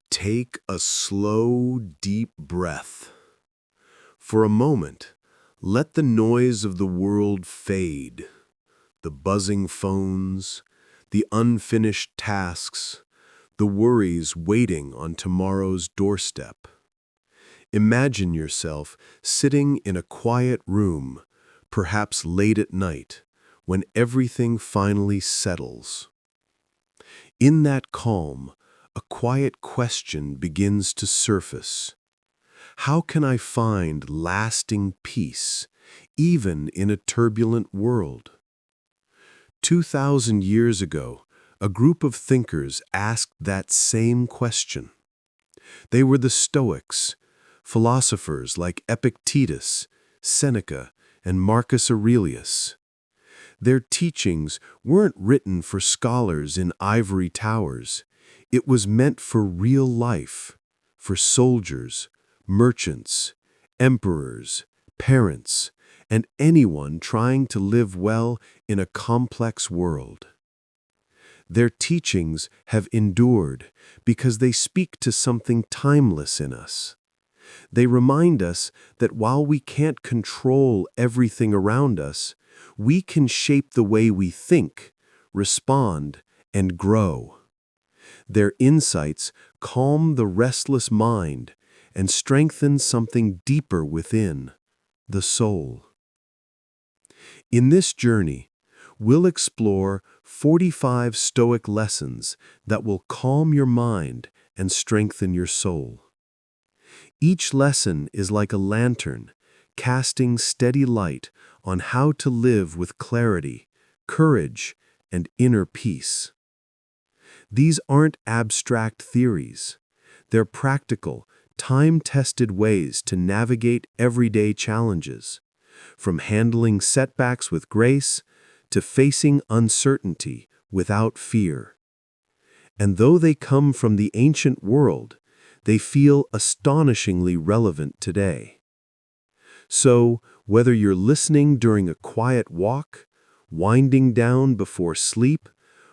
Take a slow, deep breath. For a moment, let the noise of the world fade. The buzzing phones, the unfinished tasks, the worries waiting on tomorrow's doorstep. Imagine yourself sitting in a quiet room, perhaps late at night, when everything finally settles. In that calm, a quiet question begins to surface. How can I find lasting peace, even in a turbulent world? 2,000 years ago, a group of thinkers asked that same question. They were the Stoics, philosophers like Epictetus, Seneca, and Marcus Aurelius. Their teachings weren't written for scholars in ivory towers. It was meant for real life, for soldiers, merchants, emperors, parents, and anyone trying to live well in a complex world. Their teachings have endured because they speak to something timeless in us. They remind us that while we can't control everything around us, we can shape the way we think, respond, and grow. Their insights calm the restless mind and strengthen something deeper within, the soul. In this journey, we'll explore 45 Stoic lessons that will calm your mind and strengthen your soul. Each lesson is like a lantern, casting steady light on how to live with clarity, courage, and inner peace. These aren't abstract theories. They're practical, time-tested ways to navigate everyday challenges, from handling setbacks with grace to facing uncertainty without fear. And though they come from the ancient world, they feel astonishingly relevant today. So, whether you're listening during a quiet walk, winding down before sleep,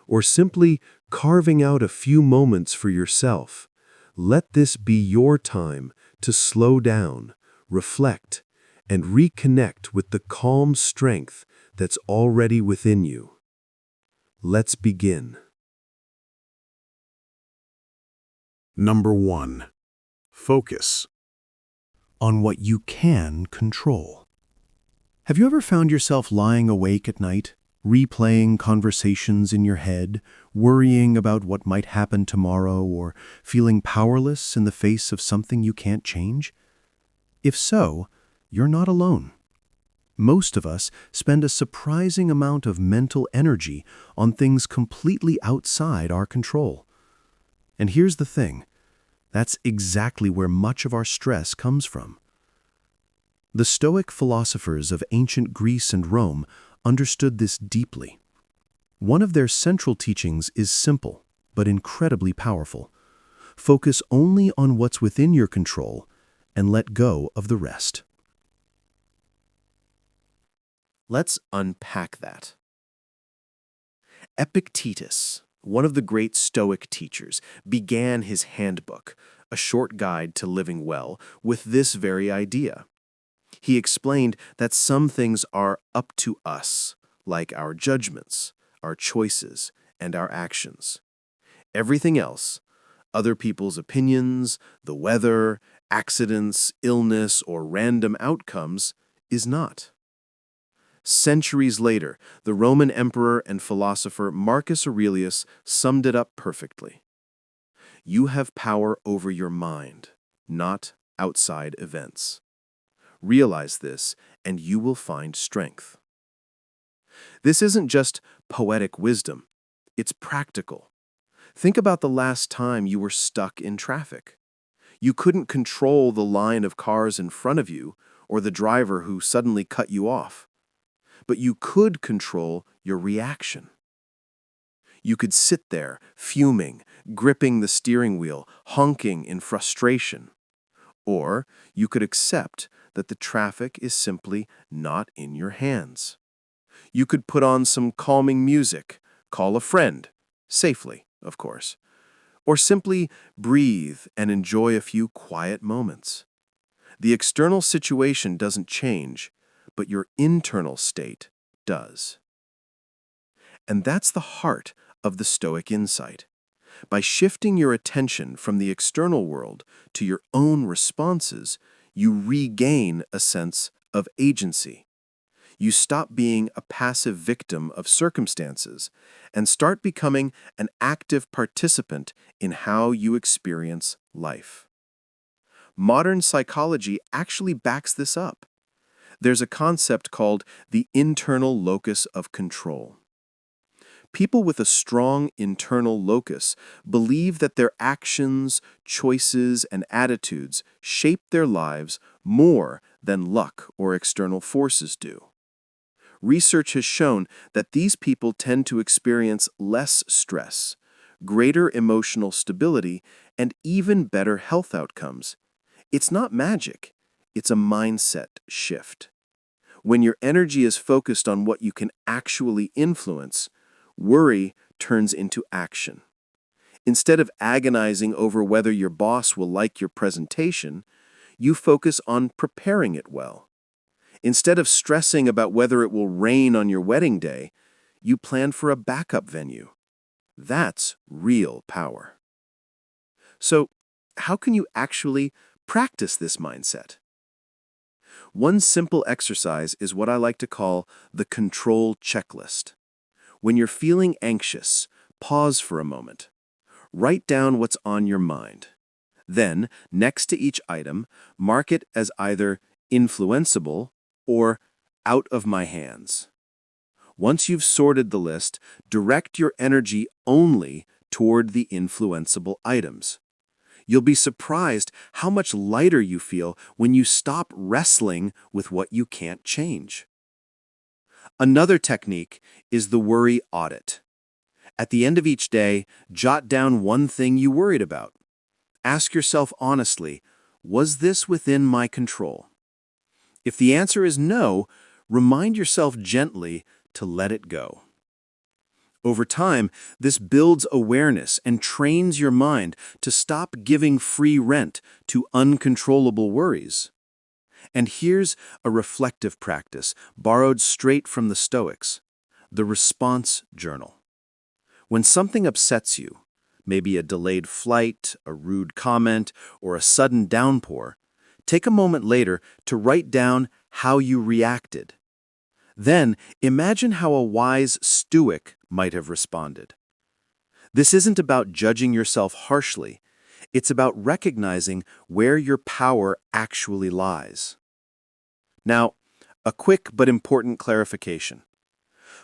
or simply carving out a few moments for yourself, let this be your time to slow down, reflect, and reconnect with the calm strength that's already within you. Let's begin. Number 1. Focus on what you can control. Have you ever found yourself lying awake at night, replaying conversations in your head, worrying about what might happen tomorrow, or feeling powerless in the face of something you can't change? If so, you're not alone. Most of us spend a surprising amount of mental energy on things completely outside our control. And here's the thing. That's exactly where much of our stress comes from. The Stoic philosophers of ancient Greece and Rome understood this deeply. One of their central teachings is simple, but incredibly powerful. Focus only on what's within your control and let go of the rest. Let's unpack that. Epictetus, one of the great Stoic teachers, began his handbook, a short guide to living well, with this very idea. He explained that some things are up to us, like our judgments, our choices, and our actions. Everything else, other people's opinions, the weather, accidents, illness, or random outcomes, is not. Centuries later, the Roman emperor and philosopher Marcus Aurelius summed it up perfectly. You have power over your mind, not outside events. Realize this, and you will find strength. This isn't just poetic wisdom, it's practical. Think about the last time you were stuck in traffic. You couldn't control the line of cars in front of you or the driver who suddenly cut you off. But you could control your reaction. You could sit there, fuming, gripping the steering wheel, honking in frustration. Or you could accept that the traffic is simply not in your hands. You could put on some calming music, call a friend, safely, of course, Or simply breathe and enjoy a few quiet moments. The external situation doesn't change, but your internal state does. And that's the heart of the Stoic insight. By shifting your attention from the external world to your own responses, you regain a sense of agency. You stop being a passive victim of circumstances and start becoming an active participant in how you experience life. Modern psychology actually backs this up. There's a concept called the internal locus of control. People with a strong internal locus believe that their actions, choices, and attitudes shape their lives more than luck or external forces do. Research has shown that these people tend to experience less stress, greater emotional stability, and even better health outcomes. It's not magic, it's a mindset shift. When your energy is focused on what you can actually influence, worry turns into action. Instead of agonizing over whether your boss will like your presentation, you focus on preparing it well. Instead of stressing about whether it will rain on your wedding day, you plan for a backup venue. That's real power. So, how can you actually practice this mindset? One simple exercise is what I like to call the control checklist. When you're feeling anxious, pause for a moment. Write down what's on your mind. Then, next to each item, mark it as either influenceable or out of my hands. Once you've sorted the list, direct your energy only toward the influenceable items. You'll be surprised how much lighter you feel when you stop wrestling with what you can't change. Another technique is the worry audit. At the end of each day, jot down one thing you worried about. Ask yourself honestly, was this within my control? If the answer is no, remind yourself gently to let it go. Over time, this builds awareness and trains your mind to stop giving free rent to uncontrollable worries. And here's a reflective practice borrowed straight from the Stoics, the response journal. When something upsets you, maybe a delayed flight, a rude comment, or a sudden downpour, take a moment later to write down how you reacted. Then, imagine how a wise Stoic might have responded. This isn't about judging yourself harshly. It's about recognizing where your power actually lies. Now, a quick but important clarification.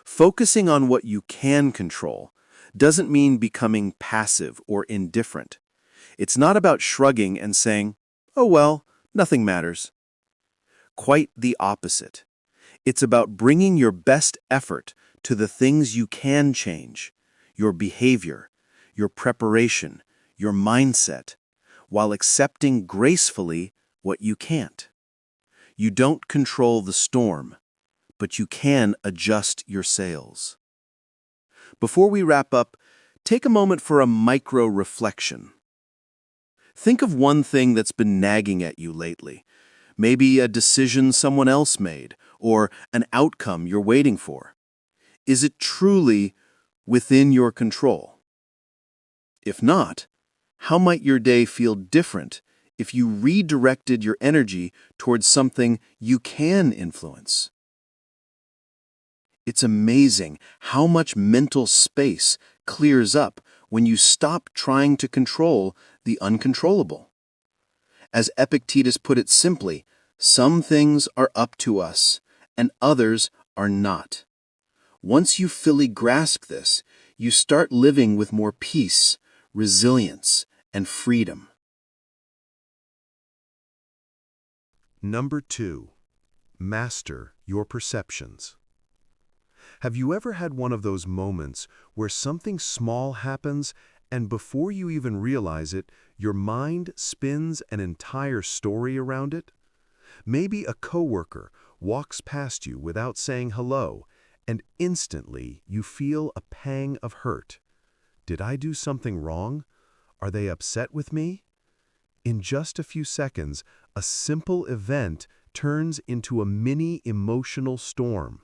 Focusing on what you can control doesn't mean becoming passive or indifferent. It's not about shrugging and saying, "Oh well, nothing matters." Quite the opposite. It's about bringing your best effort to the things you can change, your behavior, your preparation, your mindset, while accepting gracefully what you can't. You don't control the storm, but you can adjust your sails. Before we wrap up, take a moment for a micro-reflection. Think of one thing that's been nagging at you lately. Maybe a decision someone else made, or an outcome you're waiting for. Is it truly within your control? If not, how might your day feel different if you redirected your energy towards something you can influence? It's amazing how much mental space clears up when you stop trying to control the uncontrollable. As Epictetus put it simply, some things are up to us, and others are not. Once you fully grasp this, you start living with more peace, resilience, and freedom. Number 2. Master your perceptions. Have you ever had one of those moments where something small happens and before you even realize it, your mind spins an entire story around it? Maybe a coworker walks past you without saying hello, and instantly you feel a pang of hurt. Did I do something wrong? Are they upset with me? In just a few seconds, a simple event turns into a mini emotional storm.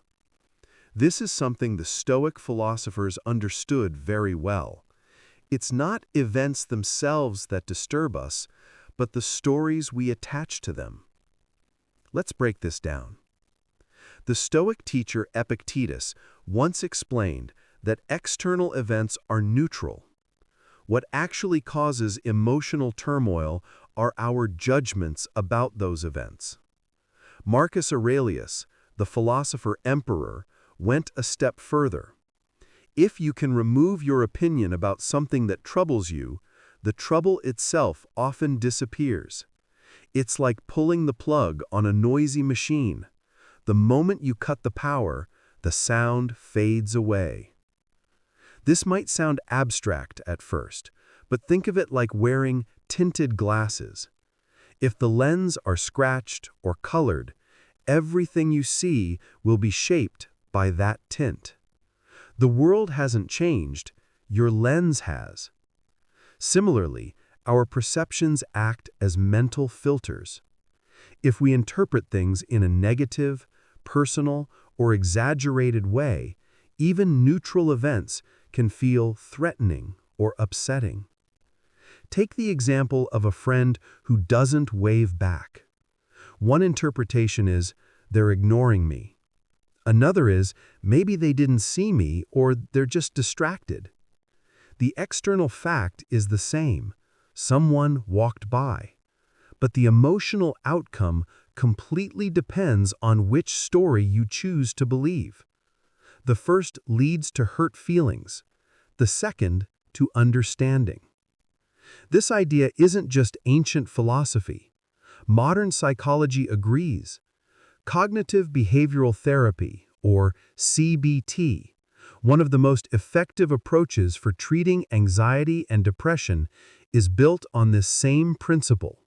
This is something the Stoic philosophers understood very well. It's not events themselves that disturb us, but the stories we attach to them. Let's break this down. The Stoic teacher Epictetus once explained that external events are neutral. What actually causes emotional turmoil are our judgments about those events. Marcus Aurelius, the philosopher emperor, went a step further. If you can remove your opinion about something that troubles you, the trouble itself often disappears. It's like pulling the plug on a noisy machine. The moment you cut the power, the sound fades away. This might sound abstract at first, but think of it like wearing tinted glasses. If the lens are scratched or colored, everything you see will be shaped by that tint. The world hasn't changed, your lens has. Similarly, our perceptions act as mental filters. If we interpret things in a negative, personal, or exaggerated way, even neutral events can feel threatening or upsetting. Take the example of a friend who doesn't wave back. One interpretation is, they're ignoring me. Another is, maybe they didn't see me or they're just distracted. The external fact is the same. Someone walked by. But the emotional outcome completely depends on which story you choose to believe. The first leads to hurt feelings. The second, to understanding. This idea isn't just ancient philosophy. Modern psychology agrees. Cognitive behavioral therapy, or CBT, one of the most effective approaches for treating anxiety and depression, is built on this same principle.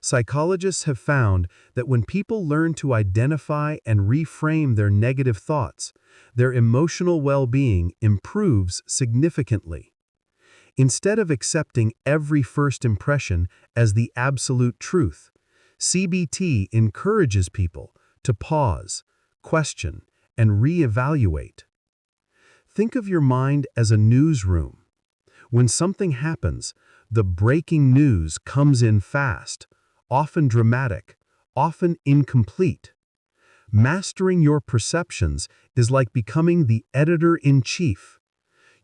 Psychologists have found that when people learn to identify and reframe their negative thoughts, their emotional well-being improves significantly. Instead of accepting every first impression as the absolute truth, CBT encourages people to pause, question, and reevaluate. Think of your mind as a newsroom. When something happens, the breaking news comes in fast, often dramatic, often incomplete. Mastering your perceptions is like becoming the editor-in-chief.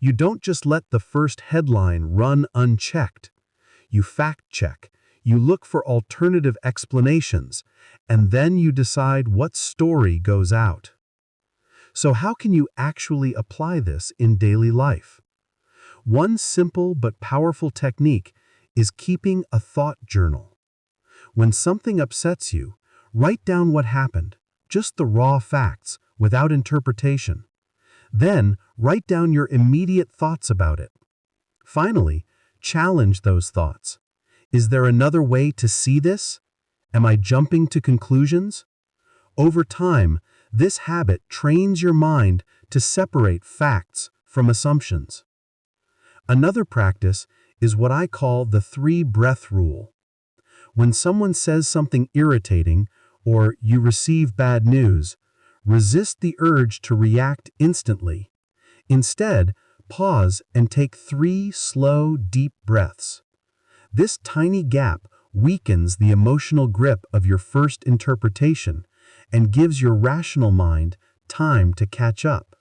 You don't just let the first headline run unchecked. You fact-check, you look for alternative explanations, and then you decide what story goes out. So how can you actually apply this in daily life? One simple but powerful technique is keeping a thought journal. When something upsets you, write down what happened, just the raw facts, without interpretation. Then, write down your immediate thoughts about it. Finally, challenge those thoughts. Is there another way to see this? Am I jumping to conclusions? Over time, this habit trains your mind to separate facts from assumptions. Another practice is what I call the 3-breath rule. When someone says something irritating or you receive bad news, resist the urge to react instantly. Instead, pause and take 3 slow, deep breaths. This tiny gap weakens the emotional grip of your first interpretation and gives your rational mind time to catch up.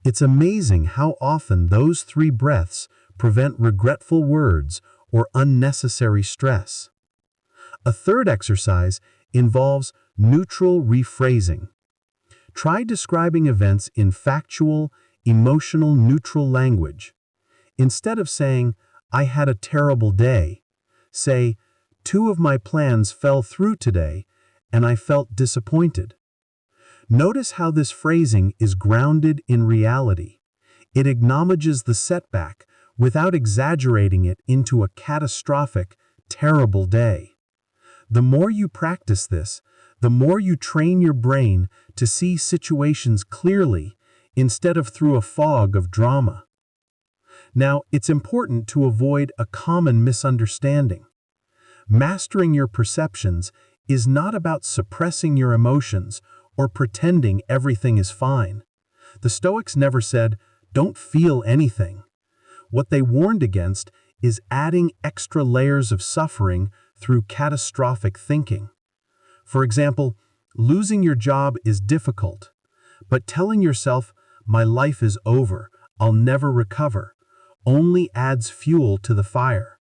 It's amazing how often those 3 breaths prevent regretful words or unnecessary stress. A third exercise involves neutral rephrasing. Try describing events in factual, emotional, neutral language. Instead of saying, "I had a terrible day," say, "2 of my plans fell through today, and I felt disappointed." Notice how this phrasing is grounded in reality. It acknowledges the setback without exaggerating it into a catastrophic, terrible day. The more you practice this, the more you train your brain to see situations clearly instead of through a fog of drama. Now, it's important to avoid a common misunderstanding. Mastering your perceptions is not about suppressing your emotions or pretending everything is fine. The Stoics never said, "Don't feel anything." What they warned against is adding extra layers of suffering through catastrophic thinking. For example, losing your job is difficult, but telling yourself, "My life is over, I'll never recover," only adds fuel to the fire.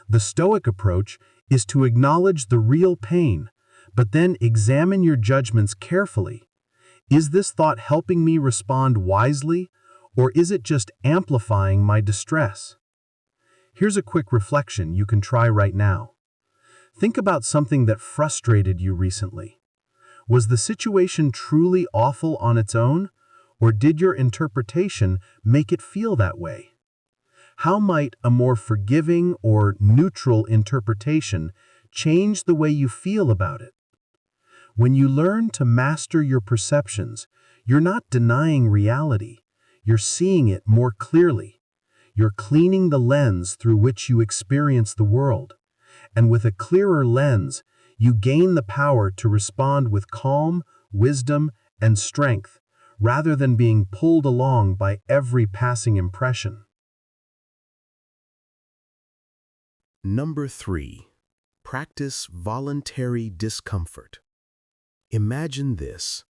The Stoic approach is to acknowledge the real pain, but then examine your judgments carefully. Is this thought helping me respond wisely, or is it just amplifying my distress? Here's a quick reflection you can try right now. Think about something that frustrated you recently. Was the situation truly awful on its own, or did your interpretation make it feel that way? How might a more forgiving or neutral interpretation change the way you feel about it? When you learn to master your perceptions, you're not denying reality. You're seeing it more clearly. You're cleaning the lens through which you experience the world. And with a clearer lens, you gain the power to respond with calm, wisdom, and strength, rather than being pulled along by every passing impression. Number 3. Practice voluntary discomfort. Imagine this.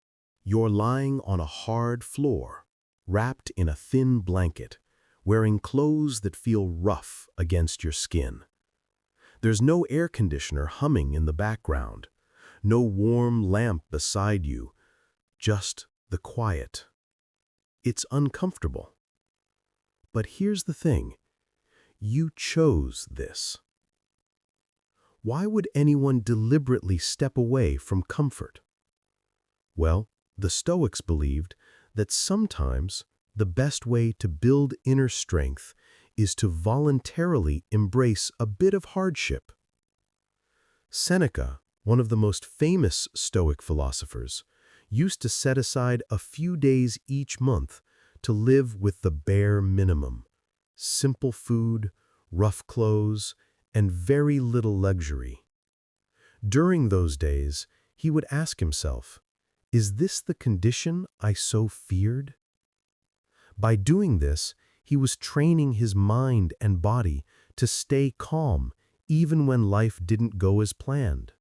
You're lying on a hard floor, wrapped in a thin blanket, wearing clothes that feel rough against your skin. There's no air conditioner humming in the background, no warm lamp beside you, just the quiet. It's uncomfortable. But here's the thing. You chose this. Why would anyone deliberately step away from comfort? Well, the Stoics believed that sometimes the best way to build inner strength is to voluntarily embrace a bit of hardship. Seneca, one of the most famous Stoic philosophers, used to set aside a few days each month to live with the bare minimum: simple food, rough clothes, and very little luxury. During those days, he would ask himself, "Is this the condition I so feared?" By doing this, he was training his mind and body to stay calm even when life didn't go as planned.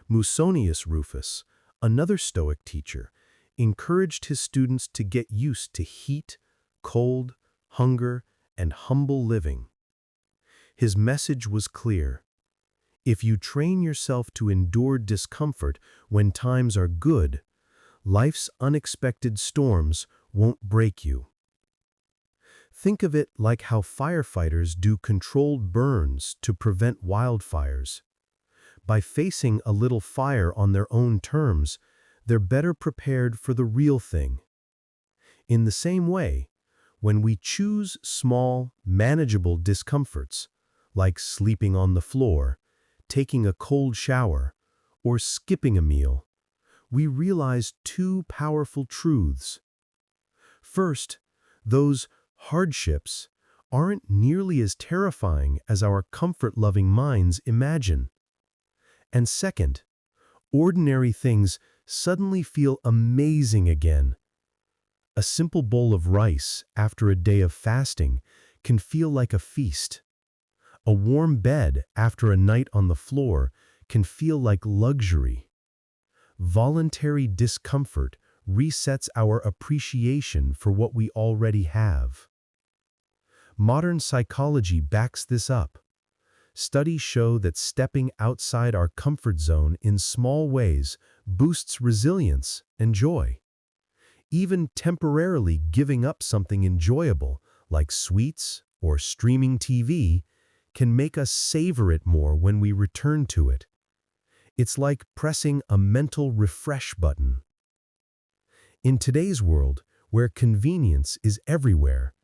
Musonius Rufus, another Stoic teacher, encouraged his students to get used to heat, cold, hunger, and humble living. His message was clear. If you train yourself to endure discomfort when times are good, life's unexpected storms won't break you. Think of it like how firefighters do controlled burns to prevent wildfires. By facing a little fire on their own terms, they're better prepared for the real thing. In the same way, when we choose small, manageable discomforts, like sleeping on the floor, taking a cold shower, or skipping a meal, we realize two powerful truths. First, those hardships aren't nearly as terrifying as our comfort-loving minds imagine. And second, ordinary things suddenly feel amazing again. A simple bowl of rice after a day of fasting can feel like a feast. A warm bed after a night on the floor can feel like luxury. Voluntary discomfort resets our appreciation for what we already have. Modern psychology backs this up. Studies show that stepping outside our comfort zone in small ways boosts resilience and joy. Even temporarily giving up something enjoyable, like sweets or streaming TV, can make us savor it more when we return to it. It's like pressing a mental refresh button. In today's world, where convenience is everywhere,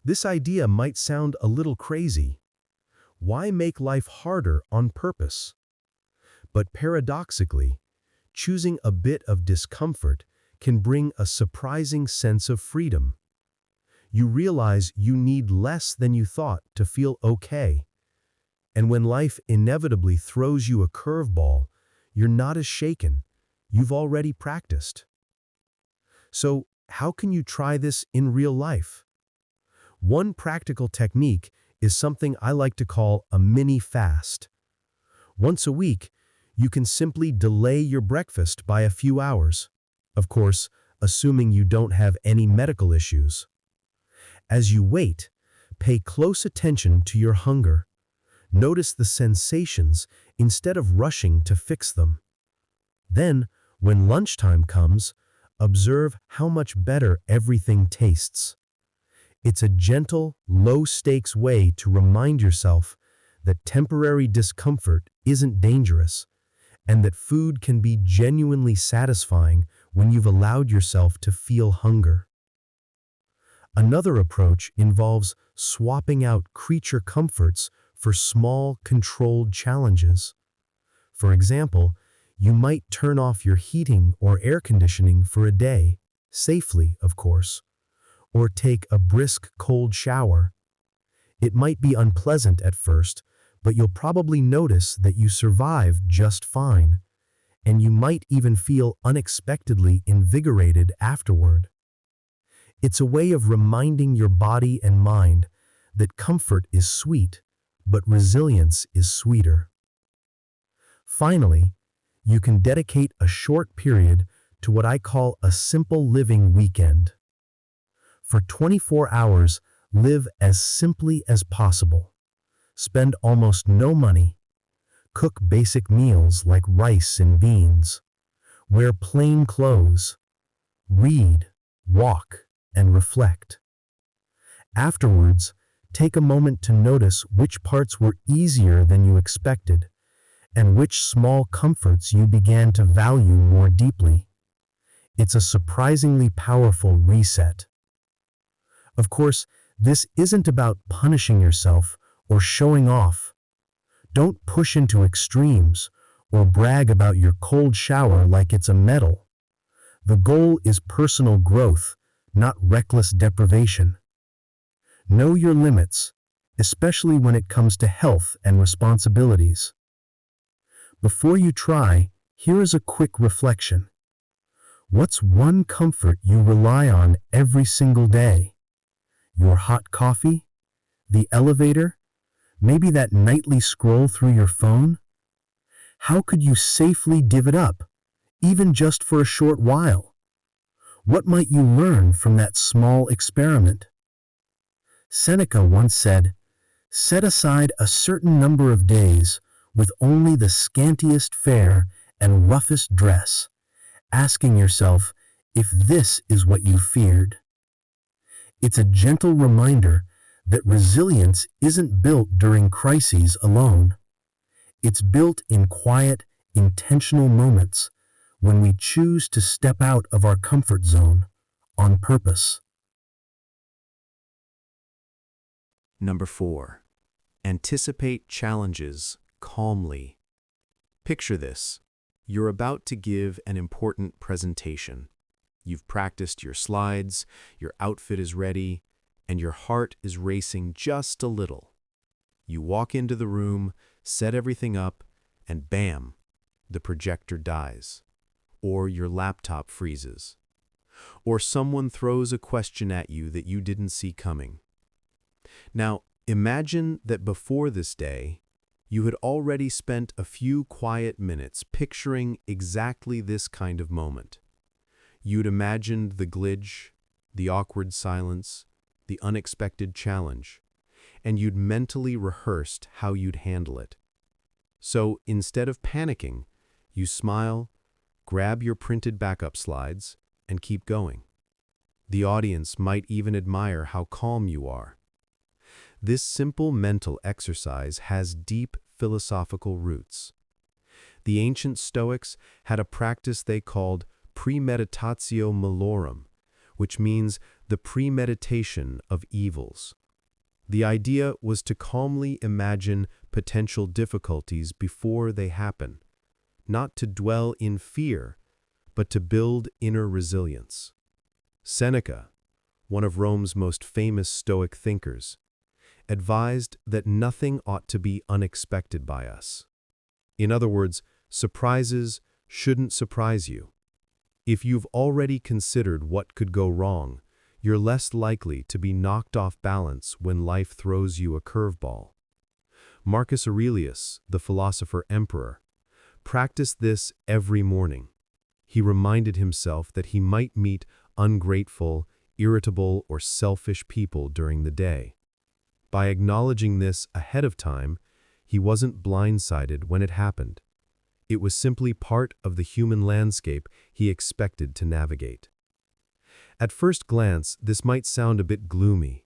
this idea might sound a little crazy. Why make life harder on purpose? But paradoxically, choosing a bit of discomfort can bring a surprising sense of freedom. you realize you need less than you thought to feel okay. And when life inevitably throws you a curveball, you're not as shaken. You've already practiced. So, how can you try this in real life? One practical technique is something I like to call a mini fast. Once a week, you can simply delay your breakfast by a few hours. Of course, assuming you don't have any medical issues. As you wait, pay close attention to your hunger. Notice the sensations instead of rushing to fix them. Then, when lunchtime comes, observe how much better everything tastes. It's a gentle, low-stakes way to remind yourself that temporary discomfort isn't dangerous, and that food can be genuinely satisfying when you've allowed yourself to feel hunger. Another approach involves swapping out creature comforts for small, controlled challenges. For example, you might turn off your heating or air conditioning for a day, safely, of course, or take a brisk cold shower. It might be unpleasant at first, but you'll probably notice that you survive just fine, and you might even feel unexpectedly invigorated afterward. It's a way of reminding your body and mind that comfort is sweet, but resilience is sweeter. Finally, you can dedicate a short period to what I call a simple living weekend. For 24 hours, live as simply as possible. Spend almost no money. Cook basic meals like rice and beans. Wear plain clothes. Read, walk, and reflect. Afterwards, take a moment to notice which parts were easier than you expected, and which small comforts you began to value more deeply. It's a surprisingly powerful reset. Of course, this isn't about punishing yourself or showing off. Don't push into extremes or brag about your cold shower like it's a medal. The goal is personal growth, not reckless deprivation. Know your limits, especially when it comes to health and responsibilities. Before you try, here is a quick reflection. What's one comfort you rely on every single day? Your hot coffee? The elevator? Maybe that nightly scroll through your phone? How could you safely give it up, even just for a short while? What might you learn from that small experiment? Seneca once said, "Set aside a certain number of days with only the scantiest fare and roughest dress, asking yourself if this is what you feared." It's a gentle reminder that resilience isn't built during crises alone. It's built in quiet, intentional moments when we choose to step out of our comfort zone on purpose. Number 4. Anticipate challenges calmly. Picture this. You're about to give an important presentation. You've practiced your slides, your outfit is ready, and your heart is racing just a little. You walk into the room, set everything up, and bam, the projector dies. Or your laptop freezes. Or someone throws a question at you that you didn't see coming. Now, imagine that before this day, you had already spent a few quiet minutes picturing exactly this kind of moment. You'd imagined the glitch, the awkward silence, the unexpected challenge, and you'd mentally rehearsed how you'd handle it. So instead of panicking, you smile, grab your printed backup slides, and keep going. The audience might even admire how calm you are. This simple mental exercise has deep philosophical roots. The ancient Stoics had a practice they called premeditatio malorum, which means the premeditation of evils. The idea was to calmly imagine potential difficulties before they happen, not to dwell in fear, but to build inner resilience. Seneca, one of Rome's most famous Stoic thinkers, advised that nothing ought to be unexpected by us. In other words, surprises shouldn't surprise you. If you've already considered what could go wrong, you're less likely to be knocked off balance when life throws you a curveball. Marcus Aurelius, the philosopher emperor, practiced this every morning. He reminded himself that he might meet ungrateful, irritable, or selfish people during the day. By acknowledging this ahead of time, he wasn't blindsided when it happened. It was simply part of the human landscape he expected to navigate. At first glance, this might sound a bit gloomy.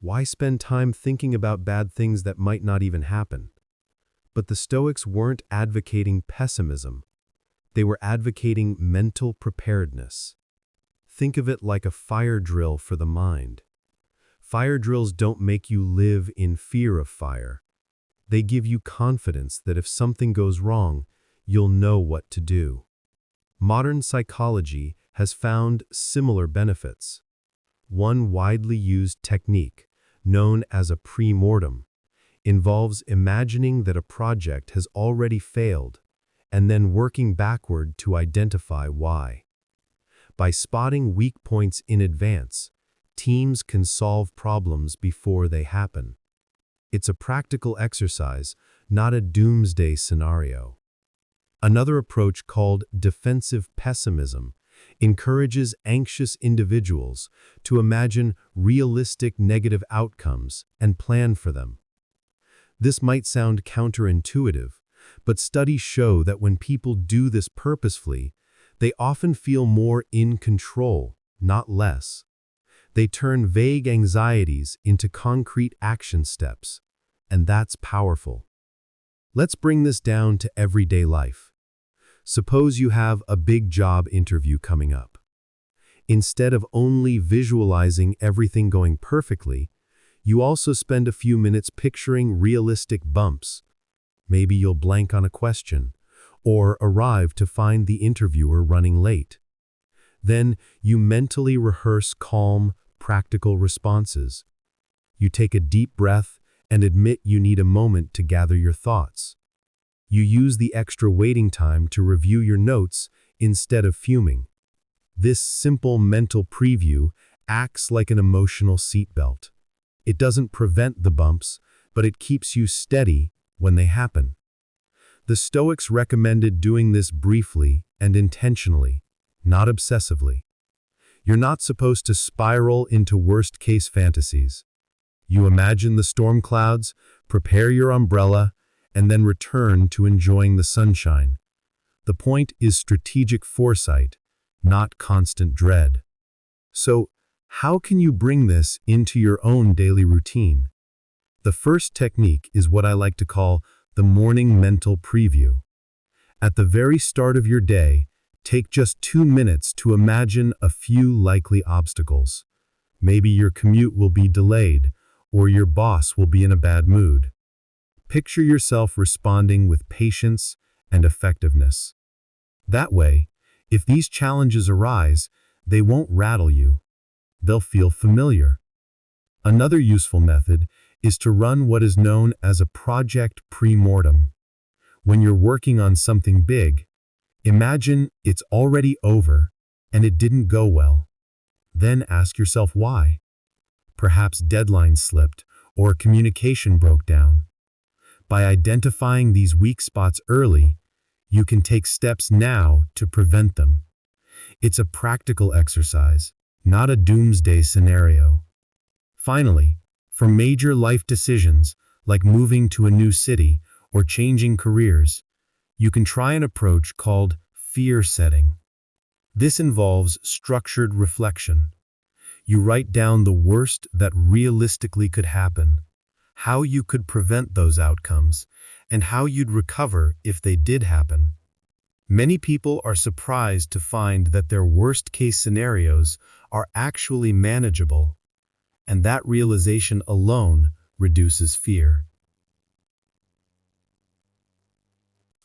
Why spend time thinking about bad things that might not even happen? But the Stoics weren't advocating pessimism. They were advocating mental preparedness. Think of it like a fire drill for the mind. Fire drills don't make you live in fear of fire. They give you confidence that if something goes wrong, you'll know what to do. Modern psychology has found similar benefits. One widely used technique, known as a pre-mortem, involves imagining that a project has already failed and then working backward to identify why. By spotting weak points in advance, teams can solve problems before they happen. It's a practical exercise, not a doomsday scenario. Another approach, called defensive pessimism, encourages anxious individuals to imagine realistic negative outcomes and plan for them. This might sound counterintuitive, but studies show that when people do this purposefully, they often feel more in control, not less. They turn vague anxieties into concrete action steps, and that's powerful. Let's bring this down to everyday life. Suppose you have a big job interview coming up. Instead of only visualizing everything going perfectly, you also spend a few minutes picturing realistic bumps. Maybe you'll blank on a question, or arrive to find the interviewer running late. Then you mentally rehearse calm, practical responses. You take a deep breath and admit you need a moment to gather your thoughts. You use the extra waiting time to review your notes instead of fuming. This simple mental preview acts like an emotional seatbelt. It doesn't prevent the bumps, but it keeps you steady when they happen. The Stoics recommended doing this briefly and intentionally, not obsessively. You're not supposed to spiral into worst-case fantasies. You imagine the storm clouds, prepare your umbrella, and then return to enjoying the sunshine. The point is strategic foresight, not constant dread. So, how can you bring this into your own daily routine? The first technique is what I like to call the morning mental preview. At the very start of your day, take just 2 minutes to imagine a few likely obstacles. Maybe your commute will be delayed, or your boss will be in a bad mood. Picture yourself responding with patience and effectiveness. That way, if these challenges arise, they won't rattle you. They'll feel familiar. Another useful method is to run what is known as a project pre-mortem. When you're working on something big, imagine it's already over and it didn't go well. Then ask yourself why. Perhaps deadlines slipped or communication broke down. By identifying these weak spots early, you can take steps now to prevent them. It's a practical exercise, not a doomsday scenario. Finally, for major life decisions, like moving to a new city or changing careers, you can try an approach called fear setting. This involves structured reflection. You write down the worst that realistically could happen, how you could prevent those outcomes, and how you'd recover if they did happen. Many people are surprised to find that their worst-case scenarios are actually manageable, and that realization alone reduces fear.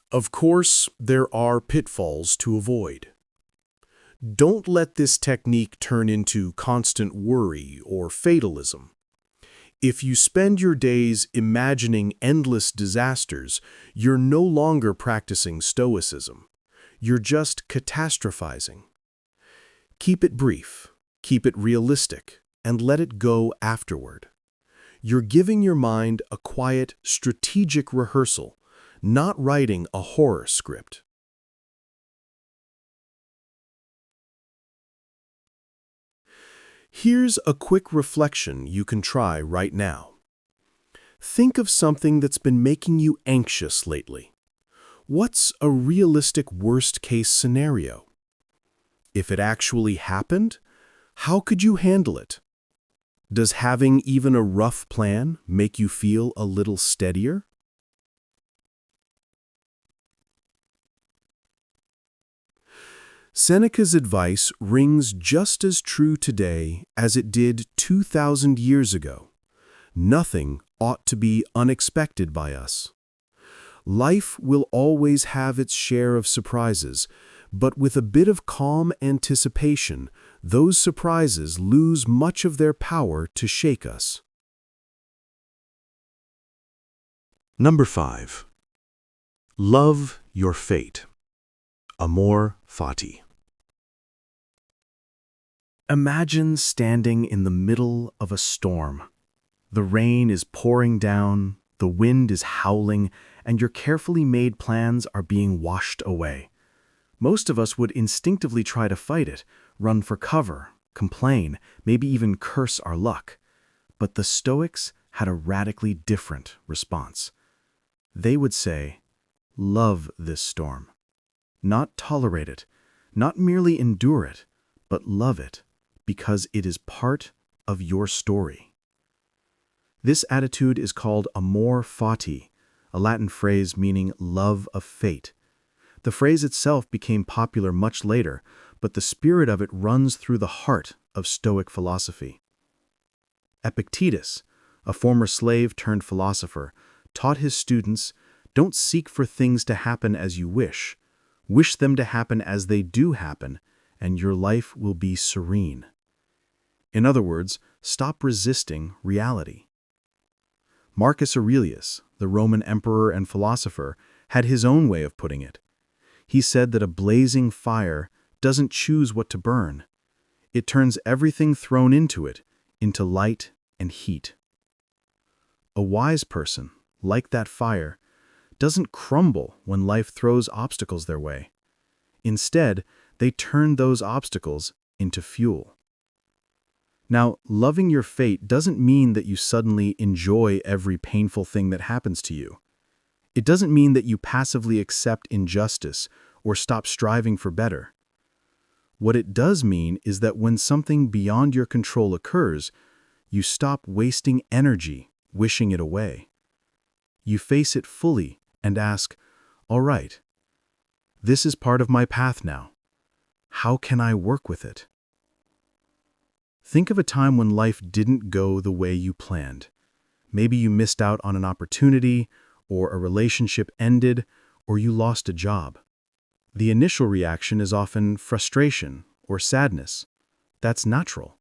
Of course, there are pitfalls to avoid. Don't let this technique turn into constant worry or fatalism. If you spend your days imagining endless disasters, you're no longer practicing Stoicism. You're just catastrophizing. Keep it brief, keep it realistic, and let it go afterward. You're giving your mind a quiet, strategic rehearsal, not writing a horror script. Here's a quick reflection you can try right now. Think of something that's been making you anxious lately. What's a realistic worst-case scenario? If it actually happened, how could you handle it? Does having even a rough plan make you feel a little steadier? Seneca's advice rings just as true today as it did 2,000 years ago. Nothing ought to be unexpected by us. Life will always have its share of surprises, but with a bit of calm anticipation, those surprises lose much of their power to shake us. Number 5. Love your fate. Amor, Fati. Imagine standing in the middle of a storm. The rain is pouring down, the wind is howling, and your carefully made plans are being washed away. Most of us would instinctively try to fight it, run for cover, complain, maybe even curse our luck. But the Stoics had a radically different response. They would say, love this storm. Not tolerate it, not merely endure it, but love it, because it is part of your story. This attitude is called Amor Fati, a Latin phrase meaning love of fate. The phrase itself became popular much later, but the spirit of it runs through the heart of Stoic philosophy. Epictetus, a former slave turned philosopher, taught his students, don't seek for things to happen as you wish them to happen as they do happen, and your life will be serene. In other words, stop resisting reality. Marcus Aurelius, the Roman emperor and philosopher, had his own way of putting it. He said that a blazing fire doesn't choose what to burn. It turns everything thrown into it into light and heat. A wise person, like that fire, doesn't crumble when life throws obstacles their way. Instead, they turn those obstacles into fuel. Now, loving your fate doesn't mean that you suddenly enjoy every painful thing that happens to you. It doesn't mean that you passively accept injustice or stop striving for better. What it does mean is that when something beyond your control occurs, you stop wasting energy wishing it away. You face it fully and ask, all right, this is part of my path now. How can I work with it? Think of a time when life didn't go the way you planned. Maybe you missed out on an opportunity, or a relationship ended, or you lost a job. The initial reaction is often frustration or sadness. That's natural.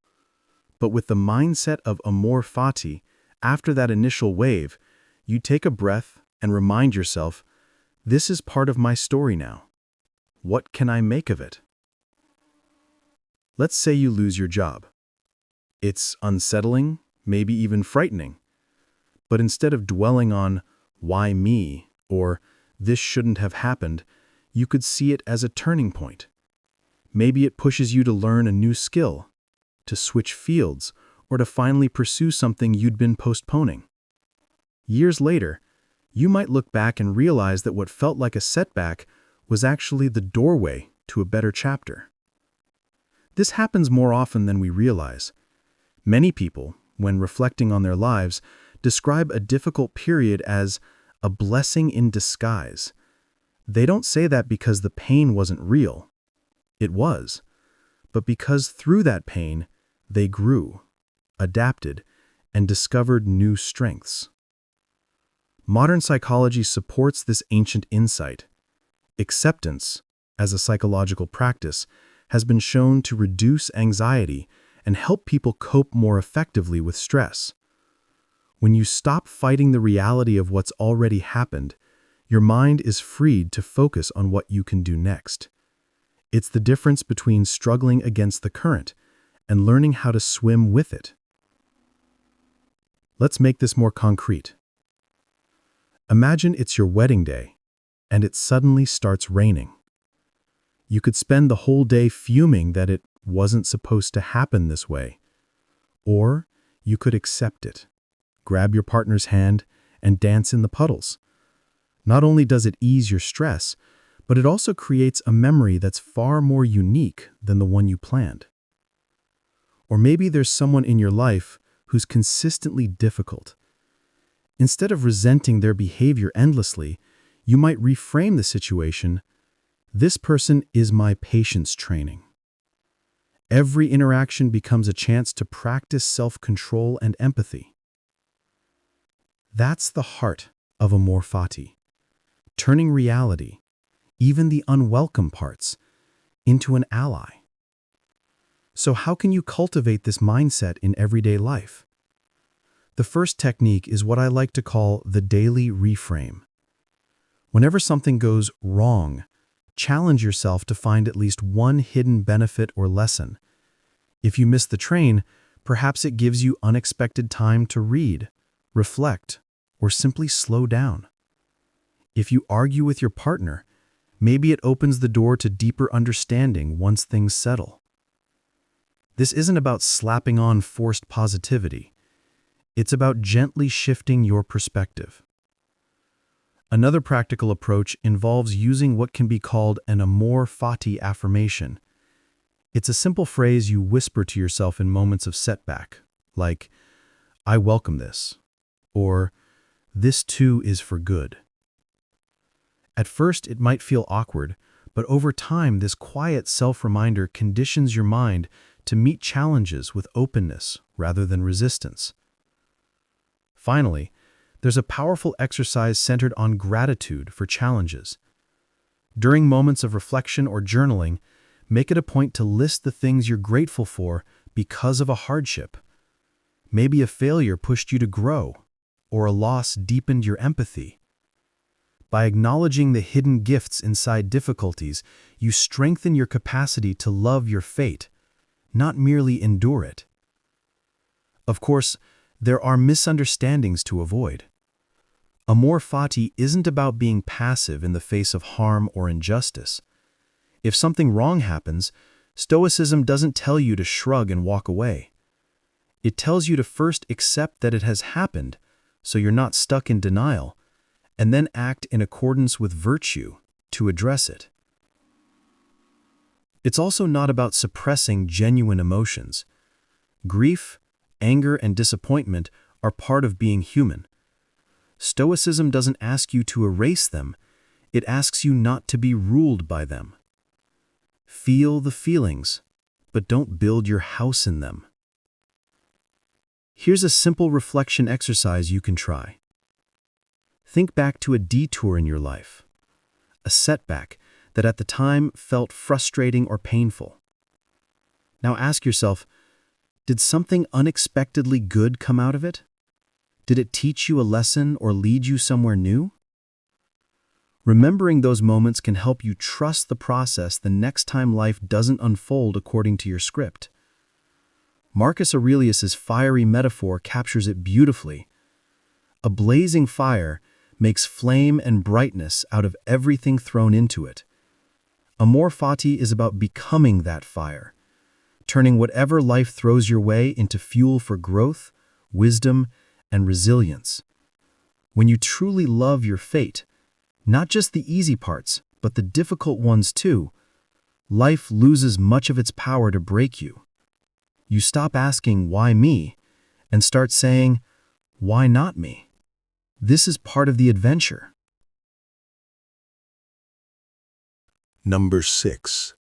But with the mindset of Amor Fati, after that initial wave, you take a breath and remind yourself, this is part of my story now. What can I make of it? Let's say you lose your job. It's unsettling, maybe even frightening. But instead of dwelling on, why me, or this shouldn't have happened, you could see it as a turning point. Maybe it pushes you to learn a new skill, to switch fields, or to finally pursue something you'd been postponing. Years later, you might look back and realize that what felt like a setback was actually the doorway to a better chapter. This happens more often than we realize. Many people, when reflecting on their lives, describe a difficult period as a blessing in disguise. They don't say that because the pain wasn't real. It was. But because through that pain, they grew, adapted, and discovered new strengths. Modern psychology supports this ancient insight. Acceptance, as a psychological practice, has been shown to reduce anxiety and help people cope more effectively with stress. When you stop fighting the reality of what's already happened, your mind is freed to focus on what you can do next. It's the difference between struggling against the current and learning how to swim with it. Let's make this more concrete. Imagine it's your wedding day, and it suddenly starts raining. You could spend the whole day fuming that it wasn't supposed to happen this way. Or you could accept it, grab your partner's hand, and dance in the puddles. Not only does it ease your stress, but it also creates a memory that's far more unique than the one you planned. Or maybe there's someone in your life who's consistently difficult. Instead of resenting their behavior endlessly, you might reframe the situation. This person is my patience training. Every interaction becomes a chance to practice self-control and empathy. That's the heart of Amor Fati, turning reality, even the unwelcome parts, into an ally. So how can you cultivate this mindset in everyday life? The first technique is what I like to call the daily reframe. Whenever something goes wrong, challenge yourself to find at least one hidden benefit or lesson. If you miss the train, perhaps it gives you unexpected time to read, reflect, or simply slow down. If you argue with your partner, maybe it opens the door to deeper understanding once things settle. This isn't about slapping on forced positivity. It's about gently shifting your perspective. Another practical approach involves using what can be called an Amor Fati affirmation. It's a simple phrase you whisper to yourself in moments of setback, like, "I welcome this," or "This too is for good." At first, it might feel awkward, but over time, this quiet self-reminder conditions your mind to meet challenges with openness rather than resistance. Finally, there's a powerful exercise centered on gratitude for challenges. During moments of reflection or journaling, make it a point to list the things you're grateful for because of a hardship. Maybe a failure pushed you to grow, or a loss deepened your empathy. By acknowledging the hidden gifts inside difficulties, you strengthen your capacity to love your fate, not merely endure it. Of course, there are misunderstandings to avoid. Amor Fati isn't about being passive in the face of harm or injustice. If something wrong happens, Stoicism doesn't tell you to shrug and walk away. It tells you to first accept that it has happened, so you're not stuck in denial, and then act in accordance with virtue to address it. It's also not about suppressing genuine emotions. Grief, anger, and disappointment are part of being human. Stoicism doesn't ask you to erase them, it asks you not to be ruled by them. Feel the feelings, but don't build your house in them. Here's a simple reflection exercise you can try. Think back to a detour in your life, a setback that at the time felt frustrating or painful. Now ask yourself, did something unexpectedly good come out of it? Did it teach you a lesson or lead you somewhere new? Remembering those moments can help you trust the process the next time life doesn't unfold according to your script. Marcus Aurelius's fiery metaphor captures it beautifully. A blazing fire makes flame and brightness out of everything thrown into it. Amor Fati is about becoming that fire, turning whatever life throws your way into fuel for growth, wisdom, and resilience. When you truly love your fate, not just the easy parts, but the difficult ones too, life loses much of its power to break you. You stop asking, "Why me?" and start saying, "Why not me?" This is part of the adventure. Number 6.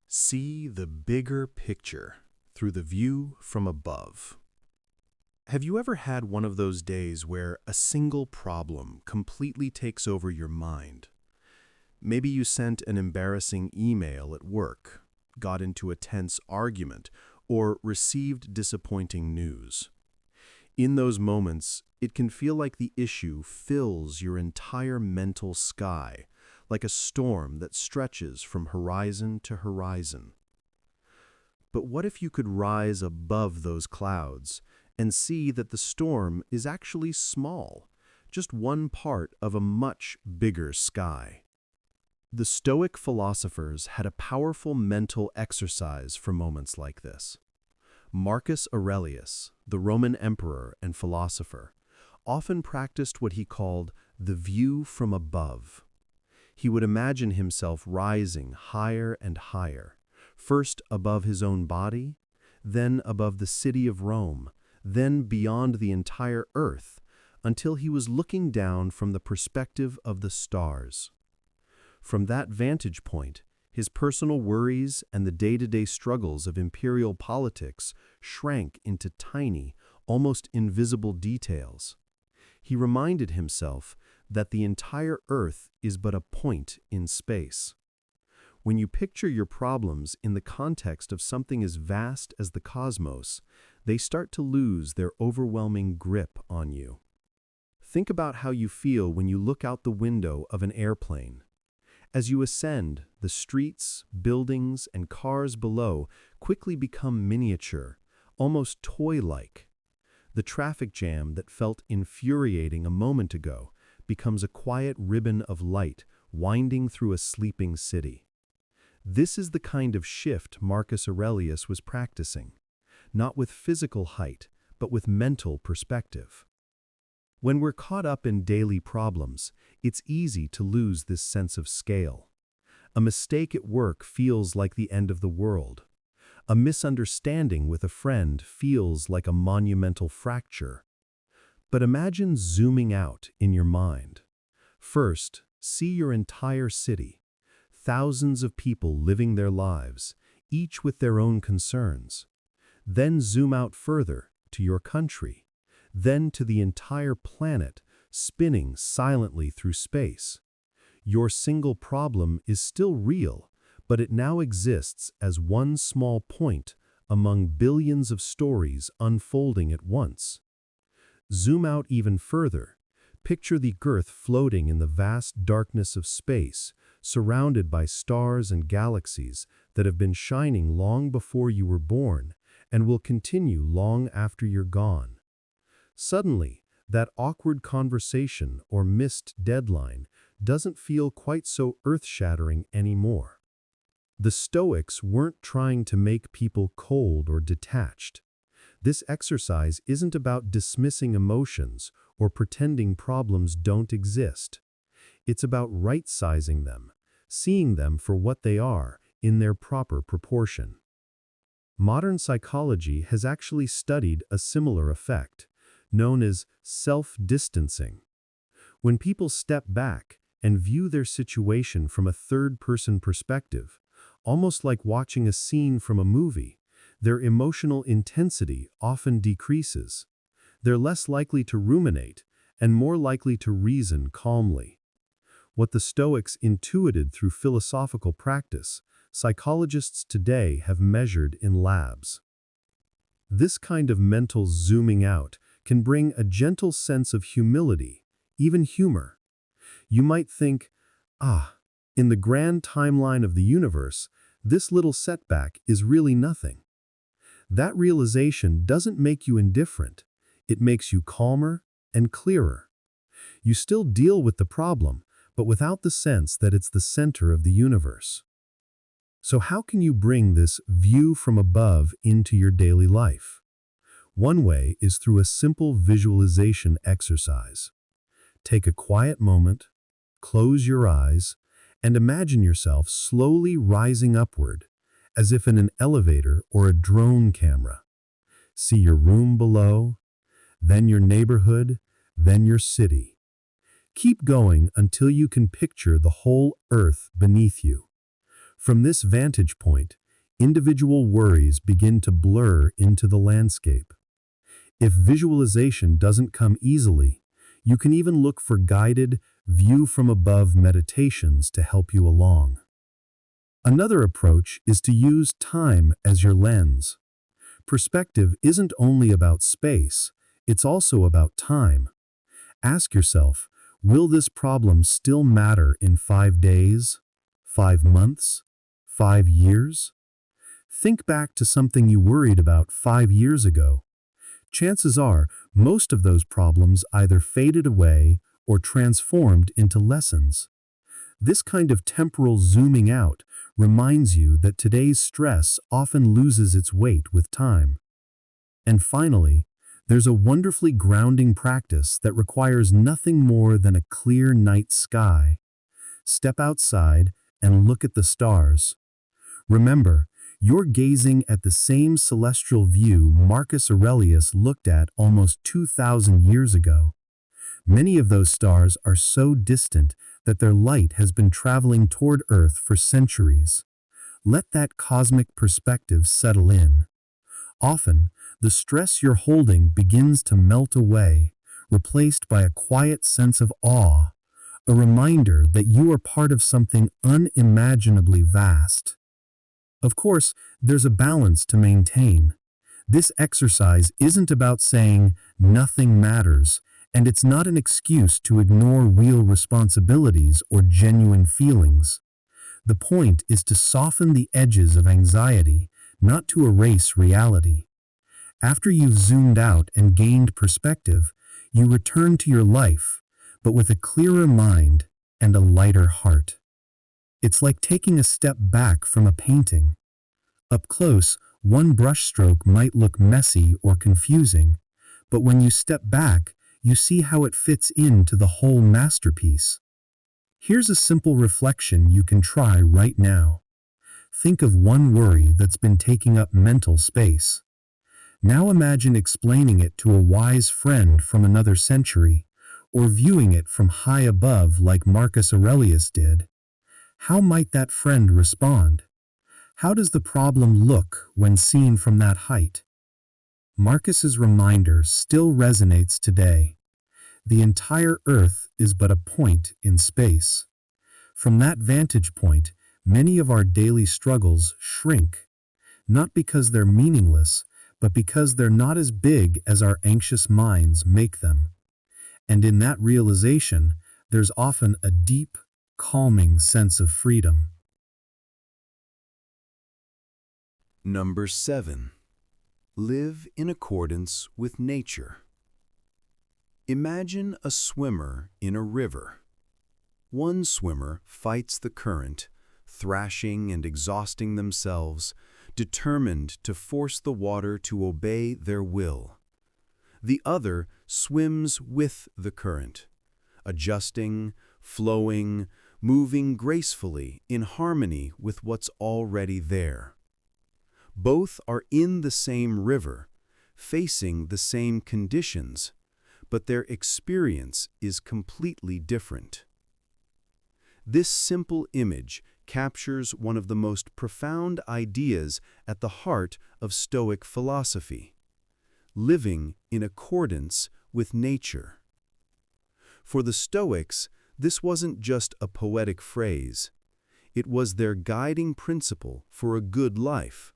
See the bigger picture through the view from above. Have you ever had one of those days where a single problem completely takes over your mind? Maybe you sent an embarrassing email at work, got into a tense argument or received disappointing news. In those moments, it can feel like the issue fills your entire mental sky, like a storm that stretches from horizon to horizon. But what if you could rise above those clouds and see that the storm is actually small, just one part of a much bigger sky? The Stoic philosophers had a powerful mental exercise for moments like this. Marcus Aurelius, the Roman emperor and philosopher, often practiced what he called the view from above. He would imagine himself rising higher and higher, first above his own body, then above the city of Rome, then beyond the entire earth, until he was looking down from the perspective of the stars. From that vantage point, his personal worries and the day-to-day struggles of imperial politics shrank into tiny, almost invisible details. He reminded himself that the entire earth is but a point in space. When you picture your problems in the context of something as vast as the cosmos, they start to lose their overwhelming grip on you. Think about how you feel when you look out the window of an airplane. As you ascend, the streets, buildings, and cars below quickly become miniature, almost toy-like. The traffic jam that felt infuriating a moment ago becomes a quiet ribbon of light winding through a sleeping city. This is the kind of shift Marcus Aurelius was practicing, not with physical height, but with mental perspective. When we're caught up in daily problems, it's easy to lose this sense of scale. A mistake at work feels like the end of the world. A misunderstanding with a friend feels like a monumental fracture. But imagine zooming out in your mind. First, see your entire city. Thousands of people living their lives, each with their own concerns. Then zoom out further to your country. Then to the entire planet, spinning silently through space. Your single problem is still real, but it now exists as one small point among billions of stories unfolding at once. Zoom out even further. Picture the Earth floating in the vast darkness of space, surrounded by stars and galaxies that have been shining long before you were born and will continue long after you're gone. Suddenly, that awkward conversation or missed deadline doesn't feel quite so earth-shattering anymore. The Stoics weren't trying to make people cold or detached. This exercise isn't about dismissing emotions or pretending problems don't exist. It's about right-sizing them, seeing them for what they are in their proper proportion. Modern psychology has actually studied a similar effect, known as self-distancing. When people step back and view their situation from a third-person perspective, almost like watching a scene from a movie, their emotional intensity often decreases. They're less likely to ruminate and more likely to reason calmly. What the Stoics intuited through philosophical practice, psychologists today have measured in labs. This kind of mental zooming out can bring a gentle sense of humility, even humor. You might think, in the grand timeline of the universe, this little setback is really nothing. That realization doesn't make you indifferent. It makes you calmer and clearer. You still deal with the problem, but without the sense that it's the center of the universe. So how can you bring this view from above into your daily life? One way is through a simple visualization exercise. Take a quiet moment, close your eyes, and imagine yourself slowly rising upward, as if in an elevator or a drone camera. See your room below, then your neighborhood, then your city. Keep going until you can picture the whole earth beneath you. From this vantage point, individual worries begin to blur into the landscape. If visualization doesn't come easily, you can even look for guided, view-from-above meditations to help you along. Another approach is to use time as your lens. Perspective isn't only about space, it's also about time. Ask yourself, will this problem still matter in 5 days, 5 months, 5 years? Think back to something you worried about 5 years ago. Chances are, most of those problems either faded away or transformed into lessons. This kind of temporal zooming out reminds you that today's stress often loses its weight with time. And finally, there's a wonderfully grounding practice that requires nothing more than a clear night sky. Step outside and look at the stars. Remember, you're gazing at the same celestial view Marcus Aurelius looked at almost 2,000 years ago. Many of those stars are so distant that their light has been traveling toward Earth for centuries. Let that cosmic perspective settle in. Often, the stress you're holding begins to melt away, replaced by a quiet sense of awe, a reminder that you are part of something unimaginably vast. Of course, there's a balance to maintain. This exercise isn't about saying nothing matters, and it's not an excuse to ignore real responsibilities or genuine feelings. The point is to soften the edges of anxiety, not to erase reality. After you've zoomed out and gained perspective, you return to your life, but with a clearer mind and a lighter heart. It's like taking a step back from a painting. Up close, one brushstroke might look messy or confusing, but when you step back, you see how it fits into the whole masterpiece. Here's a simple reflection you can try right now. Think of one worry that's been taking up mental space. Now imagine explaining it to a wise friend from another century, or viewing it from high above like Marcus Aurelius did. How might that friend respond? How does the problem look when seen from that height? Marcus's reminder still resonates today. The entire Earth is but a point in space. From that vantage point, many of our daily struggles shrink, not because they're meaningless, but because they're not as big as our anxious minds make them. And in that realization, there's often a deep, calming sense of freedom. Number 7. Live in accordance with nature. Imagine a swimmer in a river. One swimmer fights the current, thrashing and exhausting themselves, determined to force the water to obey their will. The other swims with the current, adjusting, flowing, moving gracefully in harmony with what's already there. Both are in the same river, facing the same conditions, but their experience is completely different. This simple image captures one of the most profound ideas at the heart of Stoic philosophy: living in accordance with nature. For the Stoics, this wasn't just a poetic phrase. It was their guiding principle for a good life.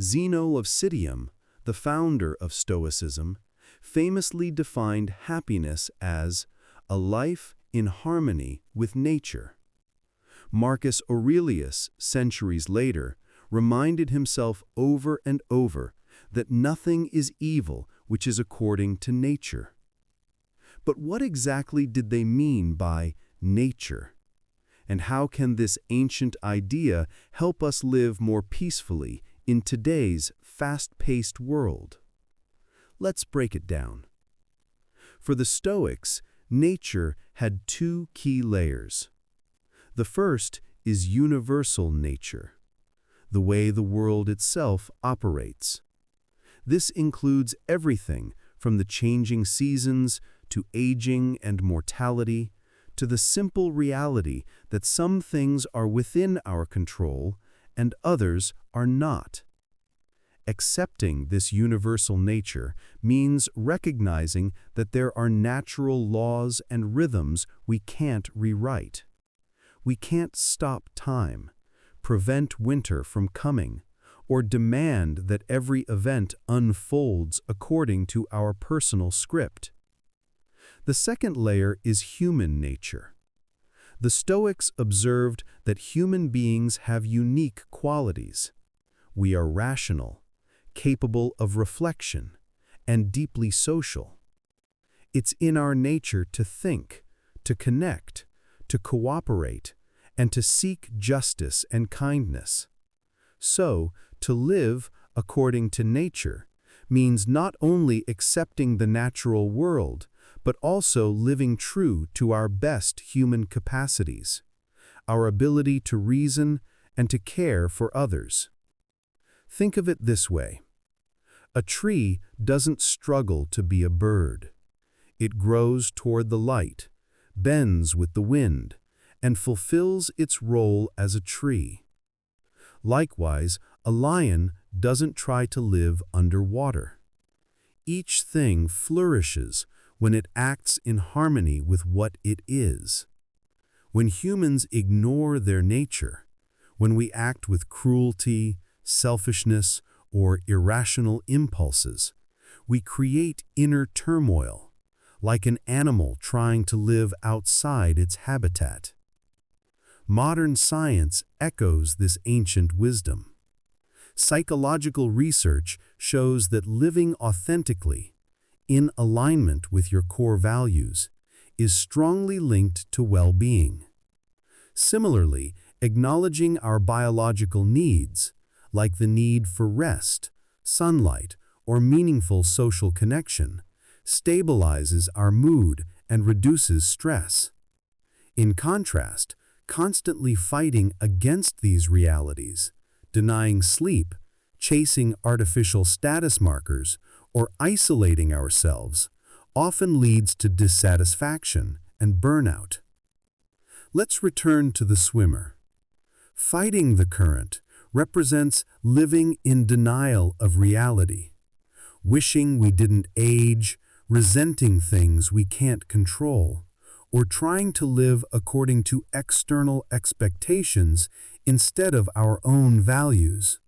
Zeno of Citium, the founder of Stoicism, famously defined happiness as a life in harmony with nature. Marcus Aurelius, centuries later, reminded himself over and over that nothing is evil which is according to nature. But what exactly did they mean by nature? And how can this ancient idea help us live more peacefully in today's fast-paced world? Let's break it down. For the Stoics, nature had two key layers. The first is universal nature, the way the world itself operates. This includes everything from the changing seasons to aging and mortality, to the simple reality that some things are within our control and others are not. Accepting this universal nature means recognizing that there are natural laws and rhythms we can't rewrite. We can't stop time, prevent winter from coming, or demand that every event unfolds according to our personal script. The second layer is human nature. The Stoics observed that human beings have unique qualities. We are rational, capable of reflection, and deeply social. It's in our nature to think, to connect, to cooperate, and to seek justice and kindness. So, to live according to nature means not only accepting the natural world, but also living true to our best human capacities, our ability to reason and to care for others. Think of it this way. A tree doesn't struggle to be a bird. It grows toward the light, bends with the wind, and fulfills its role as a tree. Likewise, a lion doesn't try to live underwater. Each thing flourishes when it acts in harmony with what it is. When humans ignore their nature, when we act with cruelty, selfishness, or irrational impulses, we create inner turmoil, like an animal trying to live outside its habitat. Modern science echoes this ancient wisdom. Psychological research shows that living authentically, in alignment with your core values, is strongly linked to well-being. Similarly, acknowledging our biological needs, like the need for rest, sunlight, or meaningful social connection, stabilizes our mood and reduces stress. In contrast, constantly fighting against these realities, denying sleep, chasing artificial status markers, or isolating ourselves, often leads to dissatisfaction and burnout. Let's return to the swimmer. Fighting the current represents living in denial of reality, wishing we didn't age, resenting things we can't control, or trying to live according to external expectations instead of our own values.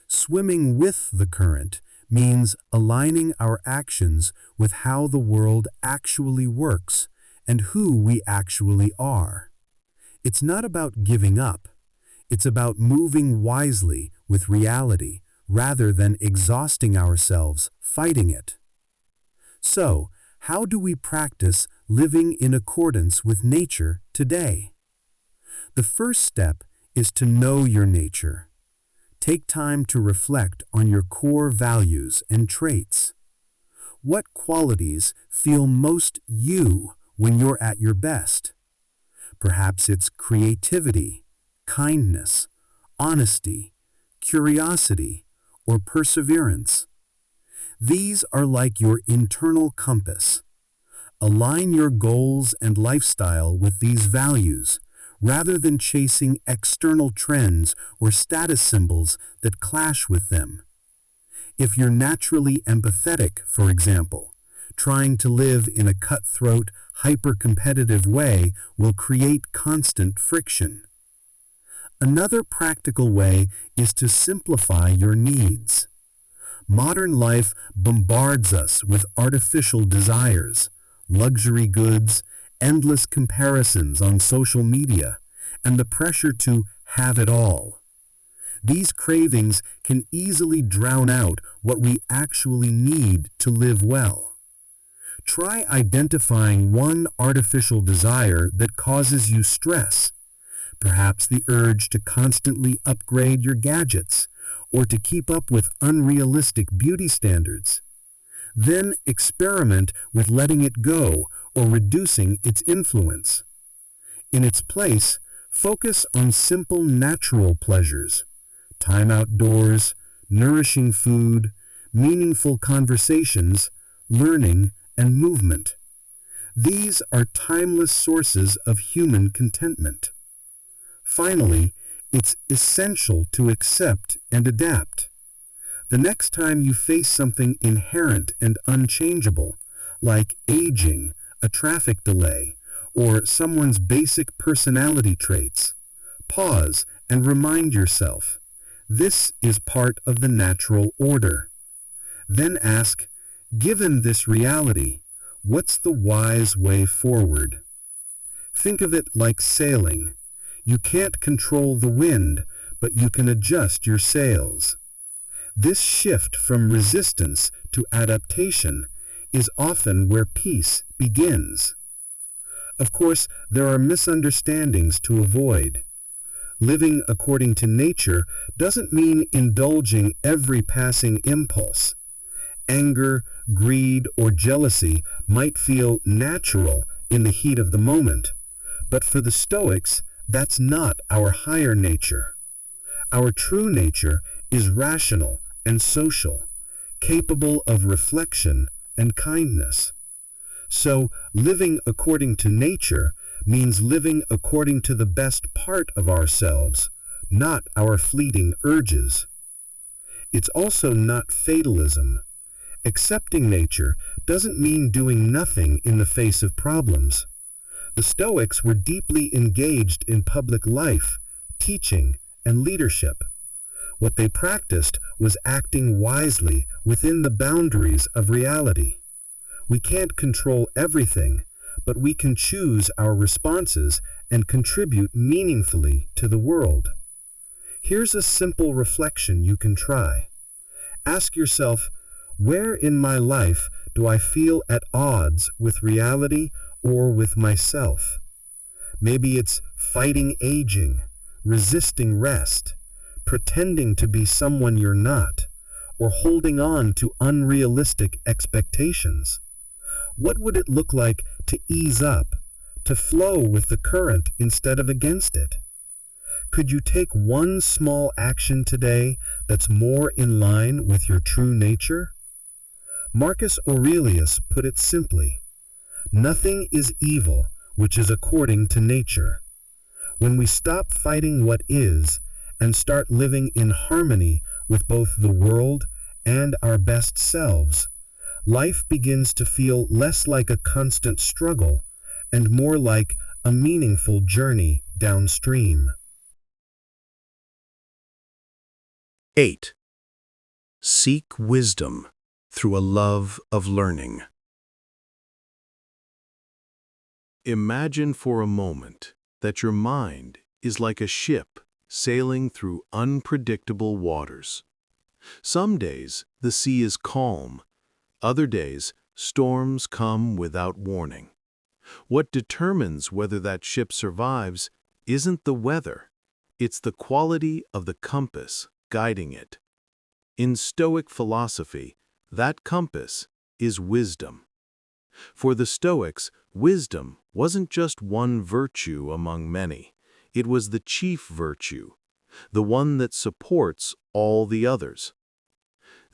Swimming with the current means aligning our actions with how the world actually works and who we actually are. It's not about giving up. It's about moving wisely with reality rather than exhausting ourselves fighting it. So, how do we practice living in accordance with nature today? The first step is to know your nature. Take time to reflect on your core values and traits. What qualities feel most you when you're at your best? Perhaps it's creativity, kindness, honesty, curiosity, or perseverance. These are like your internal compass. Align your goals and lifestyle with these values, rather than chasing external trends or status symbols that clash with them. If you're naturally empathetic, for example, trying to live in a cutthroat, hyper-competitive way will create constant friction. Another practical way is to simplify your needs. Modern life bombards us with artificial desires, luxury goods, endless comparisons on social media, and the pressure to have it all. These cravings can easily drown out what we actually need to live well. Try identifying one artificial desire that causes you stress, perhaps the urge to constantly upgrade your gadgets or to keep up with unrealistic beauty standards. Then experiment with letting it go or reducing its influence. In its place, focus on simple natural pleasures, time outdoors, nourishing food, meaningful conversations, learning, and movement. These are timeless sources of human contentment. Finally, it's essential to accept and adapt. The next time you face something inherent and unchangeable, like aging, a traffic delay, or someone's basic personality traits, pause and remind yourself, this is part of the natural order. Then ask, given this reality, what's the wise way forward? Think of it like sailing. You can't control the wind, but you can adjust your sails. This shift from resistance to adaptation is often where peace begins. Of course, there are misunderstandings to avoid. Living according to nature doesn't mean indulging every passing impulse. Anger, greed, or jealousy might feel natural in the heat of the moment, but for the Stoics, that's not our higher nature. Our true nature is rational and social, capable of reflection and kindness. So, living according to nature means living according to the best part of ourselves, not our fleeting urges. It's also not fatalism. Accepting nature doesn't mean doing nothing in the face of problems. The Stoics were deeply engaged in public life, teaching, and leadership. What they practiced was acting wisely within the boundaries of reality. We can't control everything, but we can choose our responses and contribute meaningfully to the world. Here's a simple reflection you can try. Ask yourself, where in my life do I feel at odds with reality or with myself? Maybe it's fighting aging, resisting rest, pretending to be someone you're not, or holding on to unrealistic expectations. What would it look like to ease up, to flow with the current instead of against it? Could you take one small action today that's more in line with your true nature? Marcus Aurelius put it simply, nothing is evil which is according to nature. When we stop fighting what is and start living in harmony with both the world and our best selves, life begins to feel less like a constant struggle and more like a meaningful journey downstream. 8. Seek wisdom through a love of learning. Imagine for a moment that your mind is like a ship sailing through unpredictable waters. Some days the sea is calm, other days storms come without warning. What determines whether that ship survives isn't the weather, it's the quality of the compass guiding it. In Stoic philosophy, that compass is wisdom. For the Stoics, wisdom wasn't just one virtue among many. It was the chief virtue, the one that supports all the others.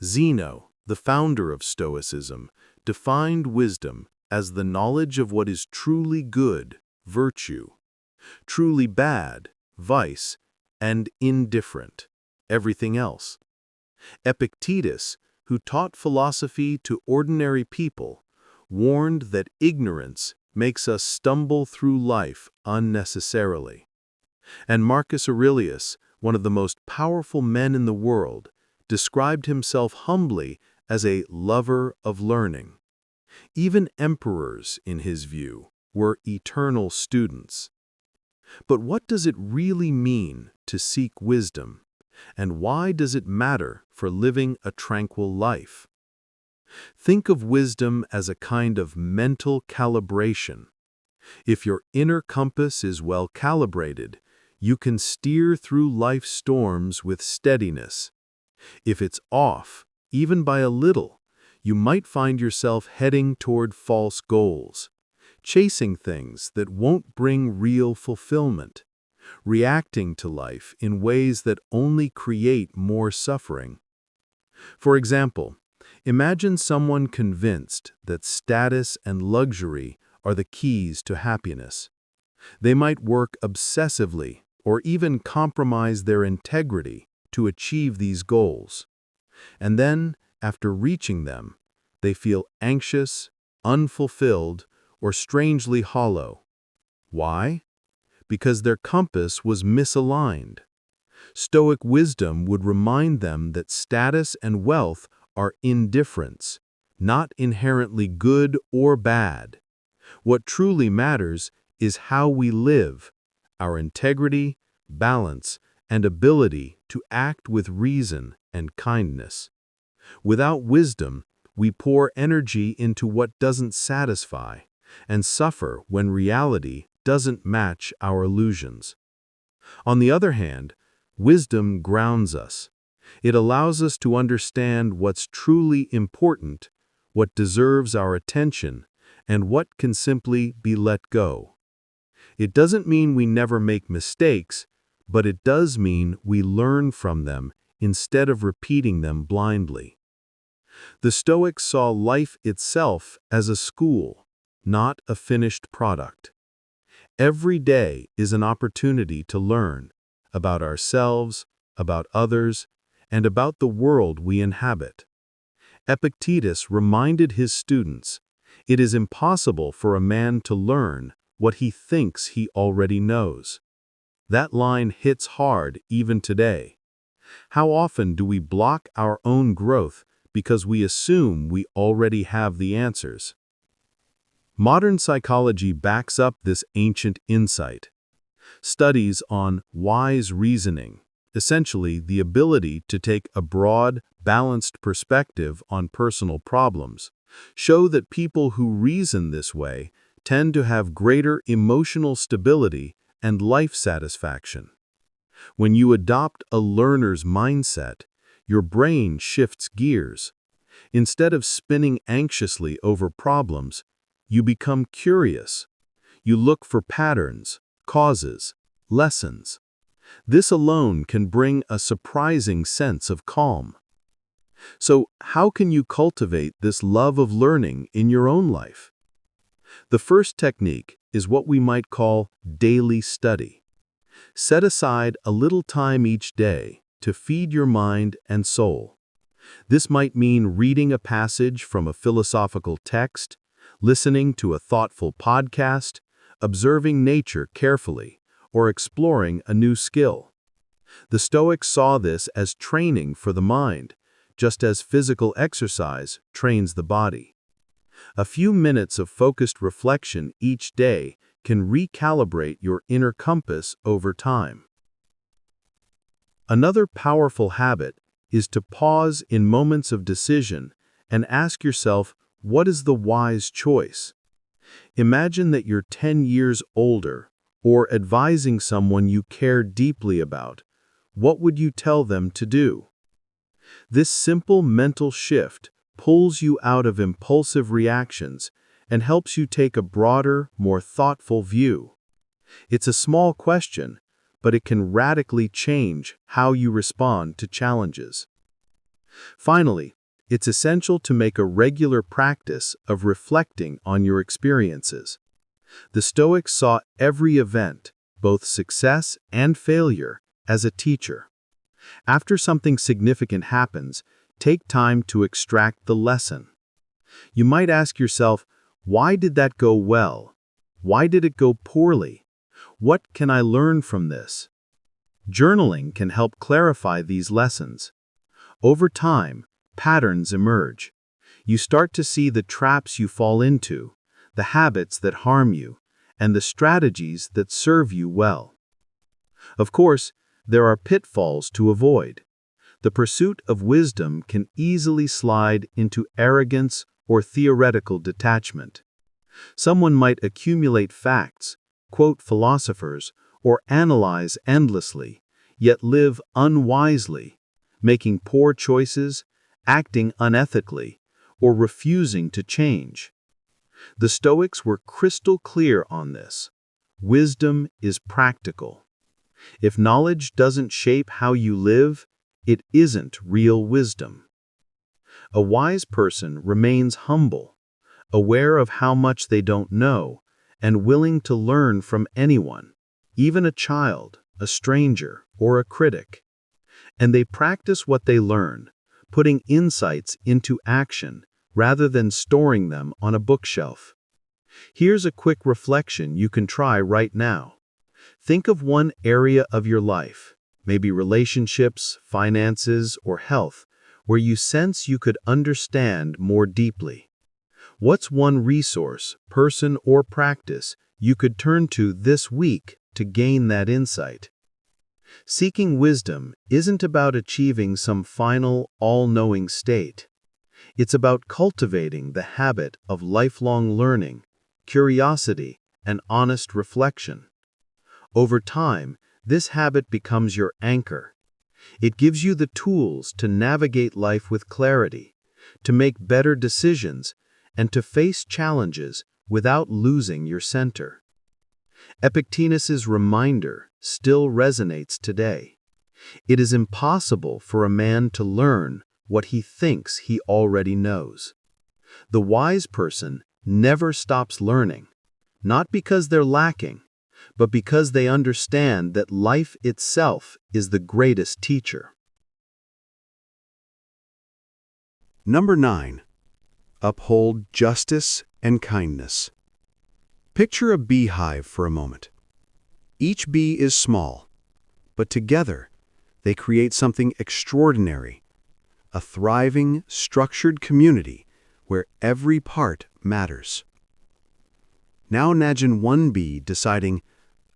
Zeno, the founder of Stoicism, defined wisdom as the knowledge of what is truly good, virtue, truly bad, vice, and indifferent, everything else. Epictetus, who taught philosophy to ordinary people, warned that ignorance makes us stumble through life unnecessarily. And Marcus Aurelius, one of the most powerful men in the world, described himself humbly as a lover of learning. Even emperors, in his view, were eternal students. But what does it really mean to seek wisdom? And why does it matter for living a tranquil life? Think of wisdom as a kind of mental calibration. If your inner compass is well calibrated, you can steer through life's storms with steadiness. If it's off, even by a little, you might find yourself heading toward false goals, chasing things that won't bring real fulfillment, reacting to life in ways that only create more suffering. For example, imagine someone convinced that status and luxury are the keys to happiness. They might work obsessively or even compromise their integrity to achieve these goals. And then, after reaching them, they feel anxious, unfulfilled, or strangely hollow. Why? Because their compass was misaligned. Stoic wisdom would remind them that status and wealth are indifferents, not inherently good or bad. What truly matters is how we live, our integrity, balance, and ability to act with reason and kindness. Without wisdom, we pour energy into what doesn't satisfy and suffer when reality doesn't match our illusions. On the other hand, wisdom grounds us. It allows us to understand what's truly important, what deserves our attention, and what can simply be let go. It doesn't mean we never make mistakes, but it does mean we learn from them instead of repeating them blindly. The Stoics saw life itself as a school, not a finished product. Every day is an opportunity to learn about ourselves, about others, and about the world we inhabit. Epictetus reminded his students, it is impossible for a man to learn what he thinks he already knows. That line hits hard even today. How often do we block our own growth because we assume we already have the answers? Modern psychology backs up this ancient insight. Studies on wise reasoning, essentially the ability to take a broad, balanced perspective on personal problems, show that people who reason this way tend to have greater emotional stability and life satisfaction. When you adopt a learner's mindset, your brain shifts gears. Instead of spinning anxiously over problems, you become curious. You look for patterns, causes, lessons. This alone can bring a surprising sense of calm. So, how can you cultivate this love of learning in your own life? The first technique is what we might call daily study. Set aside a little time each day to feed your mind and soul. This might mean reading a passage from a philosophical text, listening to a thoughtful podcast, observing nature carefully, or exploring a new skill. The Stoics saw this as training for the mind, just as physical exercise trains the body. A few minutes of focused reflection each day can recalibrate your inner compass over time. Another powerful habit is to pause in moments of decision and ask yourself, what is the wise choice? Imagine that you're 10 years older or advising someone you care deeply about. What would you tell them to do? This simple mental shift pulls you out of impulsive reactions and helps you take a broader, more thoughtful view. It's a small question, but it can radically change how you respond to challenges. Finally, it's essential to make a regular practice of reflecting on your experiences. The Stoics saw every event, both success and failure, as a teacher. After something significant happens, take time to extract the lesson. You might ask yourself, why did that go well? Why did it go poorly? What can I learn from this? Journaling can help clarify these lessons. Over time, patterns emerge. You start to see the traps you fall into, the habits that harm you, and the strategies that serve you well. Of course, there are pitfalls to avoid. The pursuit of wisdom can easily slide into arrogance or theoretical detachment. Someone might accumulate facts, quote philosophers, or analyze endlessly, yet live unwisely, making poor choices, acting unethically, or refusing to change. The Stoics were crystal clear on this. Wisdom is practical. If knowledge doesn't shape how you live, it isn't real wisdom. A wise person remains humble, aware of how much they don't know, and willing to learn from anyone, even a child, a stranger, or a critic. And they practice what they learn, putting insights into action rather than storing them on a bookshelf. Here's a quick reflection you can try right now. Think of one area of your life, maybe relationships, finances, or health, where you sense you could understand more deeply. What's one resource, person, or practice you could turn to this week to gain that insight? Seeking wisdom isn't about achieving some final, all-knowing state. It's about cultivating the habit of lifelong learning, curiosity, and honest reflection. Over time, this habit becomes your anchor. It gives you the tools to navigate life with clarity, to make better decisions, and to face challenges without losing your center. Epictetus's reminder still resonates today. It is impossible for a man to learn what he thinks he already knows. The wise person never stops learning, not because they're lacking, but because they understand that life itself is the greatest teacher. Number 9. Uphold justice and kindness. Picture a beehive for a moment. Each bee is small, but together they create something extraordinary, a thriving, structured community where every part matters. Now imagine one bee deciding,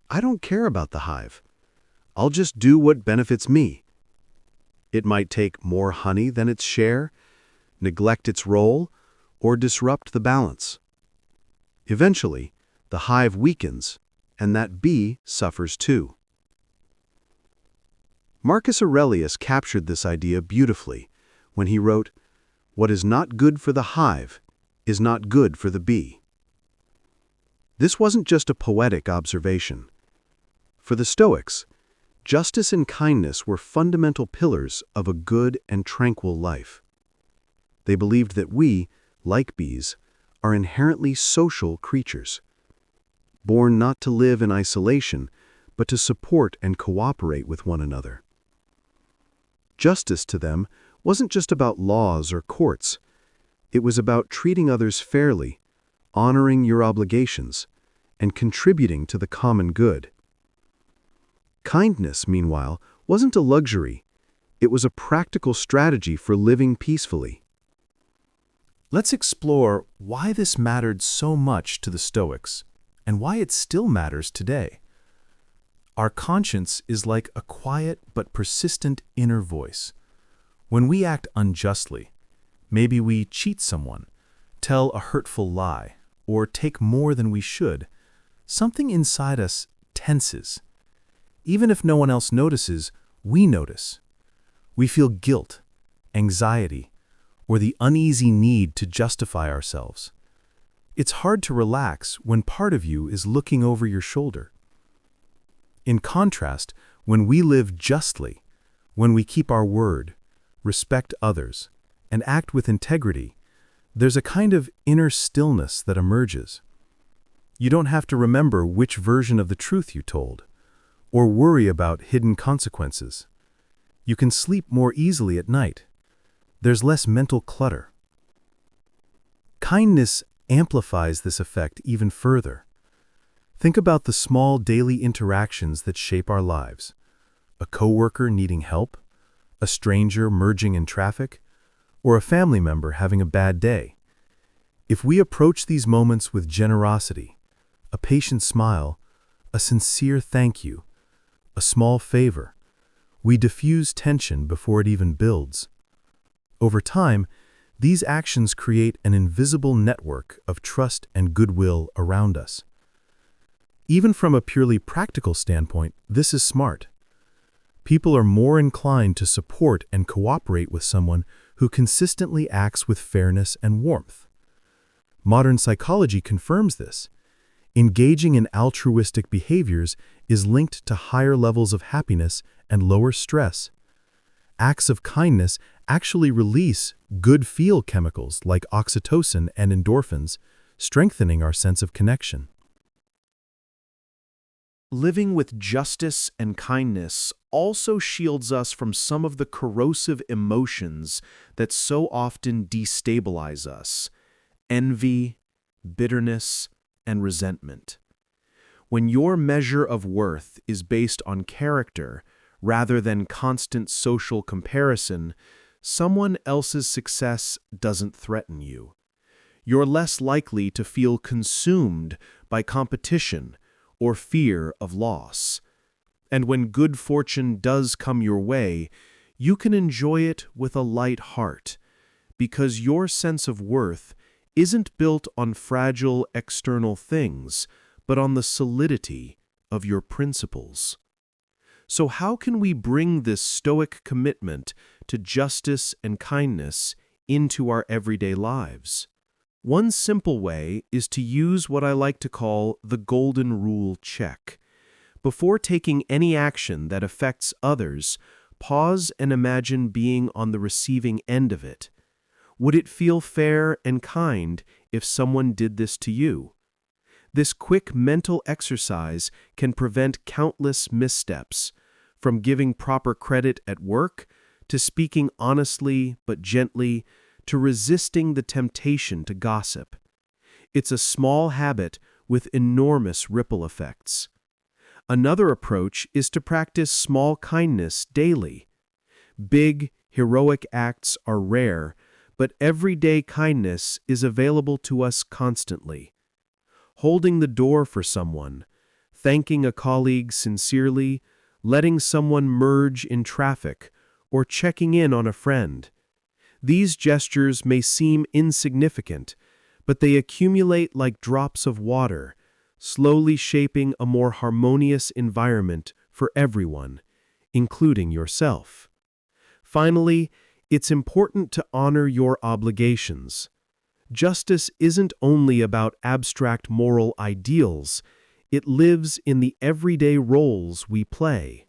I don't care about the hive. I'll just do what benefits me. It might take more honey than its share, neglect its role, or disrupt the balance. Eventually, the hive weakens, and that bee suffers too. Marcus Aurelius captured this idea beautifully when he wrote, "What is not good for the hive is not good for the bee." This wasn't just a poetic observation. For the Stoics, justice and kindness were fundamental pillars of a good and tranquil life. They believed that we, like bees, are inherently social creatures, born not to live in isolation, but to support and cooperate with one another. Justice to them wasn't just about laws or courts. It was about treating others fairly, honoring your obligations, and contributing to the common good. Kindness, meanwhile, wasn't a luxury. It was a practical strategy for living peacefully. Let's explore why this mattered so much to the Stoics and why it still matters today. Our conscience is like a quiet but persistent inner voice. When we act unjustly, maybe we cheat someone, tell a hurtful lie, or take more than we should, something inside us tenses. Even if no one else notices, we notice. We feel guilt, anxiety, or the uneasy need to justify ourselves. It's hard to relax when part of you is looking over your shoulder. In contrast, when we live justly, when we keep our word, respect others, and act with integrity, there's a kind of inner stillness that emerges. You don't have to remember which version of the truth you told, or worry about hidden consequences. You can sleep more easily at night. There's less mental clutter. Kindness amplifies this effect even further. Think about the small daily interactions that shape our lives. A coworker needing help, a stranger merging in traffic, or a family member having a bad day. If we approach these moments with generosity, a patient smile, a sincere thank you, a small favor, we diffuse tension before it even builds. Over time, these actions create an invisible network of trust and goodwill around us. Even from a purely practical standpoint, this is smart. People are more inclined to support and cooperate with someone who consistently acts with fairness and warmth. Modern psychology confirms this. Engaging in altruistic behaviors is linked to higher levels of happiness and lower stress. Acts of kindness actually release good feel chemicals like oxytocin and endorphins, strengthening our sense of connection. Living with justice and kindness also shields us from some of the corrosive emotions that so often destabilize us: envy, bitterness, and resentment. When your measure of worth is based on character rather than constant social comparison, someone else's success doesn't threaten you. You're less likely to feel consumed by competition or fear of loss. And when good fortune does come your way, you can enjoy it with a light heart, because your sense of worth isn't built on fragile external things, but on the solidity of your principles. So how can we bring this Stoic commitment to justice and kindness into our everyday lives? One simple way is to use what I like to call the golden rule check. Before taking any action that affects others, pause and imagine being on the receiving end of it. Would it feel fair and kind if someone did this to you? This quick mental exercise can prevent countless missteps, from giving proper credit at work, to speaking honestly but gently, to resisting the temptation to gossip. It's a small habit with enormous ripple effects. Another approach is to practice small kindness daily. Big, heroic acts are rare, but everyday kindness is available to us constantly. Holding the door for someone, thanking a colleague sincerely, letting someone merge in traffic, or checking in on a friend. These gestures may seem insignificant, but they accumulate like drops of water, slowly shaping a more harmonious environment for everyone, including yourself. Finally, it's important to honor your obligations. Justice isn't only about abstract moral ideals, it lives in the everyday roles we play.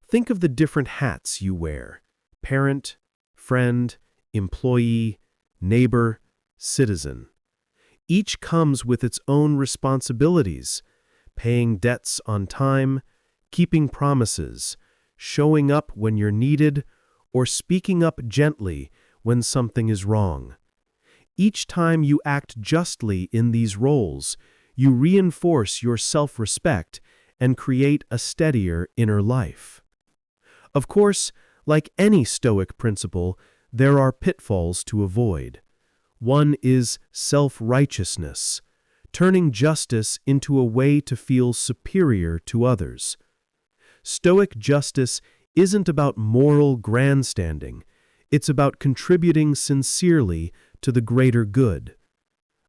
Think of the different hats you wear: parent, friend, employee, neighbor, citizen. Each comes with its own responsibilities: paying debts on time, keeping promises, showing up when you're needed, or speaking up gently when something is wrong. Each time you act justly in these roles, you reinforce your self-respect and create a steadier inner life. Of course, like any Stoic principle, there are pitfalls to avoid. One is self-righteousness, turning justice into a way to feel superior to others. Stoic justice isn't about moral grandstanding, it's about contributing sincerely to the greater good.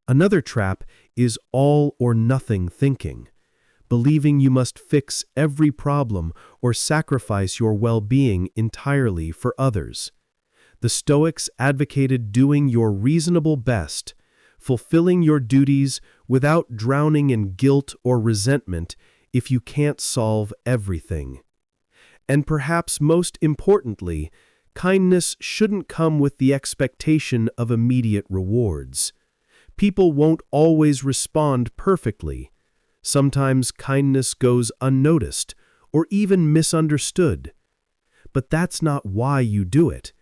Another trap is all-or-nothing thinking, believing you must fix every problem or sacrifice your well-being entirely for others. The Stoics advocated doing your reasonable best, fulfilling your duties without drowning in guilt or resentment if you can't solve everything. And perhaps most importantly, kindness shouldn't come with the expectation of immediate rewards. People won't always respond perfectly. Sometimes kindness goes unnoticed or even misunderstood. But that's not why you do it.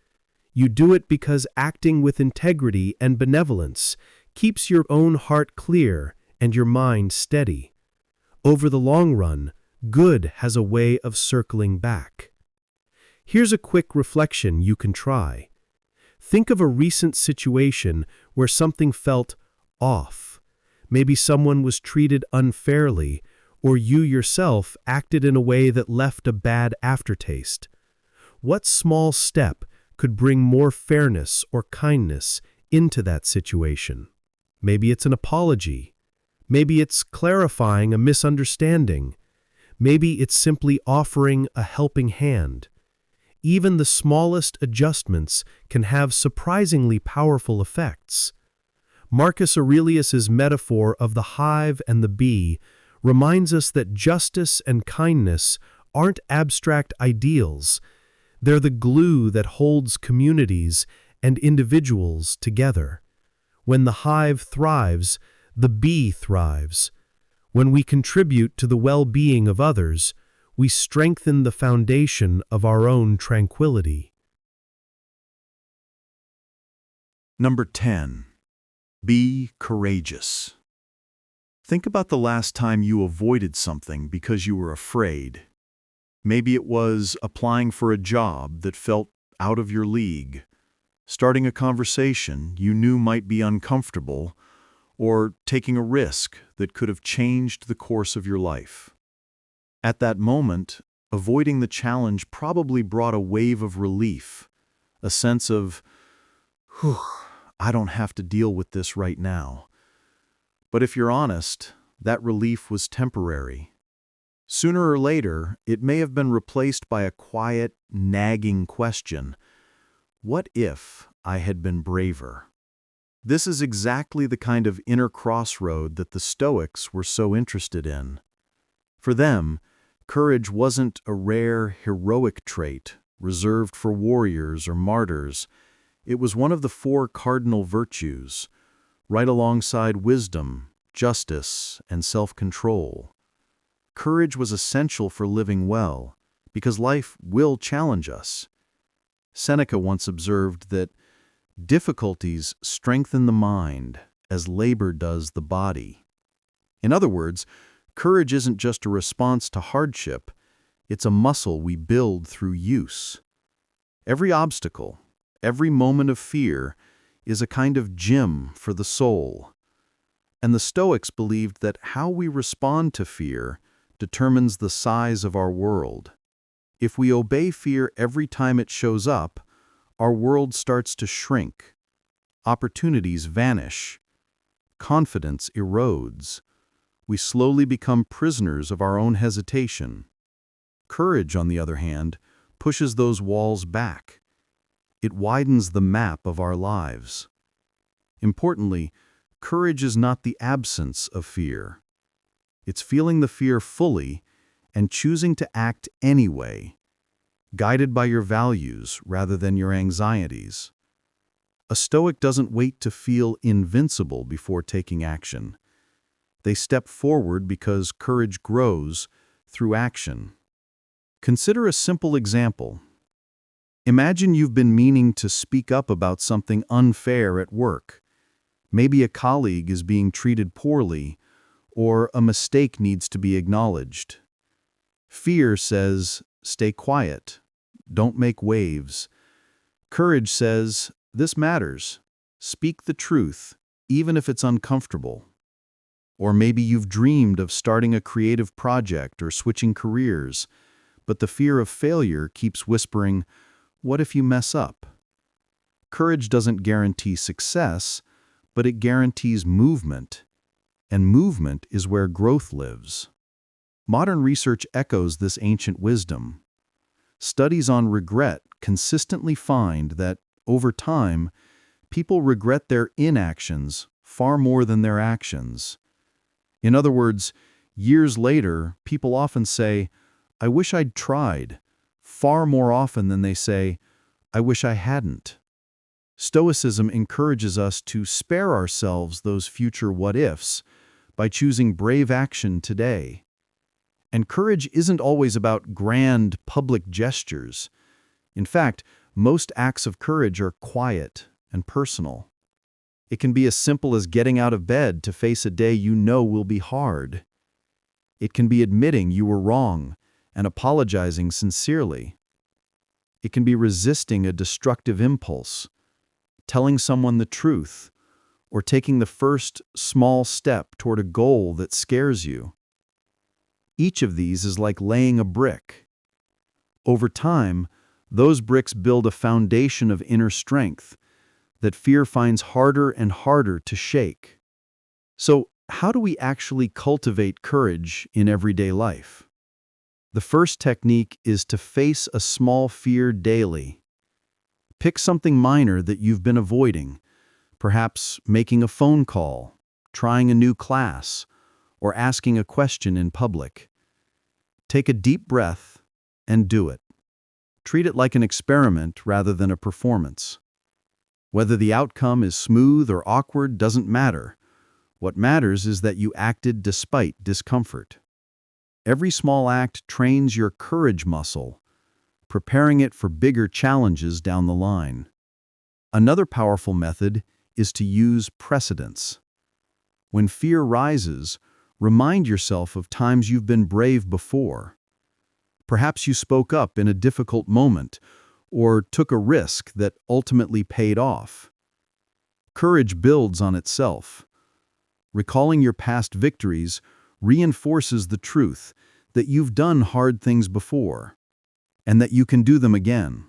You do it because acting with integrity and benevolence keeps your own heart clear and your mind steady. Over the long run, good has a way of circling back. Here's a quick reflection you can try. Think of a recent situation where something felt off. Maybe someone was treated unfairly, or you yourself acted in a way that left a bad aftertaste. What small step could bring more fairness or kindness into that situation? Maybe it's an apology. Maybe it's clarifying a misunderstanding. Maybe it's simply offering a helping hand. Even the smallest adjustments can have surprisingly powerful effects. Marcus Aurelius's metaphor of the hive and the bee reminds us that justice and kindness aren't abstract ideals. They're the glue that holds communities and individuals together. When the hive thrives, the bee thrives. When we contribute to the well-being of others, we strengthen the foundation of our own tranquility. Number 10. Be courageous. Think about the last time you avoided something because you were afraid. Maybe it was applying for a job that felt out of your league, starting a conversation you knew might be uncomfortable, or taking a risk that could have changed the course of your life. At that moment, avoiding the challenge probably brought a wave of relief, a sense of, "Whew, I don't have to deal with this right now." But if you're honest, that relief was temporary. Sooner or later, it may have been replaced by a quiet, nagging question: what if I had been braver? This is exactly the kind of inner crossroad that the Stoics were so interested in. For them, courage wasn't a rare, heroic trait reserved for warriors or martyrs. It was one of the four cardinal virtues, right alongside wisdom, justice, and self-control. Courage was essential for living well, because life will challenge us. Seneca once observed that difficulties strengthen the mind as labor does the body. In other words, courage isn't just a response to hardship, it's a muscle we build through use. Every obstacle, every moment of fear, is a kind of gym for the soul. And the Stoics believed that how we respond to fear determines the size of our world. If we obey fear every time it shows up, our world starts to shrink. Opportunities vanish. Confidence erodes. We slowly become prisoners of our own hesitation. Courage, on the other hand, pushes those walls back. It widens the map of our lives. Importantly, courage is not the absence of fear. It's feeling the fear fully and choosing to act anyway, guided by your values rather than your anxieties. A Stoic doesn't wait to feel invincible before taking action. They step forward because courage grows through action. Consider a simple example. Imagine you've been meaning to speak up about something unfair at work. Maybe a colleague is being treated poorly, or a mistake needs to be acknowledged. Fear says, stay quiet, don't make waves. Courage says, this matters, speak the truth, even if it's uncomfortable. Or maybe you've dreamed of starting a creative project or switching careers, but the fear of failure keeps whispering, what if you mess up? Courage doesn't guarantee success, but it guarantees movement. And movement is where growth lives. Modern research echoes this ancient wisdom. Studies on regret consistently find that, over time, people regret their inactions far more than their actions. In other words, years later, people often say, I wish I'd tried, far more often than they say, I wish I hadn't. Stoicism encourages us to spare ourselves those future what-ifs by choosing brave action today. And courage isn't always about grand public gestures. In fact, most acts of courage are quiet and personal. It can be as simple as getting out of bed to face a day you know will be hard. It can be admitting you were wrong and apologizing sincerely. It can be resisting a destructive impulse, telling someone the truth, or taking the first small step toward a goal that scares you. Each of these is like laying a brick. Over time, those bricks build a foundation of inner strength that fear finds harder and harder to shake. So, how do we actually cultivate courage in everyday life? The first technique is to face a small fear daily. Pick something minor that you've been avoiding, perhaps making a phone call, trying a new class, or asking a question in public. Take a deep breath and do it. Treat it like an experiment rather than a performance. Whether the outcome is smooth or awkward doesn't matter. What matters is that you acted despite discomfort. Every small act trains your courage muscle, preparing it for bigger challenges down the line. Another powerful method is to use precedents. When fear rises, remind yourself of times you've been brave before. Perhaps you spoke up in a difficult moment or took a risk that ultimately paid off. Courage builds on itself. Recalling your past victories reinforces the truth that you've done hard things before and that you can do them again.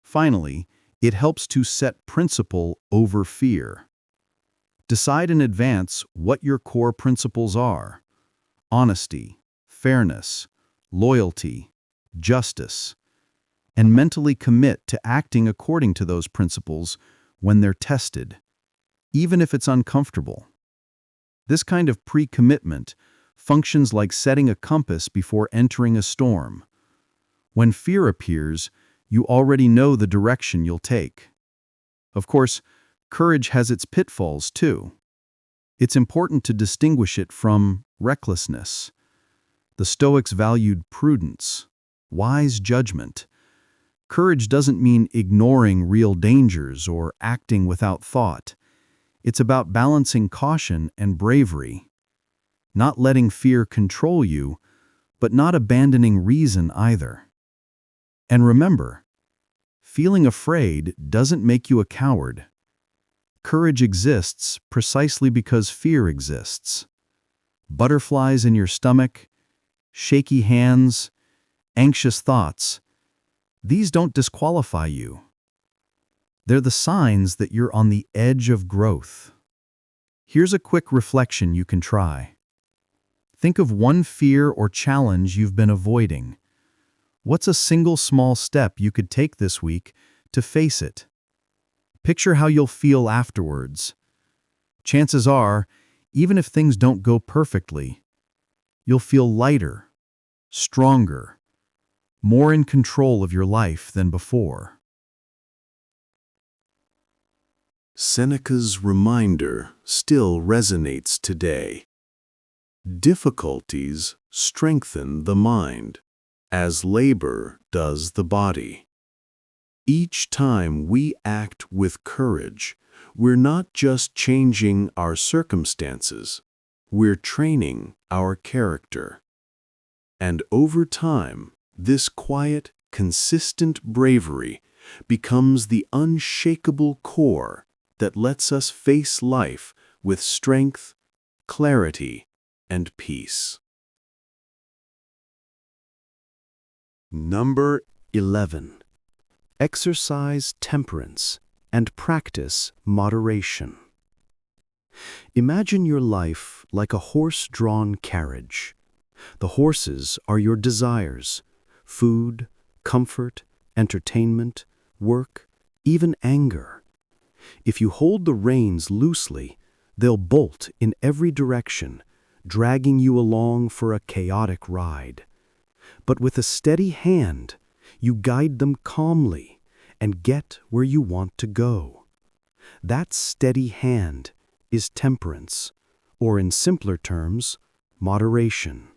Finally, it helps to set principle over fear. Decide in advance what your core principles are: honesty, fairness, loyalty, justice, and mentally commit to acting according to those principles when they're tested, even if it's uncomfortable. This kind of pre-commitment functions like setting a compass before entering a storm. When fear appears, you already know the direction you'll take. Of course, courage has its pitfalls too. It's important to distinguish it from recklessness. The Stoics valued prudence, wise judgment. Courage doesn't mean ignoring real dangers or acting without thought. It's about balancing caution and bravery, not letting fear control you, but not abandoning reason either. And remember, feeling afraid doesn't make you a coward. Courage exists precisely because fear exists. Butterflies in your stomach, shaky hands, anxious thoughts, these don't disqualify you. They're the signs that you're on the edge of growth. Here's a quick reflection you can try. Think of one fear or challenge you've been avoiding. What's a single small step you could take this week to face it? Picture how you'll feel afterwards. Chances are, even if things don't go perfectly, you'll feel lighter, stronger, more in control of your life than before. Seneca's reminder still resonates today. Difficulties strengthen the mind, as labor does the body. Each time we act with courage, we're not just changing our circumstances, we're training our character. And over time, this quiet, consistent bravery becomes the unshakable core that lets us face life with strength, clarity, and peace. Number 11. Exercise temperance and practice moderation. Imagine your life like a horse-drawn carriage. The horses are your desires: food, comfort, entertainment, work, even anger. If you hold the reins loosely, they'll bolt in every direction, dragging you along for a chaotic ride. But with a steady hand, you guide them calmly and get where you want to go. That steady hand is temperance, or in simpler terms, moderation.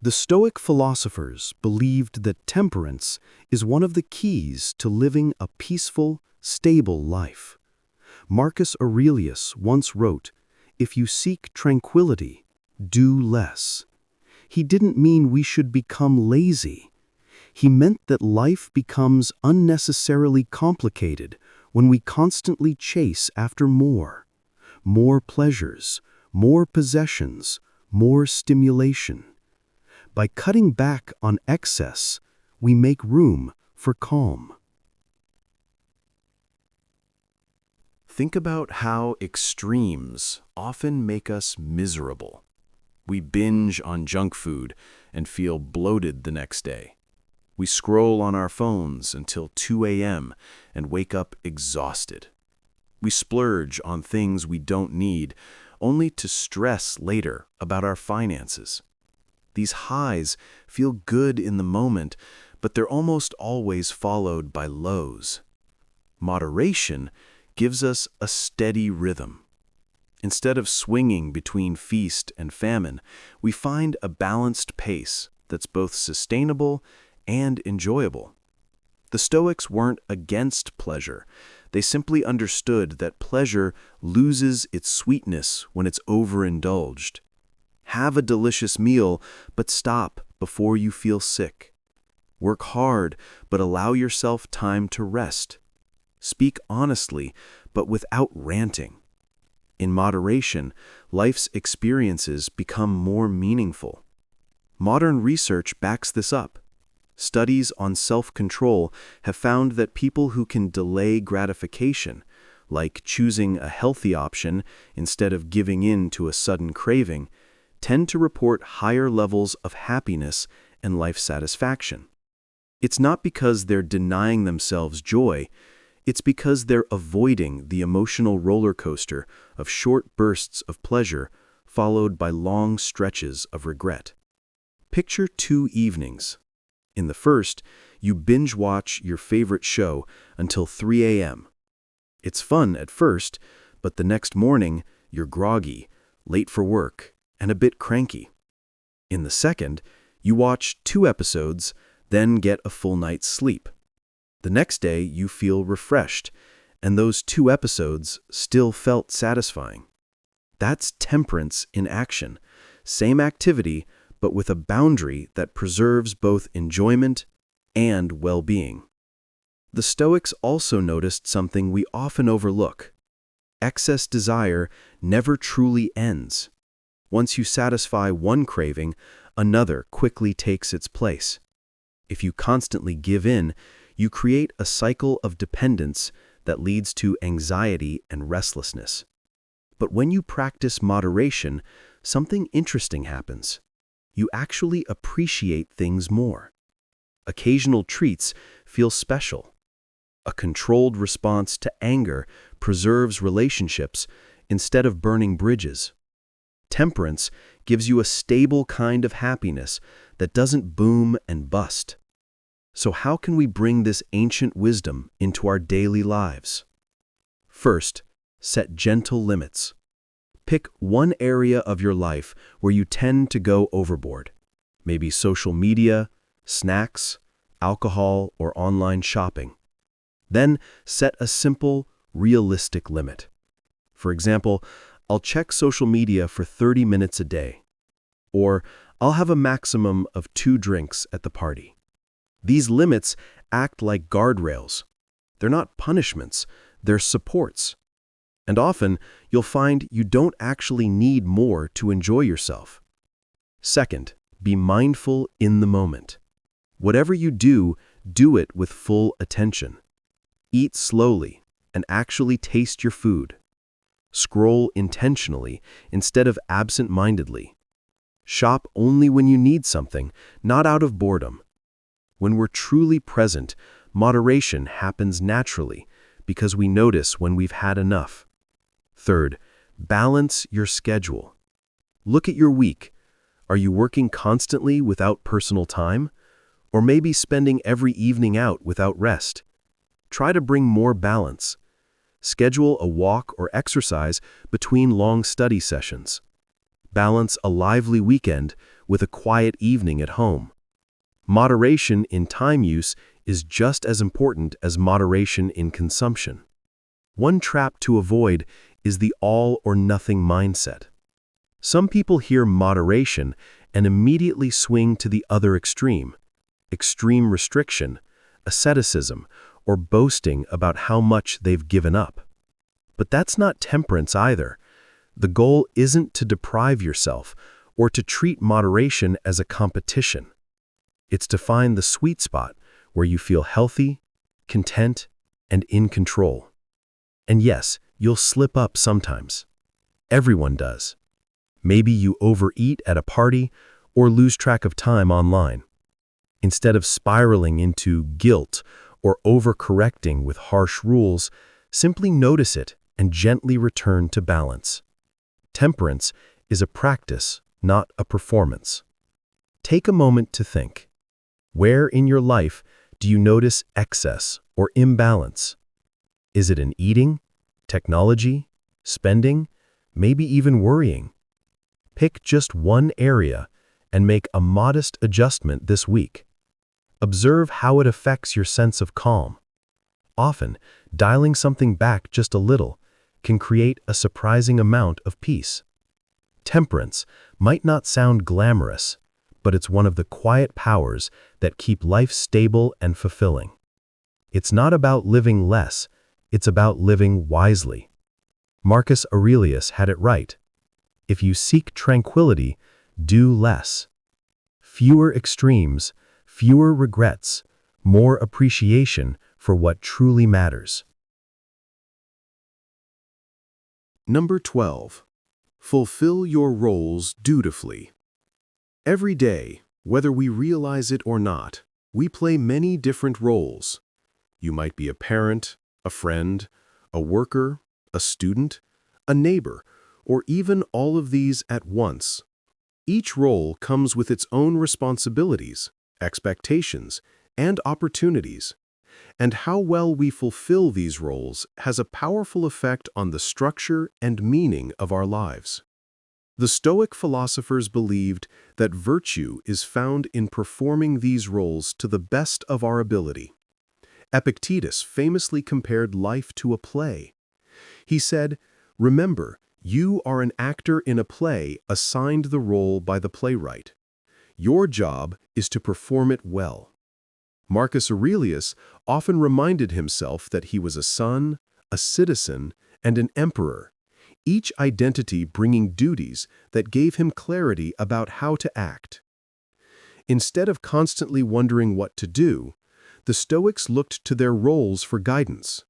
The Stoic philosophers believed that temperance is one of the keys to living a peaceful, stable life. Marcus Aurelius once wrote, "If you seek tranquility, do less." He didn't mean we should become lazy. He meant that life becomes unnecessarily complicated when we constantly chase after more. More pleasures, more possessions, more stimulation. By cutting back on excess, we make room for calm. Think about how extremes often make us miserable. We binge on junk food and feel bloated the next day. We scroll on our phones until 2 a.m. and wake up exhausted. We splurge on things we don't need, only to stress later about our finances. These highs feel good in the moment, but they're almost always followed by lows. Moderation gives us a steady rhythm. Instead of swinging between feast and famine, we find a balanced pace that's both sustainable and enjoyable. The Stoics weren't against pleasure. They simply understood that pleasure loses its sweetness when it's overindulged. Have a delicious meal, but stop before you feel sick. Work hard, but allow yourself time to rest. Speak honestly, but without ranting. In moderation, life's experiences become more meaningful. Modern research backs this up. Studies on self-control have found that people who can delay gratification, like choosing a healthy option instead of giving in to a sudden craving, tend to report higher levels of happiness and life satisfaction. It's not because they're denying themselves joy, it's because they're avoiding the emotional roller coaster of short bursts of pleasure followed by long stretches of regret. Picture 2 evenings. In the first, you binge-watch your favorite show until 3 a.m. It's fun at first, but the next morning, you're groggy, late for work, and a bit cranky. In the second, you watch 2 episodes, then get a full night's sleep. The next day, you feel refreshed, and those 2 episodes still felt satisfying. That's temperance in action. Same activity, but with a boundary that preserves both enjoyment and well-being. The Stoics also noticed something we often overlook. Excess desire never truly ends. Once you satisfy one craving, another quickly takes its place. If you constantly give in, you create a cycle of dependence that leads to anxiety and restlessness. But when you practice moderation, something interesting happens. You actually appreciate things more. Occasional treats feel special. A controlled response to anger preserves relationships instead of burning bridges. Temperance gives you a stable kind of happiness that doesn't boom and bust. So how can we bring this ancient wisdom into our daily lives? First, set gentle limits. Pick one area of your life where you tend to go overboard. Maybe social media, snacks, alcohol, or online shopping. Then set a simple, realistic limit. For example, I'll check social media for 30 minutes a day. Or I'll have a maximum of 2 drinks at the party. These limits act like guardrails. They're not punishments, they're supports. And often, you'll find you don't actually need more to enjoy yourself. Second, be mindful in the moment. Whatever you do, do it with full attention. Eat slowly and actually taste your food. Scroll intentionally instead of absent-mindedly. Shop only when you need something, not out of boredom. When we're truly present, moderation happens naturally because we notice when we've had enough. Third, balance your schedule. Look at your week. Are you working constantly without personal time? Or maybe spending every evening out without rest? Try to bring more balance. Schedule a walk or exercise between long study sessions. Balance a lively weekend with a quiet evening at home. Moderation in time use is just as important as moderation in consumption. One trap to avoid is the all-or-nothing mindset. Some people hear moderation and immediately swing to the other extreme restriction, asceticism, or boasting about how much they've given up. But that's not temperance either. The goal isn't to deprive yourself or to treat moderation as a competition. It's to find the sweet spot where you feel healthy, content, and in control. And yes, you'll slip up sometimes. Everyone does. Maybe you overeat at a party or lose track of time online. Instead of spiraling into guilt or overcorrecting with harsh rules, simply notice it and gently return to balance. Temperance is a practice, not a performance. Take a moment to think. Where in your life do you notice excess or imbalance? Is it in eating, technology, spending, maybe even worrying? Pick just one area and make a modest adjustment this week. Observe how it affects your sense of calm. Often, dialing something back just a little can create a surprising amount of peace. Temperance might not sound glamorous, but it's one of the quiet powers that keep life stable and fulfilling. It's not about living less, it's about living wisely. Marcus Aurelius had it right. If you seek tranquility, do less. Fewer extremes, fewer regrets, more appreciation for what truly matters. Number 12. Fulfill your roles dutifully. Every day, whether we realize it or not, we play many different roles. You might be a parent, a friend, a worker, a student, a neighbor, or even all of these at once. Each role comes with its own responsibilities, expectations, and opportunities. And how well we fulfill these roles has a powerful effect on the structure and meaning of our lives. The Stoic philosophers believed that virtue is found in performing these roles to the best of our ability. Epictetus famously compared life to a play. He said, "Remember, you are an actor in a play assigned the role by the playwright. Your job is to perform it well." Marcus Aurelius often reminded himself that he was a son, a citizen, and an emperor, each identity bringing duties that gave him clarity about how to act. Instead of constantly wondering what to do, the Stoics looked to their roles for guidance.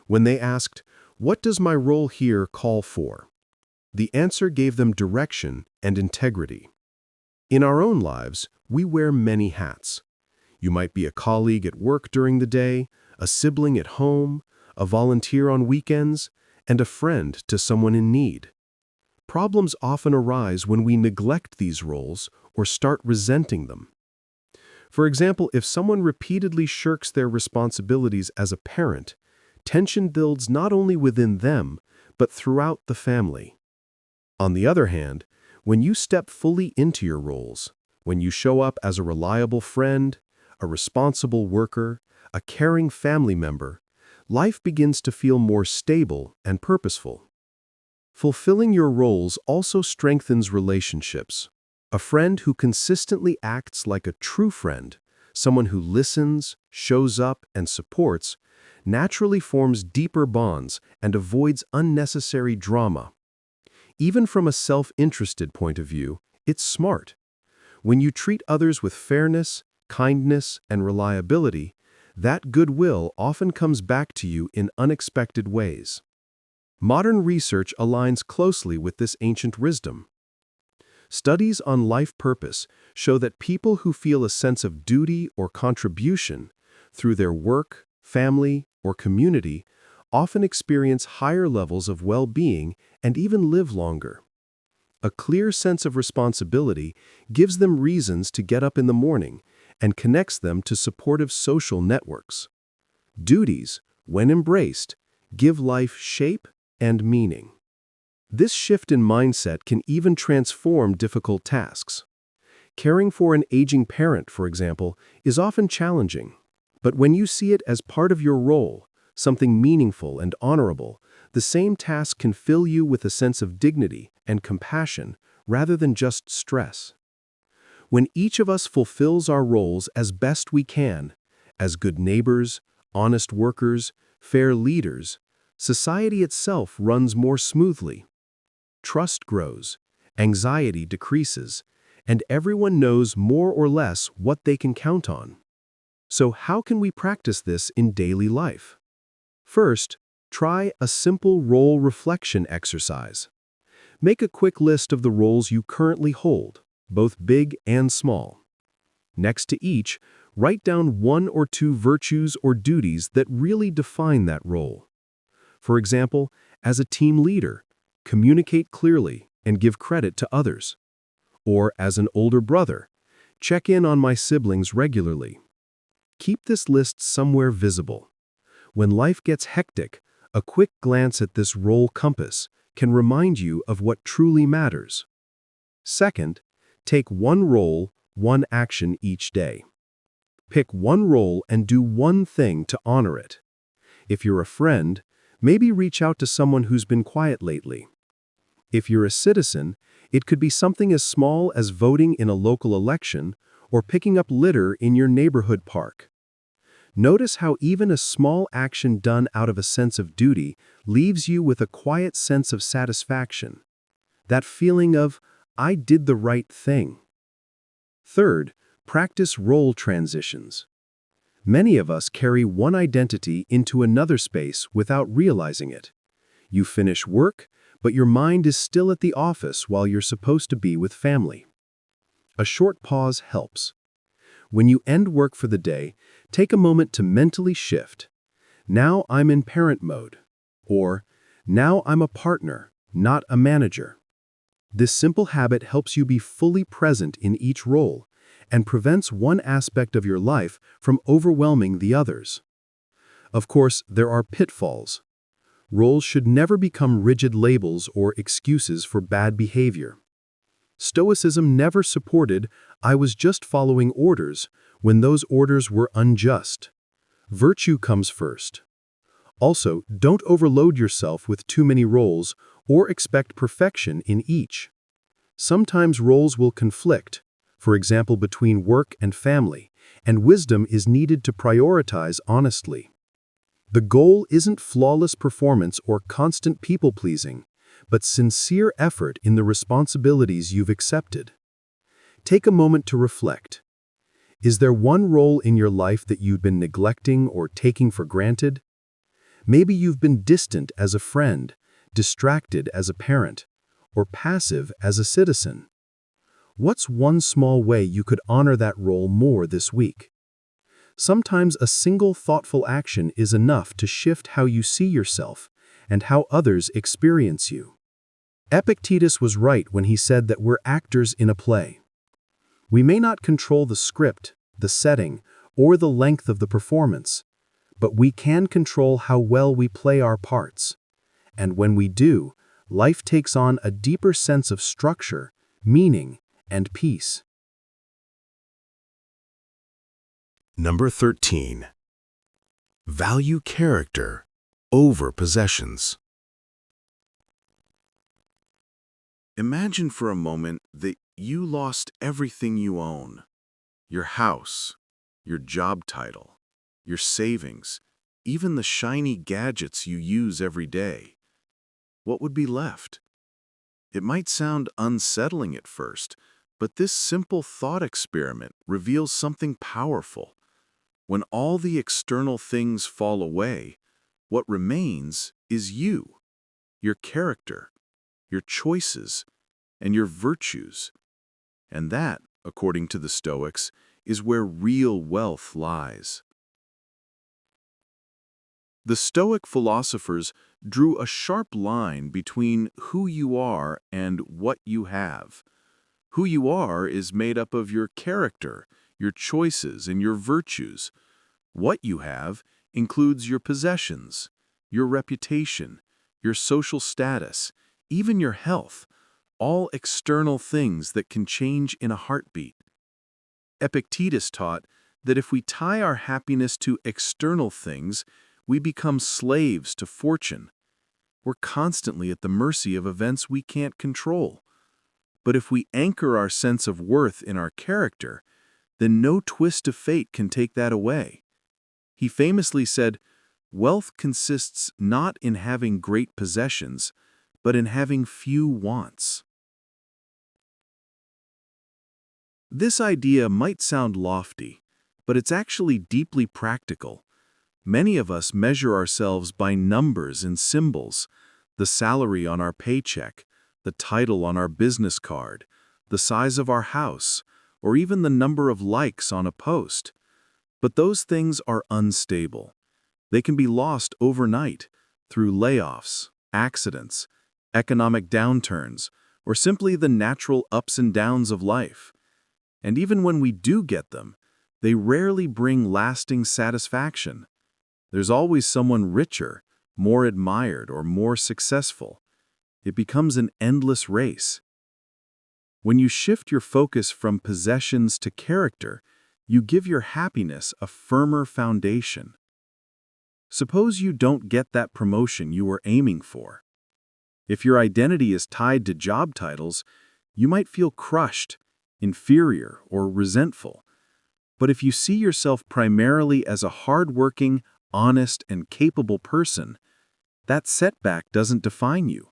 When they asked, "What does my role here call for?" the answer gave them direction and integrity. In our own lives, we wear many hats. You might be a colleague at work during the day, a sibling at home, a volunteer on weekends, and a friend to someone in need. Problems often arise when we neglect these roles or start resenting them. For example, if someone repeatedly shirks their responsibilities as a parent, tension builds not only within them, but throughout the family. On the other hand, when you step fully into your roles, when you show up as a reliable friend, a responsible worker, a caring family member, life begins to feel more stable and purposeful. Fulfilling your roles also strengthens relationships. A friend who consistently acts like a true friend, someone who listens, shows up, and supports, naturally forms deeper bonds and avoids unnecessary drama. Even from a self-interested point of view, it's smart. When you treat others with fairness, kindness, and reliability, that goodwill often comes back to you in unexpected ways. Modern research aligns closely with this ancient wisdom. Studies on life purpose show that people who feel a sense of duty or contribution through their work, family, or community often experience higher levels of well-being and even live longer. A clear sense of responsibility gives them reasons to get up in the morning and connects them to supportive social networks. Duties, when embraced, give life shape and meaning. This shift in mindset can even transform difficult tasks. Caring for an aging parent, for example, is often challenging. But when you see it as part of your role, something meaningful and honorable, the same task can fill you with a sense of dignity and compassion rather than just stress. When each of us fulfills our roles as best we can, as good neighbors, honest workers, fair leaders, society itself runs more smoothly. Trust grows, anxiety decreases, and everyone knows more or less what they can count on. So how can we practice this in daily life? First, try a simple role reflection exercise. Make a quick list of the roles you currently hold, both big and small. Next to each, write down one or two virtues or duties that really define that role. For example, as a team leader, communicate clearly and give credit to others. Or as an older brother, check in on my siblings regularly. Keep this list somewhere visible. When life gets hectic, a quick glance at this role compass can remind you of what truly matters. Second, take one role, one action each day. Pick one role and do one thing to honor it. If you're a friend, maybe reach out to someone who's been quiet lately. If you're a citizen, it could be something as small as voting in a local election or picking up litter in your neighborhood park. Notice how even a small action done out of a sense of duty leaves you with a quiet sense of satisfaction. That feeling of, I did the right thing. Third, practice role transitions. Many of us carry one identity into another space without realizing it. You finish work, but your mind is still at the office while you're supposed to be with family. A short pause helps. When you end work for the day, take a moment to mentally shift. Now I'm in parent mode. Or, now I'm a partner, not a manager. This simple habit helps you be fully present in each role and prevents one aspect of your life from overwhelming the others. Of course, there are pitfalls. Roles should never become rigid labels or excuses for bad behavior. Stoicism never supported, I was just following orders, when those orders were unjust. Virtue comes first. Also, don't overload yourself with too many roles or expect perfection in each. Sometimes roles will conflict, for example between work and family, and wisdom is needed to prioritize honestly. The goal isn't flawless performance or constant people-pleasing, but sincere effort in the responsibilities you've accepted. Take a moment to reflect. Is there one role in your life that you've been neglecting or taking for granted? Maybe you've been distant as a friend, distracted as a parent, or passive as a citizen. What's one small way you could honor that role more this week? Sometimes a single thoughtful action is enough to shift how you see yourself and how others experience you. Epictetus was right when he said that we're actors in a play. We may not control the script, the setting, or the length of the performance, but we can control how well we play our parts. And when we do, life takes on a deeper sense of structure, meaning, and peace. Number 13. Value character over possessions. Imagine for a moment that you lost everything you own. Your house, your job title, your savings, even the shiny gadgets you use every day. What would be left? It might sound unsettling at first, but this simple thought experiment reveals something powerful. When all the external things fall away, what remains is you, your character, your choices, and your virtues. And that, according to the Stoics, is where real wealth lies. The Stoic philosophers drew a sharp line between who you are and what you have. Who you are is made up of your character, your choices, and your virtues. What you have includes your possessions, your reputation, your social status, even your health, all external things that can change in a heartbeat. Epictetus taught that if we tie our happiness to external things, we become slaves to fortune. We're constantly at the mercy of events we can't control. But if we anchor our sense of worth in our character, then no twist of fate can take that away. He famously said, "Wealth consists not in having great possessions, but in having few wants." This idea might sound lofty, but it's actually deeply practical. Many of us measure ourselves by numbers and symbols: the salary on our paycheck, the title on our business card, the size of our house, or even the number of likes on a post. But those things are unstable. They can be lost overnight through layoffs, accidents, economic downturns, or simply the natural ups and downs of life. And even when we do get them, they rarely bring lasting satisfaction. There's always someone richer, more admired, or more successful. It becomes an endless race. When you shift your focus from possessions to character, you give your happiness a firmer foundation. Suppose you don't get that promotion you were aiming for. If your identity is tied to job titles, you might feel crushed, inferior, or resentful. But if you see yourself primarily as a hardworking, honest, and capable person, that setback doesn't define you.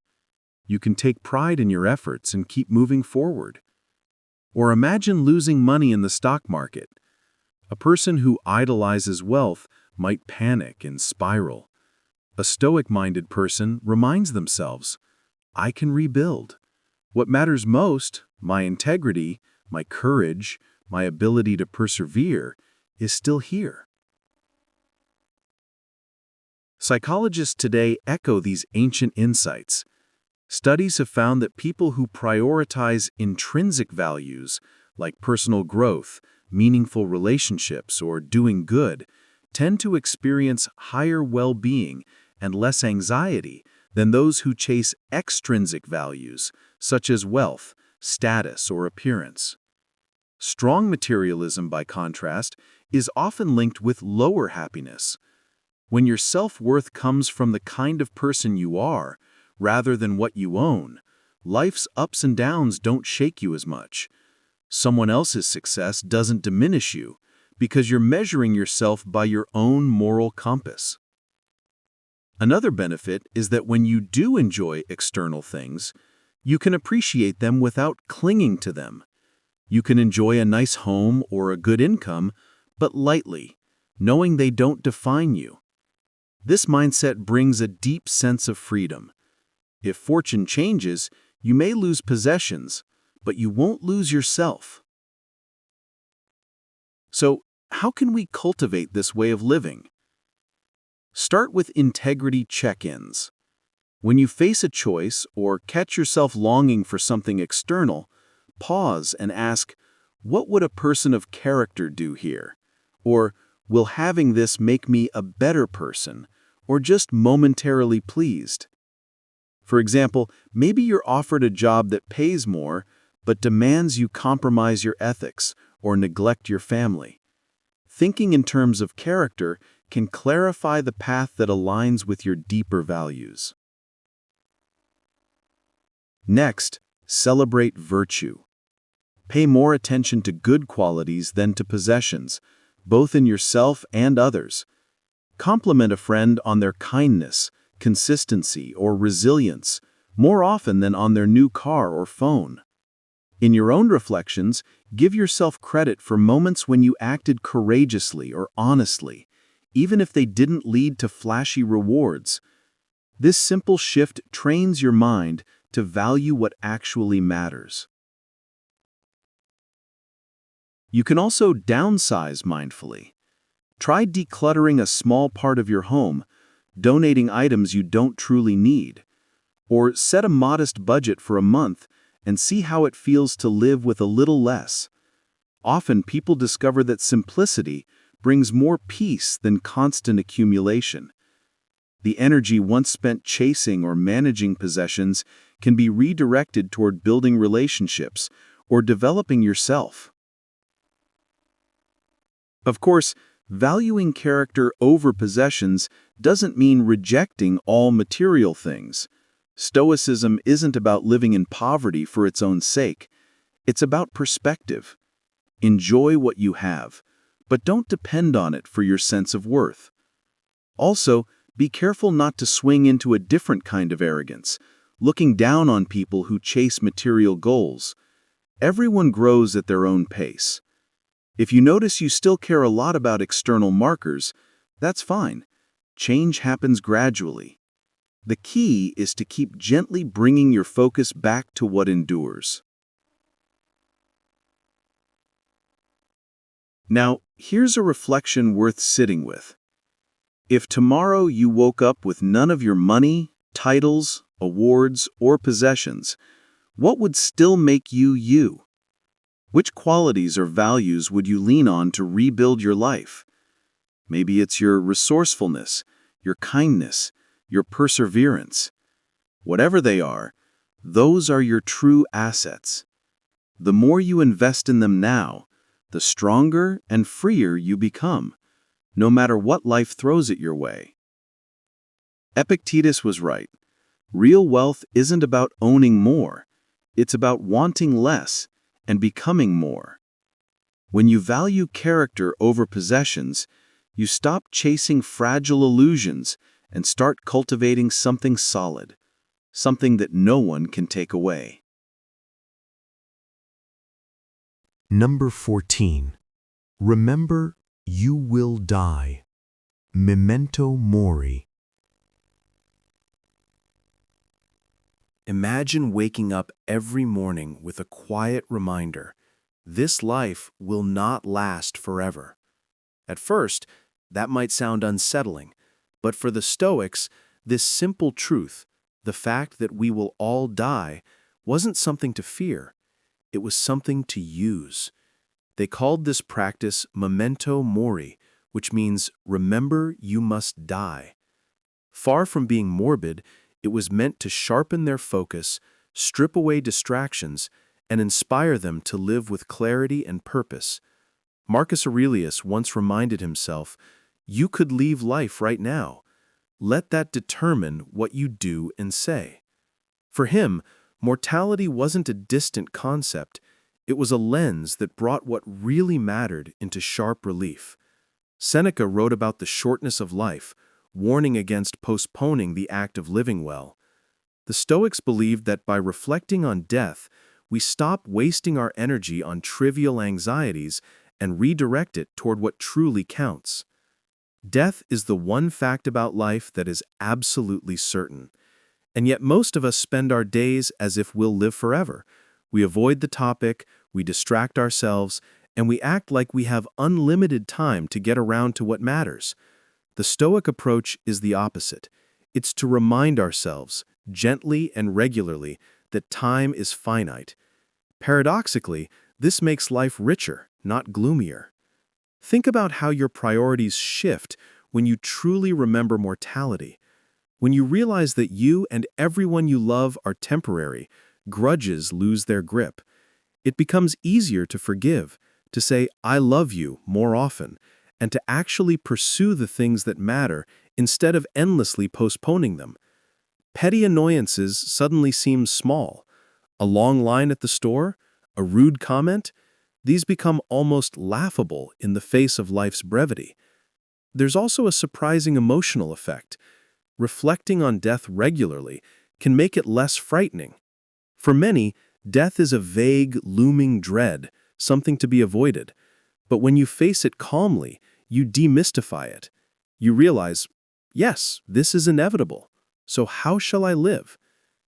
You can take pride in your efforts and keep moving forward. Or imagine losing money in the stock market. A person who idolizes wealth might panic and spiral. A Stoic-minded person reminds themselves, I can rebuild. What matters most, my integrity, my courage, my ability to persevere, is still here. Psychologists today echo these ancient insights. Studies have found that people who prioritize intrinsic values, like personal growth, meaningful relationships, or doing good, tend to experience higher well-being and less anxiety than those who chase extrinsic values, such as wealth, status, or appearance. Strong materialism, by contrast, is often linked with lower happiness. When your self-worth comes from the kind of person you are, rather than what you own, life's ups and downs don't shake you as much. Someone else's success doesn't diminish you, because you're measuring yourself by your own moral compass. Another benefit is that when you do enjoy external things, you can appreciate them without clinging to them. You can enjoy a nice home or a good income, but lightly, knowing they don't define you. This mindset brings a deep sense of freedom. If fortune changes, you may lose possessions, but you won't lose yourself. So, how can we cultivate this way of living? Start with integrity check-ins. When you face a choice or catch yourself longing for something external, pause and ask, what would a person of character do here? Or, will having this make me a better person, or just momentarily pleased? For example, maybe you're offered a job that pays more, but demands you compromise your ethics or neglect your family. Thinking in terms of character can clarify the path that aligns with your deeper values. Next, celebrate virtue. Pay more attention to good qualities than to possessions, both in yourself and others. Compliment a friend on their kindness, consistency, or resilience more often than on their new car or phone. In your own reflections, give yourself credit for moments when you acted courageously or honestly, even if they didn't lead to flashy rewards. This simple shift trains your mind to value what actually matters. You can also downsize mindfully. Try decluttering a small part of your home, donating items you don't truly need, or set a modest budget for a month and see how it feels to live with a little less. Often people discover that simplicity brings more peace than constant accumulation. The energy once spent chasing or managing possessions can be redirected toward building relationships or developing yourself. Of course, valuing character over possessions doesn't mean rejecting all material things. Stoicism isn't about living in poverty for its own sake. It's about perspective. Enjoy what you have, but don't depend on it for your sense of worth. Also, be careful not to swing into a different kind of arrogance, looking down on people who chase material goals. Everyone grows at their own pace. If you notice you still care a lot about external markers, that's fine. Change happens gradually. The key is to keep gently bringing your focus back to what endures. Now, here's a reflection worth sitting with. If tomorrow you woke up with none of your money, titles, awards, or possessions, what would still make you you? Which qualities or values would you lean on to rebuild your life? Maybe it's your resourcefulness, your kindness, your perseverance. Whatever they are, those are your true assets. The more you invest in them now, the stronger and freer you become, no matter what life throws it your way. Epictetus was right. Real wealth isn't about owning more. It's about wanting less and becoming more. When you value character over possessions, you stop chasing fragile illusions and start cultivating something solid, something that no one can take away. Number 14. Remember, you will die. Memento Mori. Imagine waking up every morning with a quiet reminder, this life will not last forever. At first, that might sound unsettling, but for the Stoics, this simple truth, the fact that we will all die, wasn't something to fear. It was something to use. They called this practice Memento Mori, which means remember you must die. Far from being morbid, it was meant to sharpen their focus, strip away distractions, and inspire them to live with clarity and purpose. Marcus Aurelius once reminded himself, "You could leave life right now. Let that determine what you do and say." For him, mortality wasn't a distant concept. It was a lens that brought what really mattered into sharp relief. Seneca wrote about the shortness of life, warning against postponing the act of living well. The Stoics believed that by reflecting on death, we stop wasting our energy on trivial anxieties and redirect it toward what truly counts. Death is the one fact about life that is absolutely certain. And yet most of us spend our days as if we'll live forever. We avoid the topic, we distract ourselves, and we act like we have unlimited time to get around to what matters. The Stoic approach is the opposite. It's to remind ourselves, gently and regularly, that time is finite. Paradoxically, this makes life richer, not gloomier. Think about how your priorities shift when you truly remember mortality. When you realize that you and everyone you love are temporary, grudges lose their grip. It becomes easier to forgive, to say, "I love you," more often, and to actually pursue the things that matter instead of endlessly postponing them. Petty annoyances suddenly seem small. A long line at the store, a rude comment, these become almost laughable in the face of life's brevity. There's also a surprising emotional effect. Reflecting on death regularly can make it less frightening. For many, death is a vague, looming dread, something to be avoided. But when you face it calmly, you demystify it. You realize, yes, this is inevitable. So how shall I live?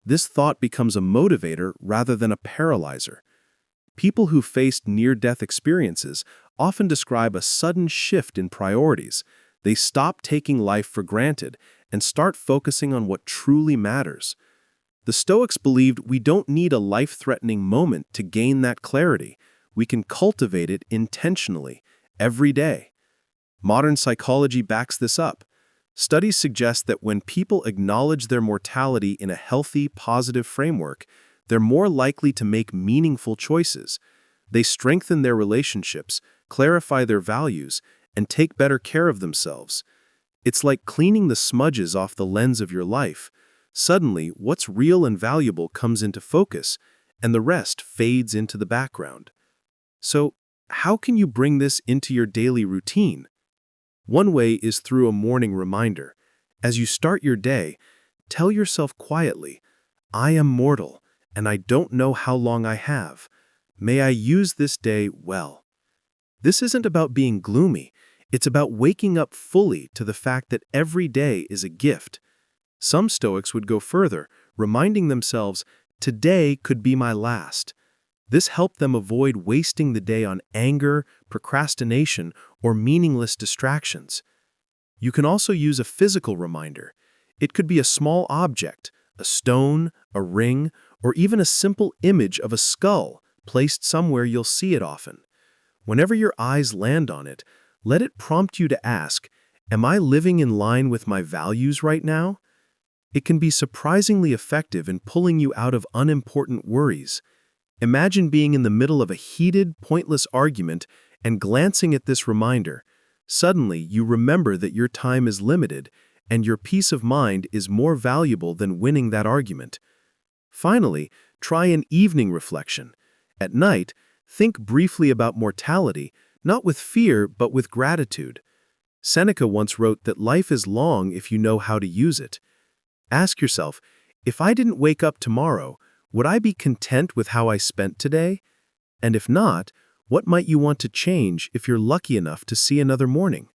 This thought becomes a motivator rather than a paralyzer. People who faced near-death experiences often describe a sudden shift in priorities. They stop taking life for granted and start focusing on what truly matters. The Stoics believed we don't need a life-threatening moment to gain that clarity. We can cultivate it intentionally, every day. Modern psychology backs this up. Studies suggest that when people acknowledge their mortality in a healthy, positive framework, they're more likely to make meaningful choices. They strengthen their relationships, clarify their values, and take better care of themselves. It's like cleaning the smudges off the lens of your life. Suddenly, what's real and valuable comes into focus, and the rest fades into the background. So, how can you bring this into your daily routine? One way is through a morning reminder. As you start your day, tell yourself quietly, "I am mortal, and I don't know how long I have. May I use this day well." This isn't about being gloomy. It's about waking up fully to the fact that every day is a gift. Some Stoics would go further, reminding themselves, "Today could be my last." This helped them avoid wasting the day on anger, procrastination, or meaningless distractions. You can also use a physical reminder. It could be a small object, a stone, a ring, or even a simple image of a skull placed somewhere you'll see it often. Whenever your eyes land on it, let it prompt you to ask, "Am I living in line with my values right now?" It can be surprisingly effective in pulling you out of unimportant worries. Imagine being in the middle of a heated, pointless argument and glancing at this reminder. Suddenly, you remember that your time is limited, and your peace of mind is more valuable than winning that argument. Finally, try an evening reflection. At night, think briefly about mortality, not with fear but with gratitude. Seneca once wrote that life is long if you know how to use it. Ask yourself, if I didn't wake up tomorrow, would I be content with how I spent today? And if not, what might you want to change if you're lucky enough to see another morning?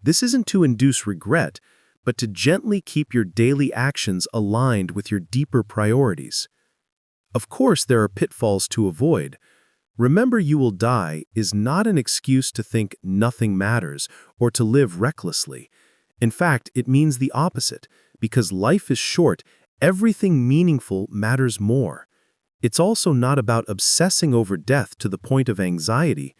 This isn't to induce regret, but to gently keep your daily actions aligned with your deeper priorities. Of course, there are pitfalls to avoid. Remember you will die is not an excuse to think nothing matters or to live recklessly. In fact, it means the opposite. Because life is short, everything meaningful matters more. It's also not about obsessing over death to the point of anxiety.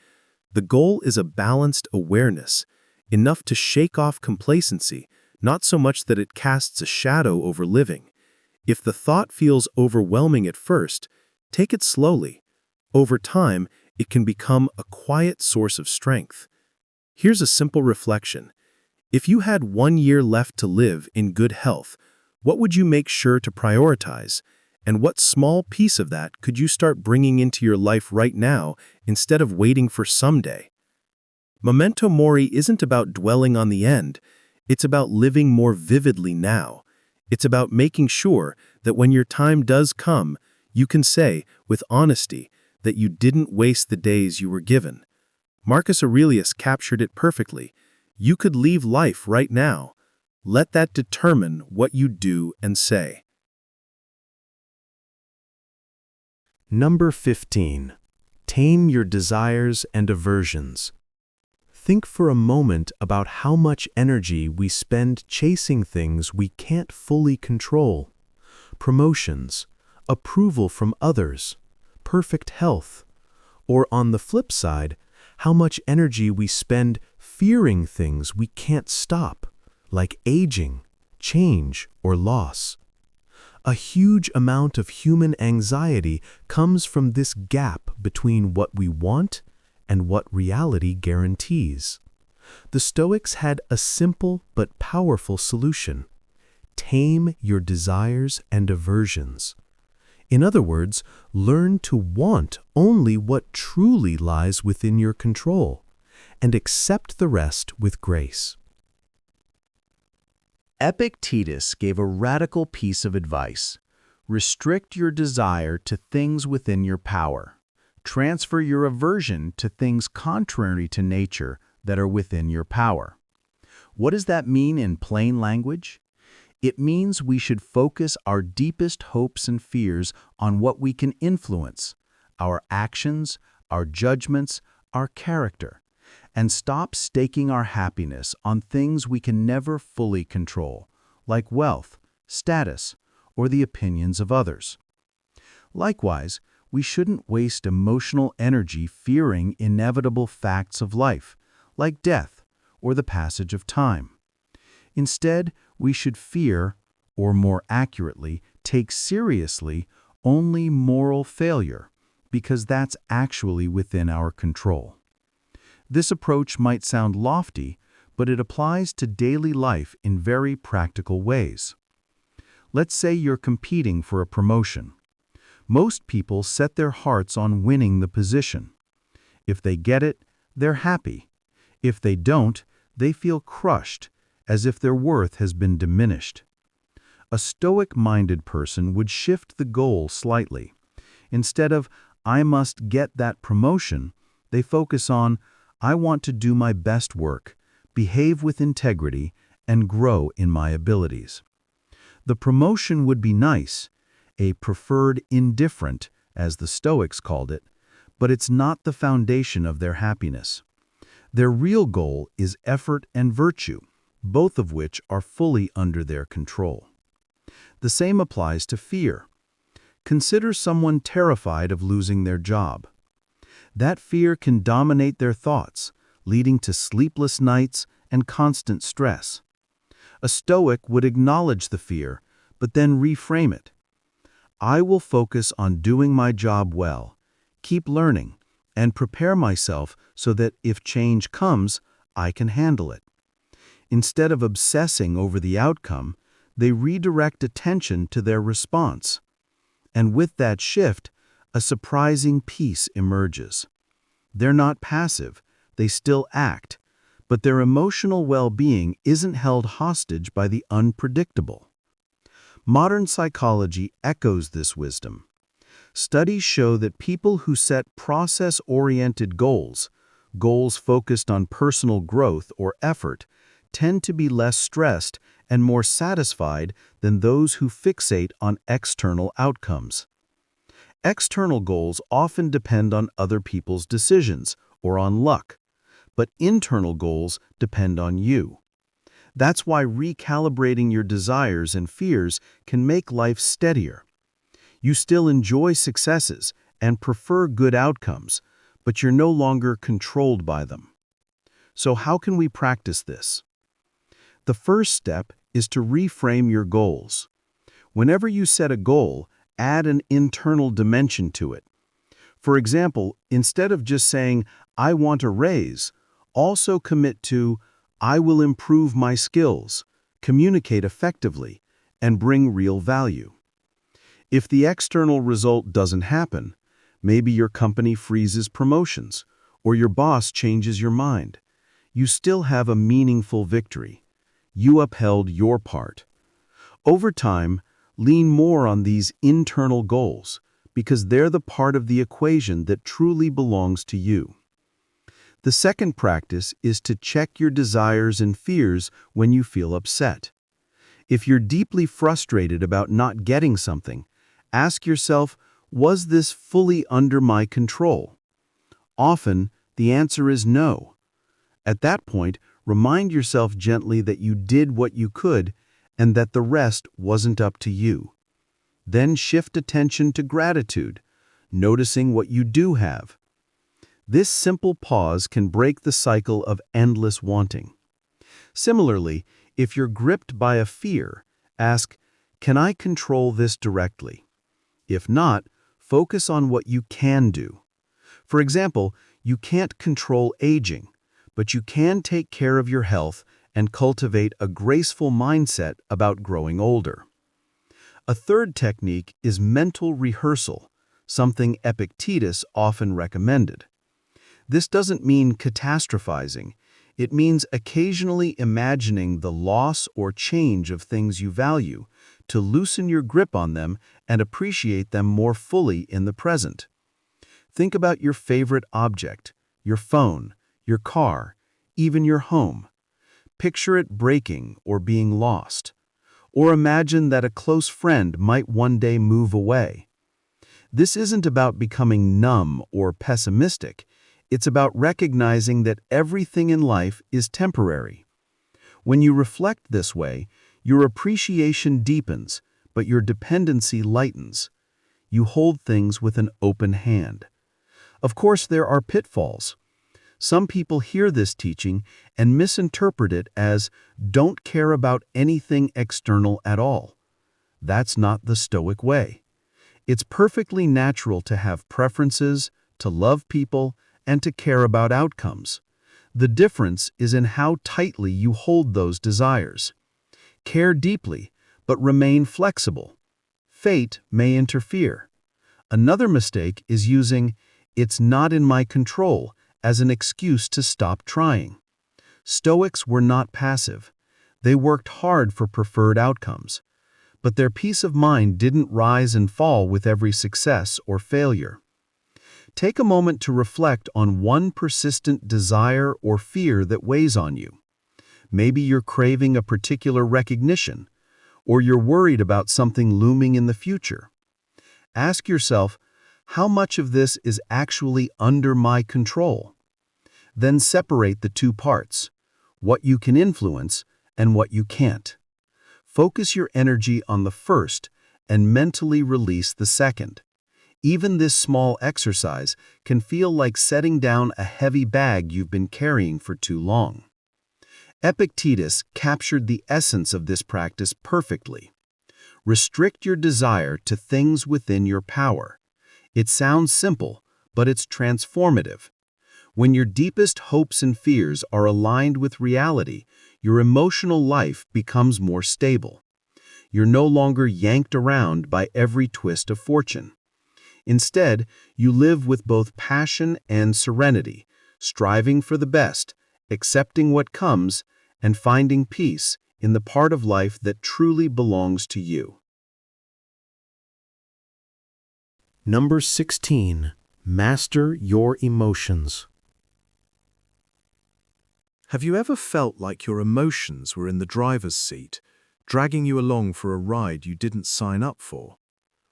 The goal is a balanced awareness, enough to shake off complacency, not so much that it casts a shadow over living. If the thought feels overwhelming at first, take it slowly. Over time, it can become a quiet source of strength. Here's a simple reflection. If you had 1 year left to live in good health, what would you make sure to prioritize? And what small piece of that could you start bringing into your life right now instead of waiting for someday? Memento Mori isn't about dwelling on the end. It's about living more vividly now. It's about making sure that when your time does come, you can say, with honesty, that you didn't waste the days you were given. Marcus Aurelius captured it perfectly. You could leave life right now. Let that determine what you do and say. Number 15. Tame your desires and aversions. Think for a moment about how much energy we spend chasing things we can't fully control. Promotions, approval from others, perfect health. Or on the flip side, how much energy we spend fearing things we can't stop, like aging, change, or loss. A huge amount of human anxiety comes from this gap between what we want and what reality guarantees. The Stoics had a simple but powerful solution. Tame your desires and aversions. In other words, learn to want only what truly lies within your control, and accept the rest with grace. Epictetus gave a radical piece of advice. Restrict your desire to things within your power. Transfer your aversion to things contrary to nature that are within your power. What does that mean in plain language? It means we should focus our deepest hopes and fears on what we can influence, our actions, our judgments, our character, and stop staking our happiness on things we can never fully control, like wealth, status, or the opinions of others. Likewise, we shouldn't waste emotional energy fearing inevitable facts of life, like death or the passage of time. Instead, we should fear, or more accurately, take seriously only moral failure, because that's actually within our control. This approach might sound lofty, but it applies to daily life in very practical ways. Let's say you're competing for a promotion. Most people set their hearts on winning the position. If they get it, they're happy. If they don't, they feel crushed, as if their worth has been diminished. A Stoic-minded person would shift the goal slightly. Instead of, I must get that promotion, they focus on, I want to do my best work, behave with integrity, and grow in my abilities. The promotion would be nice, a preferred indifferent, as the Stoics called it, but it's not the foundation of their happiness. Their real goal is effort and virtue, both of which are fully under their control. The same applies to fear. Consider someone terrified of losing their job. That fear can dominate their thoughts, leading to sleepless nights and constant stress. A Stoic would acknowledge the fear, but then reframe it. I will focus on doing my job well, keep learning, and prepare myself so that if change comes, I can handle it. Instead of obsessing over the outcome, they redirect attention to their response. And with that shift, a surprising peace emerges. They're not passive, they still act, but their emotional well-being isn't held hostage by the unpredictable. Modern psychology echoes this wisdom. Studies show that people who set process-oriented goals, goals focused on personal growth or effort, tend to be less stressed and more satisfied than those who fixate on external outcomes. External goals often depend on other people's decisions or on luck, but internal goals depend on you. That's why recalibrating your desires and fears can make life steadier. You still enjoy successes and prefer good outcomes, but you're no longer controlled by them. So how can we practice this? The first step is to reframe your goals. Whenever you set a goal, add an internal dimension to it. For example, instead of just saying, "I want a raise," also commit to, "I will improve my skills, communicate effectively, and bring real value." If the external result doesn't happen, maybe your company freezes promotions, or your boss changes your mind, you still have a meaningful victory. You upheld your part. Over time, lean more on these internal goals, because they're the part of the equation that truly belongs to you. The second practice is to check your desires and fears when you feel upset. If you're deeply frustrated about not getting something, ask yourself, was this fully under my control? Often, the answer is no. At that point, remind yourself gently that you did what you could and that the rest wasn't up to you. Then shift attention to gratitude, noticing what you do have. This simple pause can break the cycle of endless wanting. Similarly, if you're gripped by a fear, ask, "Can I control this directly?" If not, focus on what you can do. For example, you can't control aging, but you can take care of your health and cultivate a graceful mindset about growing older. A third technique is mental rehearsal, something Epictetus often recommended. This doesn't mean catastrophizing. It means occasionally imagining the loss or change of things you value to loosen your grip on them and appreciate them more fully in the present. Think about your favorite object, your phone, your car, even your home. Picture it breaking or being lost. Or imagine that a close friend might one day move away. This isn't about becoming numb or pessimistic. It's about recognizing that everything in life is temporary. When you reflect this way, your appreciation deepens, but your dependency lightens. You hold things with an open hand. Of course, there are pitfalls. Some people hear this teaching and misinterpret it as, "Don't care about anything external at all." That's not the Stoic way. It's perfectly natural to have preferences, to love people, and to care about outcomes. The difference is in how tightly you hold those desires. Care deeply, but remain flexible. Fate may interfere. Another mistake is using "it's not in my control" as an excuse to stop trying. Stoics were not passive. They worked hard for preferred outcomes. But their peace of mind didn't rise and fall with every success or failure. Take a moment to reflect on one persistent desire or fear that weighs on you. Maybe you're craving a particular recognition, or you're worried about something looming in the future. Ask yourself, how much of this is actually under my control? Then separate the two parts, what you can influence and what you can't. Focus your energy on the first and mentally release the second. Even this small exercise can feel like setting down a heavy bag you've been carrying for too long. Epictetus captured the essence of this practice perfectly. Restrict your desire to things within your power. It sounds simple, but it's transformative. When your deepest hopes and fears are aligned with reality, your emotional life becomes more stable. You're no longer yanked around by every twist of fortune. Instead, you live with both passion and serenity, striving for the best, accepting what comes, and finding peace in the part of life that truly belongs to you. Number 16. Master your emotions. Have you ever felt like your emotions were in the driver's seat, dragging you along for a ride you didn't sign up for?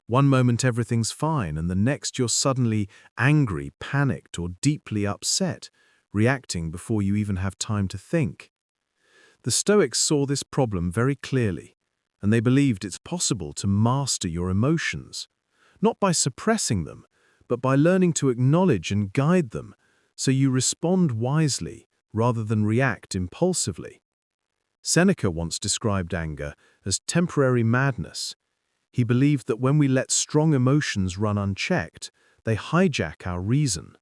One moment everything's fine, and the next you're suddenly angry, panicked, or deeply upset, reacting before you even have time to think. The Stoics saw this problem very clearly, and they believed it's possible to master your emotions, not by suppressing them, but by learning to acknowledge and guide them so you respond wisely rather than react impulsively. Seneca once described anger as temporary madness. He believed that when we let strong emotions run unchecked, they hijack our reason.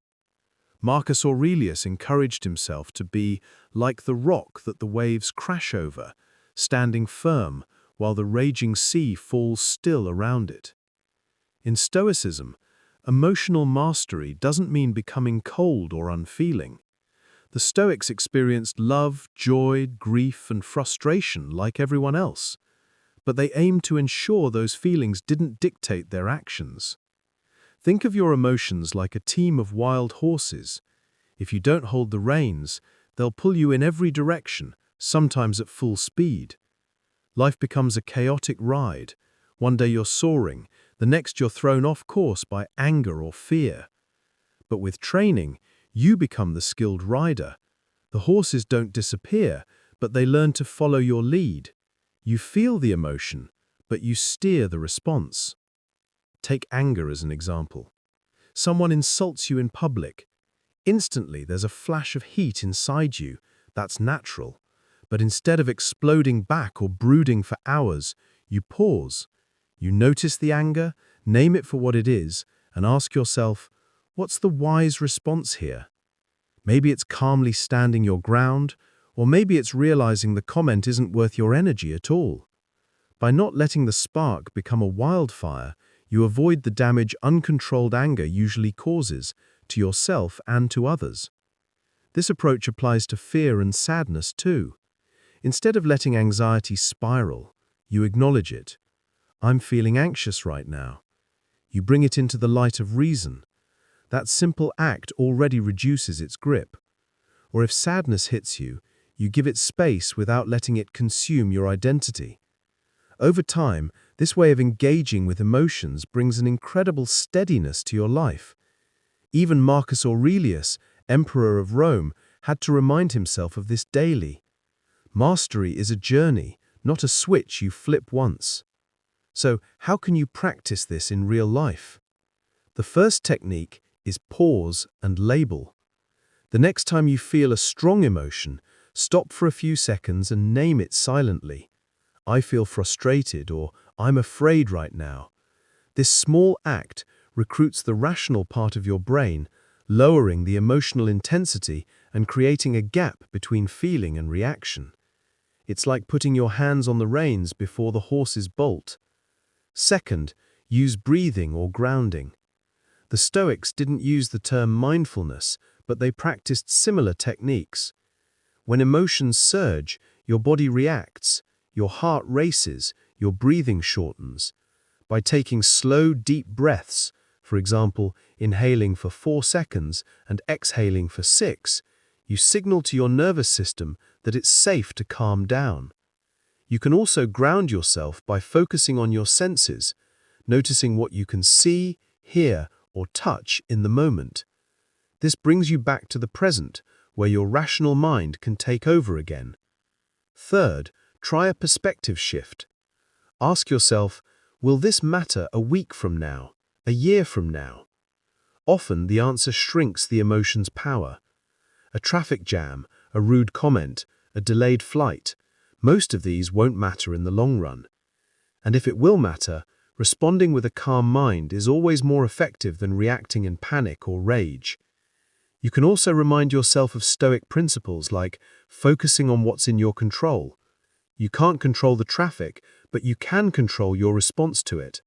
Marcus Aurelius encouraged himself to be like the rock that the waves crash over, standing firm while the raging sea falls still around it. In Stoicism, emotional mastery doesn't mean becoming cold or unfeeling. The Stoics experienced love, joy, grief, and frustration like everyone else, but they aimed to ensure those feelings didn't dictate their actions. Think of your emotions like a team of wild horses. If you don't hold the reins, they'll pull you in every direction, sometimes at full speed. Life becomes a chaotic ride. One day you're soaring, the next you're thrown off course by anger or fear. But with training, you become the skilled rider. The horses don't disappear, but they learn to follow your lead. You feel the emotion, but you steer the response. Take anger as an example. Someone insults you in public. Instantly, there's a flash of heat inside you. That's natural. But instead of exploding back or brooding for hours, you pause. You notice the anger, name it for what it is, and ask yourself, what's the wise response here? Maybe it's calmly standing your ground, or maybe it's realizing the comment isn't worth your energy at all. By not letting the spark become a wildfire, you avoid the damage uncontrolled anger usually causes to yourself and to others. This approach applies to fear and sadness too. Instead of letting anxiety spiral, you acknowledge it. I'm feeling anxious right now. You bring it into the light of reason. That simple act already reduces its grip. Or if sadness hits you, you give it space without letting it consume your identity. Over time, this way of engaging with emotions brings an incredible steadiness to your life. Even Marcus Aurelius, Emperor of Rome, had to remind himself of this daily. Mastery is a journey, not a switch you flip once. So, how can you practice this in real life? The first technique is pause and label. The next time you feel a strong emotion, stop for a few seconds and name it silently. I feel frustrated, or I'm afraid right now. This small act recruits the rational part of your brain, lowering the emotional intensity and creating a gap between feeling and reaction. It's like putting your hands on the reins before the horses bolt. Second, use breathing or grounding. The Stoics didn't use the term mindfulness, but they practiced similar techniques. When emotions surge, your body reacts, your heart races, your breathing shortens. By taking slow, deep breaths, for example, inhaling for 4 seconds and exhaling for 6, you signal to your nervous system that it's safe to calm down. You can also ground yourself by focusing on your senses, noticing what you can see, hear, or touch in the moment. This brings you back to the present, where your rational mind can take over again. Third, try a perspective shift. Ask yourself, will this matter a week from now, a year from now? Often the answer shrinks the emotion's power. A traffic jam, a rude comment, a delayed flight, most of these won't matter in the long run. And if it will matter, responding with a calm mind is always more effective than reacting in panic or rage. You can also remind yourself of Stoic principles like focusing on what's in your control. You can't control the traffic, but you can control your response to it.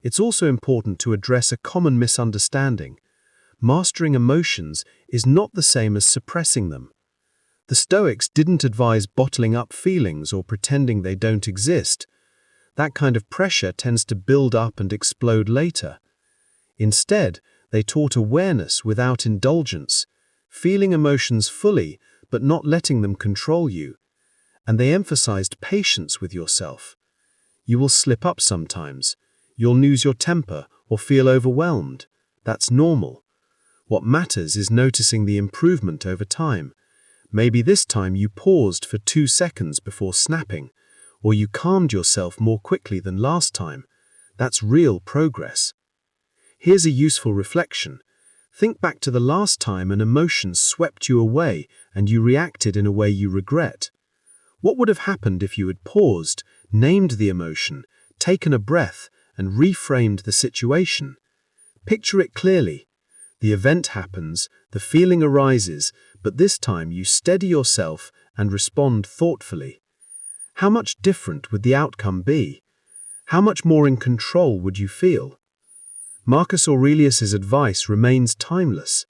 It's also important to address a common misunderstanding. Mastering emotions is not the same as suppressing them. The Stoics didn't advise bottling up feelings or pretending they don't exist. That kind of pressure tends to build up and explode later. Instead, they taught awareness without indulgence, feeling emotions fully but not letting them control you. And they emphasized patience with yourself. You will slip up sometimes. You'll lose your temper or feel overwhelmed. That's normal. What matters is noticing the improvement over time. Maybe this time you paused for 2 seconds before snapping, or you calmed yourself more quickly than last time. That's real progress. Here's a useful reflection. Think back to the last time an emotion swept you away and you reacted in a way you regret. What would have happened if you had paused, named the emotion, taken a breath, and reframed the situation? Picture it clearly. The event happens, the feeling arises, but this time you steady yourself and respond thoughtfully. How much different would the outcome be? How much more in control would you feel? Marcus Aurelius's advice remains timeless.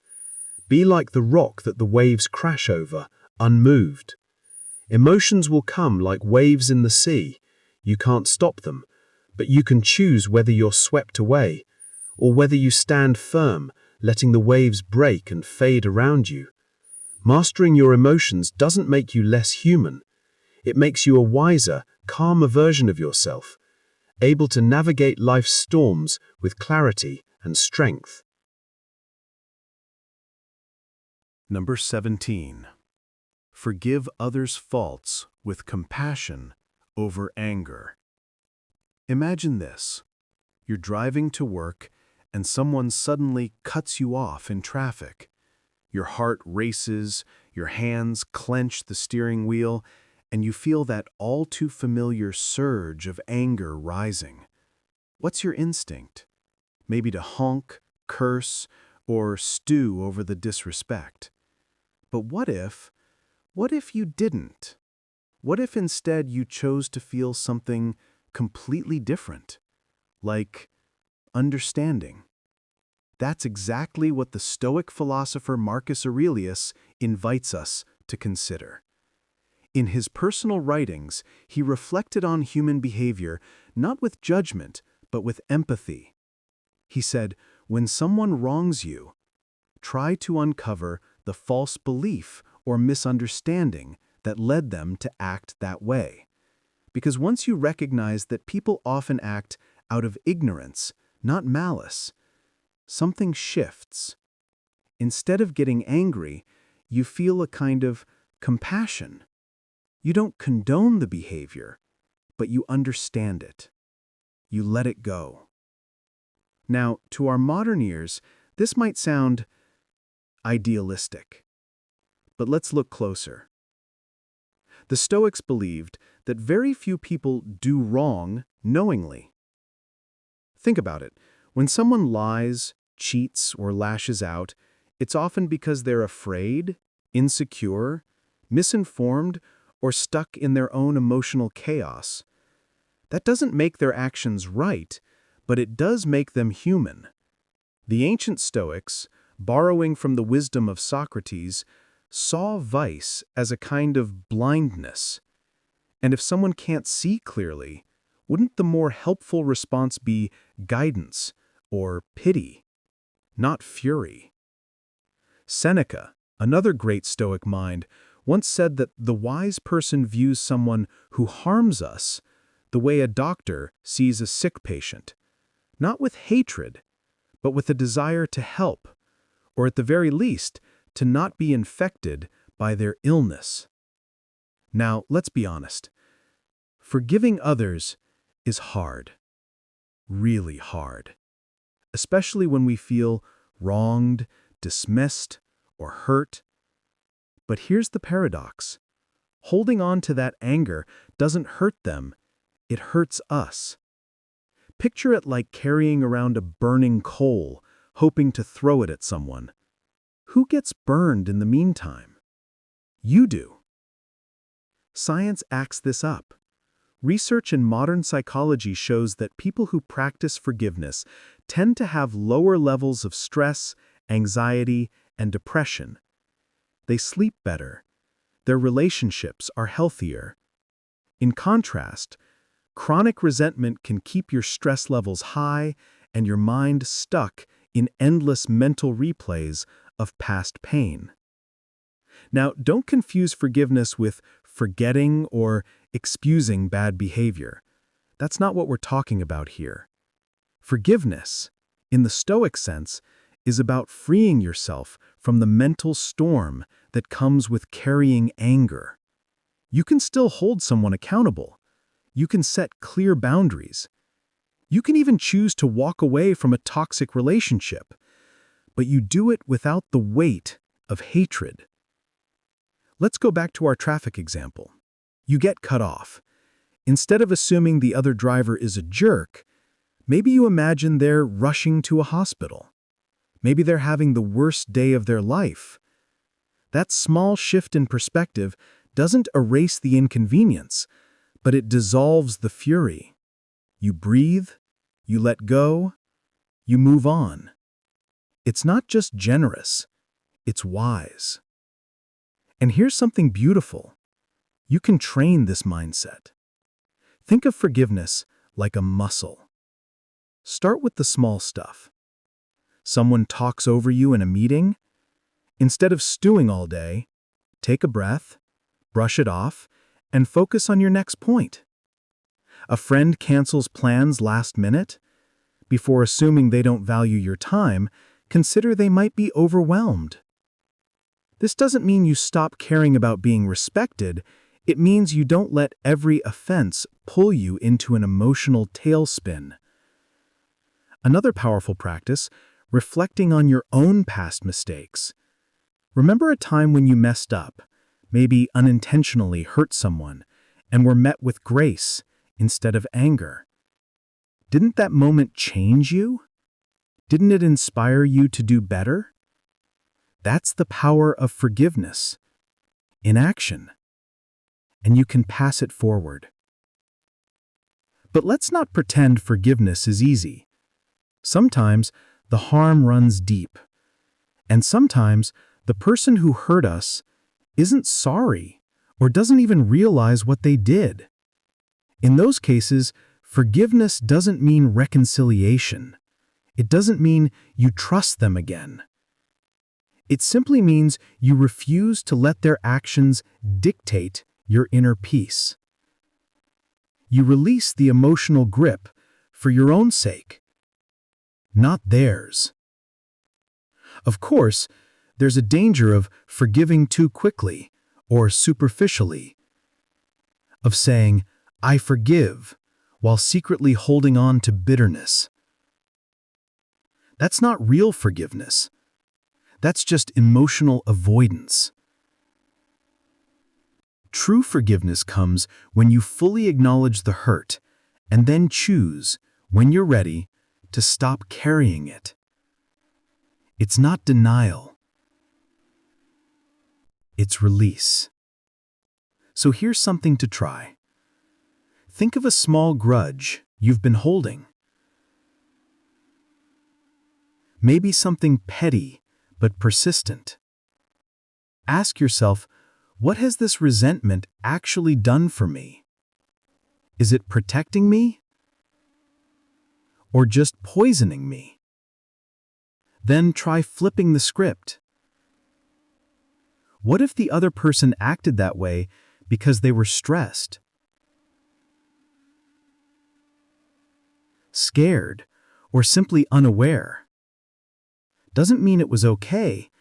Be like the rock that the waves crash over, unmoved. Emotions will come like waves in the sea. You can't stop them, but you can choose whether you're swept away, or whether you stand firm, letting the waves break and fade around you. Mastering your emotions doesn't make you less human. It makes you a wiser, calmer version of yourself, able to navigate life's storms with clarity and strength. Number 17. Forgive others' faults with compassion over anger. Imagine this. You're driving to work and someone suddenly cuts you off in traffic. Your heart races, your hands clench the steering wheel, and you feel that all too familiar surge of anger rising. What's your instinct? Maybe to honk, curse, or stew over the disrespect. But what if you didn't? What if instead you chose to feel something completely different? Like understanding. That's exactly what the Stoic philosopher Marcus Aurelius invites us to consider. In his personal writings, he reflected on human behavior not with judgment, but with empathy. He said, when someone wrongs you, try to uncover the false belief or misunderstanding that led them to act that way. Because once you recognize that people often act out of ignorance, not malice, something shifts. Instead of getting angry, you feel a kind of compassion. You don't condone the behavior, but you understand it. You let it go. Now, to our modern ears, this might sound idealistic. But let's look closer. The Stoics believed that very few people do wrong knowingly. Think about it. When someone lies, cheats, or lashes out, it's often because they're afraid, insecure, misinformed, or stuck in their own emotional chaos. That doesn't make their actions right, but it does make them human. The ancient Stoics, borrowing from the wisdom of Socrates, saw vice as a kind of blindness. And if someone can't see clearly, wouldn't the more helpful response be guidance or pity, not fury? Seneca, another great Stoic mind, once said that the wise person views someone who harms us the way a doctor sees a sick patient, not with hatred, but with a desire to help, or at the very least, to not be infected by their illness. Now, let's be honest. Forgiving others is hard, really hard, especially when we feel wronged, dismissed, or hurt. But here's the paradox. Holding on to that anger doesn't hurt them, it hurts us. Picture it like carrying around a burning coal, hoping to throw it at someone. who gets burned in the meantime? You do. Science backs this up. Research in modern psychology shows that people who practice forgiveness tend to have lower levels of stress, anxiety, and depression. They sleep better. Their relationships are healthier. In contrast, chronic resentment can keep your stress levels high and your mind stuck in endless mental replays of past pain. Now, don't confuse forgiveness with forgetting or excusing bad behavior. That's not what we're talking about here. Forgiveness, in the Stoic sense, is about freeing yourself from the mental storm that comes with carrying anger. You can still hold someone accountable. You can set clear boundaries. You can even choose to walk away from a toxic relationship, but you do it without the weight of hatred. Let's go back to our traffic example. You get cut off. Instead of assuming the other driver is a jerk, maybe you imagine they're rushing to a hospital. Maybe they're having the worst day of their life. That small shift in perspective doesn't erase the inconvenience, but it dissolves the fury. You breathe, you let go, you move on. It's not just generous, it's wise. And here's something beautiful. You can train this mindset. Think of forgiveness like a muscle. Start with the small stuff. Someone talks over you in a meeting. Instead of stewing all day, take a breath, brush it off, and focus on your next point. A friend cancels plans last minute. Before assuming they don't value your time, consider they might be overwhelmed. This doesn't mean you stop caring about being respected. It means you don't let every offense pull you into an emotional tailspin. Another powerful practice, reflecting on your own past mistakes. Remember a time when you messed up, maybe unintentionally hurt someone, and were met with grace instead of anger. Didn't that moment change you? Didn't it inspire you to do better? That's the power of forgiveness in action, and you can pass it forward. But let's not pretend forgiveness is easy. Sometimes the harm runs deep, and sometimes the person who hurt us isn't sorry or doesn't even realize what they did. In those cases, forgiveness doesn't mean reconciliation. It doesn't mean you trust them again. It simply means you refuse to let their actions dictate your inner peace. You release the emotional grip for your own sake, not theirs. Of course, there's a danger of forgiving too quickly or superficially, of saying, "I forgive," while secretly holding on to bitterness. That's not real forgiveness. That's just emotional avoidance. True forgiveness comes when you fully acknowledge the hurt and then choose, when you're ready, to stop carrying it. It's not denial. It's release. So here's something to try. Think of a small grudge you've been holding. Maybe something petty but persistent. Ask yourself, what has this resentment actually done for me? Is it protecting me? Or just poisoning me? Then try flipping the script. What if the other person acted that way because they were stressed, scared, or simply unaware? Doesn't mean it was okay.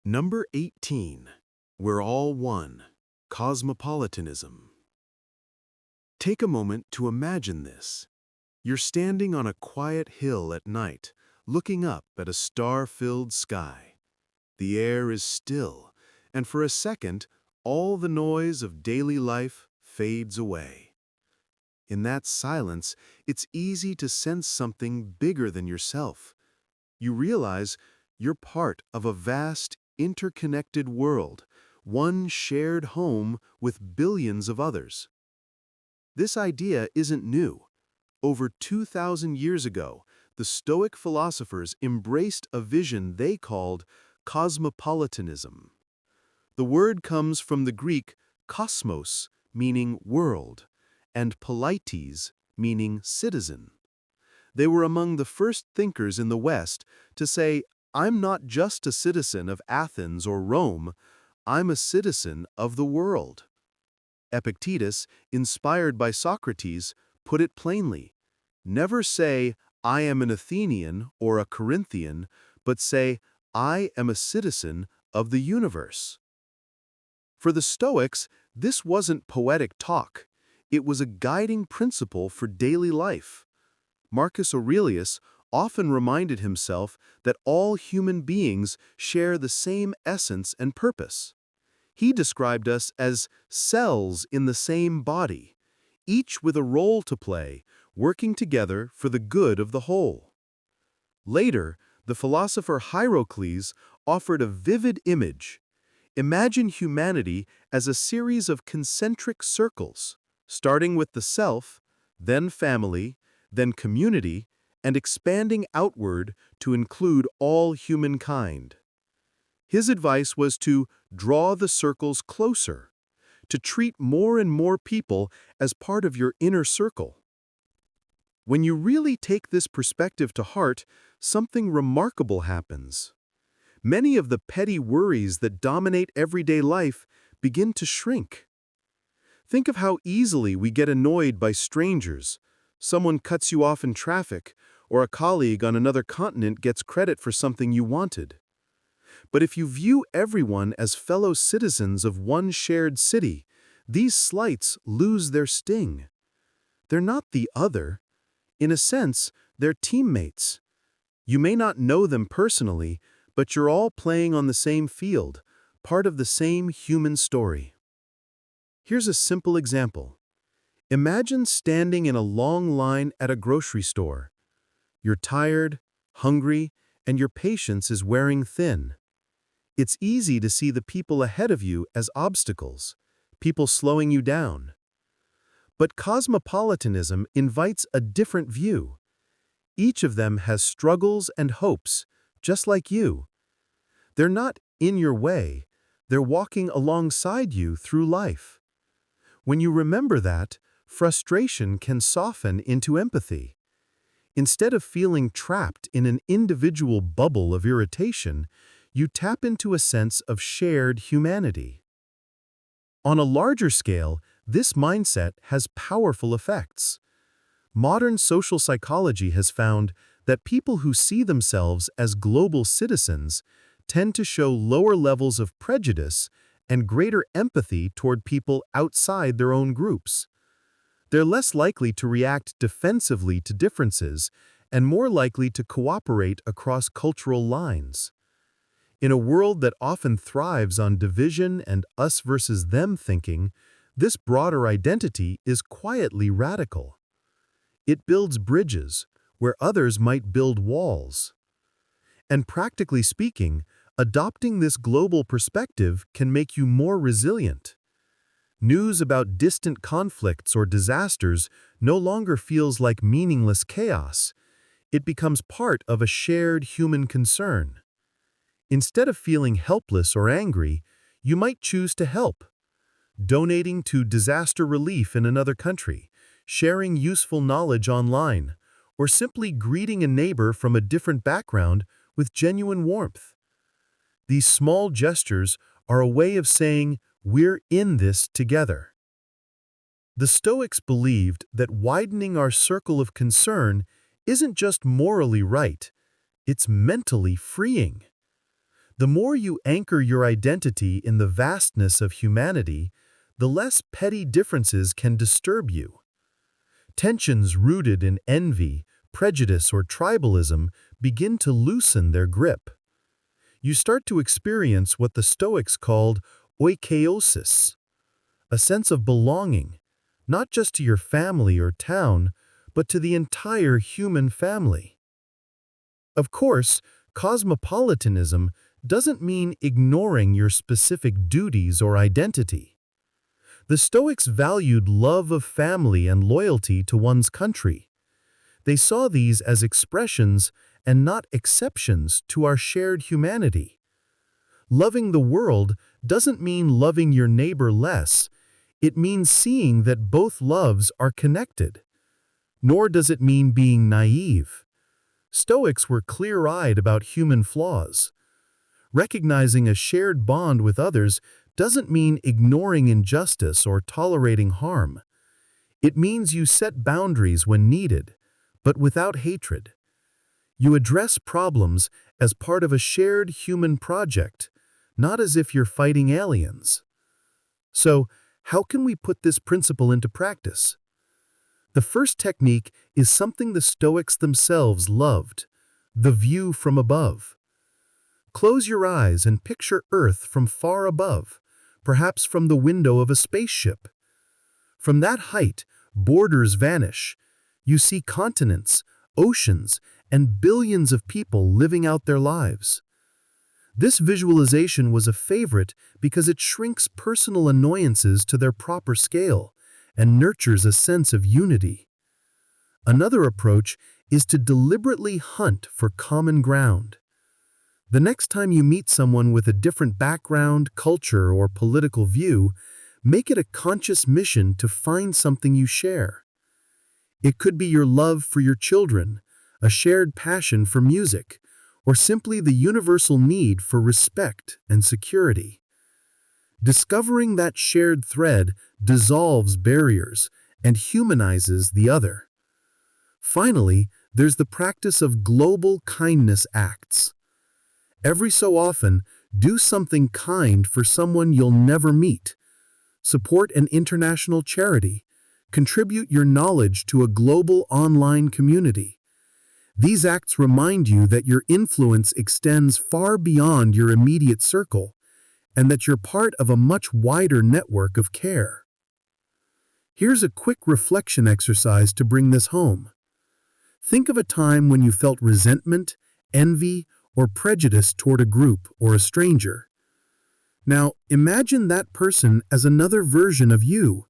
Number 18. We're all one. Cosmopolitanism. Take a moment to imagine this. You're standing on a quiet hill at night, looking up at a star-filled sky. The air is still, and for a second, all the noise of daily life fades away. In that silence, it's easy to sense something bigger than yourself. You realize you're part of a vast, interconnected world, one shared home with billions of others. This idea isn't new. Over 2,000 years ago, the Stoic philosophers embraced a vision they called Cosmopolitanism. The word comes from the Greek kosmos, meaning world, and polites, meaning citizen. They were among the first thinkers in the West to say, I'm not just a citizen of Athens or Rome, I'm a citizen of the world. Epictetus, inspired by Socrates, put it plainly. Never say, I am an Athenian or a Corinthian, but say, I am a citizen of the universe. For the Stoics, this wasn't poetic talk. It was a guiding principle for daily life. Marcus Aurelius often reminded himself that all human beings share the same essence and purpose. He described us as cells in the same body, each with a role to play, working together for the good of the whole. Later, the philosopher Hierocles offered a vivid image. Imagine humanity as a series of concentric circles, starting with the self, then family, then community, and expanding outward to include all humankind. His advice was to draw the circles closer, to treat more and more people as part of your inner circle. When you really take this perspective to heart, something remarkable happens. Many of the petty worries that dominate everyday life begin to shrink. Think of how easily we get annoyed by strangers. Someone cuts you off in traffic, or a colleague on another continent gets credit for something you wanted. But if you view everyone as fellow citizens of one shared city, these slights lose their sting. They're not the other. In a sense, they're teammates. You may not know them personally, but you're all playing on the same field, part of the same human story. Here's a simple example. Imagine standing in a long line at a grocery store. You're tired, hungry, and your patience is wearing thin. It's easy to see the people ahead of you as obstacles, people slowing you down. But cosmopolitanism invites a different view. Each of them has struggles and hopes, just like you. They're not in your way, they're walking alongside you through life. When you remember that, frustration can soften into empathy. Instead of feeling trapped in an individual bubble of irritation, you tap into a sense of shared humanity. On a larger scale, this mindset has powerful effects. Modern social psychology has found that people who see themselves as global citizens tend to show lower levels of prejudice and greater empathy toward people outside their own groups. They're less likely to react defensively to differences and more likely to cooperate across cultural lines. In a world that often thrives on division and us versus them thinking, this broader identity is quietly radical. It builds bridges where others might build walls. And practically speaking, adopting this global perspective can make you more resilient. News about distant conflicts or disasters no longer feels like meaningless chaos. It becomes part of a shared human concern. Instead of feeling helpless or angry, you might choose to help. Donating to disaster relief in another country, sharing useful knowledge online, or simply greeting a neighbor from a different background with genuine warmth. These small gestures are a way of saying, we're in this together. The Stoics believed that widening our circle of concern isn't just morally right, it's mentally freeing. The more you anchor your identity in the vastness of humanity, the less petty differences can disturb you. Tensions rooted in envy, prejudice, or tribalism begin to loosen their grip. You start to experience what the Stoics called oikeiosis, a sense of belonging, not just to your family or town, but to the entire human family. Of course, cosmopolitanism doesn't mean ignoring your specific duties or identity. The Stoics valued love of family and loyalty to one's country. They saw these as expressions and not exceptions to our shared humanity. Loving the world doesn't mean loving your neighbor less. It means seeing that both loves are connected. Nor does it mean being naive. Stoics were clear-eyed about human flaws. Recognizing a shared bond with others doesn't mean ignoring injustice or tolerating harm. It means you set boundaries when needed, but without hatred. You address problems as part of a shared human project, not as if you're fighting aliens. So, how can we put this principle into practice? The first technique is something the Stoics themselves loved: the view from above. Close your eyes and picture Earth from far above, perhaps from the window of a spaceship. From that height, borders vanish. You see continents, oceans, and billions of people living out their lives. This visualization was a favorite because it shrinks personal annoyances to their proper scale and nurtures a sense of unity. Another approach is to deliberately hunt for common ground. The next time you meet someone with a different background, culture, or political view, make it a conscious mission to find something you share. It could be your love for your children, a shared passion for music, or simply the universal need for respect and security. Discovering that shared thread dissolves barriers and humanizes the other. Finally, there's the practice of global kindness acts. Every so often, do something kind for someone you'll never meet. Support an international charity. Contribute your knowledge to a global online community. These acts remind you that your influence extends far beyond your immediate circle, and that you're part of a much wider network of care. Here's a quick reflection exercise to bring this home. Think of a time when you felt resentment, envy, or prejudice toward a group or a stranger. Now, imagine that person as another version of you,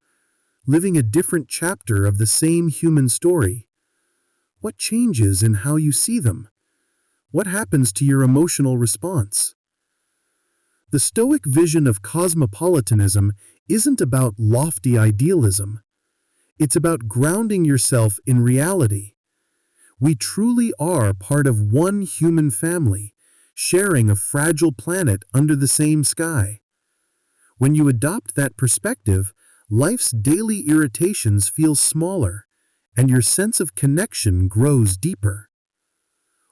living a different chapter of the same human story. What changes in how you see them? What happens to your emotional response? The Stoic vision of cosmopolitanism isn't about lofty idealism. It's about grounding yourself in reality. We truly are part of one human family, sharing a fragile planet under the same sky. When you adopt that perspective, life's daily irritations feel smaller, and your sense of connection grows deeper.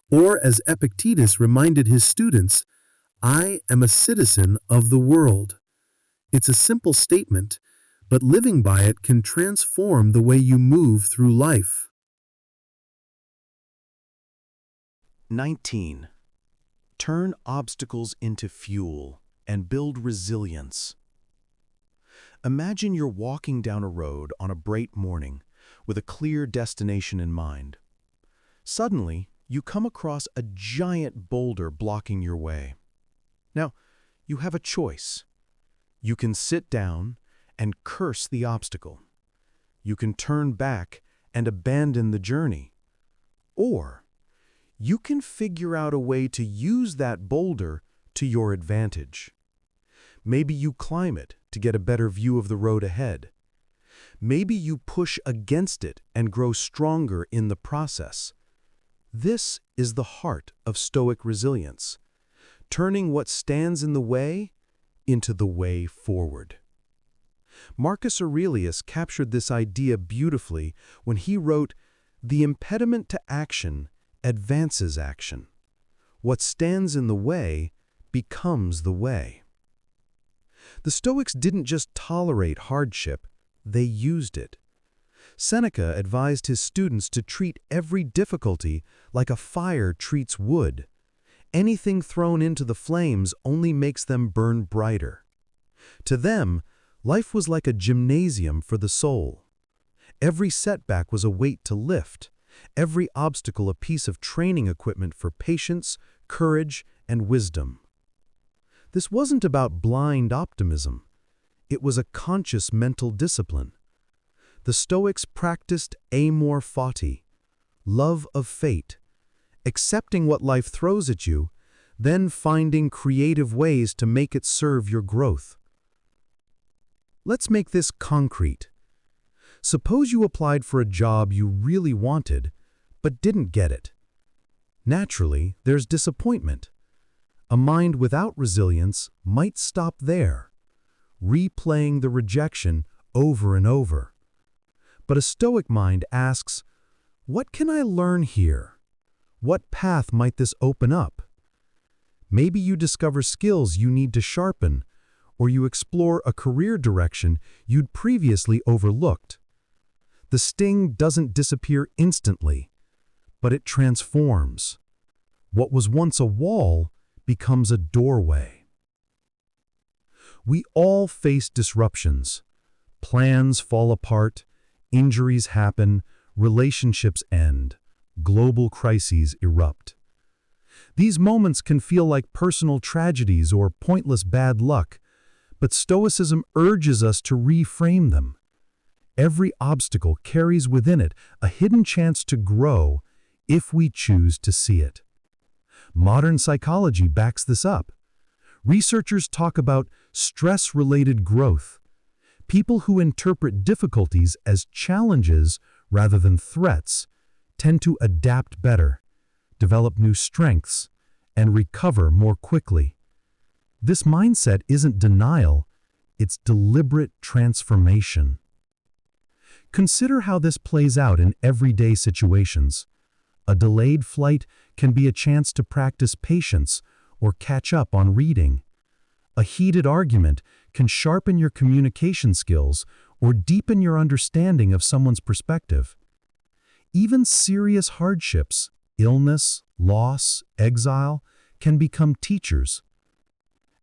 Or, as Epictetus reminded his students, I am a citizen of the world. It's a simple statement, but living by it can transform the way you move through life. 19. Turn obstacles into fuel and build resilience. Imagine you're walking down a road on a bright morning with a clear destination in mind. Suddenly, you come across a giant boulder blocking your way. Now, you have a choice. You can sit down and curse the obstacle. You can turn back and abandon the journey. Or, you can figure out a way to use that boulder to your advantage. Maybe you climb it to get a better view of the road ahead. Maybe you push against it and grow stronger in the process. This is the heart of Stoic resilience, turning what stands in the way into the way forward. Marcus Aurelius captured this idea beautifully when he wrote, "The impediment to action advances action. What stands in the way becomes the way." The Stoics didn't just tolerate hardship, they used it. Seneca advised his students to treat every difficulty like a fire treats wood. Anything thrown into the flames only makes them burn brighter. To them, life was like a gymnasium for the soul. Every setback was a weight to lift, every obstacle a piece of training equipment for patience, courage, and wisdom. This wasn't about blind optimism. It was a conscious mental discipline. The Stoics practiced Amor Fati, love of fate, accepting what life throws at you, then finding creative ways to make it serve your growth. Let's make this concrete. Suppose you applied for a job you really wanted, but didn't get it. Naturally, there's disappointment. A mind without resilience might stop there, replaying the rejection over and over. But a Stoic mind asks, what can I learn here? What path might this open up? Maybe you discover skills you need to sharpen, or you explore a career direction you'd previously overlooked. The sting doesn't disappear instantly, but it transforms. What was once a wall becomes a doorway. We all face disruptions. Plans fall apart, injuries happen, relationships end, global crises erupt. These moments can feel like personal tragedies or pointless bad luck, but Stoicism urges us to reframe them. Every obstacle carries within it a hidden chance to grow if we choose to see it. Modern psychology backs this up. Researchers talk about stress-related growth. People who interpret difficulties as challenges rather than threats tend to adapt better, develop new strengths, and recover more quickly. This mindset isn't denial, it's deliberate transformation. Consider how this plays out in everyday situations. A delayed flight can be a chance to practice patience or catch up on reading. A heated argument can sharpen your communication skills or deepen your understanding of someone's perspective. Even serious hardships, illness, loss, exile, can become teachers.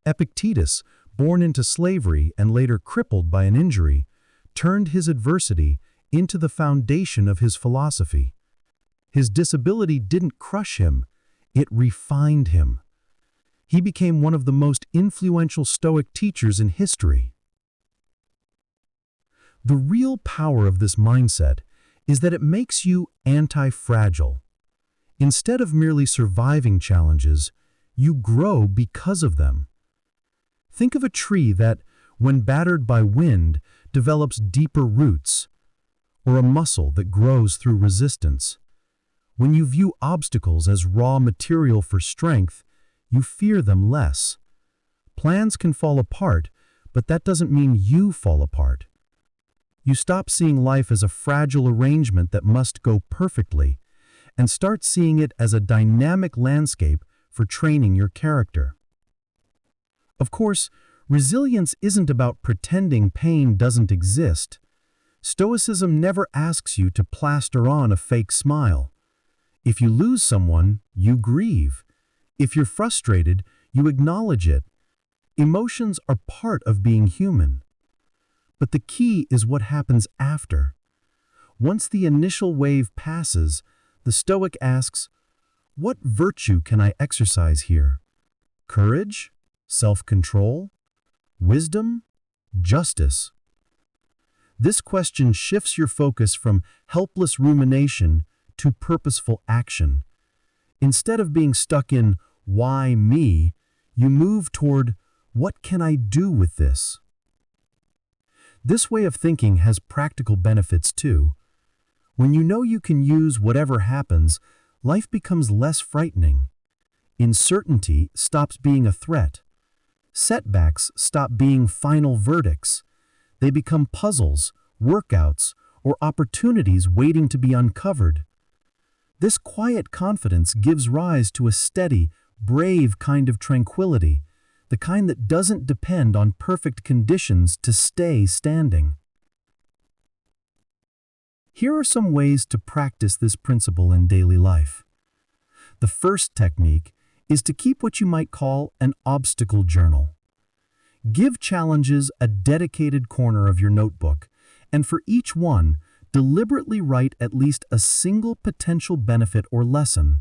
Epictetus, born into slavery and later crippled by an injury, turned his adversity into the foundation of his philosophy. His disability didn't crush him, it refined him. He became one of the most influential Stoic teachers in history. The real power of this mindset is that it makes you anti-fragile. Instead of merely surviving challenges, you grow because of them. Think of a tree that, when battered by wind, develops deeper roots, or a muscle that grows through resistance. When you view obstacles as raw material for strength, you fear them less. Plans can fall apart, but that doesn't mean you fall apart. You stop seeing life as a fragile arrangement that must go perfectly, and start seeing it as a dynamic landscape for training your character. Of course, resilience isn't about pretending pain doesn't exist. Stoicism never asks you to plaster on a fake smile. If you lose someone, you grieve. If you're frustrated, you acknowledge it. Emotions are part of being human. But the key is what happens after. Once the initial wave passes, the Stoic asks, what virtue can I exercise here? Courage? Self-control? Wisdom? Justice? This question shifts your focus from helpless rumination to purposeful action. Instead of being stuck in, why me, you move toward, what can I do with this? This way of thinking has practical benefits too. When you know you can use whatever happens, life becomes less frightening. Uncertainty stops being a threat. Setbacks stop being final verdicts. They become puzzles, workouts, or opportunities waiting to be uncovered. This quiet confidence gives rise to a steady, brave kind of tranquility, the kind that doesn't depend on perfect conditions to stay standing. Here are some ways to practice this principle in daily life. The first technique is to keep what you might call an obstacle journal. Give challenges a dedicated corner of your notebook, and for each one, deliberately write at least a single potential benefit or lesson.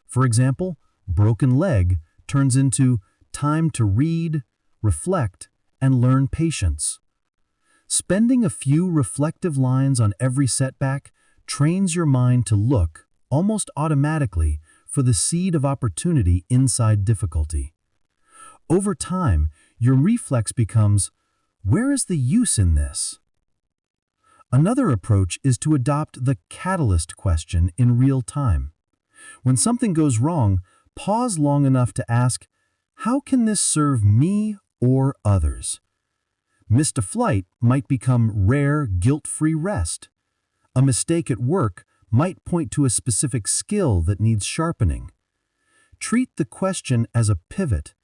For example, broken leg turns into time to read, reflect, and learn patience. Spending a few reflective lines on every setback trains your mind to look, almost automatically, for the seed of opportunity inside difficulty. Over time, your reflex becomes, where is the use in this? Another approach is to adopt the catalyst question in real time. When something goes wrong, pause long enough to ask, how can this serve me or others? Missed a flight might become rare, guilt-free rest. A mistake at work might point to a specific skill that needs sharpening. Treat the question as a pivot.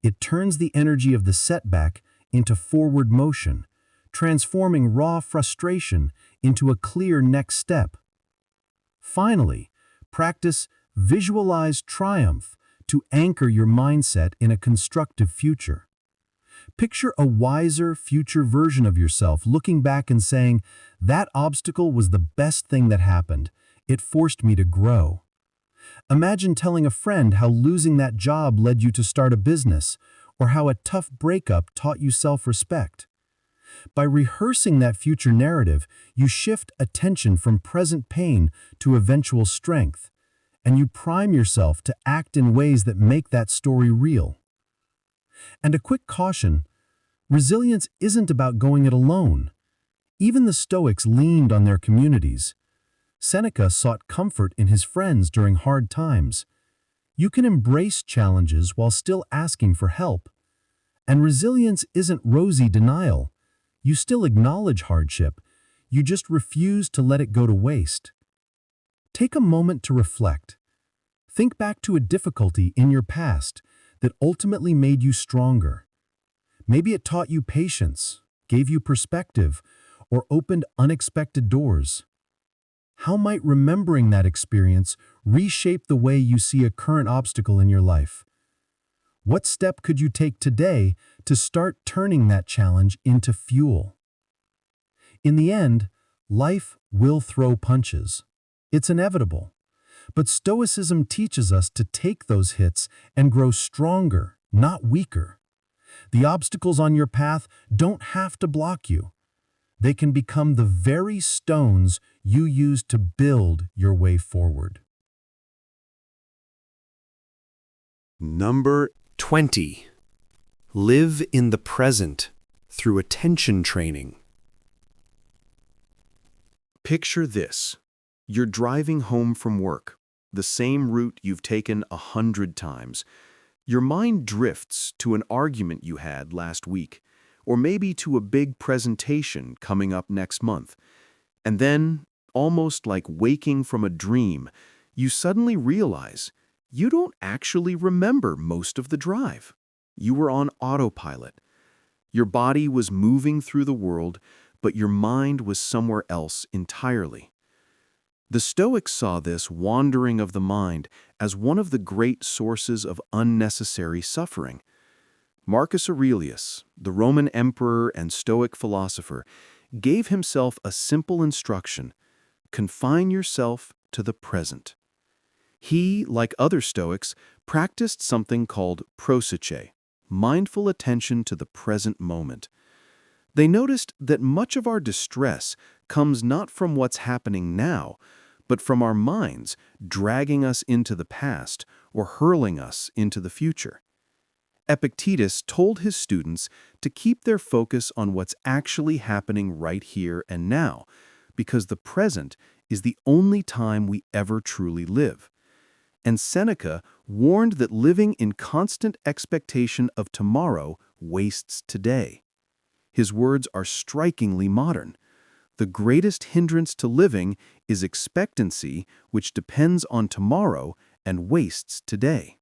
It turns the energy of the setback into forward motion, transforming raw frustration into a clear next step. Finally, practice visualize triumph to anchor your mindset in a constructive future. Picture a wiser future version of yourself looking back and saying, that obstacle was the best thing that happened. It forced me to grow. Imagine telling a friend how losing that job led you to start a business, or how a tough breakup taught you self-respect. By rehearsing that future narrative, you shift attention from present pain to eventual strength, and you prime yourself to act in ways that make that story real. And a quick caution, resilience isn't about going it alone. Even the Stoics leaned on their communities. Seneca sought comfort in his friends during hard times. You can embrace challenges while still asking for help. And resilience isn't rosy denial. You still acknowledge hardship, you just refuse to let it go to waste. Take a moment to reflect. Think back to a difficulty in your past that ultimately made you stronger. Maybe it taught you patience, gave you perspective, or opened unexpected doors. How might remembering that experience reshape the way you see a current obstacle in your life? What step could you take today to start turning that challenge into fuel? In the end, life will throw punches. It's inevitable. But Stoicism teaches us to take those hits and grow stronger, not weaker. The obstacles on your path don't have to block you. They can become the very stones you use to build your way forward. Number 20. Live in the present through attention training. Picture this. You're driving home from work, the same route you've taken 100 times. Your mind drifts to an argument you had last week, or maybe to a big presentation coming up next month. And then, almost like waking from a dream, you suddenly realize you don't actually remember most of the drive. You were on autopilot. Your body was moving through the world, but your mind was somewhere else entirely. The Stoics saw this wandering of the mind as one of the great sources of unnecessary suffering. Marcus Aurelius, the Roman emperor and Stoic philosopher, gave himself a simple instruction: confine yourself to the present. He, like other Stoics, practiced something called prosoche, mindful attention to the present moment. They noticed that much of our distress comes not from what's happening now, but from our minds dragging us into the past or hurling us into the future. Epictetus told his students to keep their focus on what's actually happening right here and now, because the present is the only time we ever truly live. And Seneca warned that living in constant expectation of tomorrow wastes today. His words are strikingly modern. The greatest hindrance to living is expectancy, which depends on tomorrow and wastes today.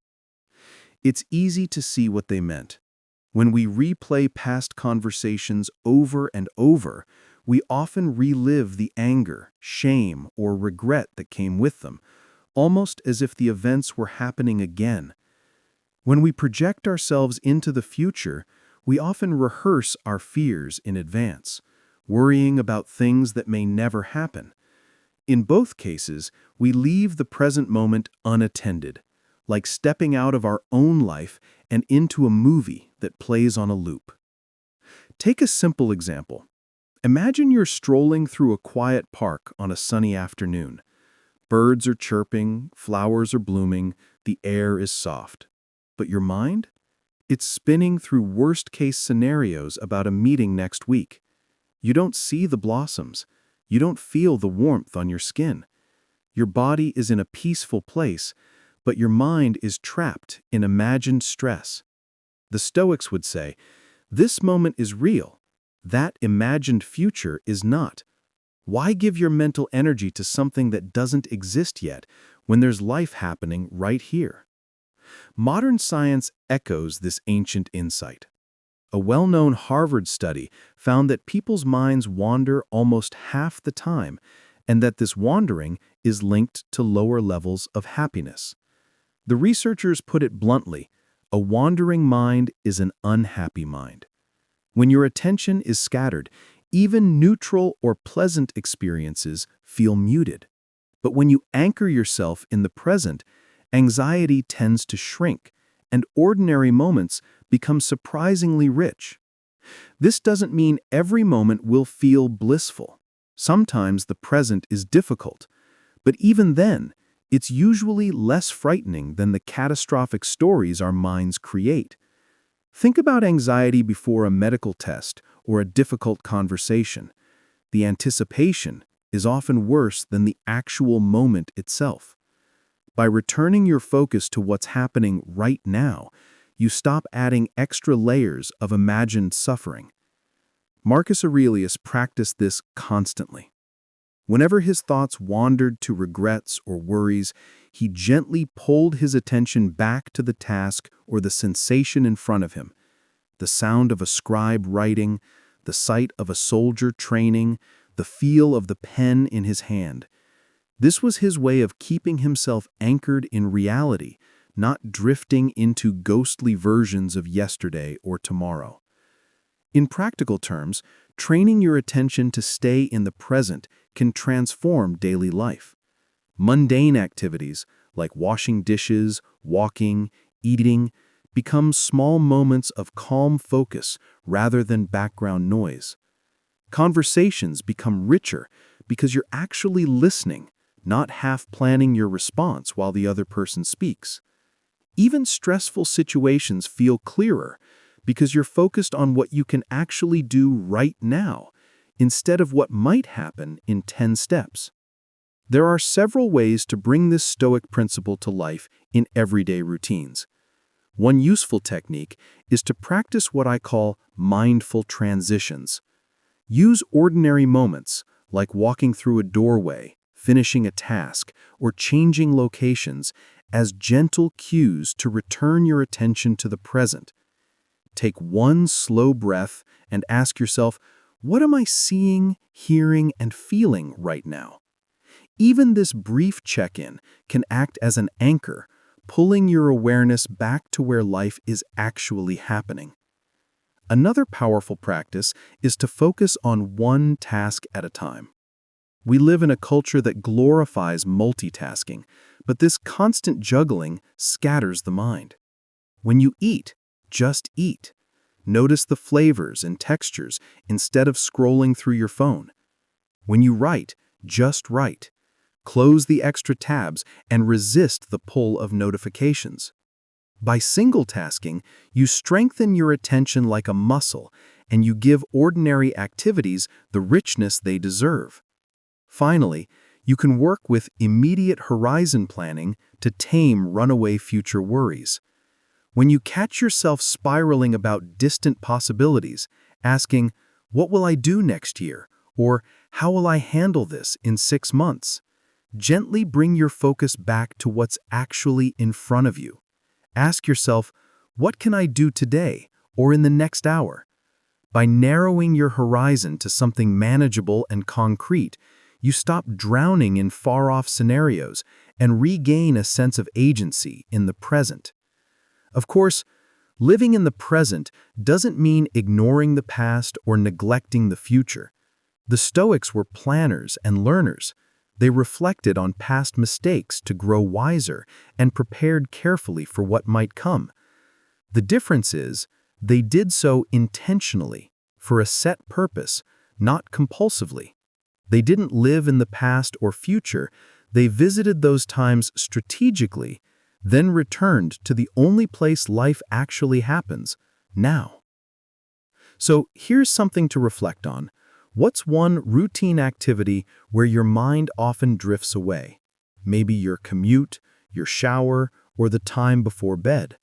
It's easy to see what they meant. When we replay past conversations over and over, we often relive the anger, shame, or regret that came with them, almost as if the events were happening again. When we project ourselves into the future, we often rehearse our fears in advance, worrying about things that may never happen. In both cases, we leave the present moment unattended, like stepping out of our own life and into a movie that plays on a loop. Take a simple example. Imagine you're strolling through a quiet park on a sunny afternoon. Birds are chirping, flowers are blooming, the air is soft. But your mind? It's spinning through worst-case scenarios about a meeting next week. You don't see the blossoms. You don't feel the warmth on your skin. Your body is in a peaceful place, but your mind is trapped in imagined stress. The Stoics would say, this moment is real. That imagined future is not. Why give your mental energy to something that doesn't exist yet when there's life happening right here? Modern science echoes this ancient insight. A well-known Harvard study found that people's minds wander almost half the time, and that this wandering is linked to lower levels of happiness. The researchers put it bluntly, a wandering mind is an unhappy mind. When your attention is scattered, even neutral or pleasant experiences feel muted. But when you anchor yourself in the present, anxiety tends to shrink, and ordinary moments become surprisingly rich. This doesn't mean every moment will feel blissful. Sometimes the present is difficult, but even then, it's usually less frightening than the catastrophic stories our minds create. Think about anxiety before a medical test or a difficult conversation. The anticipation is often worse than the actual moment itself. By returning your focus to what's happening right now, you stop adding extra layers of imagined suffering. Marcus Aurelius practiced this constantly. Whenever his thoughts wandered to regrets or worries, he gently pulled his attention back to the task or the sensation in front of him. The sound of a scribe writing, the sight of a soldier training, the feel of the pen in his hand. This was his way of keeping himself anchored in reality, not drifting into ghostly versions of yesterday or tomorrow. In practical terms, training your attention to stay in the present can transform daily life. Mundane activities like washing dishes, walking, eating, become small moments of calm focus rather than background noise. Conversations become richer because you're actually listening, not half-planning your response while the other person speaks. Even stressful situations feel clearer because you're focused on what you can actually do right now, instead of what might happen in 10 steps. There are several ways to bring this Stoic principle to life in everyday routines. One useful technique is to practice what I call mindful transitions. Use ordinary moments, like walking through a doorway, finishing a task, or changing locations, as gentle cues to return your attention to the present. Take one slow breath and ask yourself, what am I seeing, hearing, and feeling right now? Even this brief check-in can act as an anchor, pulling your awareness back to where life is actually happening. Another powerful practice is to focus on one task at a time. We live in a culture that glorifies multitasking, but this constant juggling scatters the mind. When you eat, just eat. Notice the flavors and textures instead of scrolling through your phone. When you write, just write. Close the extra tabs and resist the pull of notifications. By single-tasking, you strengthen your attention like a muscle, and you give ordinary activities the richness they deserve. Finally, you can work with immediate horizon planning to tame runaway future worries. When you catch yourself spiraling about distant possibilities, asking, "What will I do next year?" or "How will I handle this in 6 months?" Gently bring your focus back to what's actually in front of you. Ask yourself, what can I do today or in the next hour? By narrowing your horizon to something manageable and concrete, you stop drowning in far-off scenarios and regain a sense of agency in the present. Of course, living in the present doesn't mean ignoring the past or neglecting the future. The Stoics were planners and learners. They reflected on past mistakes to grow wiser and prepared carefully for what might come. The difference is, they did so intentionally, for a set purpose, not compulsively. They didn't live in the past or future, they visited those times strategically, then returned to the only place life actually happens, now. So here's something to reflect on. What's one routine activity where your mind often drifts away? Maybe your commute, your shower, or the time before bed.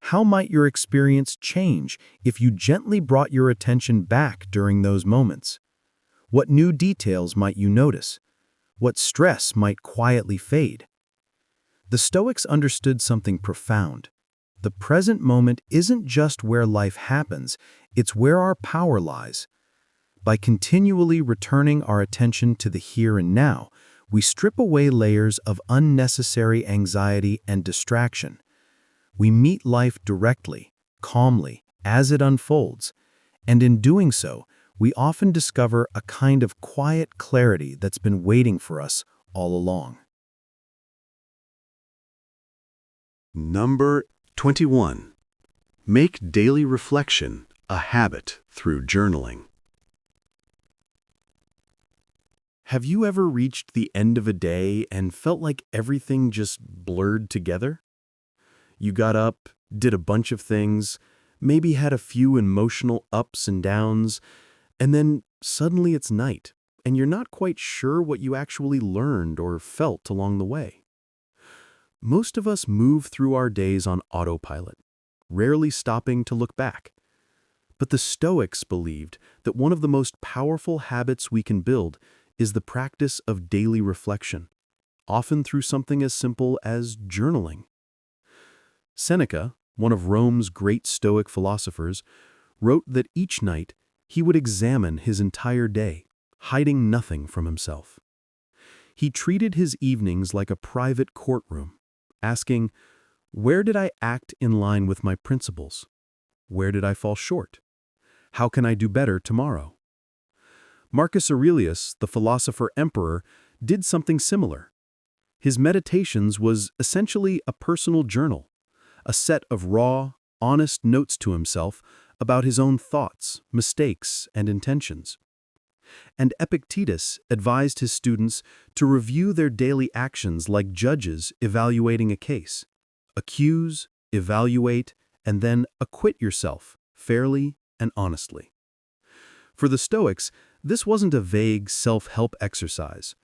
How might your experience change if you gently brought your attention back during those moments? What new details might you notice? What stress might quietly fade? The Stoics understood something profound. The present moment isn't just where life happens, it's where our power lies. By continually returning our attention to the here and now, we strip away layers of unnecessary anxiety and distraction. We meet life directly, calmly, as it unfolds, and in doing so, we often discover a kind of quiet clarity that's been waiting for us all along. Number 21. Make daily reflection a habit through journaling. Have you ever reached the end of a day and felt like everything just blurred together? You got up, did a bunch of things, maybe had a few emotional ups and downs, and then suddenly it's night, and you're not quite sure what you actually learned or felt along the way. Most of us move through our days on autopilot, rarely stopping to look back. But the Stoics believed that one of the most powerful habits we can build is the practice of daily reflection, often through something as simple as journaling. Seneca, one of Rome's great Stoic philosophers, wrote that each night he would examine his entire day, hiding nothing from himself. He treated his evenings like a private courtroom, asking, where did I act in line with my principles? Where did I fall short? How can I do better tomorrow? Marcus Aurelius, the philosopher-emperor, did something similar. His meditations was essentially a personal journal, a set of raw, honest notes to himself about his own thoughts, mistakes, and intentions. And Epictetus advised his students to review their daily actions like judges evaluating a case. Accuse, evaluate, and then acquit yourself fairly and honestly. For the Stoics, this wasn't a vague self-help exercise.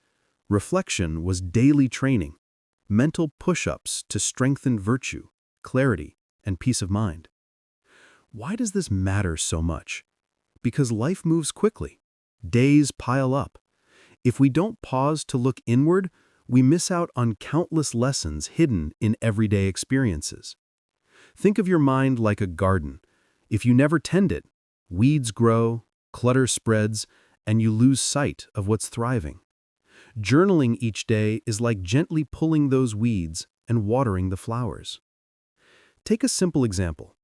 Reflection was daily training, mental push-ups to strengthen virtue, clarity, and peace of mind. Why does this matter so much? Because life moves quickly. Days pile up. If we don't pause to look inward, we miss out on countless lessons hidden in everyday experiences. Think of your mind like a garden. If you never tend it, weeds grow, clutter spreads, and you lose sight of what's thriving. Journaling each day is like gently pulling those weeds and watering the flowers. Take a simple example.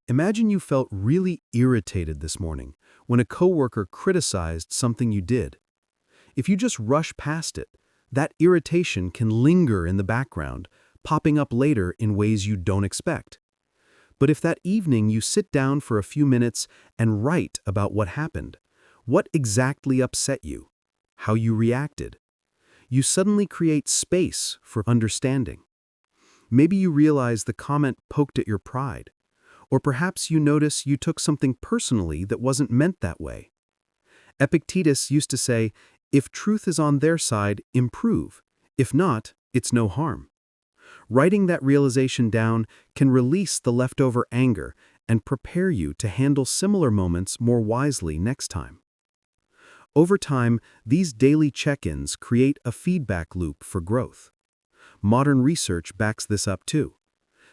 Imagine you felt really irritated this morning when a coworker criticized something you did. If you just rush past it, that irritation can linger in the background, popping up later in ways you don't expect. But if that evening you sit down for a few minutes and write about what happened, what exactly upset you, how you reacted, you suddenly create space for understanding. Maybe you realize the comment poked at your pride, or perhaps you notice you took something personally that wasn't meant that way. Epictetus used to say, if truth is on their side, improve. If not, it's no harm. Writing that realization down can release the leftover anger and prepare you to handle similar moments more wisely next time. Over time, these daily check-ins create a feedback loop for growth. Modern research backs this up too.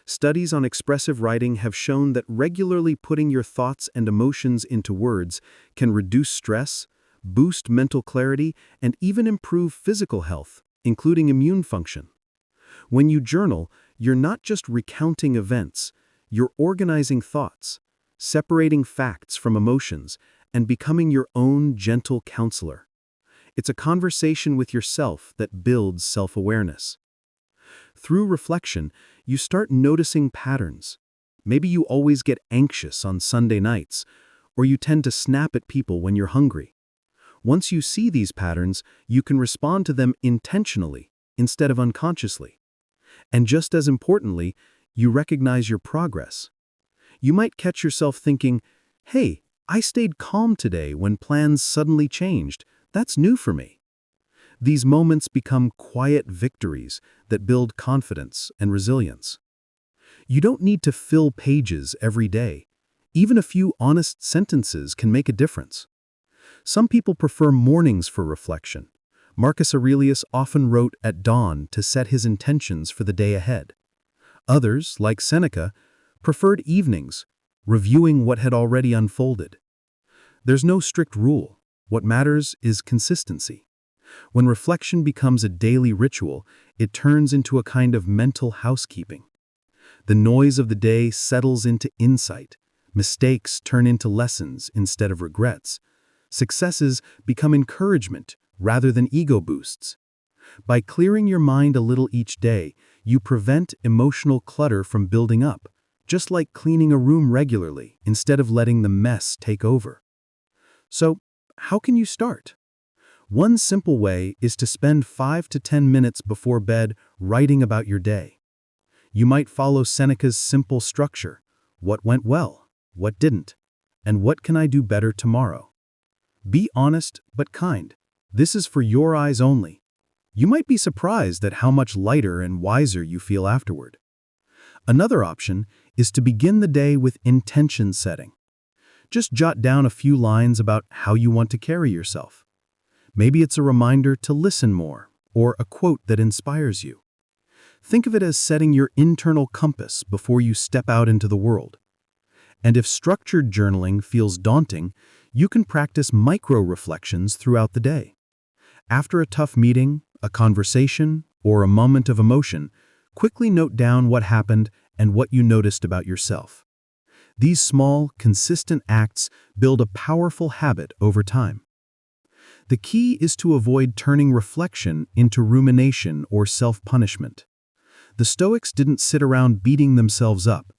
Studies on expressive writing have shown that regularly putting your thoughts and emotions into words can reduce stress, boost mental clarity, and even improve physical health, including immune function. When you journal, you're not just recounting events, you're organizing thoughts, separating facts from emotions, and becoming your own gentle counselor. It's a conversation with yourself that builds self-awareness. Through reflection, you start noticing patterns. Maybe you always get anxious on Sunday nights, or you tend to snap at people when you're hungry. Once you see these patterns, you can respond to them intentionally instead of unconsciously. And just as importantly, you recognize your progress. You might catch yourself thinking, "Hey, I stayed calm today when plans suddenly changed. That's new for me." These moments become quiet victories that build confidence and resilience. You don't need to fill pages every day. Even a few honest sentences can make a difference. Some people prefer mornings for reflection. Marcus Aurelius often wrote at dawn to set his intentions for the day ahead. Others, like Seneca, preferred evenings, reviewing what had already unfolded. There's no strict rule. What matters is consistency. When reflection becomes a daily ritual, it turns into a kind of mental housekeeping. The noise of the day settles into insight. Mistakes turn into lessons instead of regrets. Successes become encouragement rather than ego boosts. By clearing your mind a little each day, you prevent emotional clutter from building up, just like cleaning a room regularly instead of letting the mess take over. So, how can you start? One simple way is to spend 5 to 10 minutes before bed writing about your day. You might follow Seneca's simple structure: what went well, what didn't, and what can I do better tomorrow? Be honest but kind. This is for your eyes only. You might be surprised at how much lighter and wiser you feel afterward. Another option is to begin the day with intention setting. Just jot down a few lines about how you want to carry yourself. Maybe it's a reminder to listen more, or a quote that inspires you. Think of it as setting your internal compass before you step out into the world. And if structured journaling feels daunting, you can practice micro-reflections throughout the day. After a tough meeting, a conversation, or a moment of emotion, quickly note down what happened and what you noticed about yourself. These small, consistent acts build a powerful habit over time. The key is to avoid turning reflection into rumination or self-punishment. The Stoics didn't sit around beating themselves up.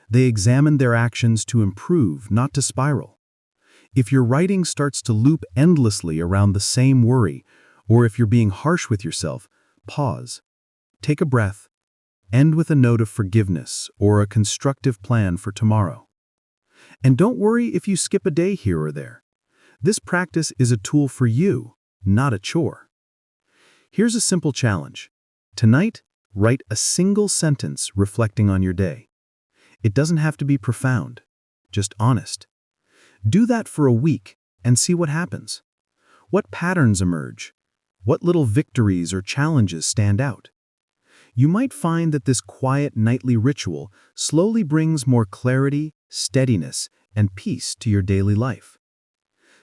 They examined their actions to improve, not to spiral. If your writing starts to loop endlessly around the same worry, or if you're being harsh with yourself, pause. Take a breath. End with a note of forgiveness or a constructive plan for tomorrow. And don't worry if you skip a day here or there. This practice is a tool for you, not a chore. Here's a simple challenge. Tonight, write a single sentence reflecting on your day. It doesn't have to be profound, just honest. Do that for a week and see what happens. What patterns emerge? What little victories or challenges stand out? You might find that this quiet nightly ritual slowly brings more clarity, steadiness, and peace to your daily life.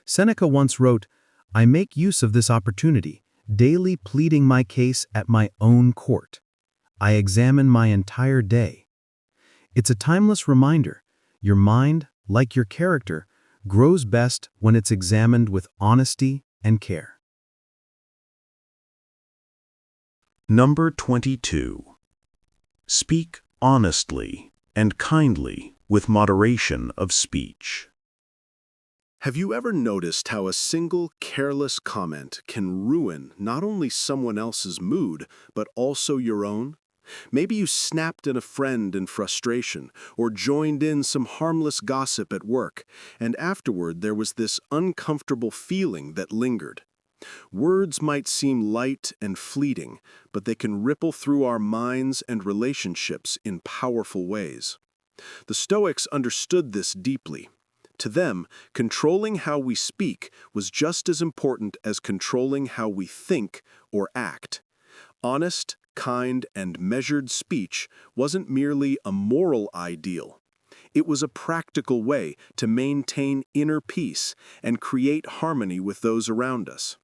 Seneca once wrote, "I make use of this opportunity, daily pleading my case at my own court. I examine my entire day." It's a timeless reminder. Your mind, like your character, grows best when it's examined with honesty and care. Number 22. Speak honestly and kindly with moderation of speech. Have you ever noticed how a single careless comment can ruin not only someone else's mood, but also your own? Maybe you snapped at a friend in frustration, or joined in some harmless gossip at work, and afterward there was this uncomfortable feeling that lingered. Words might seem light and fleeting, but they can ripple through our minds and relationships in powerful ways. The Stoics understood this deeply. To them, controlling how we speak was just as important as controlling how we think or act. Honest, kind, and measured speech wasn't merely a moral ideal. It was a practical way to maintain inner peace and create harmony with those around us.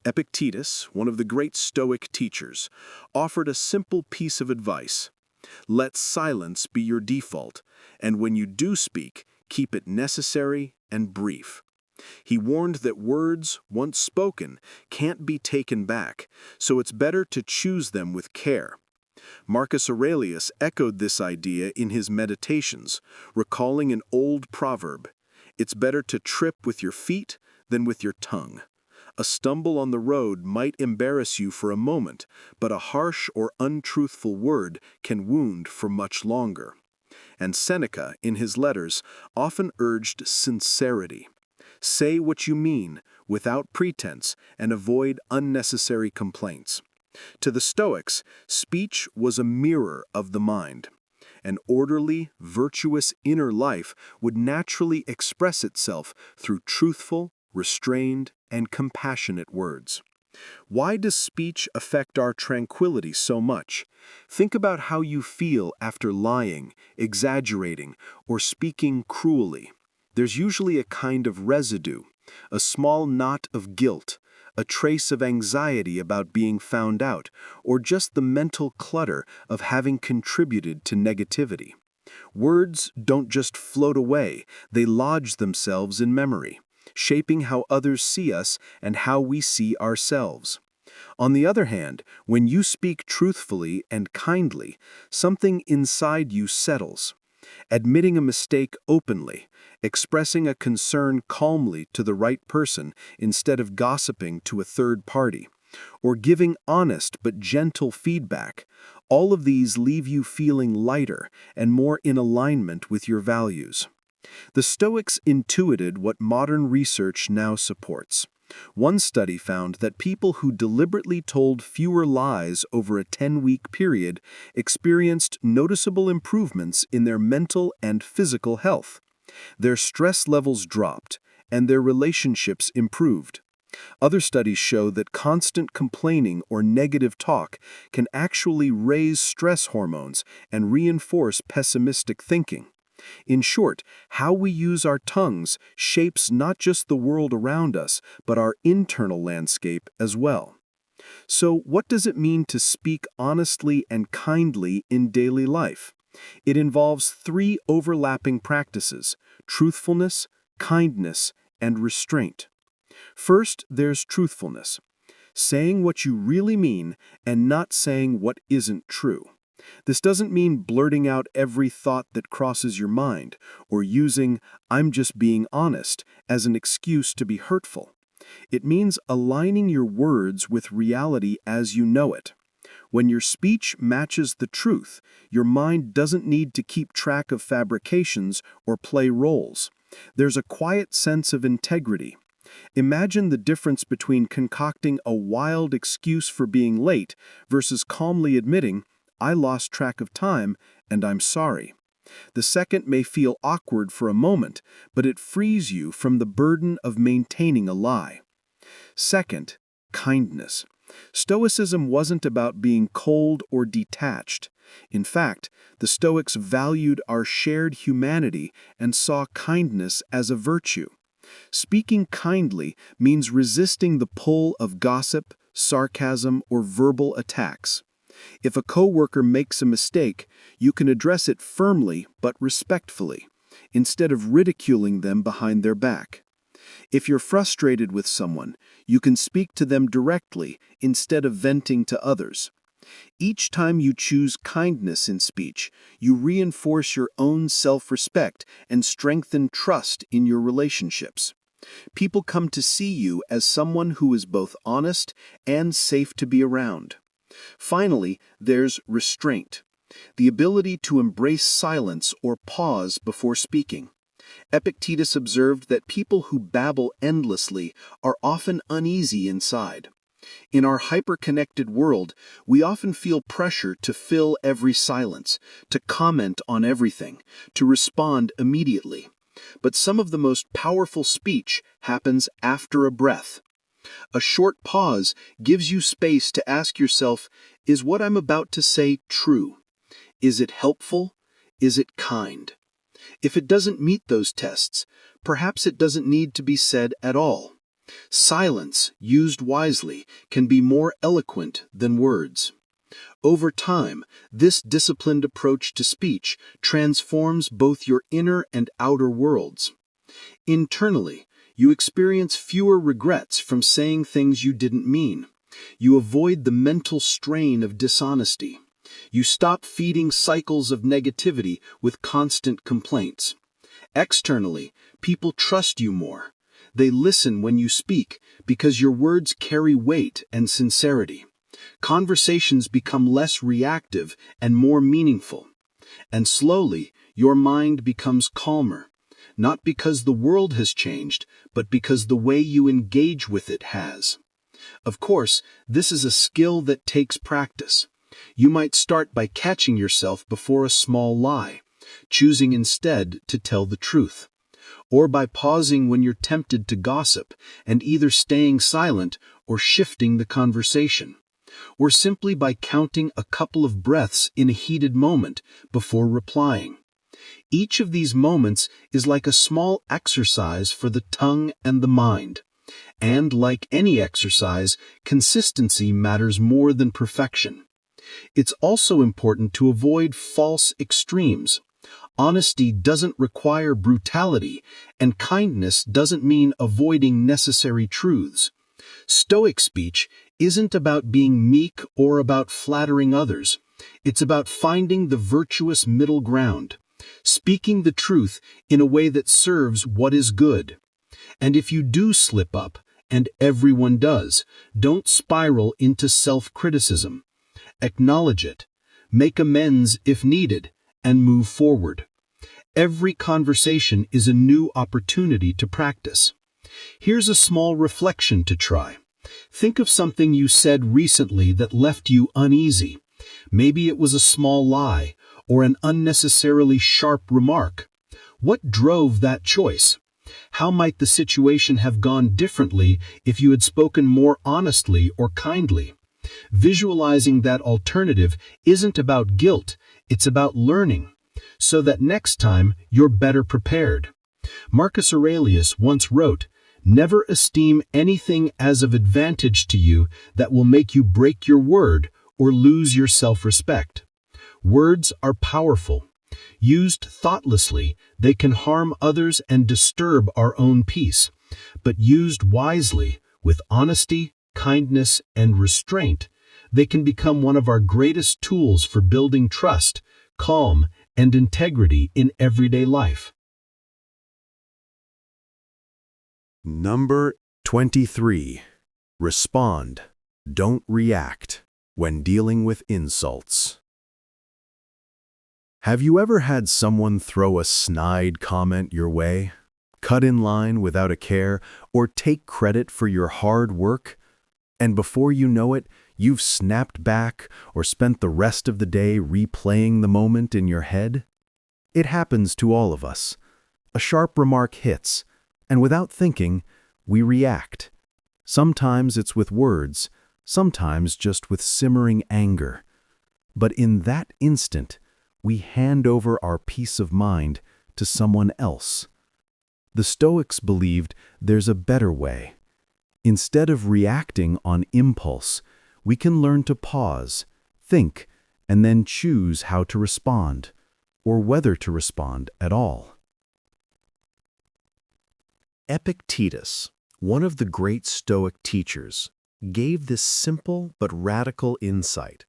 Epictetus, one of the great Stoic teachers, offered a simple piece of advice. Let silence be your default, and when you do speak, keep it necessary and brief. He warned that words, once spoken, can't be taken back, so it's better to choose them with care. Marcus Aurelius echoed this idea in his Meditations, recalling an old proverb: "It's better to trip with your feet than with your tongue." A stumble on the road might embarrass you for a moment, but a harsh or untruthful word can wound for much longer. And Seneca, in his letters, often urged sincerity. Say what you mean, without pretense, and avoid unnecessary complaints. To the Stoics, speech was a mirror of the mind. An orderly, virtuous inner life would naturally express itself through truthful, restrained, and compassionate words. Why does speech affect our tranquility so much? Think about how you feel after lying, exaggerating, or speaking cruelly. There's usually a kind of residue, a small knot of guilt, a trace of anxiety about being found out, or just the mental clutter of having contributed to negativity. Words don't just float away, they lodge themselves in memory, shaping how others see us and how we see ourselves. On the other hand, when you speak truthfully and kindly, something inside you settles. Admitting a mistake openly, expressing a concern calmly to the right person instead of gossiping to a third party, or giving honest but gentle feedback, all of these leave you feeling lighter and more in alignment with your values. The Stoics intuited what modern research now supports. One study found that people who deliberately told fewer lies over a 10-week period experienced noticeable improvements in their mental and physical health. Their stress levels dropped, and their relationships improved. Other studies show that constant complaining or negative talk can actually raise stress hormones and reinforce pessimistic thinking. In short, how we use our tongues shapes not just the world around us, but our internal landscape as well. So, what does it mean to speak honestly and kindly in daily life? It involves three overlapping practices: truthfulness, kindness, and restraint. First, there's truthfulness, saying what you really mean and not saying what isn't true. This doesn't mean blurting out every thought that crosses your mind, or using "I'm just being honest" as an excuse to be hurtful. It means aligning your words with reality as you know it. When your speech matches the truth, your mind doesn't need to keep track of fabrications or play roles. There's a quiet sense of integrity. Imagine the difference between concocting a wild excuse for being late versus calmly admitting, "I lost track of time, and I'm sorry." The second may feel awkward for a moment, but it frees you from the burden of maintaining a lie. Second, kindness. Stoicism wasn't about being cold or detached. In fact, the Stoics valued our shared humanity and saw kindness as a virtue. Speaking kindly means resisting the pull of gossip, sarcasm, or verbal attacks. If a coworker makes a mistake, you can address it firmly but respectfully, instead of ridiculing them behind their back. If you're frustrated with someone, you can speak to them directly instead of venting to others. Each time you choose kindness in speech, you reinforce your own self-respect and strengthen trust in your relationships. People come to see you as someone who is both honest and safe to be around. Finally, there's restraint, the ability to embrace silence or pause before speaking. Epictetus observed that people who babble endlessly are often uneasy inside. In our hyper-connected world, we often feel pressure to fill every silence, to comment on everything, to respond immediately. But some of the most powerful speech happens after a breath. A short pause gives you space to ask yourself, is what I'm about to say true? Is it helpful? Is it kind? If it doesn't meet those tests, perhaps it doesn't need to be said at all. Silence, used wisely, can be more eloquent than words. Over time, this disciplined approach to speech transforms both your inner and outer worlds. Internally, you experience fewer regrets from saying things you didn't mean. You avoid the mental strain of dishonesty. You stop feeding cycles of negativity with constant complaints. Externally, people trust you more. They listen when you speak because your words carry weight and sincerity. Conversations become less reactive and more meaningful. And slowly, your mind becomes calmer, not because the world has changed, but because the way you engage with it has. Of course, this is a skill that takes practice. You might start by catching yourself before a small lie, choosing instead to tell the truth, or by pausing when you're tempted to gossip and either staying silent or shifting the conversation, or simply by counting a couple of breaths in a heated moment before replying. Each of these moments is like a small exercise for the tongue and the mind. And like any exercise, consistency matters more than perfection. It's also important to avoid false extremes. Honesty doesn't require brutality, and kindness doesn't mean avoiding necessary truths. Stoic speech isn't about being meek or about flattering others. It's about finding the virtuous middle ground, speaking the truth in a way that serves what is good. And if you do slip up, and everyone does, don't spiral into self-criticism. Acknowledge it, make amends if needed, and move forward. Every conversation is a new opportunity to practice. Here's a small reflection to try. Think of something you said recently that left you uneasy. Maybe it was a small lie or an unnecessarily sharp remark. What drove that choice? How might the situation have gone differently if you had spoken more honestly or kindly? Visualizing that alternative isn't about guilt, it's about learning, so that next time you're better prepared. Marcus Aurelius once wrote, "Never esteem anything as of advantage to you that will make you break your word or lose your self-respect." Words are powerful. Used thoughtlessly, they can harm others and disturb our own peace. But used wisely, with honesty, kindness, and restraint, they can become one of our greatest tools for building trust, calm, and integrity in everyday life. Number 23. Respond, don't react, when dealing with insults. Have you ever had someone throw a snide comment your way, cut in line without a care, or take credit for your hard work? And before you know it, you've snapped back or spent the rest of the day replaying the moment in your head? It happens to all of us. A sharp remark hits, and without thinking, we react. Sometimes it's with words, sometimes just with simmering anger. But in that instant, we hand over our peace of mind to someone else. The Stoics believed there's a better way. Instead of reacting on impulse, we can learn to pause, think, and then choose how to respond, or whether to respond at all. Epictetus, one of the great Stoic teachers, gave this simple but radical insight.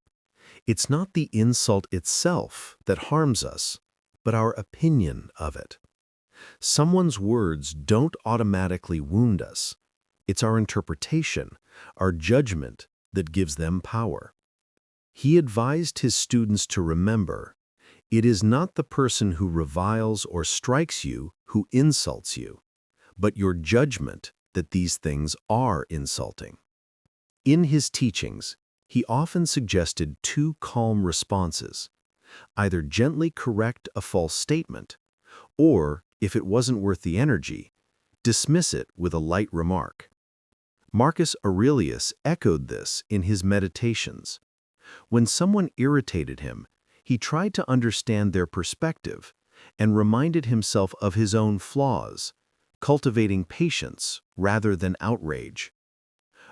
It's not the insult itself that harms us, but our opinion of it. Someone's words don't automatically wound us. It's our interpretation, our judgment, that gives them power. He advised his students to remember, it is not the person who reviles or strikes you who insults you, but your judgment that these things are insulting. In his teachings, he often suggested two calm responses: either gently correct a false statement, or, if it wasn't worth the energy, dismiss it with a light remark. Marcus Aurelius echoed this in his Meditations. When someone irritated him, he tried to understand their perspective and reminded himself of his own flaws, cultivating patience rather than outrage.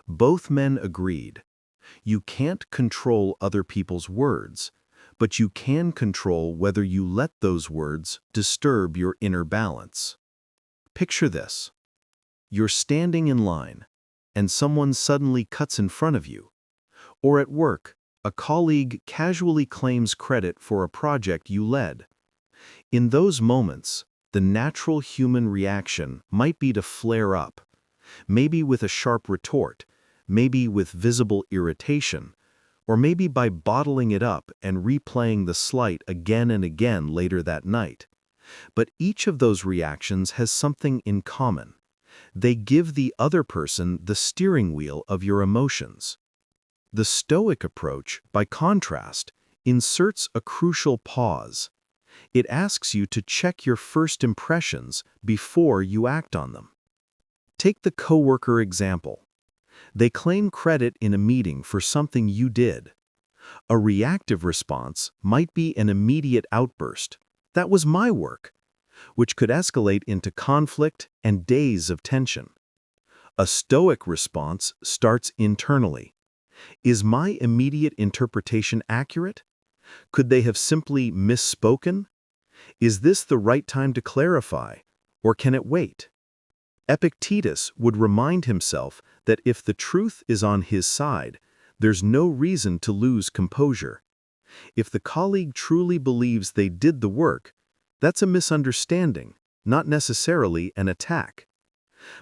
Both men agreed, you can't control other people's words, but you can control whether you let those words disturb your inner balance. Picture this. You're standing in line, and someone suddenly cuts in front of you. Or at work, a colleague casually claims credit for a project you led. In those moments, the natural human reaction might be to flare up, maybe with a sharp retort, maybe with visible irritation, or maybe by bottling it up and replaying the slight again and again later that night. But each of those reactions has something in common. They give the other person the steering wheel of your emotions. The Stoic approach, by contrast, inserts a crucial pause. It asks you to check your first impressions before you act on them. Take the coworker example. They claim credit in a meeting for something you did. A reactive response might be an immediate outburst. "That was my work," which could escalate into conflict and days of tension. A Stoic response starts internally. Is my immediate interpretation accurate? Could they have simply misspoken? Is this the right time to clarify, or can it wait? Epictetus would remind himself that if the truth is on his side, there's no reason to lose composure. If the colleague truly believes they did the work, that's a misunderstanding, not necessarily an attack.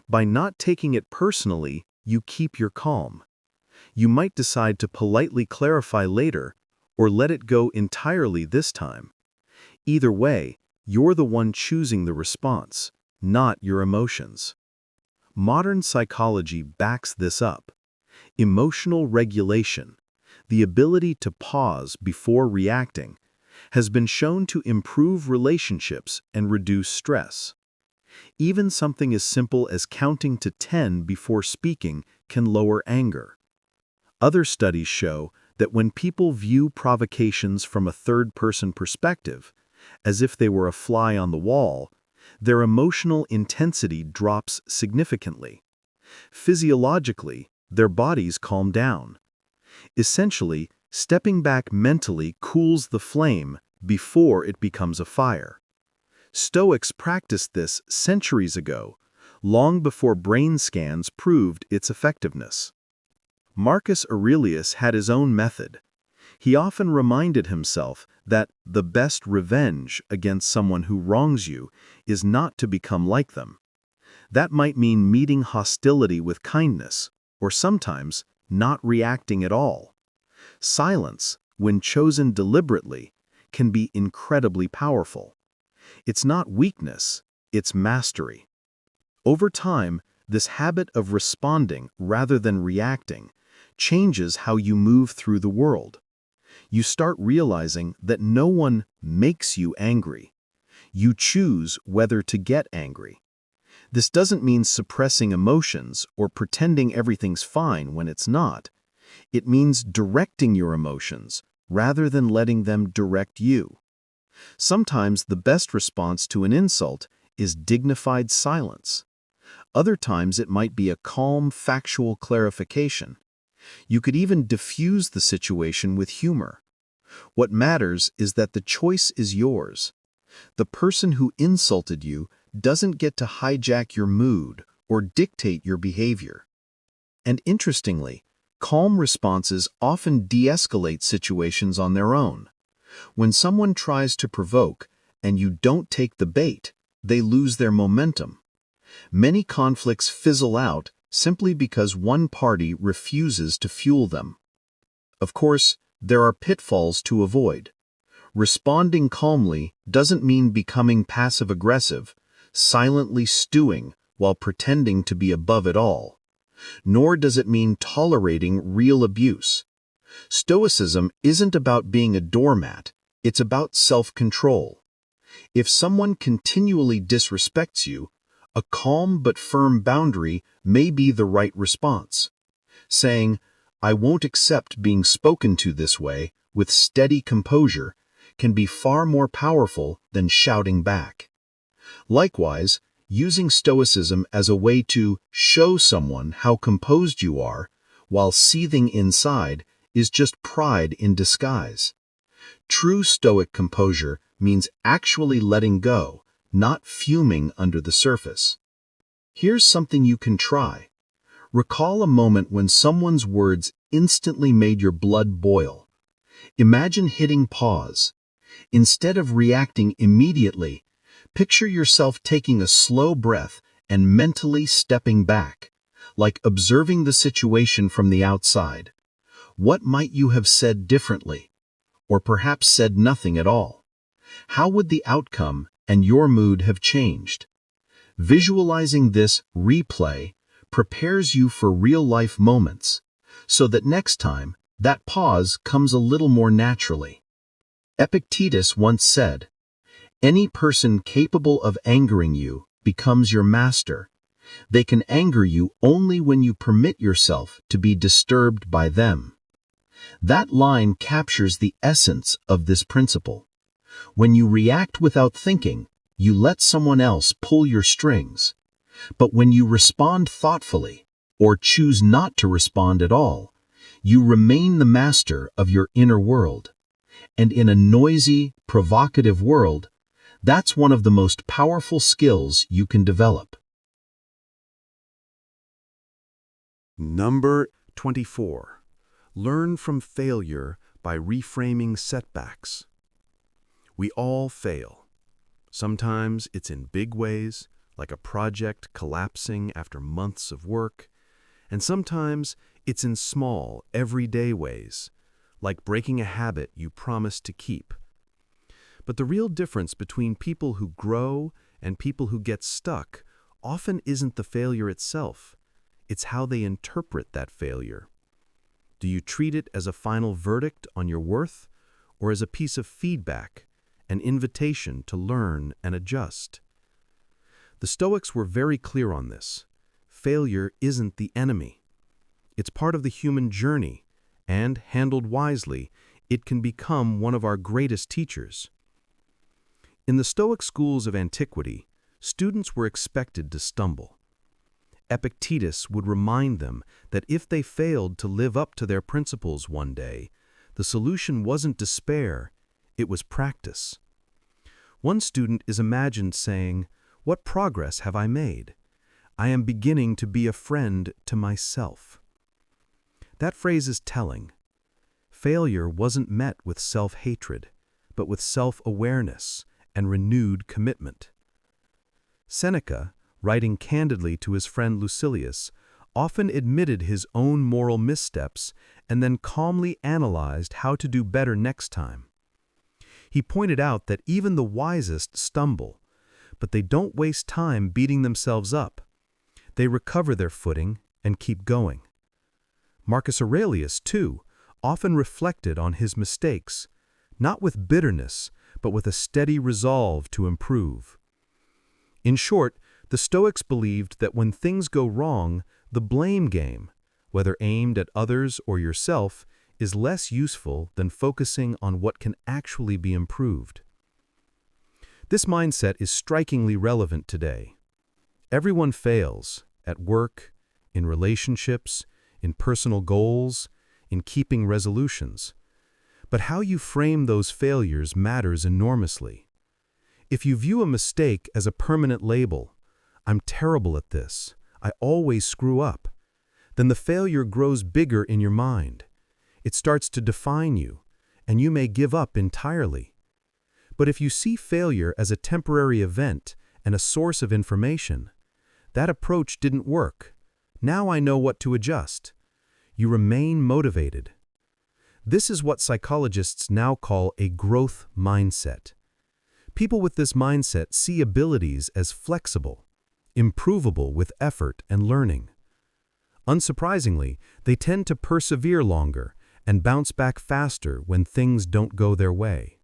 By not taking it personally, you keep your calm. You might decide to politely clarify later, or let it go entirely this time. Either way, you're the one choosing the response, not your emotions. Modern psychology backs this up. Emotional regulation, the ability to pause before reacting, has been shown to improve relationships and reduce stress. Even something as simple as counting to 10 before speaking can lower anger. Other studies show that when people view provocations from a third-person perspective, as if they were a fly on the wall, their emotional intensity drops significantly. Physiologically, their bodies calm down. Essentially, stepping back mentally cools the flame before it becomes a fire. Stoics practiced this centuries ago, long before brain scans proved its effectiveness. Marcus Aurelius had his own method. He often reminded himself that the best revenge against someone who wrongs you is not to become like them. That might mean meeting hostility with kindness, or sometimes not reacting at all. Silence, when chosen deliberately, can be incredibly powerful. It's not weakness, it's mastery. Over time, this habit of responding rather than reacting changes how you move through the world. You start realizing that no one makes you angry. You choose whether to get angry. This doesn't mean suppressing emotions or pretending everything's fine when it's not. It means directing your emotions rather than letting them direct you. Sometimes the best response to an insult is dignified silence. Other times it might be a calm, factual clarification. You could even diffuse the situation with humor. What matters is that the choice is yours. The person who insulted you doesn't get to hijack your mood or dictate your behavior. And interestingly, calm responses often de-escalate situations on their own. When someone tries to provoke and you don't take the bait, they lose their momentum. Many conflicts fizzle out simply because one party refuses to fuel them. Of course, there are pitfalls to avoid. Responding calmly doesn't mean becoming passive-aggressive, silently stewing while pretending to be above it all. Nor does it mean tolerating real abuse. Stoicism isn't about being a doormat, it's about self-control. If someone continually disrespects you, a calm but firm boundary may be the right response. Saying, "I won't accept being spoken to this way," with steady composure, can be far more powerful than shouting back. Likewise, using Stoicism as a way to show someone how composed you are while seething inside is just pride in disguise. True Stoic composure means actually letting go, not fuming under the surface. Here's something you can try. Recall a moment when someone's words instantly made your blood boil. Imagine hitting pause. Instead of reacting immediately, picture yourself taking a slow breath and mentally stepping back, like observing the situation from the outside. What might you have said differently? Or perhaps said nothing at all? How would the outcome and your mood have changed? Visualizing this replay prepares you for real-life moments, so that next time, that pause comes a little more naturally. Epictetus once said, "Any person capable of angering you becomes your master. They can anger you only when you permit yourself to be disturbed by them." That line captures the essence of this principle. When you react without thinking, you let someone else pull your strings. But when you respond thoughtfully, or choose not to respond at all, you remain the master of your inner world. And in a noisy, provocative world, that's one of the most powerful skills you can develop. Number 24. Learn from failure by reframing setbacks. We all fail. Sometimes it's in big ways, like a project collapsing after months of work, and sometimes it's in small, everyday ways, like breaking a habit you promised to keep. But the real difference between people who grow and people who get stuck often isn't the failure itself. It's how they interpret that failure. Do you treat it as a final verdict on your worth, or as a piece of feedback, an invitation to learn and adjust? The Stoics were very clear on this. Failure isn't the enemy. It's part of the human journey, and, handled wisely, it can become one of our greatest teachers. In the Stoic schools of antiquity, students were expected to stumble. Epictetus would remind them that if they failed to live up to their principles one day, the solution wasn't despair, it was practice. One student is imagined saying, "What progress have I made? I am beginning to be a friend to myself." That phrase is telling. Failure wasn't met with self-hatred, but with self-awareness and renewed commitment. Seneca, writing candidly to his friend Lucilius, often admitted his own moral missteps and then calmly analyzed how to do better next time. He pointed out that even the wisest stumble, but they don't waste time beating themselves up. They recover their footing and keep going. Marcus Aurelius, too, often reflected on his mistakes, not with bitterness, but with a steady resolve to improve. In short, the Stoics believed that when things go wrong, the blame game, whether aimed at others or yourself, is less useful than focusing on what can actually be improved. This mindset is strikingly relevant today. Everyone fails, at work, in relationships, in personal goals, in keeping resolutions. But how you frame those failures matters enormously. If you view a mistake as a permanent label, "I'm terrible at this, I always screw up," then the failure grows bigger in your mind. It starts to define you, and you may give up entirely. But if you see failure as a temporary event and a source of information, that approach didn't work. Now I know what to adjust. You remain motivated. This is what psychologists now call a growth mindset. People with this mindset see abilities as flexible, improvable with effort and learning. Unsurprisingly, they tend to persevere longer and bounce back faster when things don't go their way.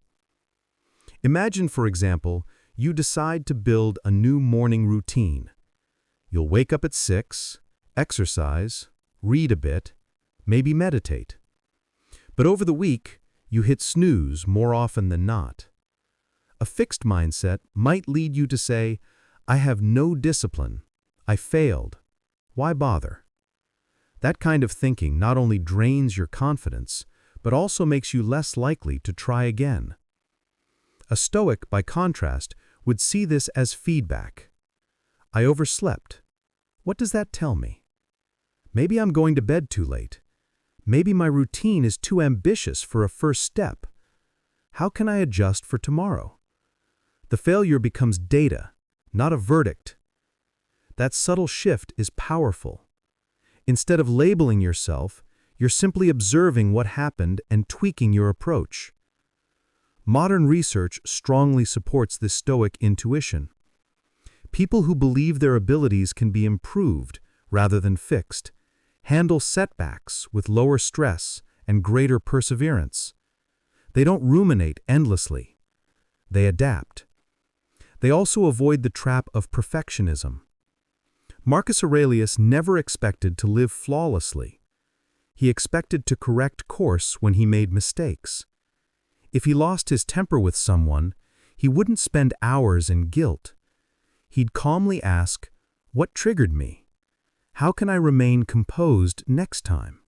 Imagine, for example, you decide to build a new morning routine. You'll wake up at 6, exercise, read a bit, maybe meditate. But over the week, you hit snooze more often than not. A fixed mindset might lead you to say, "I have no discipline. I failed. Why bother?" That kind of thinking not only drains your confidence, but also makes you less likely to try again. A Stoic, by contrast, would see this as feedback. "I overslept. What does that tell me? Maybe I'm going to bed too late. Maybe my routine is too ambitious for a first step. How can I adjust for tomorrow? The failure becomes data, not a verdict. That subtle shift is powerful. Instead of labeling yourself, you're simply observing what happened and tweaking your approach. Modern research strongly supports this Stoic intuition. People who believe their abilities can be improved rather than fixed handle setbacks with lower stress and greater perseverance. They don't ruminate endlessly. They adapt. They also avoid the trap of perfectionism. Marcus Aurelius never expected to live flawlessly. He expected to correct course when he made mistakes. If he lost his temper with someone, he wouldn't spend hours in guilt. He'd calmly ask, "What triggered me? How can I remain composed next time?"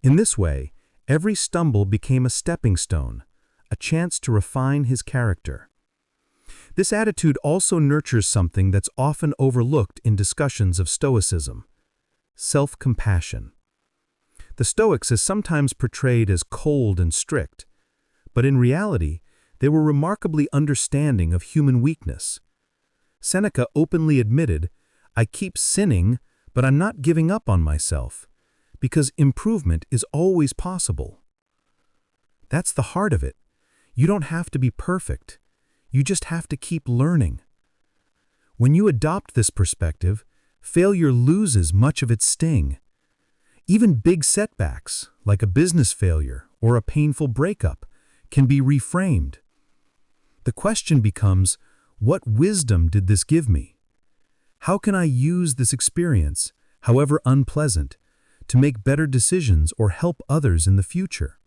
In this way, every stumble became a stepping stone, a chance to refine his character. This attitude also nurtures something that's often overlooked in discussions of Stoicism: self-compassion. The Stoics is sometimes portrayed as cold and strict, but in reality, they were remarkably understanding of human weakness. Seneca openly admitted, "I keep sinning, but I'm not giving up on myself, because improvement is always possible." That's the heart of it. You don't have to be perfect. You just have to keep learning. When you adopt this perspective, failure loses much of its sting. Even big setbacks, like a business failure or a painful breakup, can be reframed. The question becomes, what wisdom did this give me? How can I use this experience, however unpleasant, to make better decisions or help others in the future?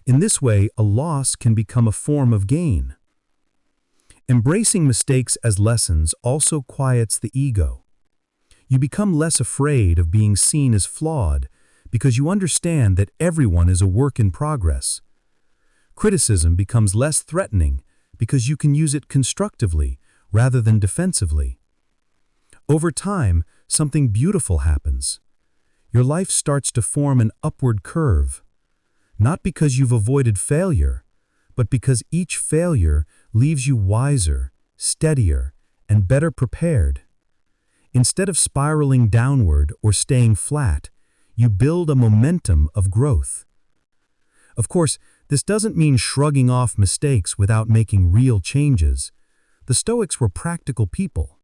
In this way, a loss can become a form of gain. Embracing mistakes as lessons also quiets the ego. You become less afraid of being seen as flawed because you understand that everyone is a work in progress. Criticism becomes less threatening because you can use it constructively rather than defensively. Over time, something beautiful happens. Your life starts to form an upward curve, not because you've avoided failure, but because each failure leaves you wiser, steadier, and better prepared. Instead of spiraling downward or staying flat, you build a momentum of growth. Of course, this doesn't mean shrugging off mistakes without making real changes. The Stoics were practical people.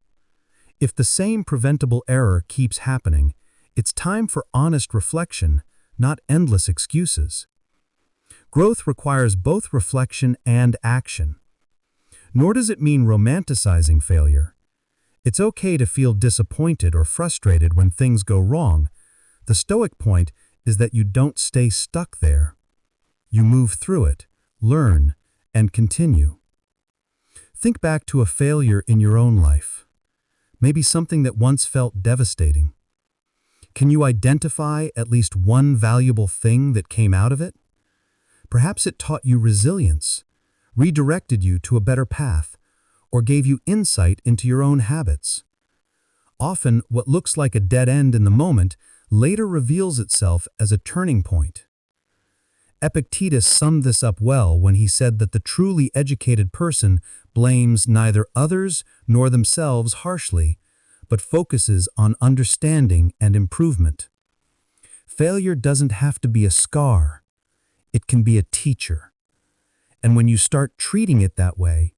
If the same preventable error keeps happening, it's time for honest reflection, not endless excuses. Growth requires both reflection and action. Nor does it mean romanticizing failure. It's okay to feel disappointed or frustrated when things go wrong. The Stoic point is that you don't stay stuck there. You move through it, learn, and continue. Think back to a failure in your own life. Maybe something that once felt devastating. Can you identify at least one valuable thing that came out of it? Perhaps it taught you resilience, redirected you to a better path, or gave you insight into your own habits. Often, what looks like a dead end in the moment later reveals itself as a turning point. Epictetus summed this up well when he said that the truly educated person blames neither others nor themselves harshly, but focuses on understanding and improvement. Failure doesn't have to be a scar. It can be a teacher. And when you start treating it that way,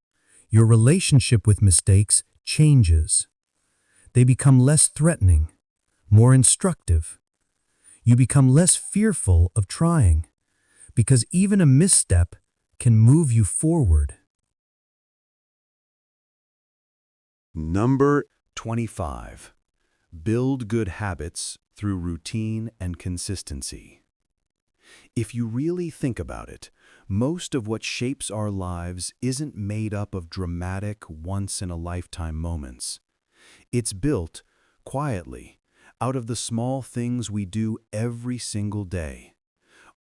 your relationship with mistakes changes. They become less threatening, more instructive. You become less fearful of trying, because even a misstep can move you forward. Number 25. Build good habits through routine and consistency. If you really think about it, most of what shapes our lives isn't made up of dramatic, once-in-a-lifetime moments. It's built, quietly, out of the small things we do every single day.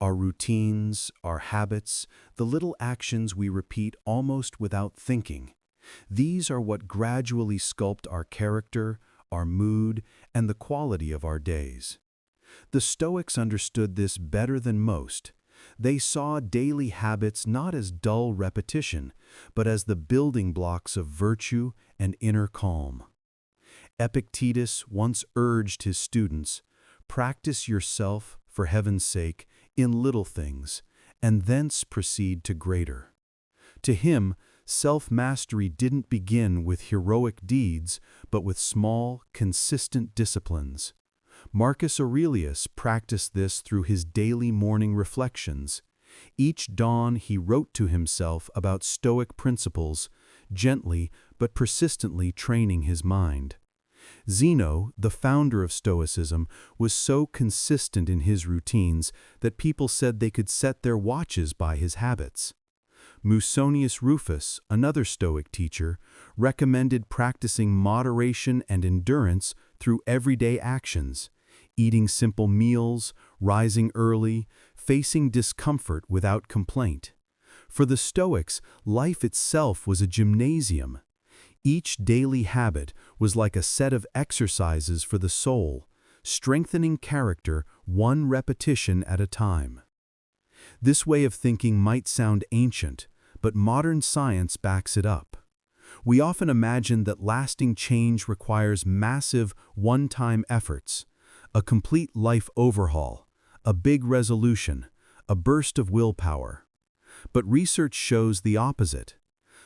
Our routines, our habits, the little actions we repeat almost without thinking. These are what gradually sculpt our character, our mood, and the quality of our days. The Stoics understood this better than most. They saw daily habits not as dull repetition, but as the building blocks of virtue and inner calm. Epictetus once urged his students, "Practice yourself, for heaven's sake, in little things, and thence proceed to greater." To him, self-mastery didn't begin with heroic deeds, but with small, consistent disciplines. Marcus Aurelius practiced this through his daily morning reflections. Each dawn he wrote to himself about Stoic principles, gently but persistently training his mind. Zeno, the founder of Stoicism, was so consistent in his routines that people said they could set their watches by his habits. Musonius Rufus, another Stoic teacher, recommended practicing moderation and endurance through everyday actions, eating simple meals, rising early, facing discomfort without complaint. For the Stoics, life itself was a gymnasium. Each daily habit was like a set of exercises for the soul, strengthening character one repetition at a time. This way of thinking might sound ancient, but modern science backs it up. We often imagine that lasting change requires massive, one-time efforts, a complete life overhaul, a big resolution, a burst of willpower. But research shows the opposite.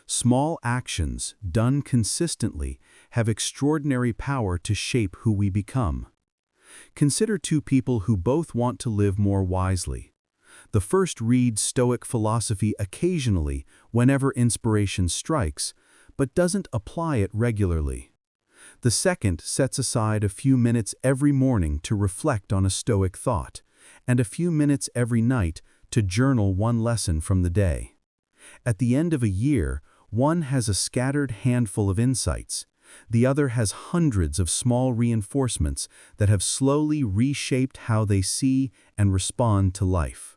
Small actions, done consistently, have extraordinary power to shape who we become. Consider two people who both want to live more wisely. The first reads Stoic philosophy occasionally, whenever inspiration strikes, but doesn't apply it regularly. The second sets aside a few minutes every morning to reflect on a Stoic thought, and a few minutes every night to journal one lesson from the day. At the end of a year, one has a scattered handful of insights. The other has hundreds of small reinforcements that have slowly reshaped how they see and respond to life.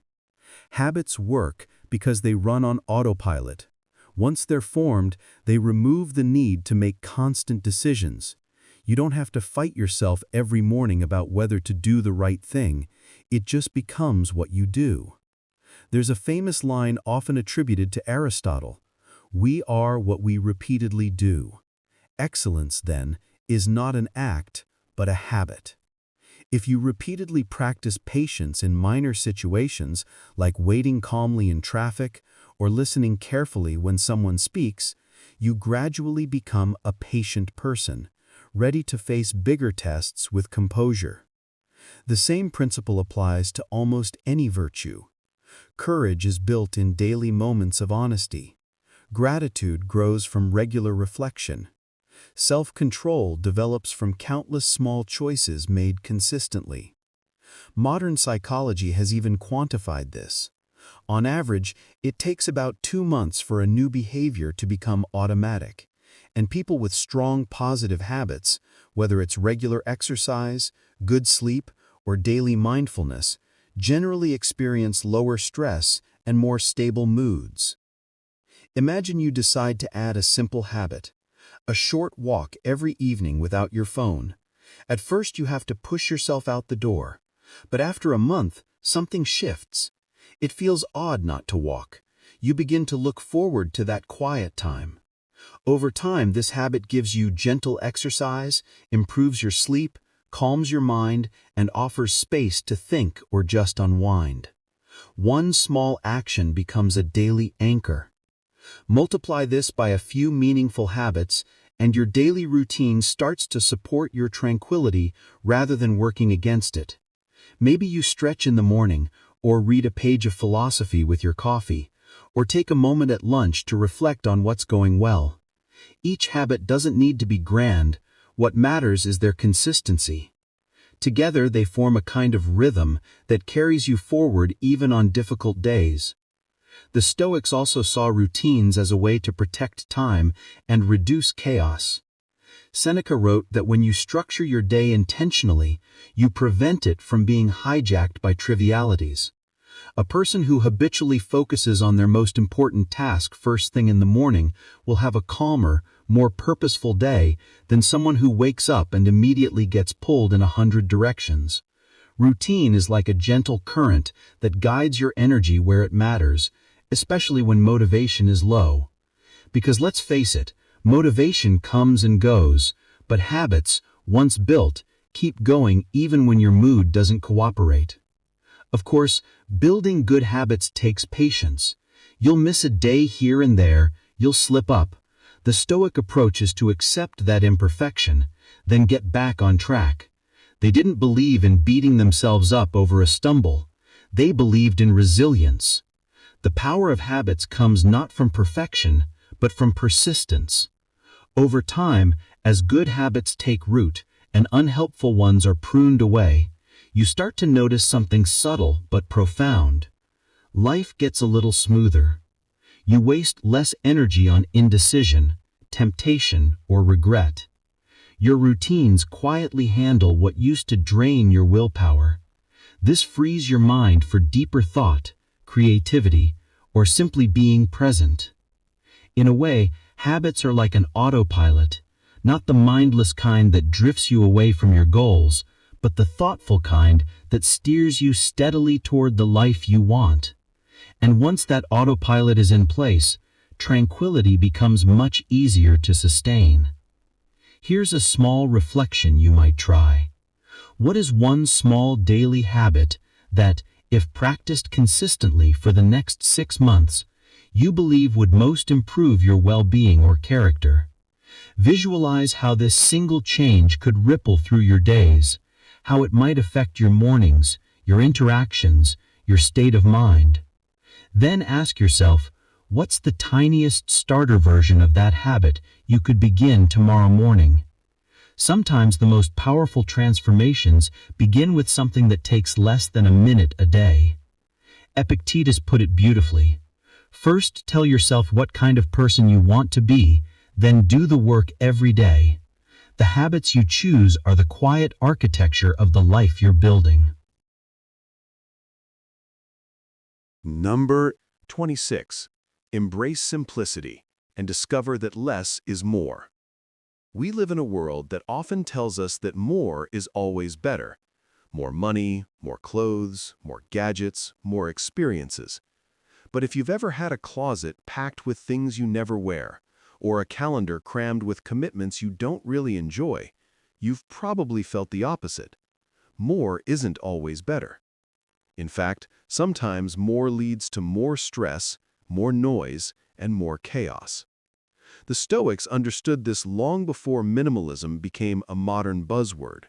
Habits work because they run on autopilot. Once they're formed, they remove the need to make constant decisions. You don't have to fight yourself every morning about whether to do the right thing. It just becomes what you do. There's a famous line often attributed to Aristotle: "We are what we repeatedly do." Excellence, then, is not an act, but a habit. If you repeatedly practice patience in minor situations, like waiting calmly in traffic or listening carefully when someone speaks, you gradually become a patient person, ready to face bigger tests with composure. The same principle applies to almost any virtue. Courage is built in daily moments of honesty. Gratitude grows from regular reflection. Self-control develops from countless small choices made consistently. Modern psychology has even quantified this. On average, it takes about 2 months for a new behavior to become automatic, and people with strong positive habits, whether it's regular exercise, good sleep, or daily mindfulness, generally experience lower stress and more stable moods. Imagine you decide to add a simple habit: a short walk every evening without your phone. At first you have to push yourself out the door, but after a month, something shifts. It feels odd not to walk. You begin to look forward to that quiet time. Over time, this habit gives you gentle exercise, improves your sleep, calms your mind, and offers space to think or just unwind. One small action becomes a daily anchor. Multiply this by a few meaningful habits, and your daily routine starts to support your tranquility rather than working against it. Maybe you stretch in the morning, or read a page of philosophy with your coffee, or take a moment at lunch to reflect on what's going well. Each habit doesn't need to be grand. What matters is their consistency. Together they form a kind of rhythm that carries you forward even on difficult days. The Stoics also saw routines as a way to protect time and reduce chaos. Seneca wrote that when you structure your day intentionally, you prevent it from being hijacked by trivialities. A person who habitually focuses on their most important task first thing in the morning will have a calmer, more purposeful day than someone who wakes up and immediately gets pulled in 100 directions. Routine is like a gentle current that guides your energy where it matters, especially when motivation is low. Because let's face it, motivation comes and goes, but habits, once built, keep going even when your mood doesn't cooperate. Of course, building good habits takes patience. You'll miss a day here and there, you'll slip up. The Stoic approach is to accept that imperfection, then get back on track. They didn't believe in beating themselves up over a stumble. They believed in resilience. The power of habits comes not from perfection, but from persistence. Over time, as good habits take root and unhelpful ones are pruned away, you start to notice something subtle but profound. Life gets a little smoother. You waste less energy on indecision, temptation, or regret. Your routines quietly handle what used to drain your willpower. This frees your mind for deeper thought, creativity, or simply being present. In a way, habits are like an autopilot, not the mindless kind that drifts you away from your goals, but the thoughtful kind that steers you steadily toward the life you want. And once that autopilot is in place, tranquility becomes much easier to sustain. Here's a small reflection you might try. What is one small daily habit that, if practiced consistently for the next 6 months, you believe would most improve your well-being or character? Visualize how this single change could ripple through your days, how it might affect your mornings, your interactions, your state of mind. Then ask yourself, what's the tiniest starter version of that habit you could begin tomorrow morning? Sometimes the most powerful transformations begin with something that takes less than a minute a day. Epictetus put it beautifully. First, tell yourself what kind of person you want to be, then do the work every day. The habits you choose are the quiet architecture of the life you're building. Number 26. Embrace simplicity and discover that less is more. We live in a world that often tells us that more is always better. More money, more clothes, more gadgets, more experiences. But if you've ever had a closet packed with things you never wear, or a calendar crammed with commitments you don't really enjoy, you've probably felt the opposite. More isn't always better. In fact, sometimes more leads to more stress, more noise, and more chaos. The Stoics understood this long before minimalism became a modern buzzword.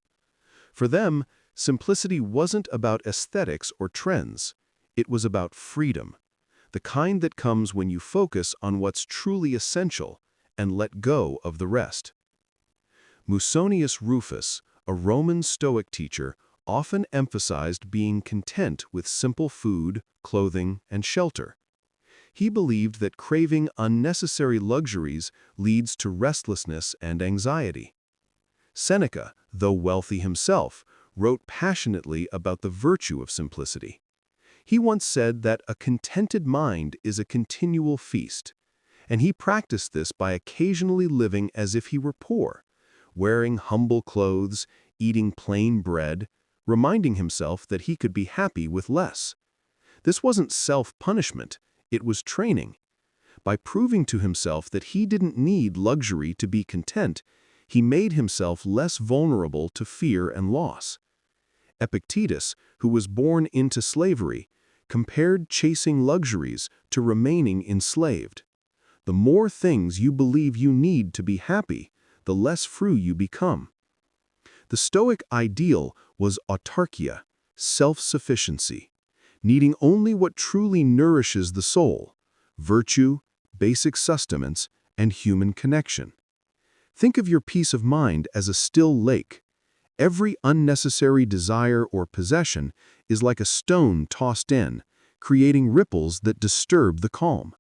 For them, simplicity wasn't about aesthetics or trends. It was about freedom, the kind that comes when you focus on what's truly essential and let go of the rest. Musonius Rufus, a Roman Stoic teacher, often emphasized being content with simple food, clothing, and shelter. He believed that craving unnecessary luxuries leads to restlessness and anxiety. Seneca, though wealthy himself, wrote passionately about the virtue of simplicity. He once said that a contented mind is a continual feast, and he practiced this by occasionally living as if he were poor, wearing humble clothes, eating plain bread, reminding himself that he could be happy with less. This wasn't self-punishment, it was training. By proving to himself that he didn't need luxury to be content, he made himself less vulnerable to fear and loss. Epictetus, who was born into slavery, compared chasing luxuries to remaining enslaved. The more things you believe you need to be happy, the less free you become. The Stoic ideal was autarkia, self-sufficiency, needing only what truly nourishes the soul, virtue, basic sustenance, and human connection. Think of your peace of mind as a still lake. Every unnecessary desire or possession is like a stone tossed in, creating ripples that disturb the calm.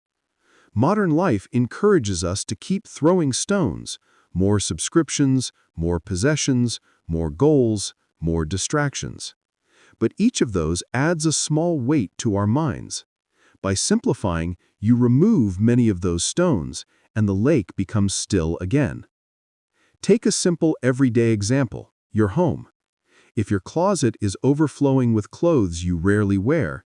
Modern life encourages us to keep throwing stones, more subscriptions, more possessions, more goals, more distractions. but each of those adds a small weight to our minds. By simplifying, you remove many of those stones, and the lake becomes still again. Take a simple everyday example, your home. If your closet is overflowing with clothes you rarely wear,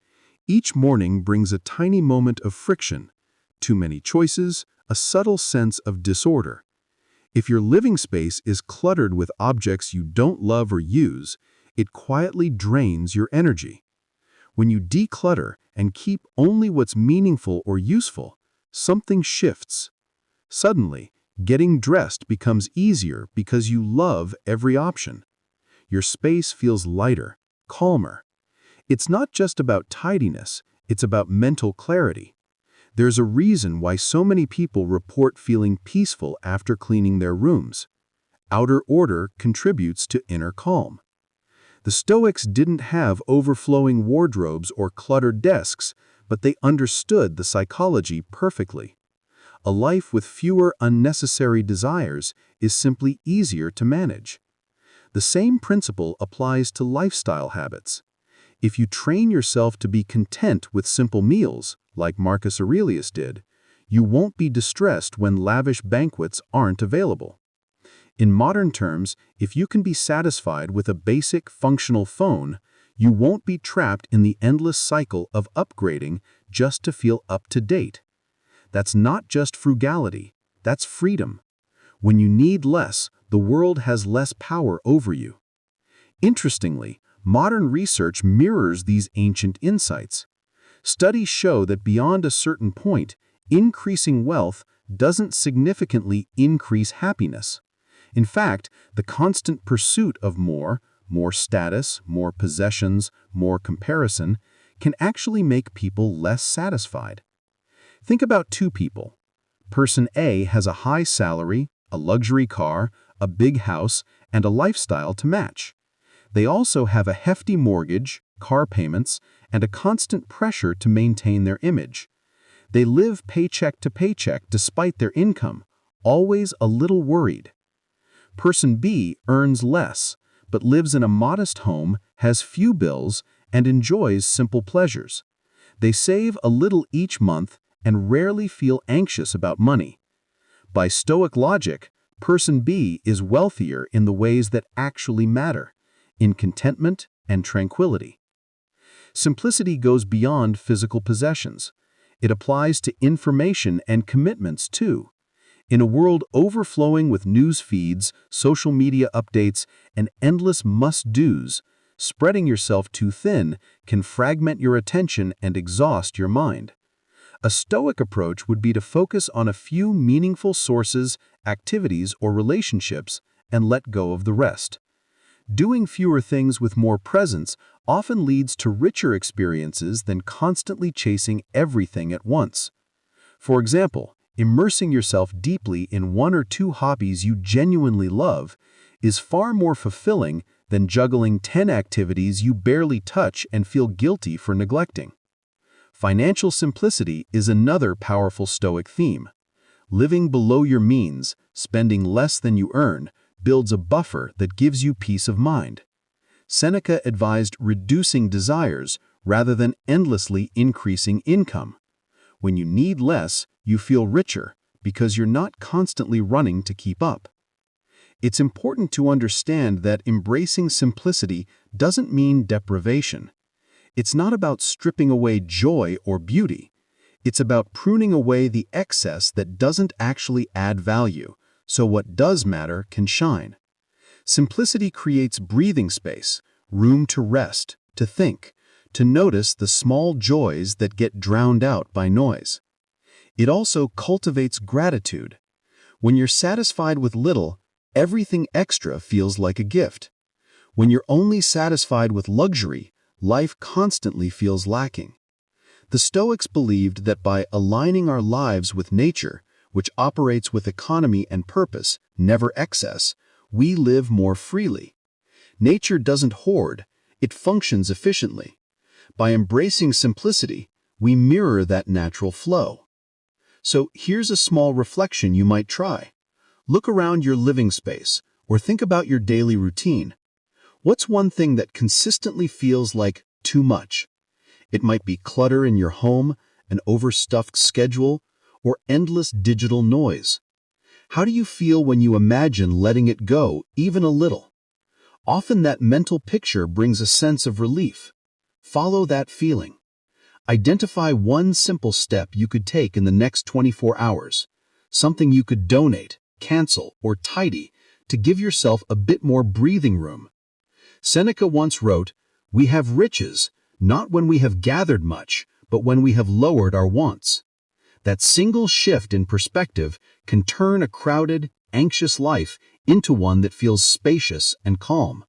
each morning brings a tiny moment of friction, too many choices, a subtle sense of disorder. If your living space is cluttered with objects you don't love or use, it quietly drains your energy. When you declutter and keep only what's meaningful or useful, something shifts. Suddenly, getting dressed becomes easier because you love every option. Your space feels lighter, calmer. It's not just about tidiness, it's about mental clarity. There's a reason why so many people report feeling peaceful after cleaning their rooms. Outer order contributes to inner calm. The Stoics didn't have overflowing wardrobes or cluttered desks, but they understood the psychology perfectly. A life with fewer unnecessary desires is simply easier to manage. The same principle applies to lifestyle habits. If you train yourself to be content with simple meals, like Marcus Aurelius did, you won't be distressed when lavish banquets aren't available. In modern terms, if you can be satisfied with a basic functional phone, you won't be trapped in the endless cycle of upgrading just to feel up to date. That's not just frugality, that's freedom. When you need less, the world has less power over you. Interestingly, modern research mirrors these ancient insights. Studies show that beyond a certain point, increasing wealth doesn't significantly increase happiness. In fact, the constant pursuit of more status, more possessions, more comparison, can actually make people less satisfied. Think about two people. Person A has a high salary, a luxury car, a big house, and a lifestyle to match. They also have a hefty mortgage, car payments, and a constant pressure to maintain their image. They live paycheck to paycheck despite their income, always a little worried. Person B earns less, but lives in a modest home, has few bills, and enjoys simple pleasures. They save a little each month and rarely feel anxious about money. By Stoic logic, person B is wealthier in the ways that actually matter, in contentment and tranquility. Simplicity goes beyond physical possessions. It applies to information and commitments too. In a world overflowing with news feeds, social media updates, and endless must-dos, spreading yourself too thin can fragment your attention and exhaust your mind. A Stoic approach would be to focus on a few meaningful sources, activities, or relationships and let go of the rest. Doing fewer things with more presence often leads to richer experiences than constantly chasing everything at once. For example, immersing yourself deeply in one or two hobbies you genuinely love is far more fulfilling than juggling 10 activities you barely touch and feel guilty for neglecting. Financial simplicity is another powerful Stoic theme. Living below your means, spending less than you earn, builds a buffer that gives you peace of mind. Seneca advised reducing desires rather than endlessly increasing income. When you need less, you feel richer because you're not constantly running to keep up. It's important to understand that embracing simplicity doesn't mean deprivation. It's not about stripping away joy or beauty. It's about pruning away the excess that doesn't actually add value, so what does matter can shine. Simplicity creates breathing space, room to rest, to think, to notice the small joys that get drowned out by noise. It also cultivates gratitude. When you're satisfied with little, everything extra feels like a gift. When you're only satisfied with luxury, life constantly feels lacking. The Stoics believed that by aligning our lives with nature, which operates with economy and purpose, never excess, we live more freely. Nature doesn't hoard, it functions efficiently. By embracing simplicity, we mirror that natural flow. So here's a small reflection you might try. Look around your living space, or think about your daily routine. What's one thing that consistently feels like too much? It might be clutter in your home, an overstuffed schedule, or endless digital noise. How do you feel when you imagine letting it go, even a little? Often that mental picture brings a sense of relief. Follow that feeling. Identify one simple step you could take in the next 24 hours, something you could donate, cancel, or tidy to give yourself a bit more breathing room. Seneca once wrote, "We have riches, not when we have gathered much, but when we have lowered our wants." That single shift in perspective can turn a crowded, anxious life into one that feels spacious and calm.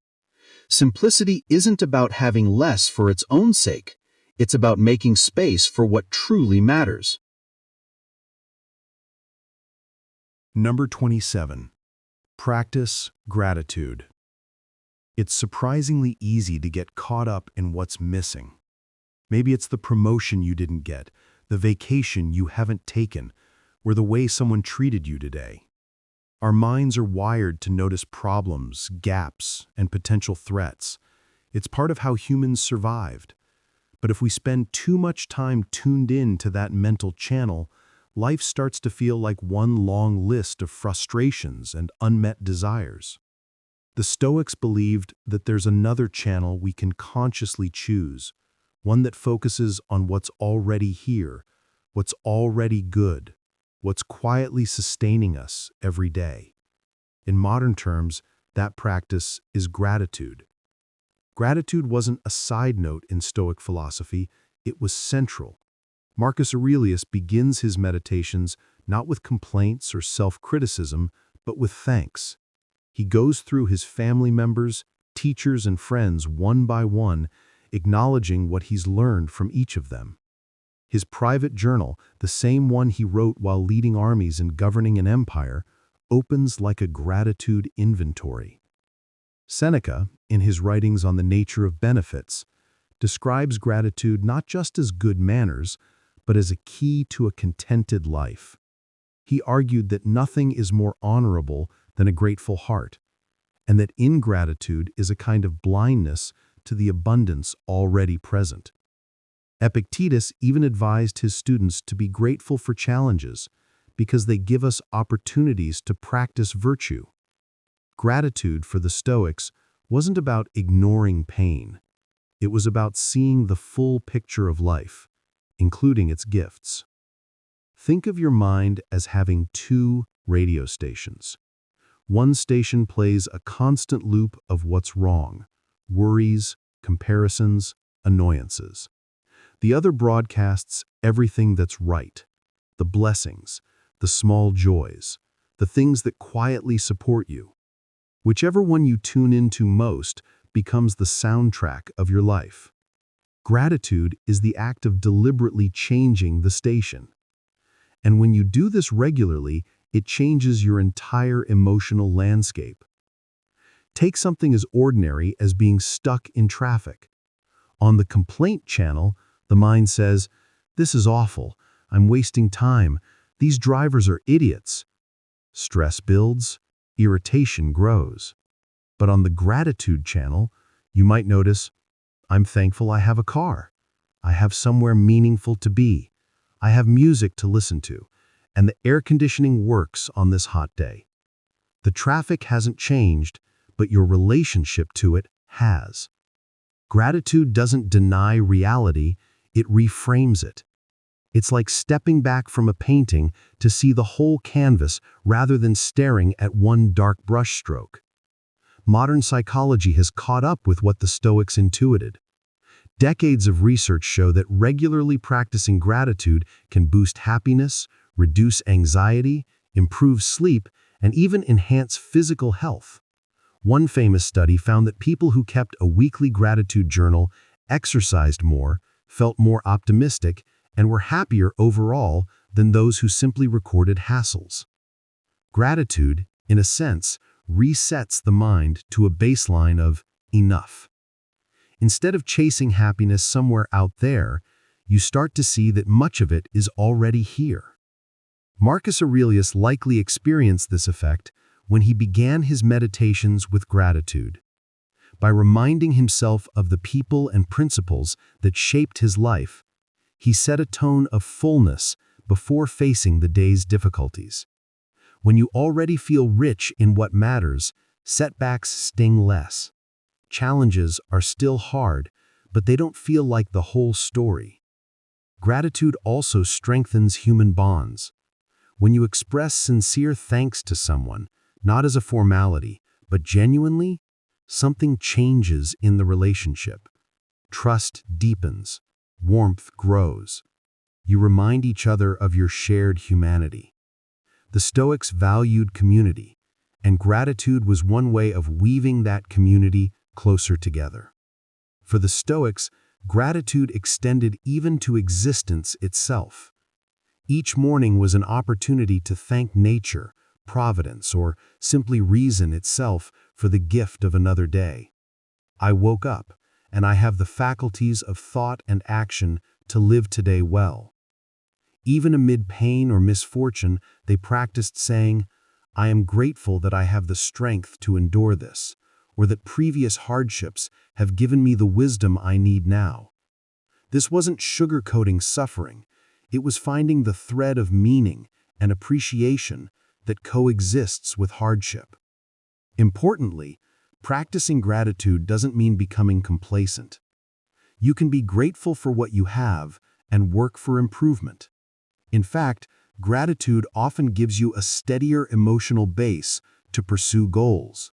Simplicity isn't about having less for its own sake. It's about making space for what truly matters. Number 27. Practice gratitude. It's surprisingly easy to get caught up in what's missing. Maybe it's the promotion you didn't get, the vacation you haven't taken, or the way someone treated you today. Our minds are wired to notice problems, gaps, and potential threats. It's part of how humans survived. But if we spend too much time tuned in to that mental channel, life starts to feel like one long list of frustrations and unmet desires. The Stoics believed that there's another channel we can consciously choose, one that focuses on what's already here, what's already good, what's quietly sustaining us every day. In modern terms, that practice is gratitude. Gratitude wasn't a side note in Stoic philosophy, it was central. Marcus Aurelius begins his meditations not with complaints or self-criticism, but with thanks. He goes through his family members, teachers, and friends one by one, acknowledging what he's learned from each of them. His private journal, the same one he wrote while leading armies and governing an empire, opens like a gratitude inventory. Seneca, in his writings on the nature of benefits, describes gratitude not just as good manners, but as a key to a contented life. He argued that nothing is more honorable than a grateful heart, and that ingratitude is a kind of blindness to the abundance already present. Epictetus even advised his students to be grateful for challenges because they give us opportunities to practice virtue. Gratitude for the Stoics wasn't about ignoring pain. It was about seeing the full picture of life, including its gifts. Think of your mind as having two radio stations. One station plays a constant loop of what's wrong, worries, comparisons, annoyances. The other broadcasts everything that's right, the blessings, the small joys, the things that quietly support you. Whichever one you tune into most becomes the soundtrack of your life. Gratitude is the act of deliberately changing the station. And when you do this regularly, it changes your entire emotional landscape. Take something as ordinary as being stuck in traffic. On the complaint channel, the mind says, "This is awful. I'm wasting time. These drivers are idiots." Stress builds, irritation grows. But on the gratitude channel, you might notice, "I'm thankful I have a car. I have somewhere meaningful to be. I have music to listen to, and the air conditioning works on this hot day." The traffic hasn't changed, but your relationship to it has. Gratitude doesn't deny reality, it reframes it. It's like stepping back from a painting to see the whole canvas rather than staring at one dark brushstroke. Modern psychology has caught up with what the Stoics intuited. Decades of research show that regularly practicing gratitude can boost happiness, reduce anxiety, improve sleep, and even enhance physical health. One famous study found that people who kept a weekly gratitude journal exercised more, felt more optimistic, and were happier overall than those who simply recorded hassles. Gratitude, in a sense, resets the mind to a baseline of enough. Instead of chasing happiness somewhere out there, you start to see that much of it is already here. Marcus Aurelius likely experienced this effect when he began his meditations with gratitude. By reminding himself of the people and principles that shaped his life, he set a tone of fullness before facing the day's difficulties. When you already feel rich in what matters, setbacks sting less. Challenges are still hard, but they don't feel like the whole story. Gratitude also strengthens human bonds. When you express sincere thanks to someone, not as a formality, but genuinely, something changes in the relationship. Trust deepens, warmth grows. You remind each other of your shared humanity. The Stoics valued community, and gratitude was one way of weaving that community closer together. For the Stoics, gratitude extended even to existence itself. Each morning was an opportunity to thank nature, providence, or simply reason itself for the gift of another day. I woke up, and I have the faculties of thought and action to live today well. Even amid pain or misfortune, they practiced saying, I am grateful that I have the strength to endure this, or that previous hardships have given me the wisdom I need now. This wasn't sugarcoating suffering. It was finding the thread of meaning and appreciation that coexists with hardship. Importantly, practicing gratitude doesn't mean becoming complacent. You can be grateful for what you have and work for improvement. In fact, gratitude often gives you a steadier emotional base to pursue goals.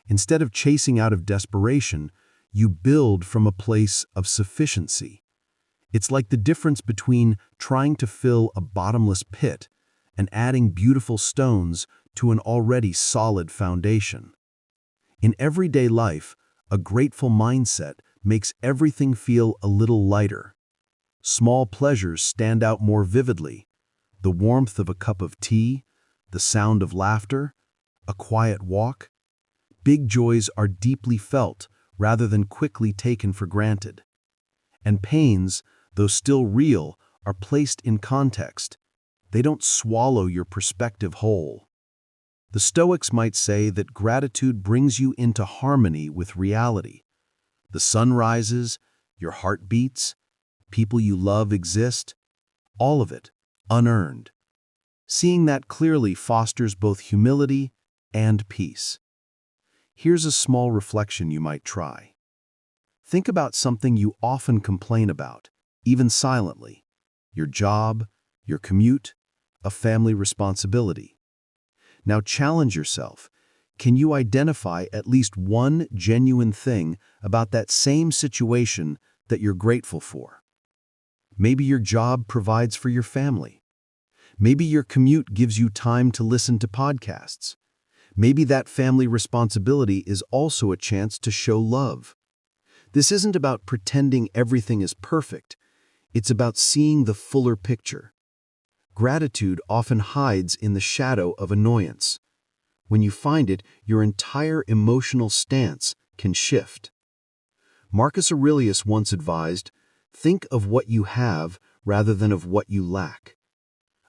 Instead of chasing out of desperation, you build from a place of sufficiency. It's like the difference between trying to fill a bottomless pit and adding beautiful stones to an already solid foundation. In everyday life, a grateful mindset makes everything feel a little lighter. Small pleasures stand out more vividly. The warmth of a cup of tea, the sound of laughter, a quiet walk. Big joys are deeply felt rather than quickly taken for granted. And pains, though still real, are placed in context. They don't swallow your perspective whole. The Stoics might say that gratitude brings you into harmony with reality. The sun rises, your heart beats, people you love exist, all of it unearned. Seeing that clearly fosters both humility and peace. Here's a small reflection you might try. Think about something you often complain about, even silently. Your job, your commute, a family responsibility. Now challenge yourself. Can you identify at least one genuine thing about that same situation that you're grateful for? Maybe your job provides for your family. Maybe your commute gives you time to listen to podcasts. Maybe that family responsibility is also a chance to show love. This isn't about pretending everything is perfect. It's about seeing the fuller picture. Gratitude often hides in the shadow of annoyance. When you find it, your entire emotional stance can shift. Marcus Aurelius once advised, think of what you have rather than of what you lack.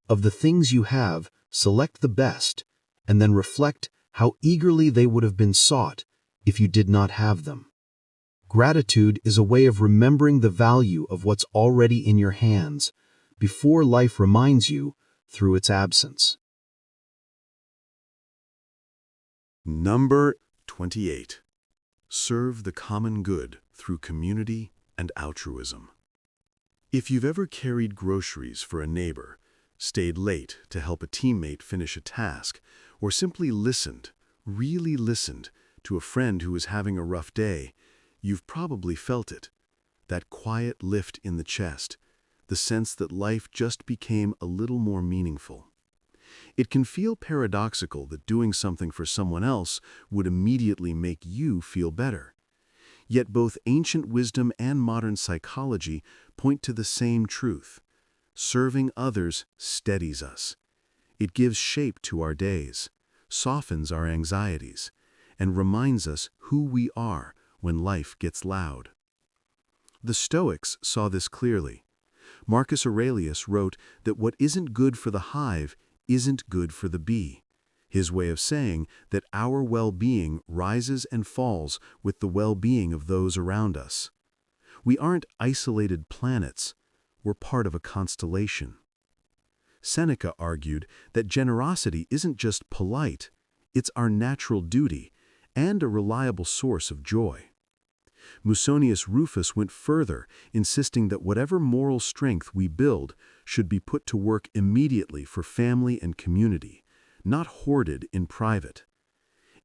Of the things you have, select the best, and then reflect how eagerly they would have been sought if you did not have them. Gratitude is a way of remembering the value of what's already in your hands before life reminds you through its absence. Number 28. Serve the common good through community and altruism. If you've ever carried groceries for a neighbor, stayed late to help a teammate finish a task, or simply listened, really listened, to a friend who was having a rough day, you've probably felt it. That quiet lift in the chest, the sense that life just became a little more meaningful. It can feel paradoxical that doing something for someone else would immediately make you feel better. Yet both ancient wisdom and modern psychology point to the same truth. Serving others steadies us. It gives shape to our days, softens our anxieties, and reminds us who we are when life gets loud. The Stoics saw this clearly. Marcus Aurelius wrote that what isn't good for the hive isn't good for the bee. his way of saying that our well-being rises and falls with the well-being of those around us. We aren't isolated planets, we're part of a constellation. Seneca argued that generosity isn't just polite, it's our natural duty and a reliable source of joy. Musonius Rufus went further, insisting that whatever moral strength we build should be put to work immediately for family and community, not hoarded in private.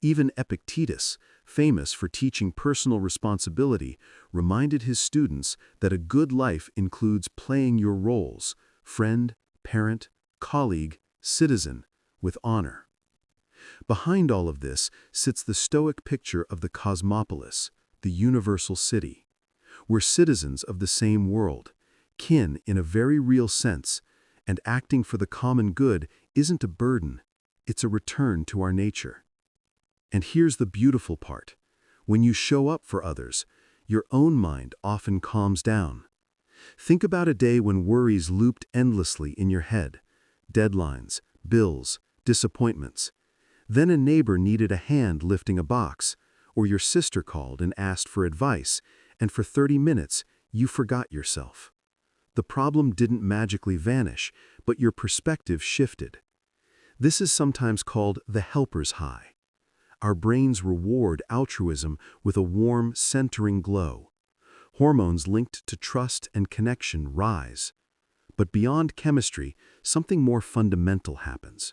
Even Epictetus, famous for teaching personal responsibility, reminded his students that a good life includes playing your roles, friend, parent, colleague, citizen, with honor. Behind all of this sits the Stoic picture of the cosmopolis, the universal city. We're citizens of the same world, kin in a very real sense, and acting for the common good isn't a burden, it's a return to our nature. And here's the beautiful part. When you show up for others, your own mind often calms down. Think about a day when worries looped endlessly in your head. Deadlines, bills, disappointments. Then a neighbor needed a hand lifting a box, or your sister called and asked for advice, and for 30 minutes, you forgot yourself. The problem didn't magically vanish, but your perspective shifted. This is sometimes called the helper's high. Our brains reward altruism with a warm, centering glow. Hormones linked to trust and connection rise. But beyond chemistry, something more fundamental happens.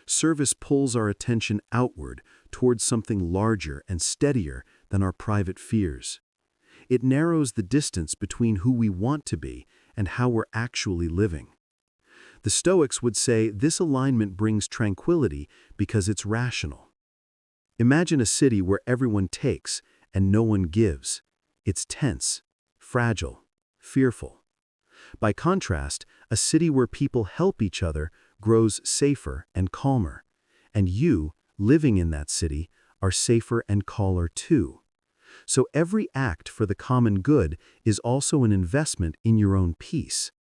Service pulls our attention outward towards something larger and steadier than our private fears. It narrows the distance between who we want to be and how we're actually living. The Stoics would say this alignment brings tranquility because it's rational. Imagine a city where everyone takes and no one gives. It's tense, fragile, fearful. By contrast, a city where people help each other grows safer and calmer, and you, living in that city, are safer and calmer too. So every act for the common good is also an investment in your own peace.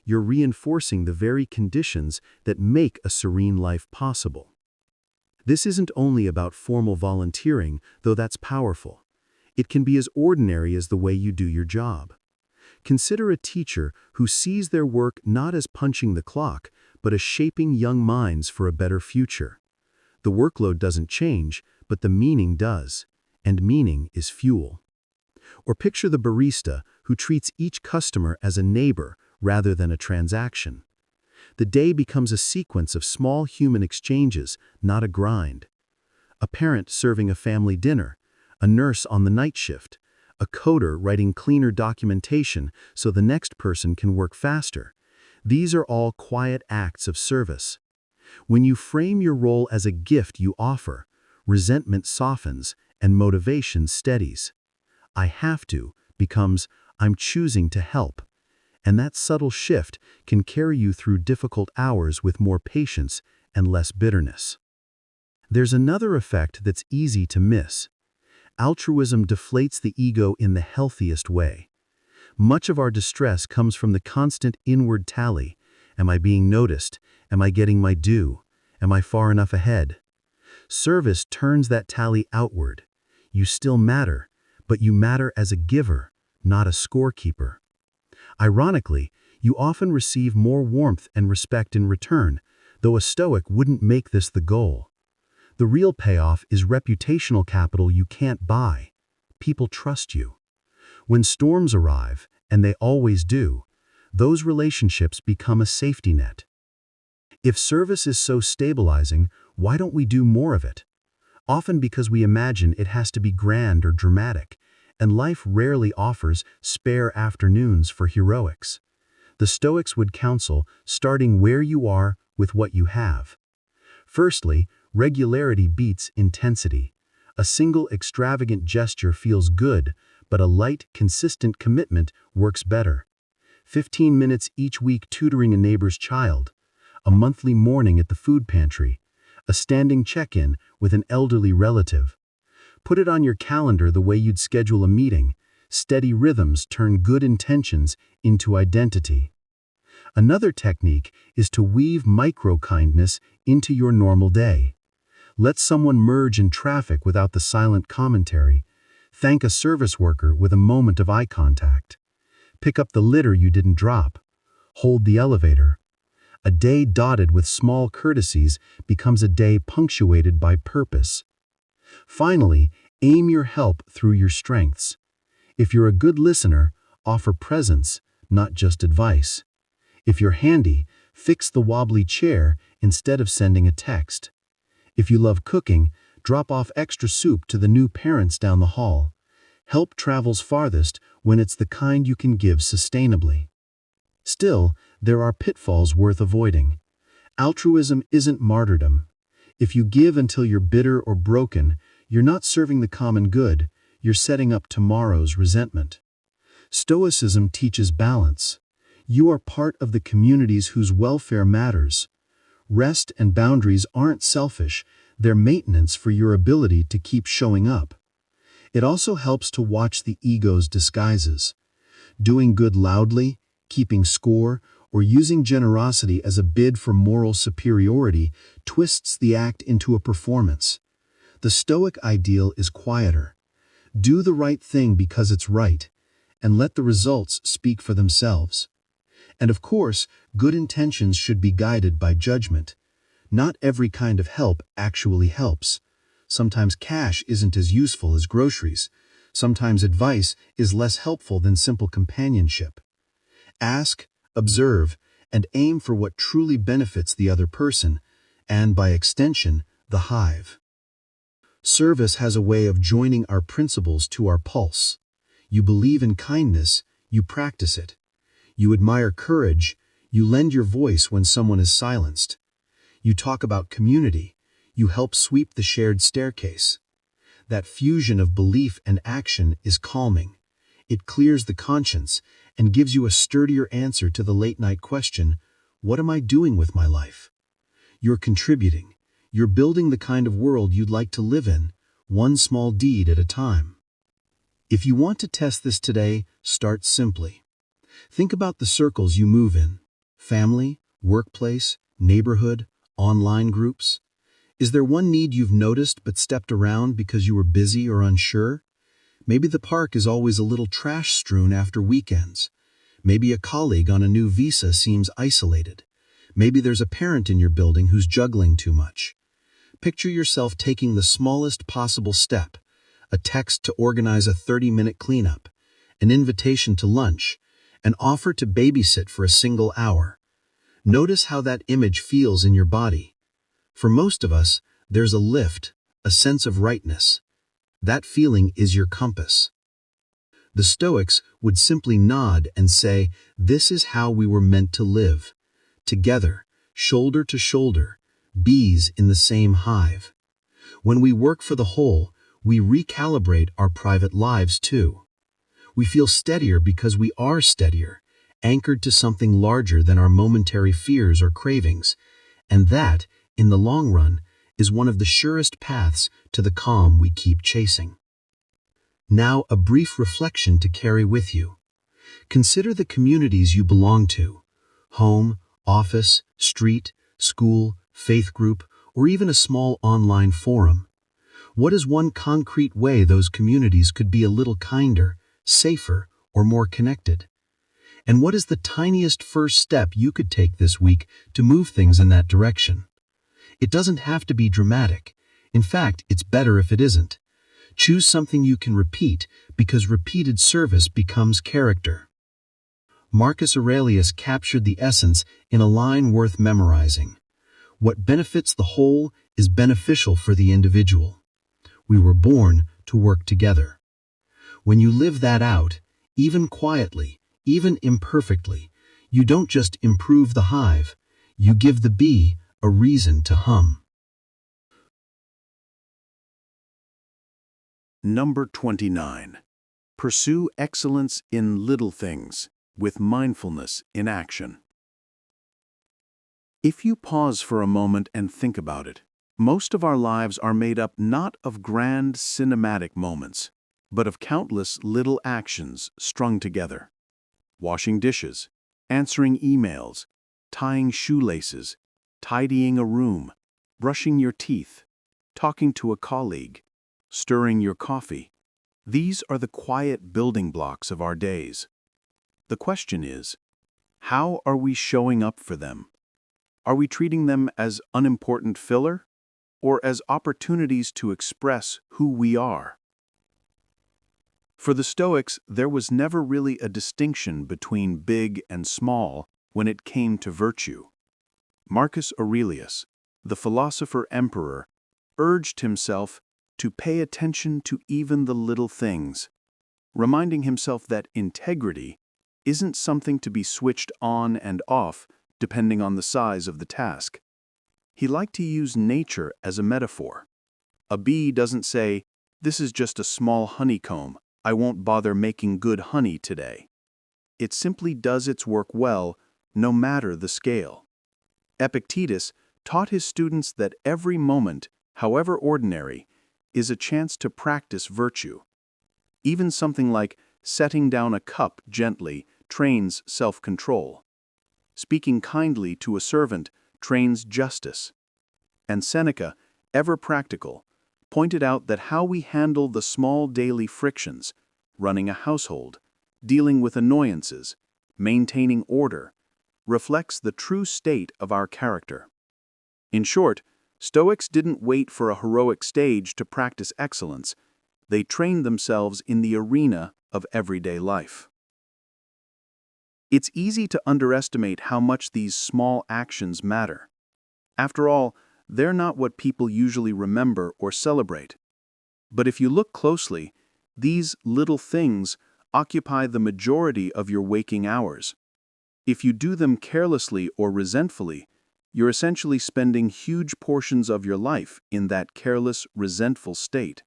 You're reinforcing the very conditions that make a serene life possible. This isn't only about formal volunteering, though that's powerful. It can be as ordinary as the way you do your job. Consider a teacher who sees their work not as punching the clock, but as shaping young minds for a better future. The workload doesn't change, but the meaning does, and meaning is fuel. Or picture the barista who treats each customer as a neighbor rather than a transaction. The day becomes a sequence of small human exchanges, not a grind. A parent serving a family dinner, a nurse on the night shift, a coder writing cleaner documentation so the next person can work faster. These are all quiet acts of service. When you frame your role as a gift you offer, resentment softens and motivation steadies. I have to becomes I'm choosing to help. And that subtle shift can carry you through difficult hours with more patience and less bitterness. There's another effect that's easy to miss. Altruism deflates the ego in the healthiest way. Much of our distress comes from the constant inward tally. Am I being noticed? Am I getting my due? Am I far enough ahead? Service turns that tally outward. You still matter, but you matter as a giver, not a scorekeeper. Ironically, you often receive more warmth and respect in return, though a Stoic wouldn't make this the goal. The real payoff is reputational capital you can't buy. People trust you. When storms arrive, and they always do, those relationships become a safety net. If service is so stabilizing, why don't we do more of it? Often because we imagine it has to be grand or dramatic, and life rarely offers spare afternoons for heroics. The Stoics would counsel starting where you are with what you have. Firstly, regularity beats intensity. A single extravagant gesture feels good, but a light, consistent commitment works better. 15 minutes each week tutoring a neighbor's child, a monthly morning at the food pantry, a standing check-in with an elderly relative. Put it on your calendar the way you'd schedule a meeting. Steady rhythms turn good intentions into identity. Another technique is to weave micro-kindness into your normal day. Let someone merge in traffic without the silent commentary. Thank a service worker with a moment of eye contact. Pick up the litter you didn't drop. Hold the elevator. A day dotted with small courtesies becomes a day punctuated by purpose. Finally, aim your help through your strengths. If you're a good listener, offer presence, not just advice. If you're handy, fix the wobbly chair instead of sending a text. If you love cooking, drop off extra soup to the new parents down the hall. Help travels farthest when it's the kind you can give sustainably. Still, there are pitfalls worth avoiding. Altruism isn't martyrdom. If you give until you're bitter or broken, you're not serving the common good, you're setting up tomorrow's resentment. Stoicism teaches balance. You are part of the communities whose welfare matters. Rest and boundaries aren't selfish, they're maintenance for your ability to keep showing up. It also helps to watch the ego's disguises. Doing good loudly, keeping score, or using generosity as a bid for moral superiority twists the act into a performance. The Stoic ideal is quieter. Do the right thing because it's right, and let the results speak for themselves. And of course, good intentions should be guided by judgment. Not every kind of help actually helps. Sometimes cash isn't as useful as groceries. Sometimes advice is less helpful than simple companionship. Ask, observe, and aim for what truly benefits the other person, and by extension, the hive. Service has a way of joining our principles to our pulse. You believe in kindness, you practice it. You admire courage, you lend your voice when someone is silenced. You talk about community, you help sweep the shared staircase. That fusion of belief and action is calming. It clears the conscience and gives you a sturdier answer to the late-night question, what am I doing with my life? You're contributing. You're building the kind of world you'd like to live in, one small deed at a time. If you want to test this today, start simply. Think about the circles you move in. Family, workplace, neighborhood, online groups. Is there one need you've noticed but stepped around because you were busy or unsure? Maybe the park is always a little trash strewn after weekends. Maybe a colleague on a new visa seems isolated. Maybe there's a parent in your building who's juggling too much. Picture yourself taking the smallest possible step, a text to organize a 30-minute cleanup, an invitation to lunch, an offer to babysit for a single hour. Notice how that image feels in your body. For most of us, there's a lift, a sense of rightness. That feeling is your compass. The Stoics would simply nod and say, this is how we were meant to live. Together, shoulder to shoulder, bees in the same hive. When we work for the whole, we recalibrate our private lives too. We feel steadier because we are steadier, anchored to something larger than our momentary fears or cravings, and that, in the long run, is one of the surest paths to the calm we keep chasing. Now, a brief reflection to carry with you. Consider the communities you belong to: home, office, street, school, faith group, or even a small online forum. What is one concrete way those communities could be a little kinder, safer, or more connected? And what is the tiniest first step you could take this week to move things in that direction? It doesn't have to be dramatic. In fact, it's better if it isn't. Choose something you can repeat, because repeated service becomes character. Marcus Aurelius captured the essence in a line worth memorizing. What benefits the whole is beneficial for the individual. We were born to work together. When you live that out, even quietly, even imperfectly, you don't just improve the hive, you give the bee a reason to hum. Number 29. Pursue excellence in little things, with mindfulness in action. If you pause for a moment and think about it, most of our lives are made up not of grand cinematic moments, but of countless little actions strung together. Washing dishes, answering emails, tying shoelaces, tidying a room, brushing your teeth. talking to a colleague, stirring your coffee. These are the quiet building blocks of our days. The question is, how are we showing up for them? Are we treating them as unimportant filler, or as opportunities to express who we are? For the Stoics, there was never really a distinction between big and small when it came to virtue. Marcus Aurelius, the philosopher-emperor, urged himself to pay attention to even the little things, reminding himself that integrity isn't something to be switched on and off depending on the size of the task. He liked to use nature as a metaphor. A bee doesn't say, "This is just a small honeycomb, I won't bother making good honey today." It simply does its work well, no matter the scale. Epictetus taught his students that every moment, however ordinary, is a chance to practice virtue. Even something like setting down a cup gently trains self-control. Speaking kindly to a servant trains justice. And Seneca, ever practical, pointed out that how we handle the small daily frictions, running a household, dealing with annoyances, maintaining order, reflects the true state of our character. In short, Stoics didn't wait for a heroic stage to practice excellence. They trained themselves in the arena of everyday life. It's easy to underestimate how much these small actions matter. After all, they're not what people usually remember or celebrate. But if you look closely, these little things occupy the majority of your waking hours. If you do them carelessly or resentfully, you're essentially spending huge portions of your life in that careless, resentful state.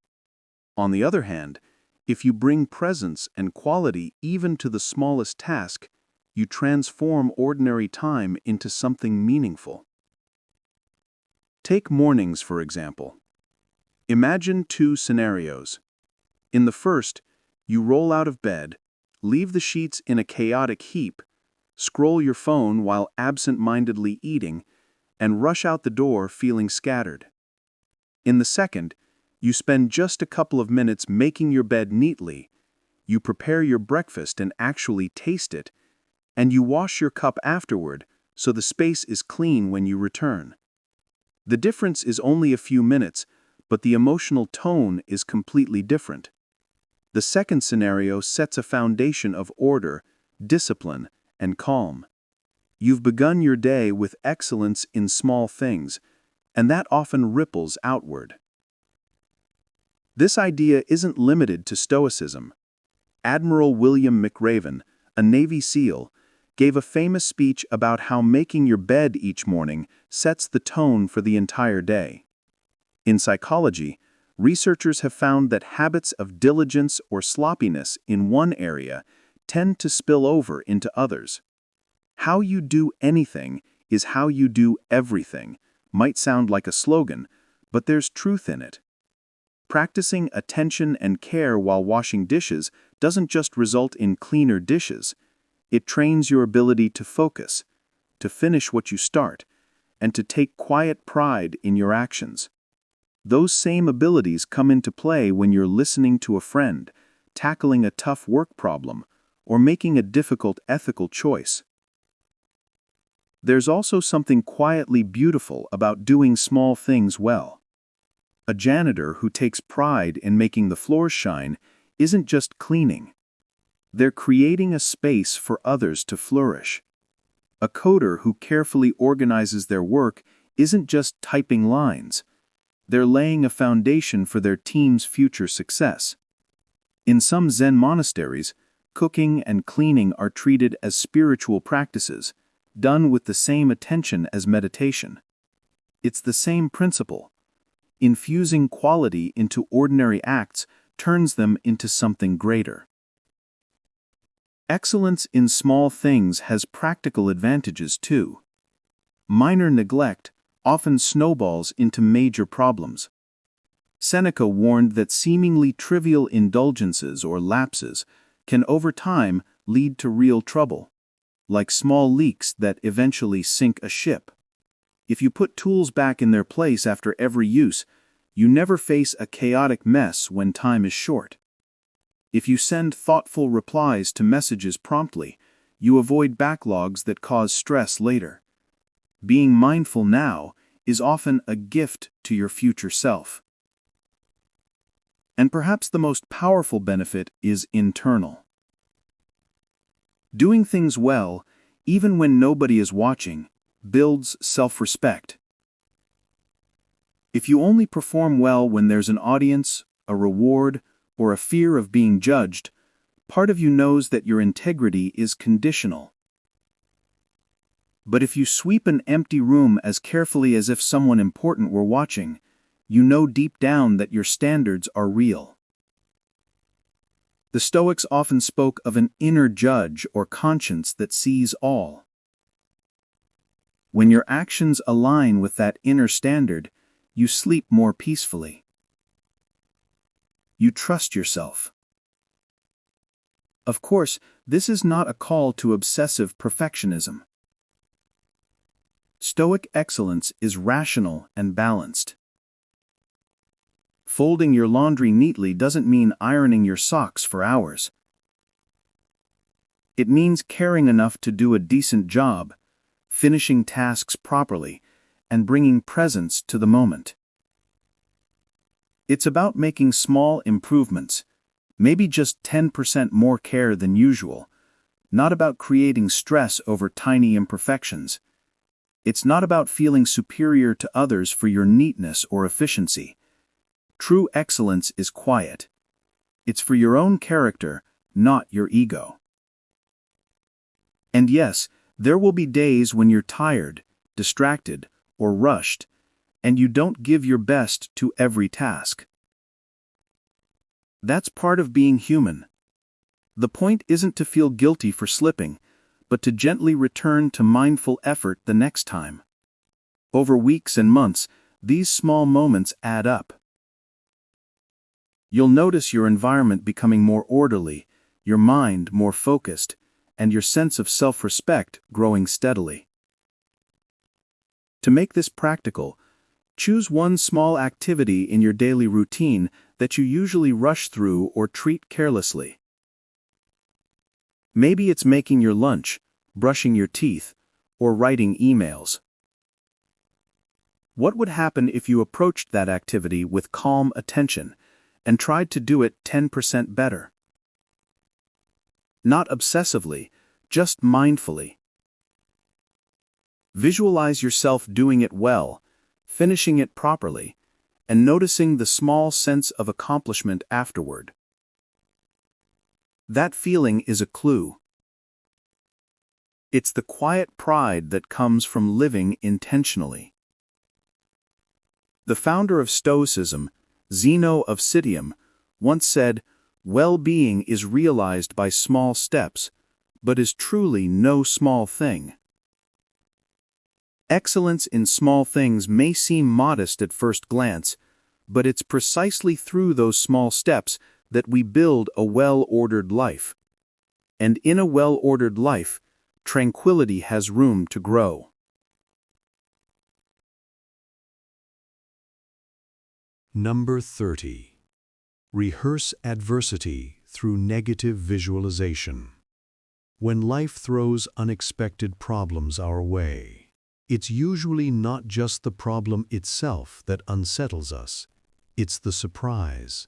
On the other hand, if you bring presence and quality even to the smallest task, you transform ordinary time into something meaningful. Take mornings, for example. Imagine two scenarios. In the first, you roll out of bed, leave the sheets in a chaotic heap, scroll your phone while absent-mindedly eating, and rush out the door feeling scattered. In the second, you spend just a couple of minutes making your bed neatly, you prepare your breakfast and actually taste it, and you wash your cup afterward so the space is clean when you return. The difference is only a few minutes, but the emotional tone is completely different. The second scenario sets a foundation of order, discipline, and calm. You've begun your day with excellence in small things, and that often ripples outward. This idea isn't limited to Stoicism. Admiral William McRaven, a Navy SEAL, gave a famous speech about how making your bed each morning sets the tone for the entire day. In psychology, researchers have found that habits of diligence or sloppiness in one area tend to spill over into others. How you do anything is how you do everything might sound like a slogan, but there's truth in it. Practicing attention and care while washing dishes doesn't just result in cleaner dishes. It trains your ability to focus, to finish what you start, and to take quiet pride in your actions. Those same abilities come into play when you're listening to a friend, tackling a tough work problem, or making a difficult ethical choice. There's also something quietly beautiful about doing small things well. A janitor who takes pride in making the floors shine isn't just cleaning. They're creating a space for others to flourish. A coder who carefully organizes their work isn't just typing lines. They're laying a foundation for their team's future success. In some Zen monasteries, cooking and cleaning are treated as spiritual practices, done with the same attention as meditation. It's the same principle. Infusing quality into ordinary acts turns them into something greater. Excellence in small things has practical advantages too. Minor neglect often snowballs into major problems. Seneca warned that seemingly trivial indulgences or lapses can over time lead to real trouble, like small leaks that eventually sink a ship. If you put tools back in their place after every use, You never face a chaotic mess when time is short. If you send thoughtful replies to messages promptly, you avoid backlogs that cause stress later. Being mindful now is often a gift to your future self. And perhaps the most powerful benefit is internal. Doing things well, even when nobody is watching, builds self-respect. If you only perform well when there's an audience, a reward, or a fear of being judged, part of you knows that your integrity is conditional. But if you sweep an empty room as carefully as if someone important were watching, you know deep down that your standards are real. The Stoics often spoke of an inner judge or conscience that sees all. When your actions align with that inner standard, you sleep more peacefully. You trust yourself. Of course, this is not a call to obsessive perfectionism. Stoic excellence is rational and balanced. Folding your laundry neatly doesn't mean ironing your socks for hours. It means caring enough to do a decent job, finishing tasks properly, and bringing presence to the moment. It's about making small improvements, maybe just 10% more care than usual, not about creating stress over tiny imperfections. It's not about feeling superior to others for your neatness or efficiency. True excellence is quiet. It's for your own character, not your ego. And yes, there will be days when you're tired, distracted, or rushed, and you don't give your best to every task. That's part of being human. The point isn't to feel guilty for slipping, but to gently return to mindful effort the next time. Over weeks and months, these small moments add up. You'll notice your environment becoming more orderly, your mind more focused, and your sense of self-respect growing steadily. To make this practical, choose one small activity in your daily routine that you usually rush through or treat carelessly. Maybe it's making your lunch, brushing your teeth, or writing emails. What would happen if you approached that activity with calm attention and tried to do it 10% better? Not obsessively, just mindfully. Visualize yourself doing it well, finishing it properly, and noticing the small sense of accomplishment afterward. That feeling is a clue. It's the quiet pride that comes from living intentionally. The founder of Stoicism, Zeno of Citium, once said, "Well-being is realized by small steps, but is truly no small thing." Excellence in small things may seem modest at first glance, but it's precisely through those small steps that we build a well-ordered life. And in a well-ordered life, tranquility has room to grow. Number 30. Rehearse adversity through negative visualization. When life throws unexpected problems our way, it's usually not just the problem itself that unsettles us, it's the surprise.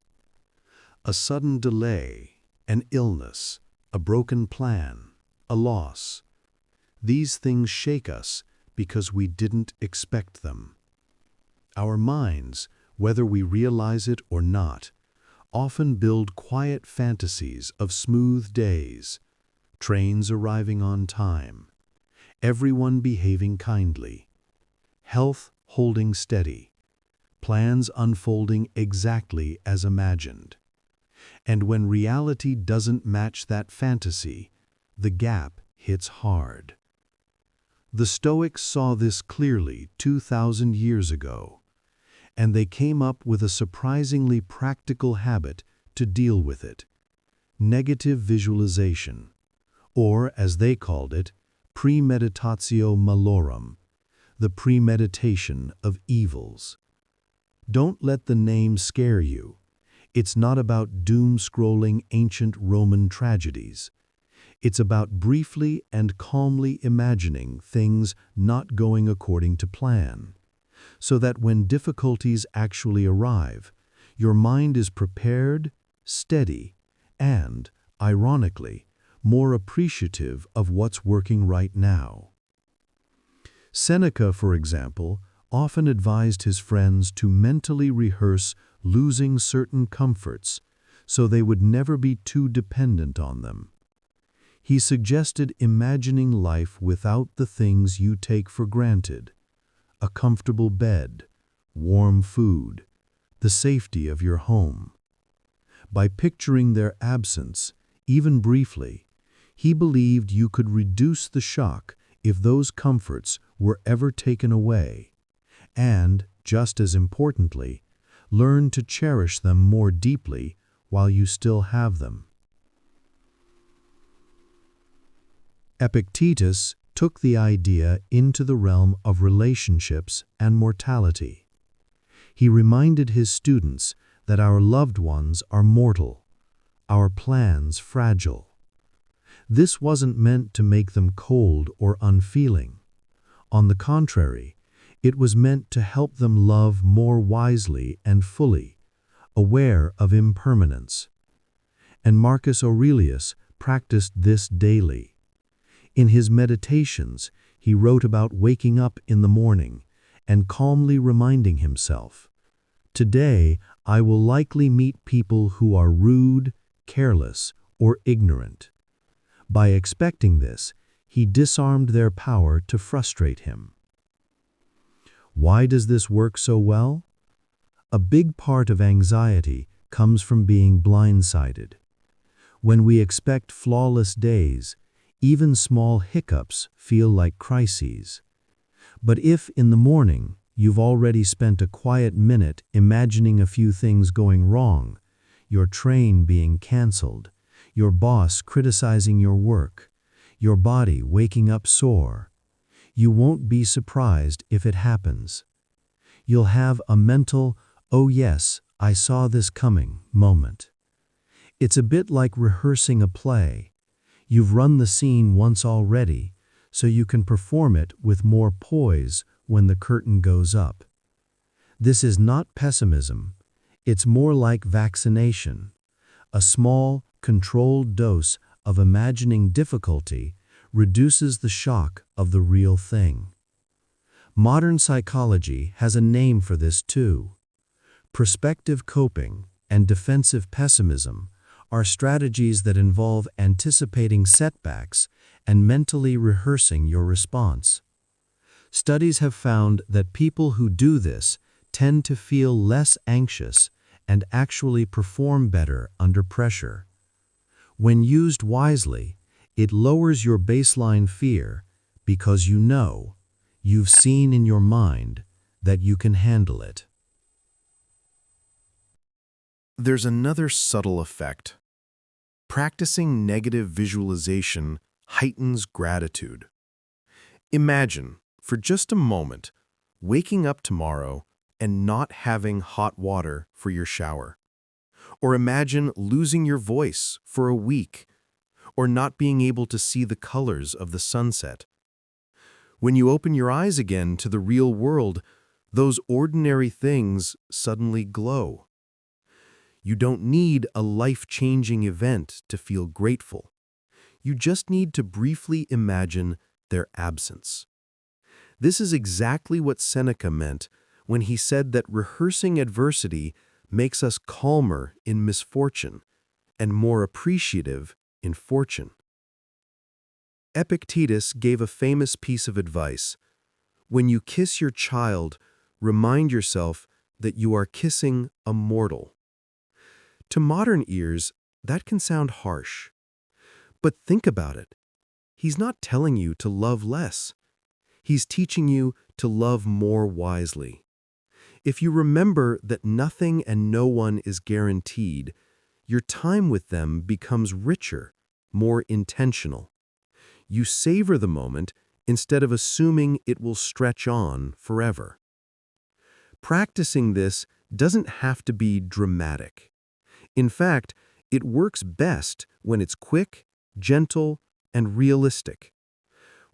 A sudden delay, an illness, a broken plan, a loss. These things shake us because we didn't expect them. Our minds, whether we realize it or not, often build quiet fantasies of smooth days, trains arriving on time, everyone behaving kindly, health holding steady, plans unfolding exactly as imagined. And when reality doesn't match that fantasy, the gap hits hard. The Stoics saw this clearly 2,000 years ago, and they came up with a surprisingly practical habit to deal with it: negative visualization, or as they called it, premeditatio malorum, the premeditation of evils. Don't let the name scare you. It's not about doom-scrolling ancient Roman tragedies. It's about briefly and calmly imagining things not going according to plan, so that when difficulties actually arrive, your mind is prepared, steady, and, ironically, more appreciative of what's working right now. Seneca, for example, often advised his friends to mentally rehearse losing certain comforts so they would never be too dependent on them. He suggested imagining life without the things you take for granted: a comfortable bed, warm food, the safety of your home. By picturing their absence, even briefly, he believed you could reduce the shock if those comforts were ever taken away, and, just as importantly, learn to cherish them more deeply while you still have them. Epictetus took the idea into the realm of relationships and mortality. He reminded his students that our loved ones are mortal, our plans fragile. This wasn't meant to make them cold or unfeeling. On the contrary, it was meant to help them love more wisely and fully, aware of impermanence. And Marcus Aurelius practiced this daily. In his meditations, he wrote about waking up in the morning and calmly reminding himself, "Today I will likely meet people who are rude, careless, or ignorant." By expecting this, he disarmed their power to frustrate him. Why does this work so well? A big part of anxiety comes from being blindsided. When we expect flawless days, even small hiccups feel like crises. But if in the morning you've already spent a quiet minute imagining a few things going wrong, your train being canceled, your boss criticizing your work, your body waking up sore, you won't be surprised if it happens. You'll have a mental, "Oh yes, I saw this coming" moment. It's a bit like rehearsing a play. You've run the scene once already, so you can perform it with more poise when the curtain goes up. This is not pessimism. It's more like vaccination. A small, controlled dose of imagining difficulty reduces the shock of the real thing. Modern psychology has a name for this too. Prospective coping and defensive pessimism are strategies that involve anticipating setbacks and mentally rehearsing your response. Studies have found that people who do this tend to feel less anxious and actually perform better under pressure. When used wisely, it lowers your baseline fear because you've seen in your mind that you can handle it. There's another subtle effect. Practicing negative visualization heightens gratitude. Imagine, for just a moment, waking up tomorrow and not having hot water for your shower. Or imagine losing your voice for a week, or not being able to see the colors of the sunset. When you open your eyes again to the real world, those ordinary things suddenly glow. You don't need a life-changing event to feel grateful. You just need to briefly imagine their absence. This is exactly what Seneca meant when he said that rehearsing adversity makes us calmer in misfortune and more appreciative in fortune. Epictetus gave a famous piece of advice. When you kiss your child, remind yourself that you are kissing a mortal. To modern ears, that can sound harsh. But think about it. He's not telling you to love less. He's teaching you to love more wisely. If you remember that nothing and no one is guaranteed, your time with them becomes richer, more intentional. You savor the moment instead of assuming it will stretch on forever. Practicing this doesn't have to be dramatic. In fact, it works best when it's quick, gentle, and realistic.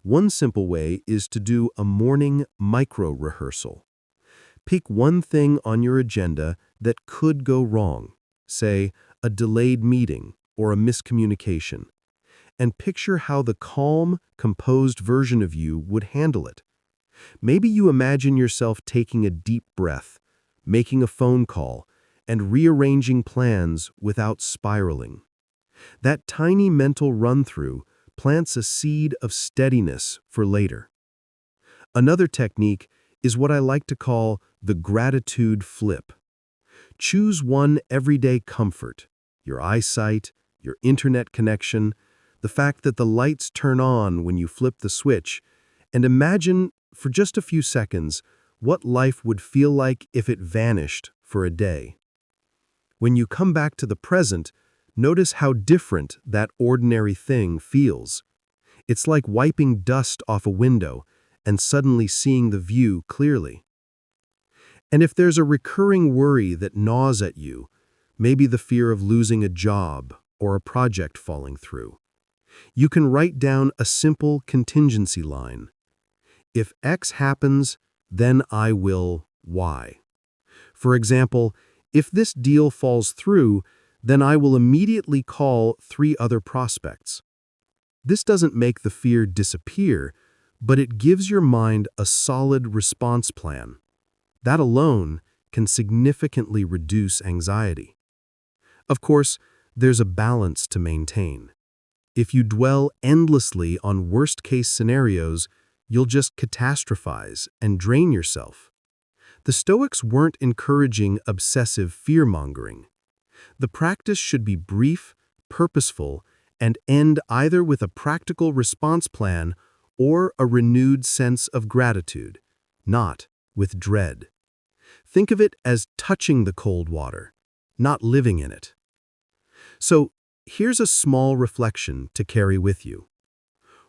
One simple way is to do a morning micro-rehearsal. Pick one thing on your agenda that could go wrong, say, a delayed meeting or a miscommunication, and picture how the calm, composed version of you would handle it. Maybe you imagine yourself taking a deep breath, making a phone call, and rearranging plans without spiraling. That tiny mental run-through plants a seed of steadiness for later. Another technique is what I like to call the gratitude flip. Choose one everyday comfort, your eyesight, your internet connection, the fact that the lights turn on when you flip the switch, and imagine, for just a few seconds, what life would feel like if it vanished for a day. When you come back to the present, notice how different that ordinary thing feels. It's like wiping dust off a window and suddenly seeing the view clearly. And if there's a recurring worry that gnaws at you, maybe the fear of losing a job or a project falling through, you can write down a simple contingency line. If X happens, then I will Y. For example, if this deal falls through, then I will immediately call 3 other prospects. This doesn't make the fear disappear, but it gives your mind a solid response plan. That alone can significantly reduce anxiety. Of course, there's a balance to maintain. If you dwell endlessly on worst-case scenarios, you'll just catastrophize and drain yourself. The Stoics weren't encouraging obsessive fear-mongering. The practice should be brief, purposeful, and end either with a practical response plan or a renewed sense of gratitude, not with dread. Think of it as touching the cold water, not living in it. So, here's a small reflection to carry with you.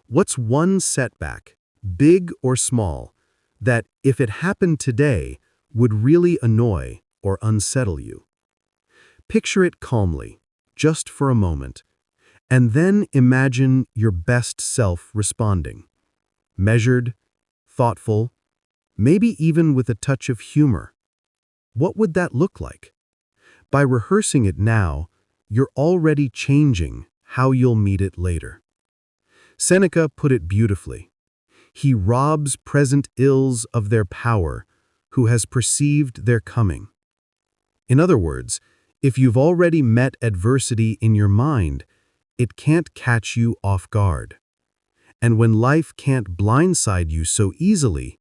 What's one setback, big or small, that, if it happened today, would really annoy or unsettle you? Picture it calmly, just for a moment, and then imagine your best self responding. Measured, thoughtful, maybe even with a touch of humor. What would that look like? By rehearsing it now, you're already changing how you'll meet it later. Seneca put it beautifully. He robs present ills of their power who has perceived their coming. In other words, if you've already met adversity in your mind, it can't catch you off guard. And when life can't blindside you so easily,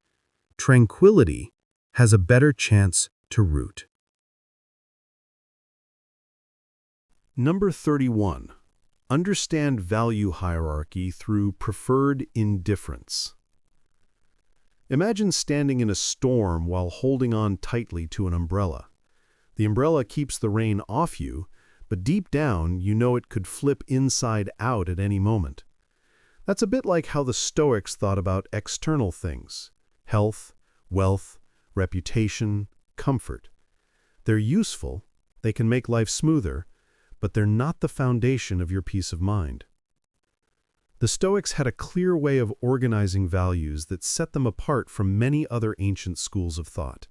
tranquility has a better chance to root. Number 31. Understand value hierarchy through preferred indifference. Imagine standing in a storm while holding on tightly to an umbrella. The umbrella keeps the rain off you, but deep down you know it could flip inside out at any moment. That's a bit like how the Stoics thought about external things: health, wealth, reputation, comfort. They're useful, they can make life smoother, but they're not the foundation of your peace of mind. The Stoics had a clear way of organizing values that set them apart from many other ancient schools of thought.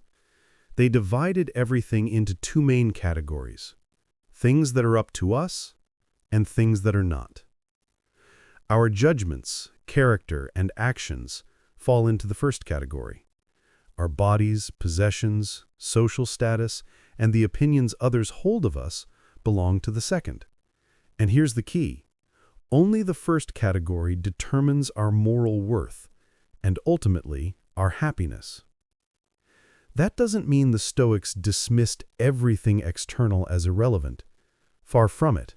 They divided everything into 2 main categories: things that are up to us and things that are not. Our judgments, character, and actions fall into the first category. Our bodies, possessions, social status, and the opinions others hold of us belong to the second. And here's the key: only the first category determines our moral worth, and ultimately, our happiness. That doesn't mean the Stoics dismissed everything external as irrelevant. Far from it.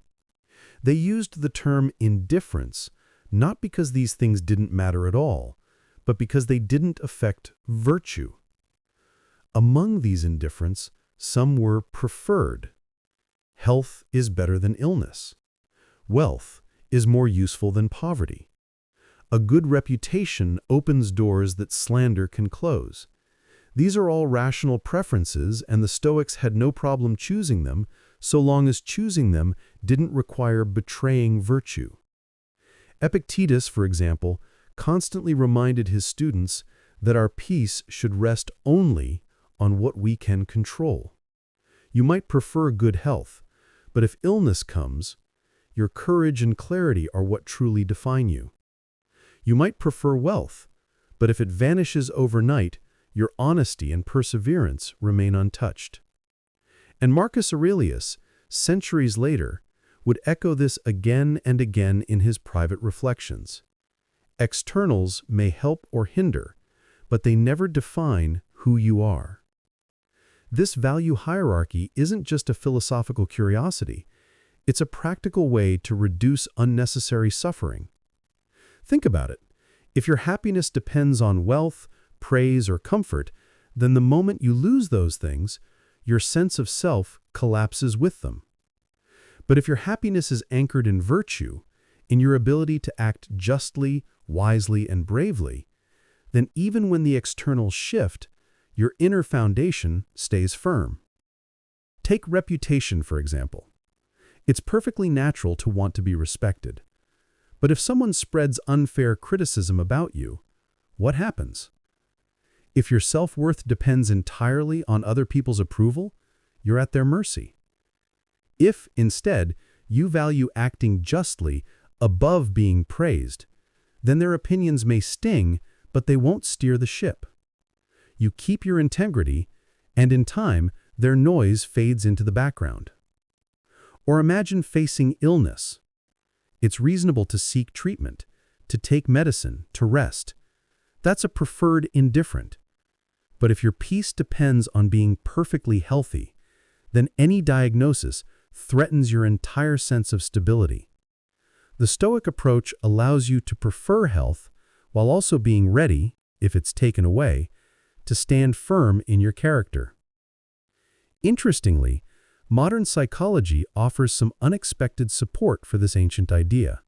They used the term indifference not because these things didn't matter at all, but because they didn't affect virtue. Among these indifferents, some were preferred. Health is better than illness. Wealth is more useful than poverty. A good reputation opens doors that slander can close. These are all rational preferences, and the Stoics had no problem choosing them, so long as choosing them didn't require betraying virtue. Epictetus, for example, constantly reminded his students that our peace should rest only on what we can control. You might prefer good health, but if illness comes, your courage and clarity are what truly define you. You might prefer wealth, but if it vanishes overnight, your honesty and perseverance remain untouched. And Marcus Aurelius, centuries later, would echo this again and again in his private reflections. Externals may help or hinder, but they never define who you are. This value hierarchy isn't just a philosophical curiosity, it's a practical way to reduce unnecessary suffering. Think about it. If your happiness depends on wealth, praise, or comfort, then the moment you lose those things, your sense of self collapses with them. But if your happiness is anchored in virtue, in your ability to act justly, wisely, and bravely, then even when the externals shift, your inner foundation stays firm. Take reputation, for example. It's perfectly natural to want to be respected. But if someone spreads unfair criticism about you, what happens? If your self-worth depends entirely on other people's approval, you're at their mercy. If, instead, you value acting justly above being praised, then their opinions may sting, but they won't steer the ship. You keep your integrity, and in time, their noise fades into the background. Or imagine facing illness. It's reasonable to seek treatment, to take medicine, to rest. That's a preferred indifferent. But if your peace depends on being perfectly healthy, then any diagnosis threatens your entire sense of stability. The Stoic approach allows you to prefer health while also being ready, if it's taken away, to stand firm in your character. Interestingly, modern psychology offers some unexpected support for this ancient idea.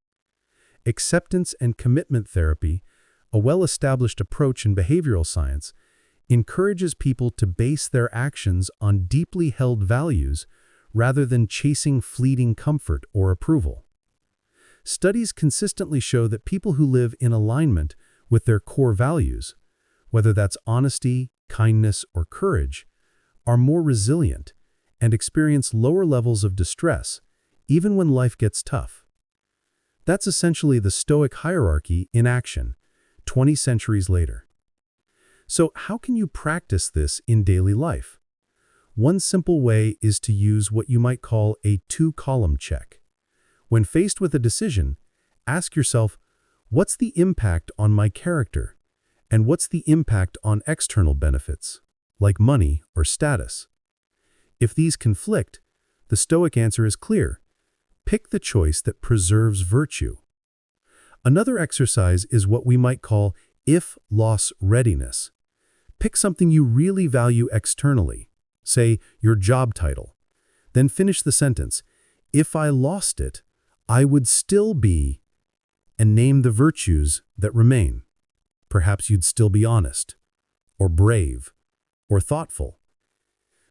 Acceptance and commitment therapy, a well-established approach in behavioral science, encourages people to base their actions on deeply held values rather than chasing fleeting comfort or approval. Studies consistently show that people who live in alignment with their core values, whether that's honesty, kindness, or courage, are more resilient and experience lower levels of distress, even when life gets tough. That's essentially the Stoic hierarchy in action, 20 centuries later. So how can you practice this in daily life? One simple way is to use what you might call a two-column check. When faced with a decision, ask yourself, what's the impact on my character? And what's the impact on external benefits, like money or status? If these conflict, the Stoic answer is clear. Pick the choice that preserves virtue. Another exercise is what we might call if-loss readiness. Pick something you really value externally, say your job title. Then finish the sentence, if I lost it, I would still be, and name the virtues that remain. Perhaps you'd still be honest, or brave, or thoughtful.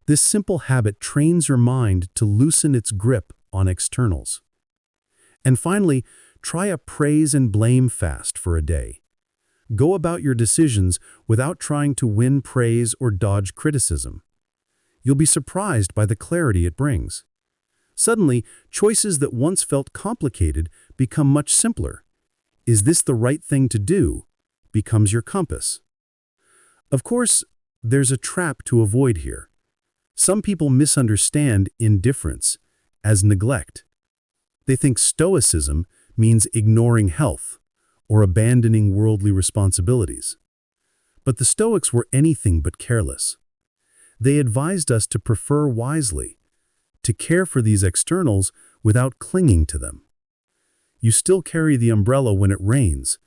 This simple habit trains your mind to loosen its grip on externals. And finally, try a praise and blame fast for a day. Go about your decisions without trying to win praise or dodge criticism. You'll be surprised by the clarity it brings. Suddenly, choices that once felt complicated become much simpler. Is this the right thing to do? Becomes your compass. Of course, there's a trap to avoid here. Some people misunderstand indifference as neglect. They think Stoicism means ignoring health or abandoning worldly responsibilities. But the Stoics were anything but careless. They advised us to prefer wisely, to care for these externals without clinging to them. You still carry the umbrella when it rains.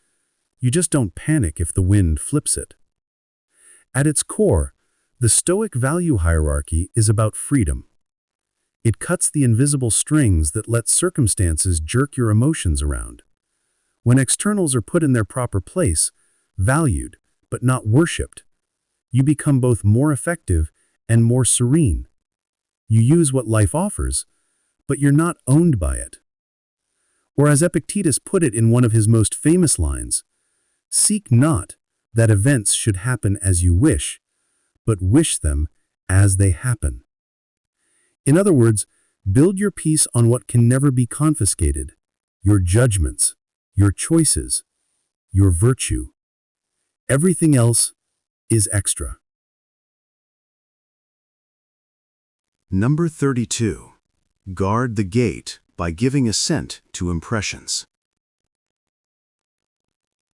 You just don't panic if the wind flips it. At its core, the Stoic value hierarchy is about freedom. It cuts the invisible strings that let circumstances jerk your emotions around. When externals are put in their proper place, valued, but not worshipped, You become both more effective and more serene. You use what life offers, but you're not owned by it. Or as Epictetus put it in one of his most famous lines, "Seek not that events should happen as you wish, but wish them as they happen." In other words, build your peace on what can never be confiscated: your judgments, your choices, your virtue. Everything else is extra. Number 32. Guard the gate by giving assent to impressions.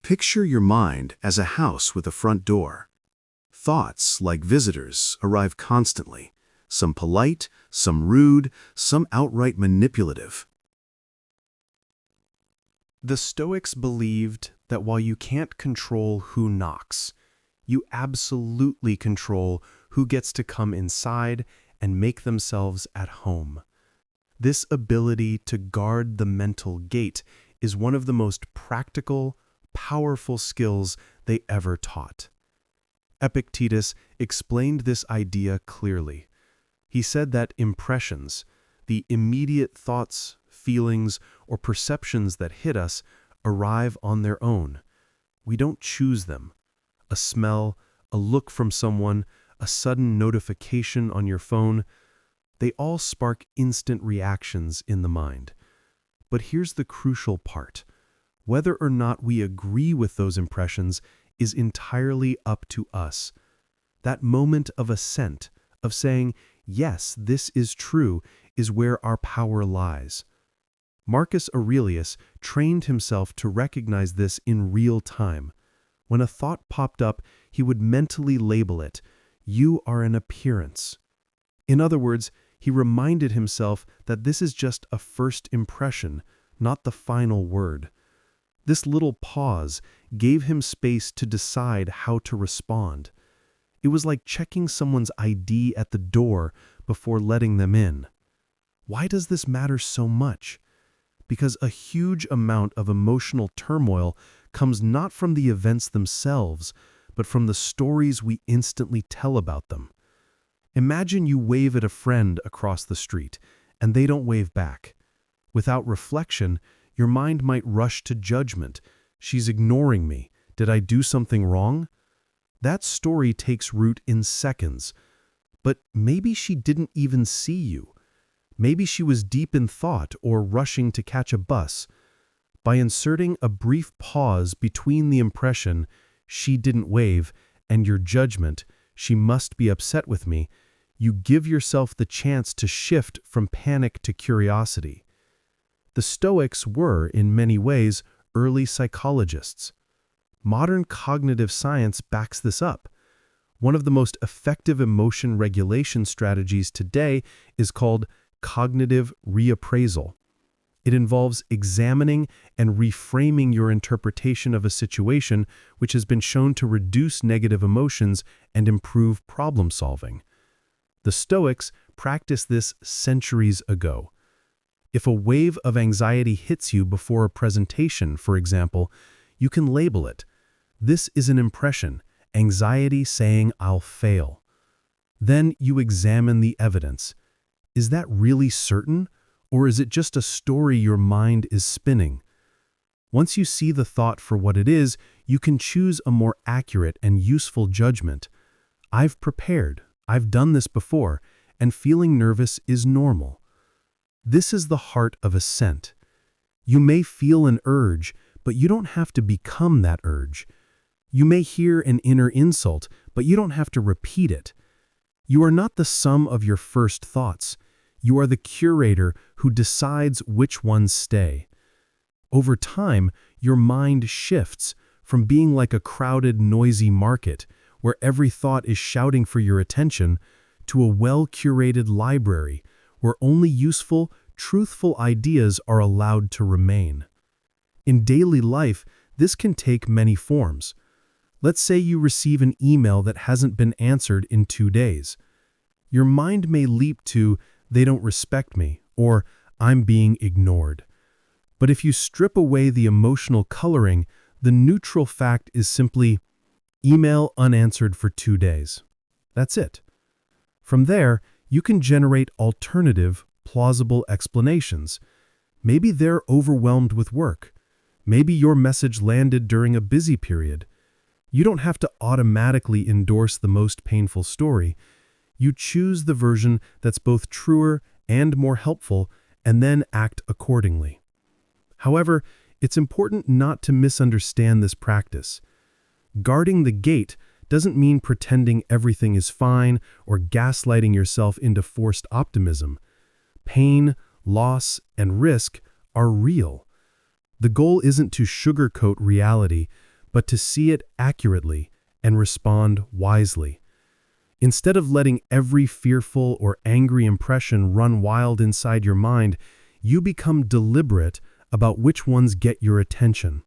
Picture your mind as a house with a front door. Thoughts, like visitors, arrive constantly, some polite, some rude, some outright manipulative. The Stoics believed that while you can't control who knocks, you absolutely control who gets to come inside and make themselves at home. This ability to guard the mental gate is one of the most practical, powerful skills they ever taught. Epictetus explained this idea clearly. He said that impressions, the immediate thoughts, feelings, or perceptions that hit us, arrive on their own. We don't choose them. A smell, a look from someone, a sudden notification on your phone, they all spark instant reactions in the mind. But here's the crucial part. Whether or not we agree with those impressions is entirely up to us. That moment of assent, of saying, yes, this is true, is where our power lies. Marcus Aurelius trained himself to recognize this in real time. When a thought popped up, he would mentally label it, "You are an appearance." In other words, he reminded himself that this is just a first impression, not the final word. This little pause gave him space to decide how to respond. It was like checking someone's ID at the door before letting them in. Why does this matter so much? Because a huge amount of emotional turmoil comes not from the events themselves, but from the stories we instantly tell about them. Imagine you wave at a friend across the street, and they don't wave back. Without reflection, your mind might rush to judgment. She's ignoring me. Did I do something wrong? That story takes root in seconds. But maybe she didn't even see you. Maybe she was deep in thought or rushing to catch a bus. By inserting a brief pause between the impression, "she didn't wave," and your judgment, "she must be upset with me," you give yourself the chance to shift from panic to curiosity. The Stoics were, in many ways, early psychologists. Modern cognitive science backs this up. One of the most effective emotion regulation strategies today is called cognitive reappraisal. It involves examining and reframing your interpretation of a situation, which has been shown to reduce negative emotions and improve problem solving. The Stoics practiced this centuries ago. If a wave of anxiety hits you before a presentation, for example, you can label it. This is an impression, anxiety saying I'll fail. Then you examine the evidence. Is that really certain, or is it just a story your mind is spinning? Once you see the thought for what it is, you can choose a more accurate and useful judgment. I've prepared, I've done this before, and feeling nervous is normal. This is the heart of assent. You may feel an urge, but you don't have to become that urge. You may hear an inner insult, but you don't have to repeat it. You are not the sum of your first thoughts. You are the curator who decides which ones stay. Over time, your mind shifts from being like a crowded, noisy market, where every thought is shouting for your attention, to a well-curated library, where only useful, truthful ideas are allowed to remain. In daily life, this can take many forms. Let's say you receive an email that hasn't been answered in 2 days. Your mind may leap to, "They don't respect me," or "I'm being ignored." But if you strip away the emotional coloring, the neutral fact is simply, Email unanswered for 2 days. That's it. From there, you can generate alternative, plausible explanations. Maybe they're overwhelmed with work. Maybe your message landed during a busy period. You don't have to automatically endorse the most painful story. You choose the version that's both truer and more helpful, and then act accordingly. However, it's important not to misunderstand this practice. Guarding the gate doesn't mean pretending everything is fine or gaslighting yourself into forced optimism. Pain, loss, and risk are real. The goal isn't to sugarcoat reality, but to see it accurately and respond wisely. Instead of letting every fearful or angry impression run wild inside your mind, you become deliberate about which ones get your attention.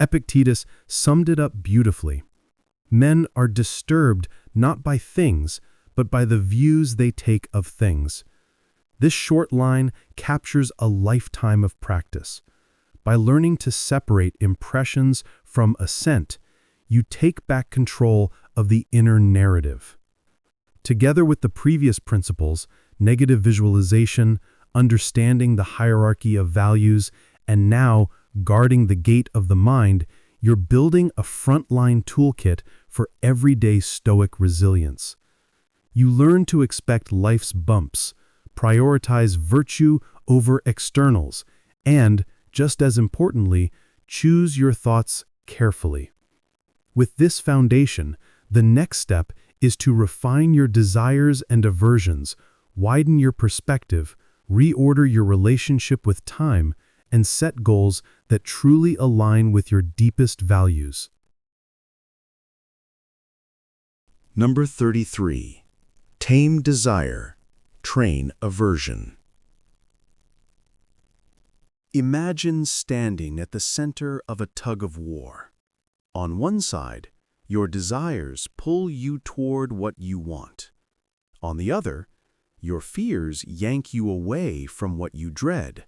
Epictetus summed it up beautifully. Men are disturbed not by things, but by the views they take of things. This short line captures a lifetime of practice. By learning to separate impressions from assent, you take back control of the inner narrative. Together with the previous principles, negative visualization, understanding the hierarchy of values, and now guarding the gate of the mind, you're building a frontline toolkit for everyday Stoic resilience. You learn to expect life's bumps, prioritize virtue over externals, and, just as importantly, choose your thoughts carefully. With this foundation, the next step is to refine your desires and aversions, widen your perspective, reorder your relationship with time, and set goals that truly align with your deepest values. Number 33. Tame desire, train aversion. Imagine standing at the center of a tug-of-war. On one side, your desires pull you toward what you want. On the other, your fears yank you away from what you dread.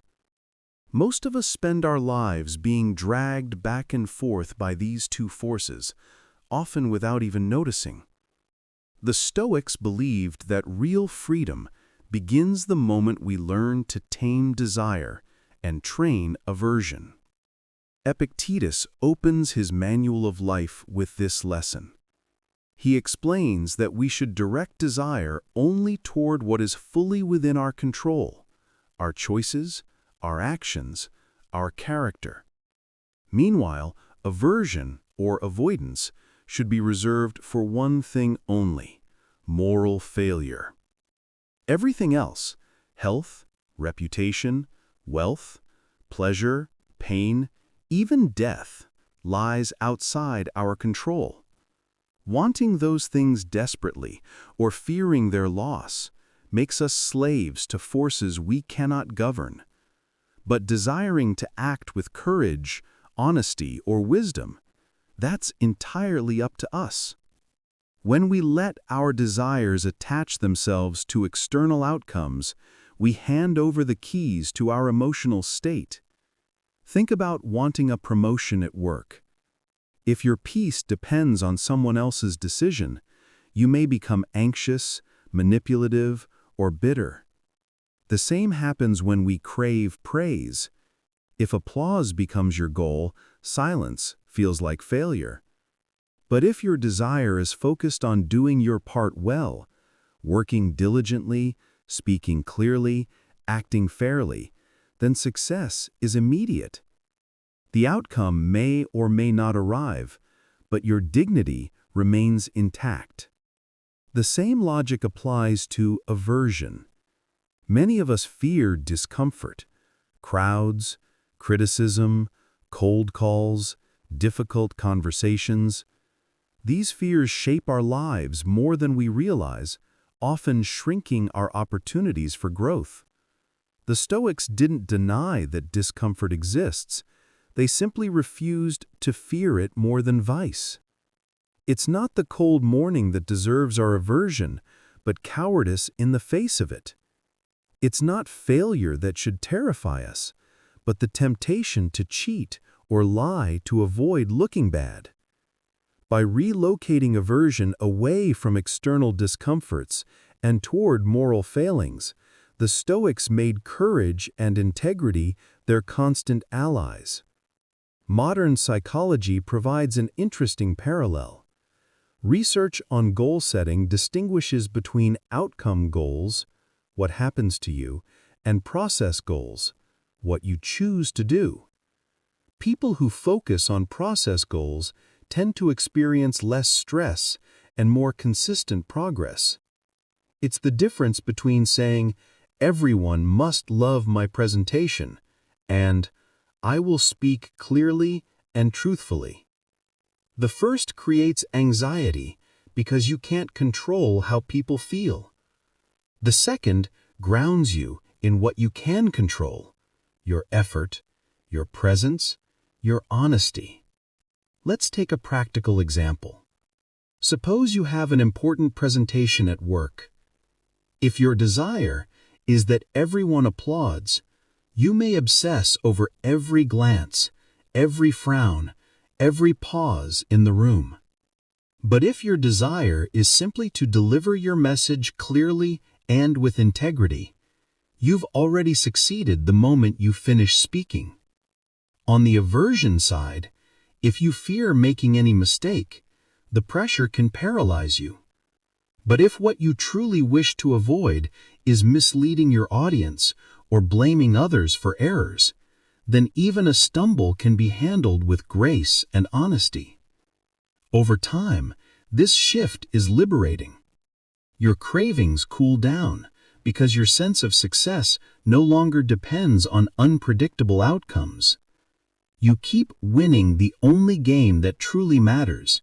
Most of us spend our lives being dragged back and forth by these two forces, often without even noticing. The Stoics believed that real freedom begins the moment we learn to tame desire and train aversion. Epictetus opens his manual of life with this lesson. He explains that we should direct desire only toward what is fully within our control, our choices, our actions, our character. Meanwhile, aversion or avoidance should be reserved for one thing only: moral failure. Everything else, health, reputation, wealth, pleasure, pain, even death, lies outside our control. Wanting those things desperately or fearing their loss makes us slaves to forces we cannot govern. But desiring to act with courage, honesty, or wisdom, that's entirely up to us. When we let our desires attach themselves to external outcomes, we hand over the keys to our emotional state. Think about wanting a promotion at work. If your peace depends on someone else's decision, you may become anxious, manipulative, or bitter. The same happens when we crave praise. If applause becomes your goal, silence feels like failure. But if your desire is focused on doing your part well, working diligently, speaking clearly, acting fairly, then success is immediate. The outcome may or may not arrive, but your dignity remains intact. The same logic applies to aversion. Many of us fear discomfort, crowds, criticism, cold calls, difficult conversations. These fears shape our lives more than we realize, often shrinking our opportunities for growth. The Stoics didn't deny that discomfort exists. They simply refused to fear it more than vice. It's not the cold morning that deserves our aversion, but cowardice in the face of it. It's not failure that should terrify us, but the temptation to cheat or lie to avoid looking bad. By relocating aversion away from external discomforts and toward moral failings, the Stoics made courage and integrity their constant allies. Modern psychology provides an interesting parallel. Research on goal setting distinguishes between outcome goals, what happens to you, and process goals, what you choose to do. People who focus on process goals tend to experience less stress and more consistent progress. It's the difference between saying, "Everyone must love my presentation," and "I will speak clearly and truthfully." The first creates anxiety because you can't control how people feel. The second grounds you in what you can control: your effort, your presence, your honesty. Let's take a practical example. Suppose you have an important presentation at work. If your desire is that everyone applauds, you may obsess over every glance, every frown, every pause in the room. But if your desire is simply to deliver your message clearly and with integrity, you've already succeeded the moment you finish speaking. On the aversion side, if you fear making any mistake, the pressure can paralyze you. But if what you truly wish to avoid is misleading your audience or blaming others for errors, then even a stumble can be handled with grace and honesty. Over time, this shift is liberating. Your cravings cool down because your sense of success no longer depends on unpredictable outcomes. You keep winning the only game that truly matters,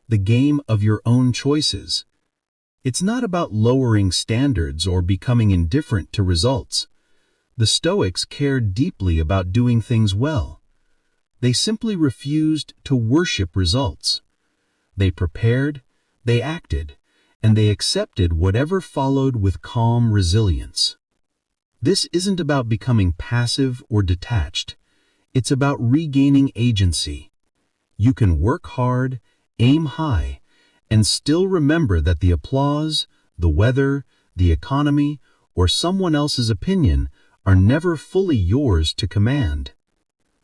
the game of your own choices. It's not about lowering standards or becoming indifferent to results. The Stoics cared deeply about doing things well. They simply refused to worship results. They prepared, they acted, and they accepted whatever followed with calm resilience. This isn't about becoming passive or detached. It's about regaining agency. You can work hard, aim high, and still remember that the applause, the weather, the economy, or someone else's opinion are never fully yours to command.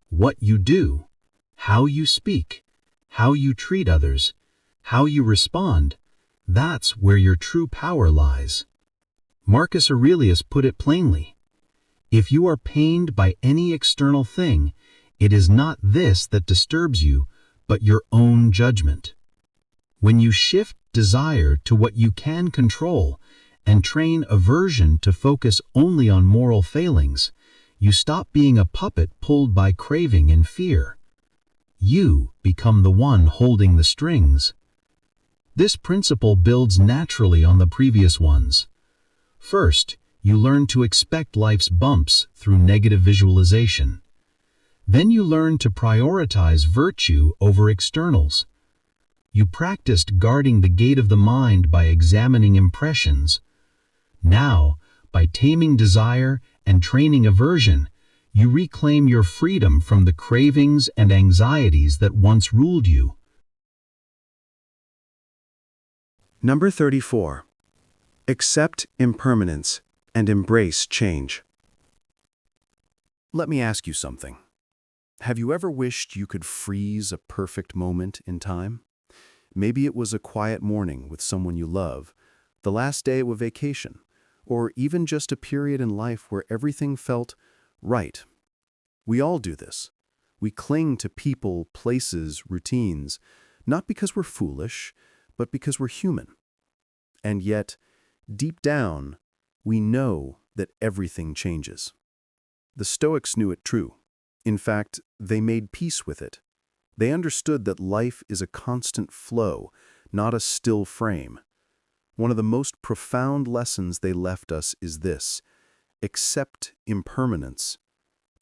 What you do, how you speak, how you treat others, how you respond, that's where your true power lies. Marcus Aurelius put it plainly: if you are pained by any external thing, it is not this that disturbs you, but your own judgment. When you shift desire to what you can control and train aversion to focus only on moral failings, you stop being a puppet pulled by craving and fear. You become the one holding the strings. This principle builds naturally on the previous ones. First, you learn to expect life's bumps through negative visualization. Then you learn to prioritize virtue over externals. You practiced guarding the gate of the mind by examining impressions. Now, by taming desire and training aversion, you reclaim your freedom from the cravings and anxieties that once ruled you. Number 34. Accept impermanence and embrace change. Let me ask you something. Have you ever wished you could freeze a perfect moment in time? Maybe it was a quiet morning with someone you love, the last day of a vacation, or even just a period in life where everything felt right. We all do this. We cling to people, places, routines, not because we're foolish, but because we're human. And yet, deep down, we know that everything changes. The Stoics knew it true. In fact, they made peace with it. They understood that life is a constant flow, not a still frame. One of the most profound lessons they left us is this: accept impermanence.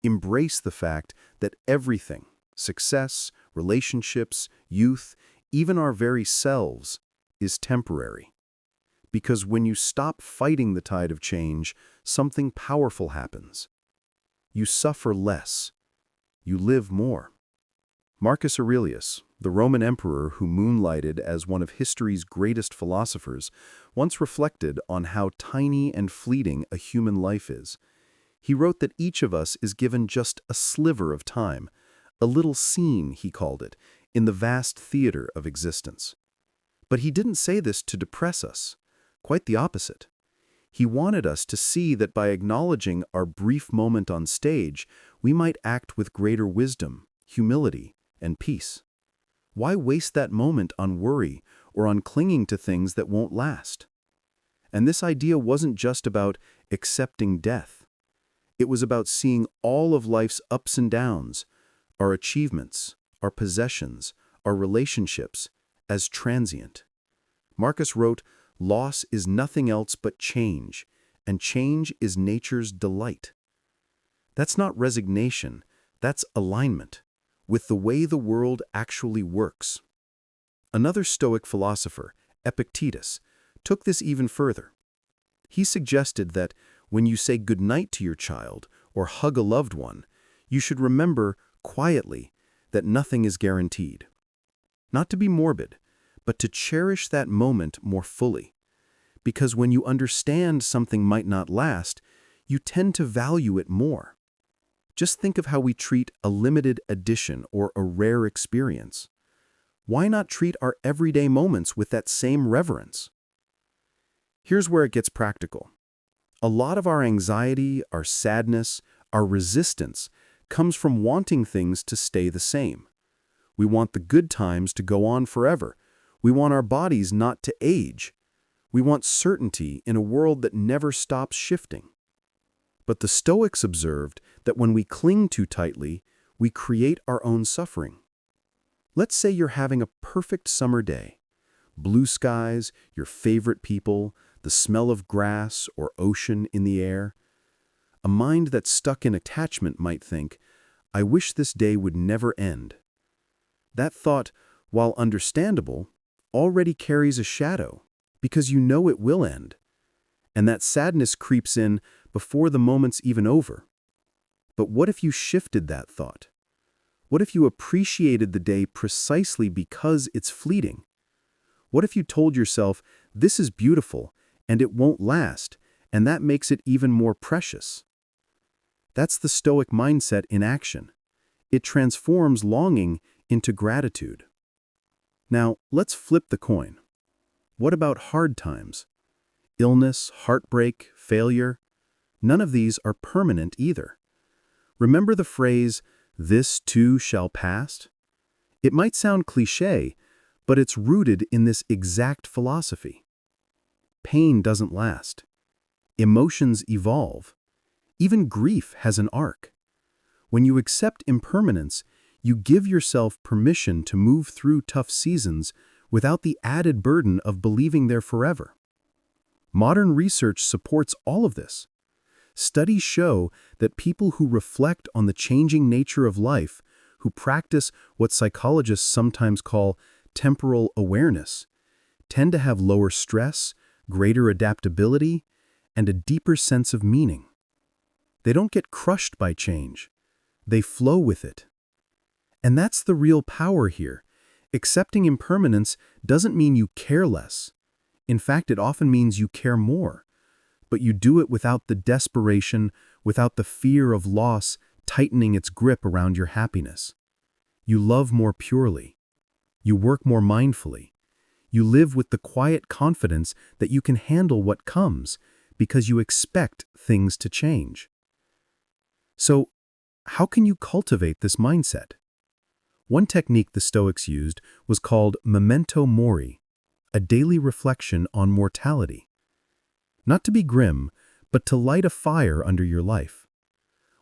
Embrace the fact that everything, success, relationships, youth, even our very selves, is temporary. Because when you stop fighting the tide of change, something powerful happens. You suffer less. You live more. Marcus Aurelius, the Roman emperor who moonlighted as one of history's greatest philosophers, once reflected on how tiny and fleeting a human life is. He wrote that each of us is given just a sliver of time, a little scene, he called it, in the vast theater of existence. But he didn't say this to depress us. Quite the opposite. He wanted us to see that by acknowledging our brief moment on stage, we might act with greater wisdom, humility, and peace. Why waste that moment on worry or on clinging to things that won't last? And this idea wasn't just about accepting death. It was about seeing all of life's ups and downs, our achievements, our possessions, our relationships, as transient. Marcus wrote, "Loss is nothing else but change, and change is nature's delight." That's not resignation, that's alignment with the way the world actually works. Another Stoic philosopher, Epictetus, took this even further. He suggested that when you say goodnight to your child or hug a loved one, you should remember quietly that nothing is guaranteed. Not to be morbid, but to cherish that moment more fully. Because when you understand something might not last, you tend to value it more. Just think of how we treat a limited edition or a rare experience. Why not treat our everyday moments with that same reverence? Here's where it gets practical. A lot of our anxiety, our sadness, our resistance comes from wanting things to stay the same. We want the good times to go on forever. We want our bodies not to age. We want certainty in a world that never stops shifting. But the Stoics observed that when we cling too tightly, we create our own suffering. Let's say you're having a perfect summer day. Blue skies, your favorite people, the smell of grass or ocean in the air. A mind that's stuck in attachment might think, "I wish this day would never end." That thought, while understandable, already carries a shadow, because you know it will end. And that sadness creeps in before the moment's even over. But what if you shifted that thought? What if you appreciated the day precisely because it's fleeting? What if you told yourself, "This is beautiful, and it won't last," and that makes it even more precious? That's the Stoic mindset in action. It transforms longing into gratitude. Now, let's flip the coin. What about hard times? Illness, heartbreak, failure? None of these are permanent either. Remember the phrase, "This too shall pass"? It might sound cliché, but it's rooted in this exact philosophy. Pain doesn't last. Emotions evolve. Even grief has an arc. When you accept impermanence, you give yourself permission to move through tough seasons without the added burden of believing they're forever. Modern research supports all of this. Studies show that people who reflect on the changing nature of life, who practice what psychologists sometimes call temporal awareness, tend to have lower stress, greater adaptability, and a deeper sense of meaning. They don't get crushed by change. They flow with it. And that's the real power here. Accepting impermanence doesn't mean you care less. In fact, it often means you care more. But you do it without the desperation, without the fear of loss tightening its grip around your happiness. You love more purely. You work more mindfully. You live with the quiet confidence that you can handle what comes because you expect things to change. So, how can you cultivate this mindset? One technique the Stoics used was called Memento Mori, a daily reflection on mortality. Not to be grim, but to light a fire under your life.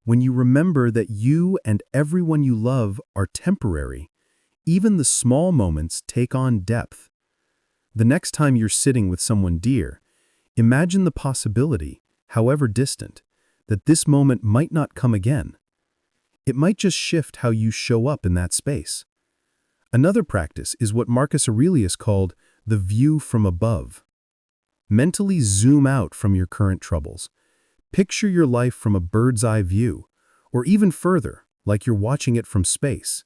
When you remember that you and everyone you love are temporary, even the small moments take on depth. The next time you're sitting with someone dear, imagine the possibility, however distant, that this moment might not come again. It might just shift how you show up in that space. Another practice is what Marcus Aurelius called the view from above. Mentally zoom out from your current troubles. Picture your life from a bird's eye view, or even further, like you're watching it from space.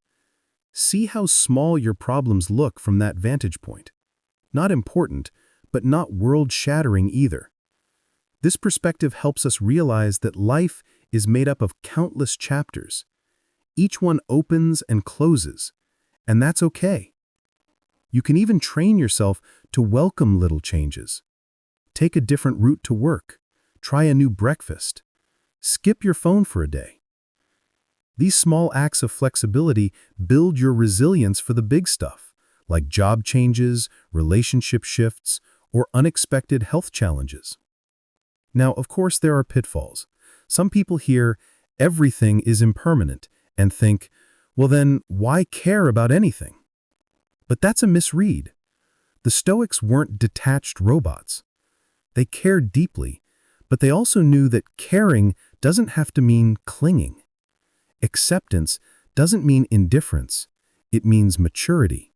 See how small your problems look from that vantage point. Not important, but not world-shattering either. This perspective helps us realize that life is made up of countless chapters. Each one opens and closes, and that's okay. You can even train yourself to welcome little changes. Take a different route to work. Try a new breakfast. Skip your phone for a day. These small acts of flexibility build your resilience for the big stuff, like job changes, relationship shifts, or unexpected health challenges. Now, of course, there are pitfalls. Some people hear everything is impermanent and think, well then, why care about anything? But that's a misread. The Stoics weren't detached robots. They cared deeply, but they also knew that caring doesn't have to mean clinging. Acceptance doesn't mean indifference. It means maturity.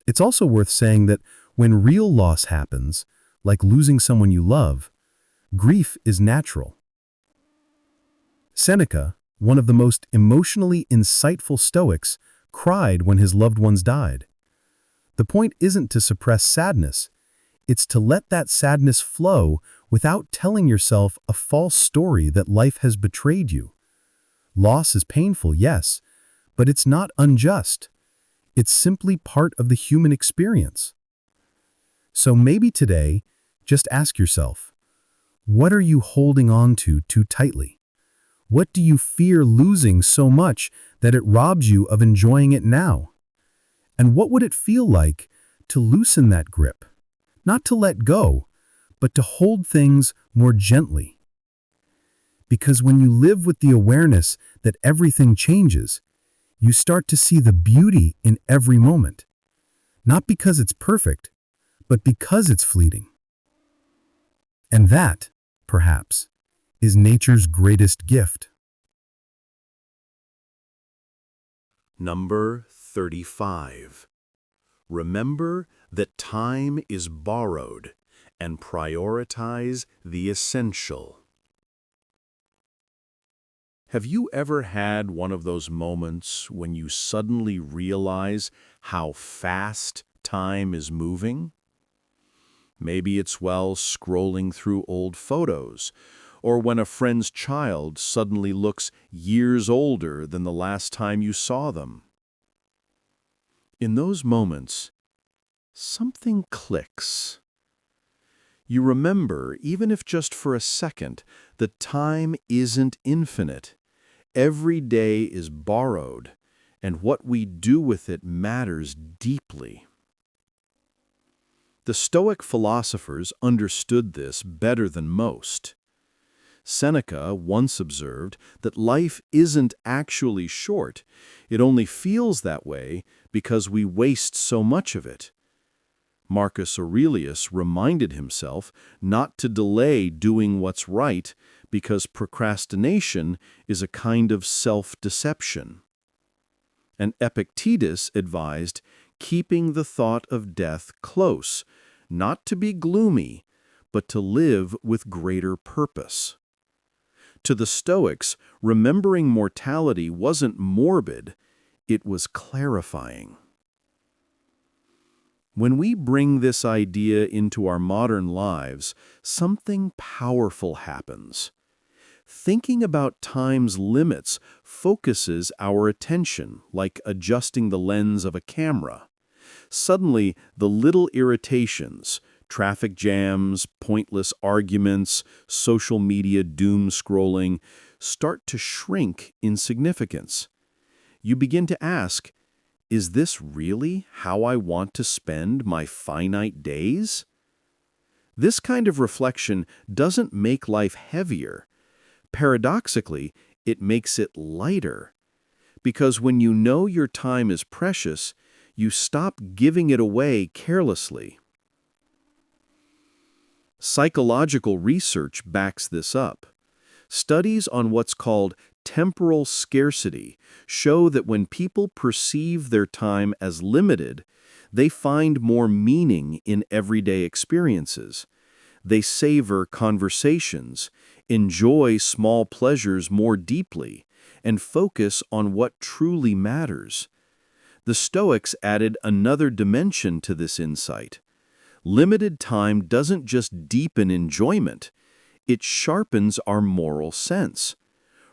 It's also worth saying that when real loss happens, like losing someone you love, grief is natural. Seneca, one of the most emotionally insightful Stoics, cried when his loved ones died. The point isn't to suppress sadness. It's to let that sadness flow without telling yourself a false story that life has betrayed you. Loss is painful, yes, but it's not unjust. It's simply part of the human experience. So maybe today, just ask yourself, what are you holding on to too tightly? What do you fear losing so much that it robs you of enjoying it now? And what would it feel like to loosen that grip? Not to let go, but to hold things more gently. Because when you live with the awareness that everything changes, you start to see the beauty in every moment. Not because it's perfect, but because it's fleeting. And that, perhaps, is nature's greatest gift. Number 35. Remember that time is borrowed and prioritize the essential. Have you ever had one of those moments when you suddenly realize how fast time is moving? Maybe it's while scrolling through old photos, or when a friend's child suddenly looks years older than the last time you saw them. In those moments, something clicks. You remember, even if just for a second, that time isn't infinite. Every day is borrowed, and what we do with it matters deeply. The Stoic philosophers understood this better than most. Seneca once observed that life isn't actually short, it only feels that way because we waste so much of it. Marcus Aurelius reminded himself not to delay doing what's right because procrastination is a kind of self-deception. And Epictetus advised keeping the thought of death close, not to be gloomy, but to live with greater purpose. To the Stoics, remembering mortality wasn't morbid, it was clarifying. When we bring this idea into our modern lives, something powerful happens. Thinking about time's limits focuses our attention, like adjusting the lens of a camera. Suddenly, the little irritations, traffic jams, pointless arguments, social media doom scrolling, start to shrink in significance. You begin to ask, is this really how I want to spend my finite days? This kind of reflection doesn't make life heavier. Paradoxically, it makes it lighter. Because when you know your time is precious, you stop giving it away carelessly. Psychological research backs this up. Studies on what's called temporal scarcity show that when people perceive their time as limited, they find more meaning in everyday experiences. They savor conversations, enjoy small pleasures more deeply, and focus on what truly matters. The Stoics added another dimension to this insight. Limited time doesn't just deepen enjoyment, it sharpens our moral sense.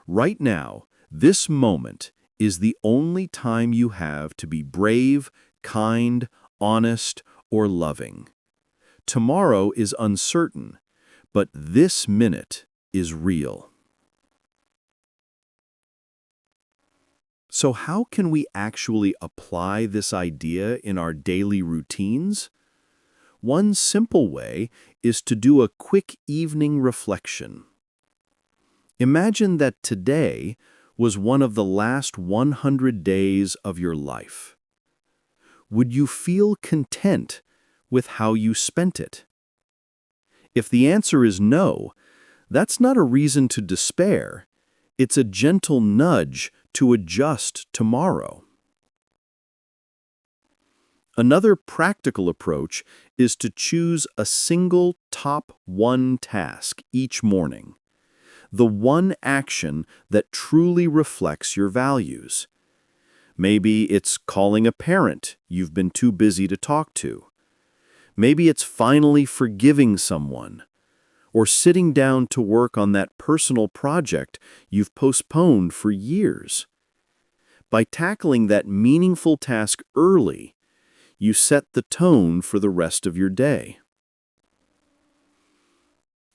Right now, this moment is the only time you have to be brave, kind, honest, or loving. Tomorrow is uncertain, but this minute is real. So how can we actually apply this idea in our daily routines? One simple way is to do a quick evening reflection. Imagine that today was one of the last 100 days of your life. Would you feel content with how you spent it? If the answer is no, that's not a reason to despair. It's a gentle nudge to adjust tomorrow. Another practical approach is to choose a single top one task each morning. The one action that truly reflects your values. Maybe it's calling a parent you've been too busy to talk to. Maybe it's finally forgiving someone, or sitting down to work on that personal project you've postponed for years. By tackling that meaningful task early, you set the tone for the rest of your day.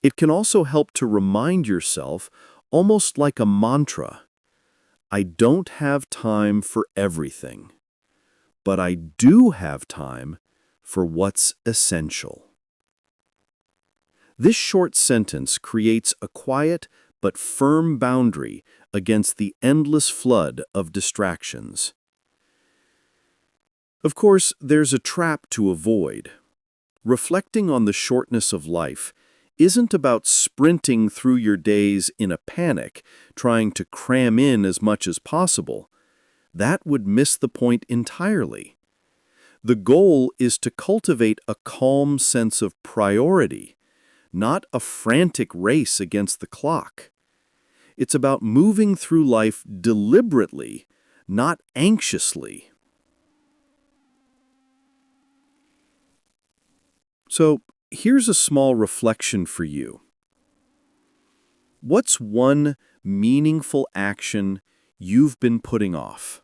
It can also help to remind yourself, almost like a mantra, I don't have time for everything, but I do have time for what's essential. This short sentence creates a quiet but firm boundary against the endless flood of distractions. Of course, there's a trap to avoid. Reflecting on the shortness of life isn't about sprinting through your days in a panic, trying to cram in as much as possible. That would miss the point entirely. The goal is to cultivate a calm sense of priority, not a frantic race against the clock. It's about moving through life deliberately, not anxiously. So, here's a small reflection for you. What's one meaningful action you've been putting off?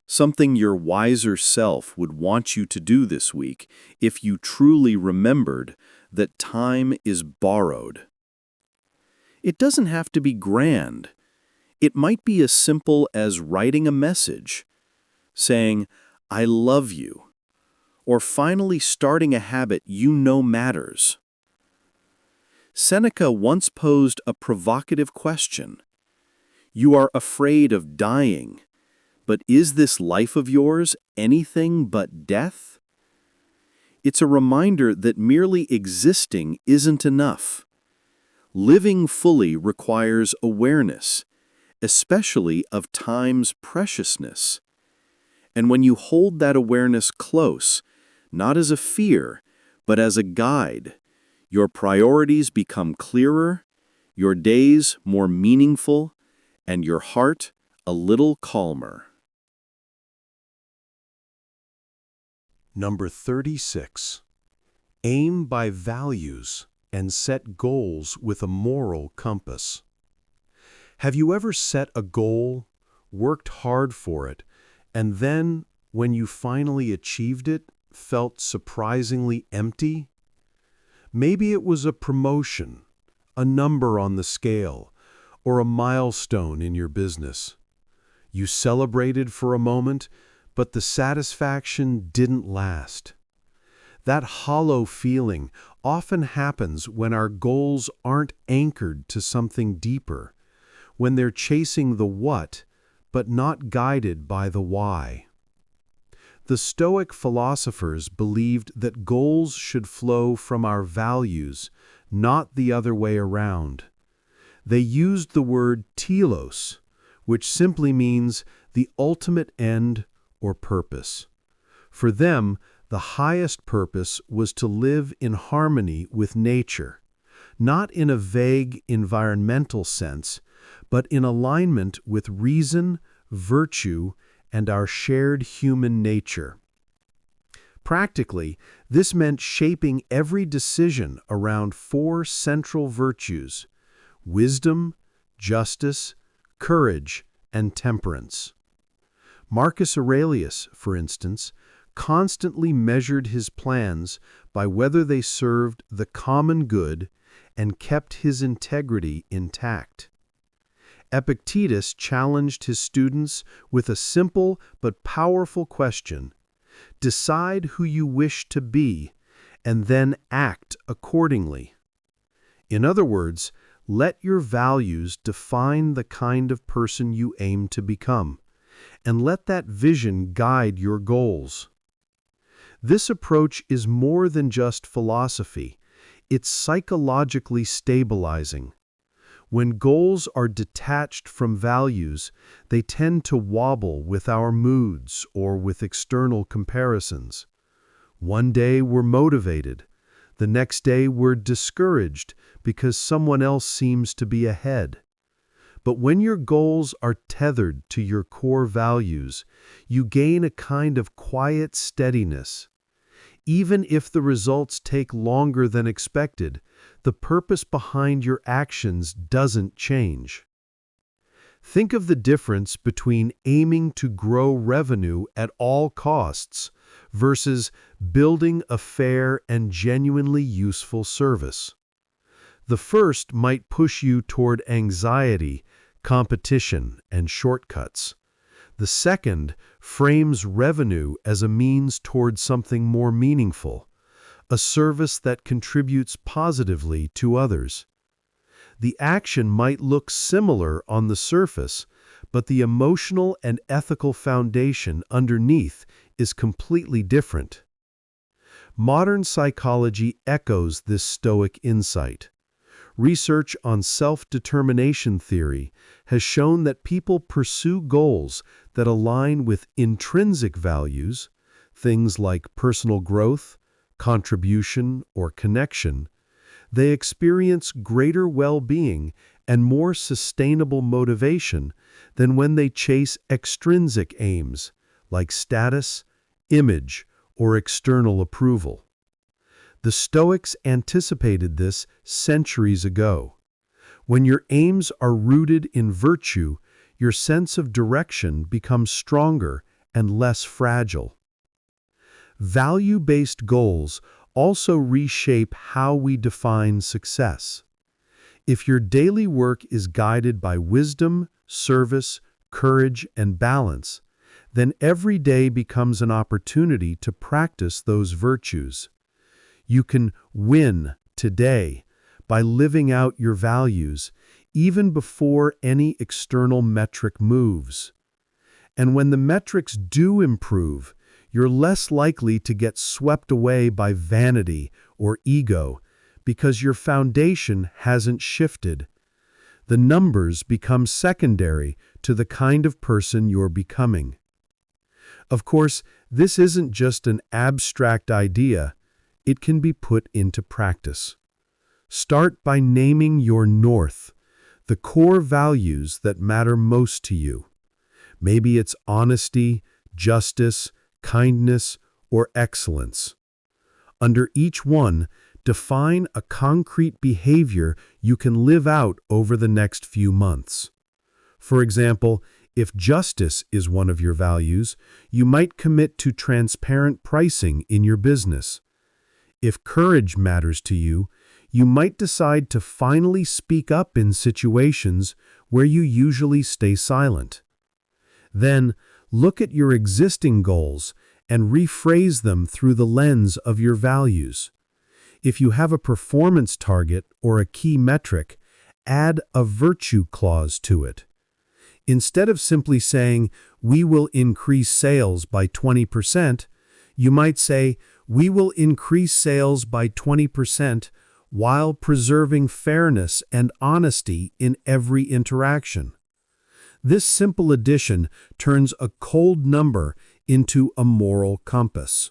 Something your wiser self would want you to do this week if you truly remembered that time is borrowed. It doesn't have to be grand. It might be as simple as writing a message, saying, I love you, or finally starting a habit you know matters. Seneca once posed a provocative question. You are afraid of dying, but is this life of yours anything but death? It's a reminder that merely existing isn't enough. Living fully requires awareness, especially of time's preciousness. And when you hold that awareness close, not as a fear, but as a guide, your priorities become clearer, your days more meaningful, and your heart a little calmer. Number 36. Aim by values and set goals with a moral compass. Have you ever set a goal, worked hard for it, and then, when you finally achieved it, felt surprisingly empty? Maybe it was a promotion, a number on the scale, or a milestone in your business. You celebrated for a moment, but the satisfaction didn't last. That hollow feeling often happens when our goals aren't anchored to something deeper, when they're chasing the what, but not guided by the why. The Stoic philosophers believed that goals should flow from our values, not the other way around. They used the word telos, which simply means the ultimate end or purpose. For them, the highest purpose was to live in harmony with nature, not in a vague environmental sense, but in alignment with reason, virtue, and our shared human nature. Practically, this meant shaping every decision around 4 central virtues: wisdom, justice, courage, and temperance. Marcus Aurelius, for instance, constantly measured his plans by whether they served the common good and kept his integrity intact. Epictetus challenged his students with a simple but powerful question: decide who you wish to be, and then act accordingly. In other words, let your values define the kind of person you aim to become, and let that vision guide your goals. This approach is more than just philosophy. It's psychologically stabilizing. When goals are detached from values, they tend to wobble with our moods or with external comparisons. One day we're motivated. The next day we're discouraged because someone else seems to be ahead. But when your goals are tethered to your core values, you gain a kind of quiet steadiness. Even if the results take longer than expected, the purpose behind your actions doesn't change. Think of the difference between aiming to grow revenue at all costs versus building a fair and genuinely useful service. The first might push you toward anxiety, competition, and shortcuts. The second frames revenue as a means toward something more meaningful, a service that contributes positively to others. The action might look similar on the surface, but the emotional and ethical foundation underneath is completely different. Modern psychology echoes this Stoic insight. Research on self-determination theory has shown that people pursue goals that align with intrinsic values, things like personal growth, contribution, or connection. They experience greater well-being and more sustainable motivation than when they chase extrinsic aims, like status, image, or external approval. The Stoics anticipated this centuries ago. When your aims are rooted in virtue, your sense of direction becomes stronger and less fragile. Value-based goals also reshape how we define success. If your daily work is guided by wisdom, service, courage, and balance, then every day becomes an opportunity to practice those virtues. You can win today by living out your values, even before any external metric moves. And when the metrics do improve, you're less likely to get swept away by vanity or ego because your foundation hasn't shifted. The numbers become secondary to the kind of person you're becoming. Of course, this isn't just an abstract idea. It can be put into practice. Start by naming your north, the core values that matter most to you. Maybe it's honesty, justice, kindness, or excellence. Under each one, define a concrete behavior you can live out over the next few months. For example, if justice is one of your values, you might commit to transparent pricing in your business. If courage matters to you, you might decide to finally speak up in situations where you usually stay silent. Then, look at your existing goals and rephrase them through the lens of your values. If you have a performance target or a key metric, add a virtue clause to it. Instead of simply saying, "We will increase sales by 20%, you might say, "We will increase sales by 20% while preserving fairness and honesty in every interaction." This simple addition turns a cold number into a moral compass.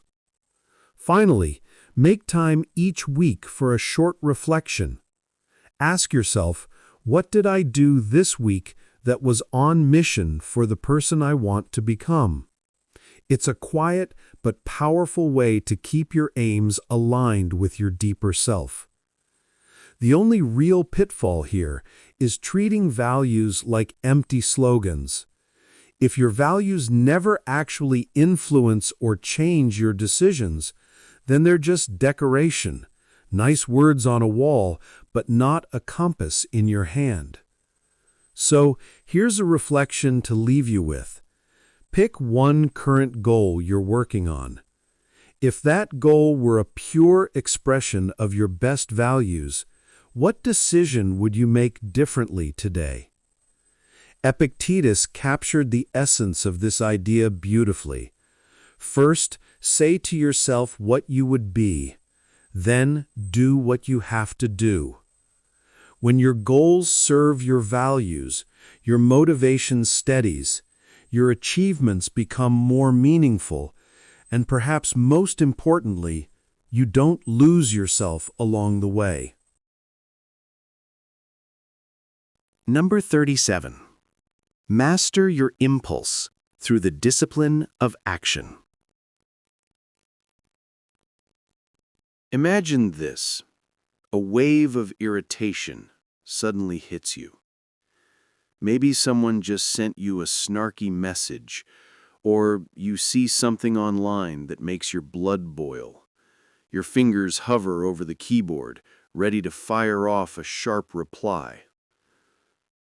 Finally, make time each week for a short reflection. Ask yourself, what did I do this week that was on mission for the person I want to become. It's a quiet but powerful way to keep your aims aligned with your deeper self. The only real pitfall here is treating values like empty slogans. If your values never actually influence or change your decisions, then they're just decoration, nice words on a wall, but not a compass in your hand. So, here's a reflection to leave you with. Pick one current goal you're working on. If that goal were a pure expression of your best values, what decision would you make differently today? Epictetus captured the essence of this idea beautifully. First, say to yourself what you would be. Then, do what you have to do. When your goals serve your values, your motivation steadies, your achievements become more meaningful, and perhaps most importantly, you don't lose yourself along the way. Number 37. Master your impulse through the discipline of action. Imagine this. A wave of irritation suddenly hits you. Maybe someone just sent you a snarky message, or you see something online that makes your blood boil. Your fingers hover over the keyboard, ready to fire off a sharp reply.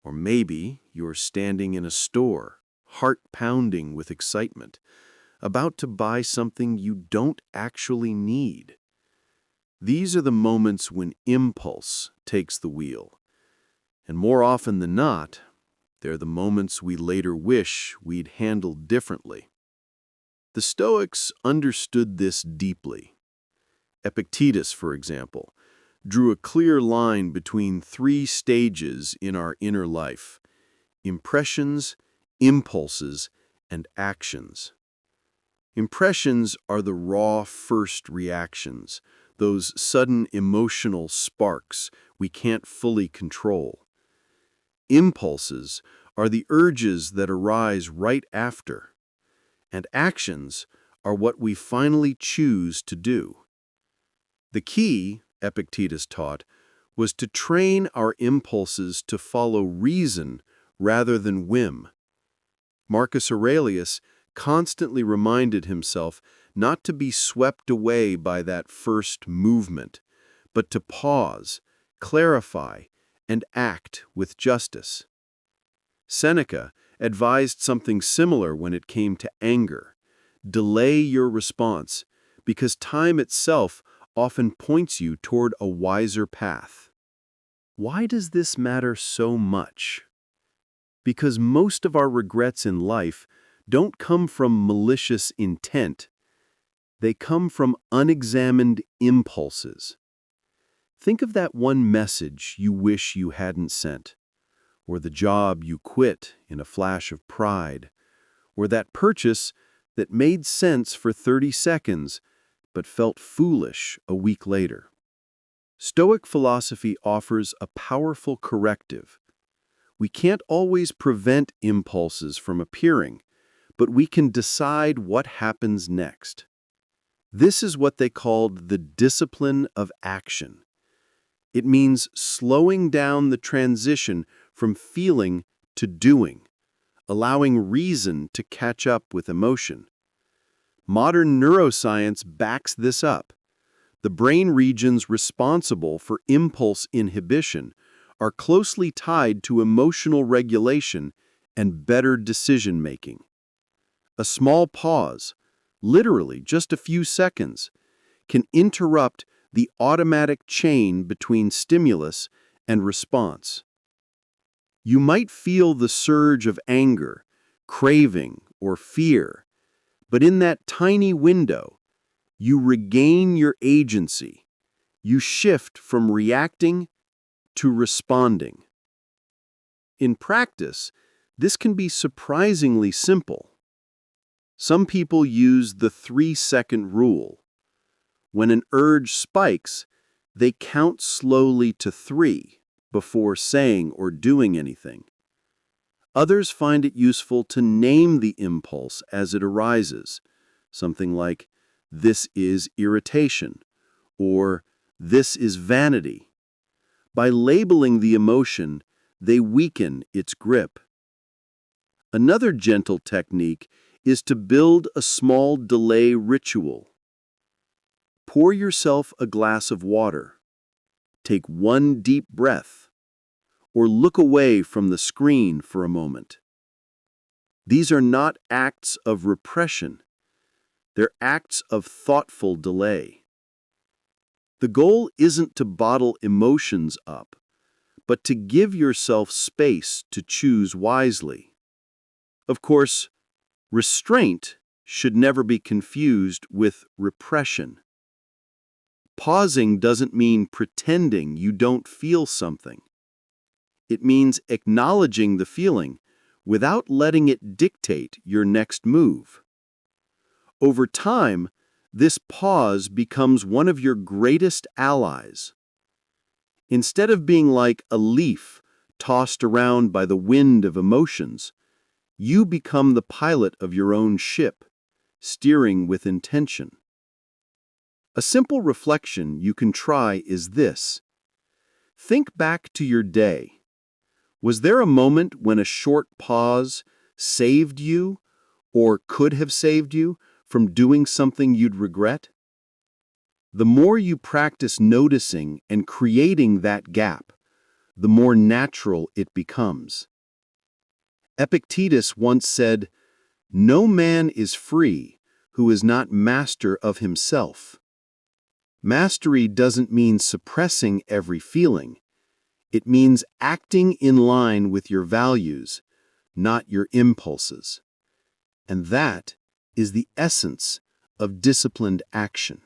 Or maybe you're standing in a store, heart pounding with excitement, about to buy something you don't actually need. These are the moments when impulse takes the wheel. And more often than not, they're the moments we later wish we'd handled differently. The Stoics understood this deeply. Epictetus, for example, drew a clear line between three stages in our inner life: impressions, impulses, and actions. Impressions are the raw first reactions, those sudden emotional sparks we can't fully control. Impulses are the urges that arise right after, and actions are what we finally choose to do. The key, Epictetus taught, was to train our impulses to follow reason rather than whim. Marcus Aurelius constantly reminded himself not to be swept away by that first movement, but to pause, clarify, and act with justice. Seneca advised something similar when it came to anger. Delay your response, because time itself often points you toward a wiser path. Why does this matter so much? Because most of our regrets in life don't come from malicious intent. They come from unexamined impulses. Think of that one message you wish you hadn't sent, or the job you quit in a flash of pride, or that purchase that made sense for 30 seconds but felt foolish a week later. Stoic philosophy offers a powerful corrective. We can't always prevent impulses from appearing, but we can decide what happens next. This is what they called the discipline of action. It means slowing down the transition from feeling to doing, allowing reason to catch up with emotion. Modern neuroscience backs this up. The brain regions responsible for impulse inhibition are closely tied to emotional regulation and better decision-making. A small pause, literally just a few seconds, can interrupt the automatic chain between stimulus and response. You might feel the surge of anger, craving, or fear, but in that tiny window, you regain your agency. You shift from reacting to responding. In practice, this can be surprisingly simple. Some people use the 3-second rule. When an urge spikes, they count slowly to 3 before saying or doing anything. Others find it useful to name the impulse as it arises, something like, "This is irritation," or "This is vanity." By labeling the emotion, they weaken its grip. Another gentle technique is to build a small delay ritual. Pour yourself a glass of water. Take one deep breath, or look away from the screen for a moment. These are not acts of repression. They're acts of thoughtful delay. The goal isn't to bottle emotions up, but to give yourself space to choose wisely. Of course, restraint should never be confused with repression. Pausing doesn't mean pretending you don't feel something. It means acknowledging the feeling without letting it dictate your next move. Over time, this pause becomes one of your greatest allies. Instead of being like a leaf tossed around by the wind of emotions, you become the pilot of your own ship, steering with intention. A simple reflection you can try is this. Think back to your day. Was there a moment when a short pause saved you, or could have saved you, from doing something you'd regret? The more you practice noticing and creating that gap, the more natural it becomes. Epictetus once said, "No man is free who is not master of himself." Mastery doesn't mean suppressing every feeling. It means acting in line with your values, not your impulses. And that is the essence of disciplined action.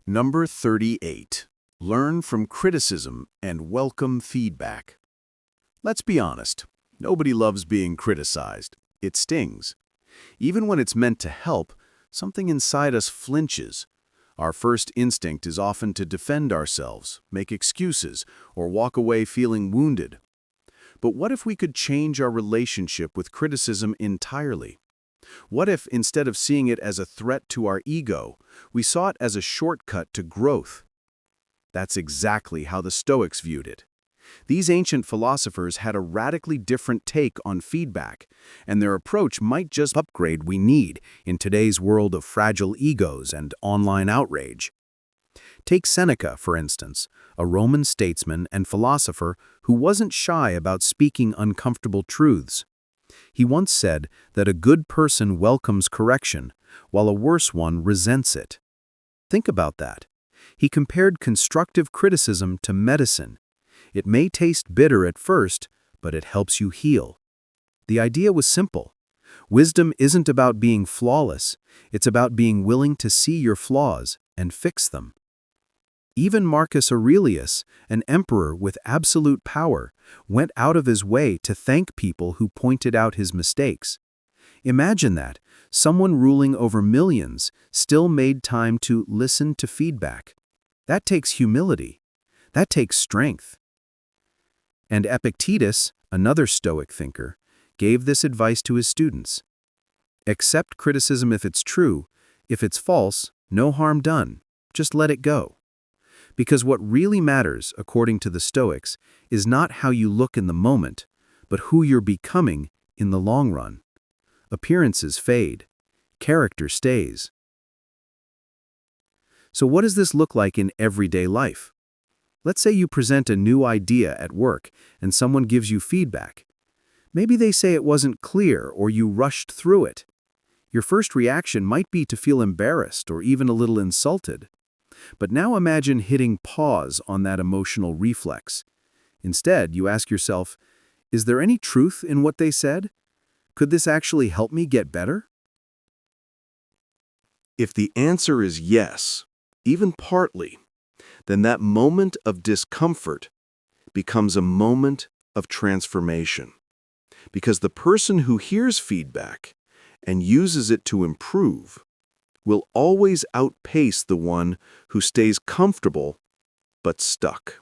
Number 38. Learn from criticism and welcome feedback. Let's be honest, nobody loves being criticized. It stings. Even when it's meant to help, something inside us flinches. Our first instinct is often to defend ourselves, make excuses, or walk away feeling wounded. But what if we could change our relationship with criticism entirely? What if, instead of seeing it as a threat to our ego, we saw it as a shortcut to growth? That's exactly how the Stoics viewed it. These ancient philosophers had a radically different take on feedback, and their approach might just upgrade we need in today's world of fragile egos and online outrage. Take Seneca, for instance, a Roman statesman and philosopher who wasn't shy about speaking uncomfortable truths. He once said that a good person welcomes correction, while a worse one resents it. Think about that. He compared constructive criticism to medicine. It may taste bitter at first, but it helps you heal. The idea was simple. Wisdom isn't about being flawless, it's about being willing to see your flaws and fix them. Even Marcus Aurelius, an emperor with absolute power, went out of his way to thank people who pointed out his mistakes. Imagine that, someone ruling over millions still made time to listen to feedback. That takes humility. That takes strength. And Epictetus, another Stoic thinker, gave this advice to his students. Accept criticism if it's true. If it's false, no harm done. Just let it go. Because what really matters, according to the Stoics, is not how you look in the moment, but who you're becoming in the long run. Appearances fade. Character stays. So what does this look like in everyday life? Let's say you present a new idea at work and someone gives you feedback. Maybe they say it wasn't clear or you rushed through it. Your first reaction might be to feel embarrassed or even a little insulted. But now imagine hitting pause on that emotional reflex. Instead, you ask yourself, is there any truth in what they said? Could this actually help me get better? If the answer is yes, even partly, then that moment of discomfort becomes a moment of transformation. Because the person who hears feedback and uses it to improve will always outpace the one who stays comfortable but stuck.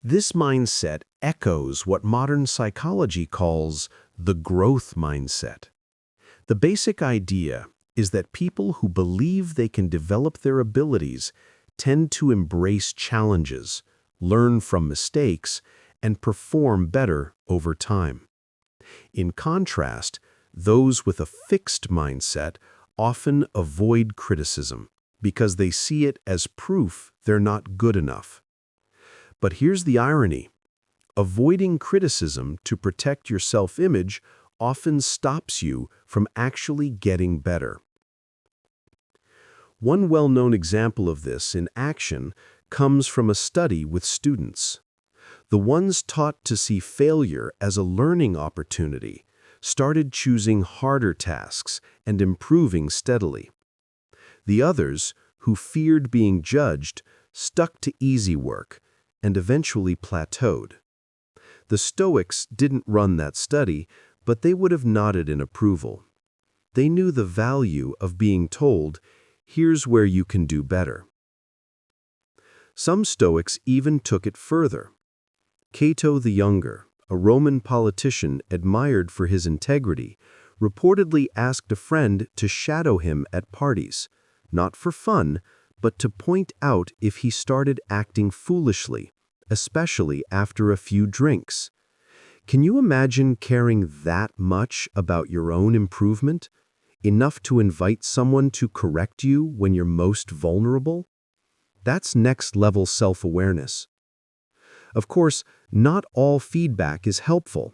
This mindset echoes what modern psychology calls the growth mindset. The basic idea is that people who believe they can develop their abilities tend to embrace challenges, learn from mistakes, and perform better over time. In contrast, those with a fixed mindset often avoid criticism because they see it as proof they're not good enough. But here's the irony. Avoiding criticism to protect your self-image often stops you from actually getting better. One well-known example of this in action comes from a study with students. The ones taught to see failure as a learning opportunity started choosing harder tasks and improving steadily. The others, who feared being judged, stuck to easy work and eventually plateaued. The Stoics didn't run that study, but they would have nodded in approval. They knew the value of being told, "Here's where you can do better." Some Stoics even took it further. Cato the Younger, a Roman politician admired for his integrity, reportedly asked a friend to shadow him at parties, not for fun, but to point out if he started acting foolishly, especially after a few drinks. Can you imagine caring that much about your own improvement? Enough to invite someone to correct you when you're most vulnerable? That's next-level self-awareness. Of course, not all feedback is helpful.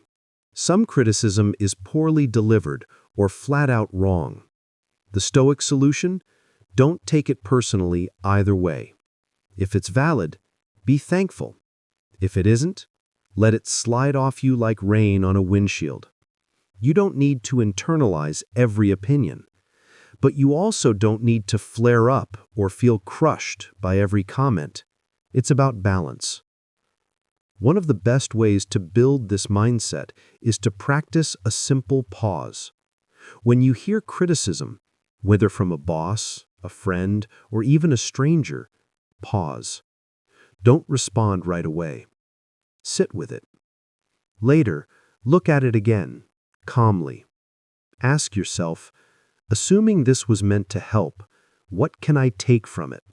Some criticism is poorly delivered or flat-out wrong. The Stoic solution? Don't take it personally either way. If it's valid, be thankful. If it isn't, let it slide off you like rain on a windshield. You don't need to internalize every opinion, but you also don't need to flare up or feel crushed by every comment. It's about balance. One of the best ways to build this mindset is to practice a simple pause. When you hear criticism, whether from a boss, a friend, or even a stranger, pause. Don't respond right away. Sit with it. Later, look at it again, calmly. Ask yourself, assuming this was meant to help, what can I take from it?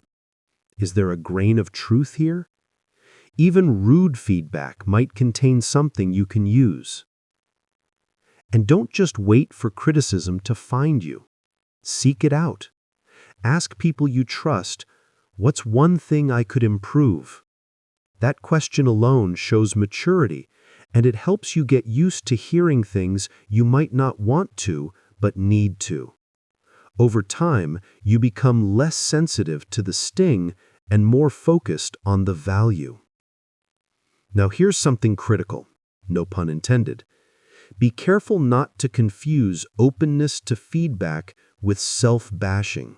Is there a grain of truth here? Even rude feedback might contain something you can use. And don't just wait for criticism to find you. Seek it out. Ask people you trust, what's one thing I could improve? That question alone shows maturity, and it helps you get used to hearing things you might not want to, but need to. Over time, you become less sensitive to the sting and more focused on the value. Now here's something critical, no pun intended. Be careful not to confuse openness to feedback with self-bashing.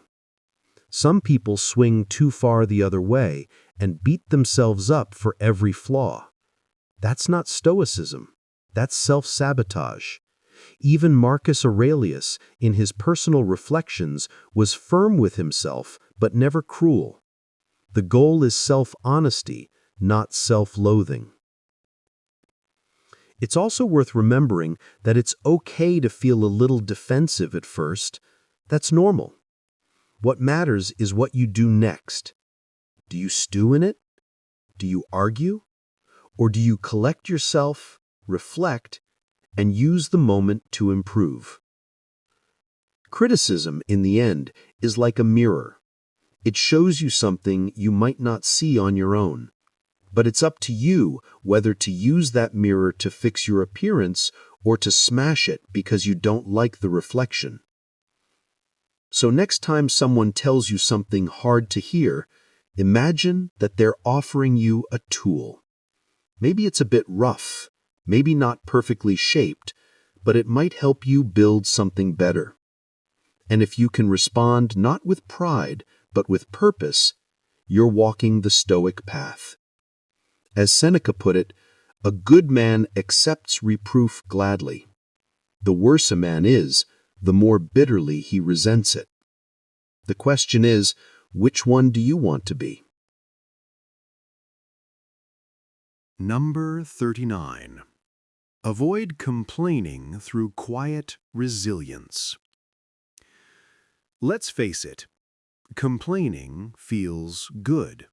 Some people swing too far the other way and beat themselves up for every flaw. That's not Stoicism. That's self-sabotage. Even Marcus Aurelius, in his personal reflections, was firm with himself, but never cruel. The goal is self-honesty, not self-loathing. It's also worth remembering that it's okay to feel a little defensive at first. That's normal. What matters is what you do next. Do you stew in it? Do you argue? Or do you collect yourself, reflect, and use the moment to improve? Criticism, in the end, is like a mirror. It shows you something you might not see on your own. But it's up to you whether to use that mirror to fix your appearance or to smash it because you don't like the reflection. So next time someone tells you something hard to hear, imagine that they're offering you a tool. Maybe it's a bit rough, maybe not perfectly shaped, but it might help you build something better. And if you can respond not with pride, but with purpose, you're walking the Stoic path. As Seneca put it, a good man accepts reproof gladly. The worse a man is, the more bitterly he resents it. The question is, which one do you want to be? Number 39. Avoid complaining through quiet resilience. Let's face it, complaining feels good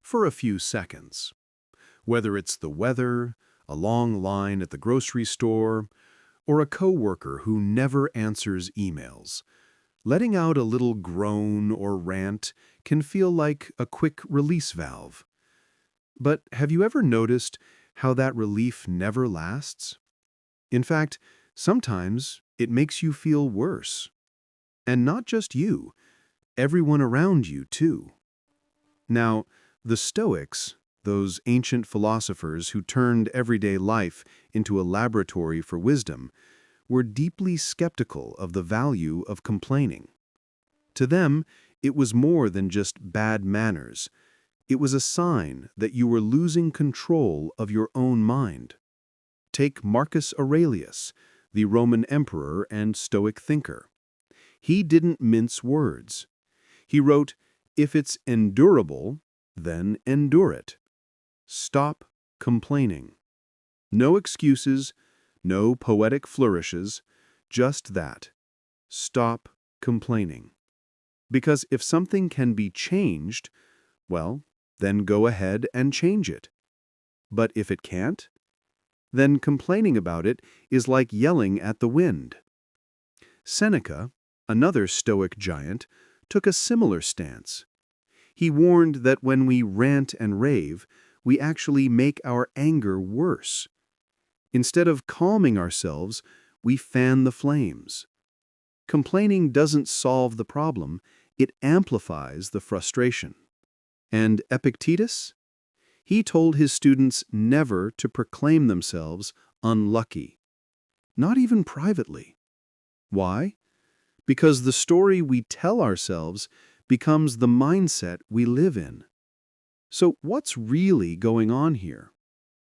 for a few seconds. Whether it's the weather, a long line at the grocery store, or a coworker who never answers emails, letting out a little groan or rant can feel like a quick release valve. But have you ever noticed how that relief never lasts? In fact, sometimes it makes you feel worse. And not just you, everyone around you too. Now, the Stoics, those ancient philosophers who turned everyday life into a laboratory for wisdom, were deeply skeptical of the value of complaining. To them, it was more than just bad manners. It was a sign that you were losing control of your own mind. Take Marcus Aurelius, the Roman emperor and Stoic thinker. He didn't mince words. He wrote, "If it's endurable, then endure it. Stop complaining." No excuses, no poetic flourishes, just that. Stop complaining. Because if something can be changed, well, then go ahead and change it. But if it can't, then complaining about it is like yelling at the wind. Seneca, another Stoic giant, took a similar stance. He warned that when we rant and rave, we actually make our anger worse. Instead of calming ourselves, we fan the flames. Complaining doesn't solve the problem, it amplifies the frustration. And Epictetus? He told his students never to proclaim themselves unlucky. Not even privately. Why? Because the story we tell ourselves becomes the mindset we live in. So what's really going on here?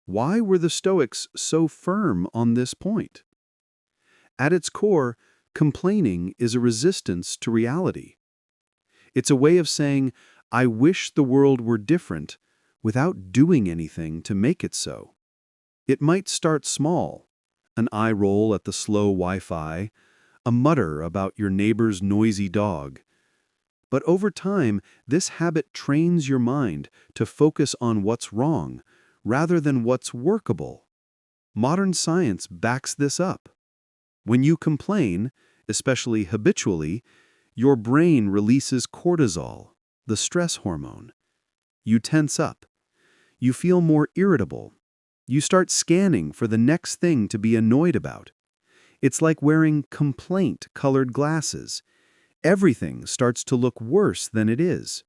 Why were the Stoics so firm on this point? At its core, complaining is a resistance to reality. It's a way of saying, I wish the world were different, without doing anything to make it so. It might start small, an eye roll at the slow Wi-Fi, a mutter about your neighbor's noisy dog. But over time, this habit trains your mind to focus on what's wrong, rather than what's workable. Modern science backs this up. When you complain, especially habitually, your brain releases cortisol, the stress hormone. You tense up. You feel more irritable. You start scanning for the next thing to be annoyed about. It's like wearing complaint-colored glasses. Everything starts to look worse than it is.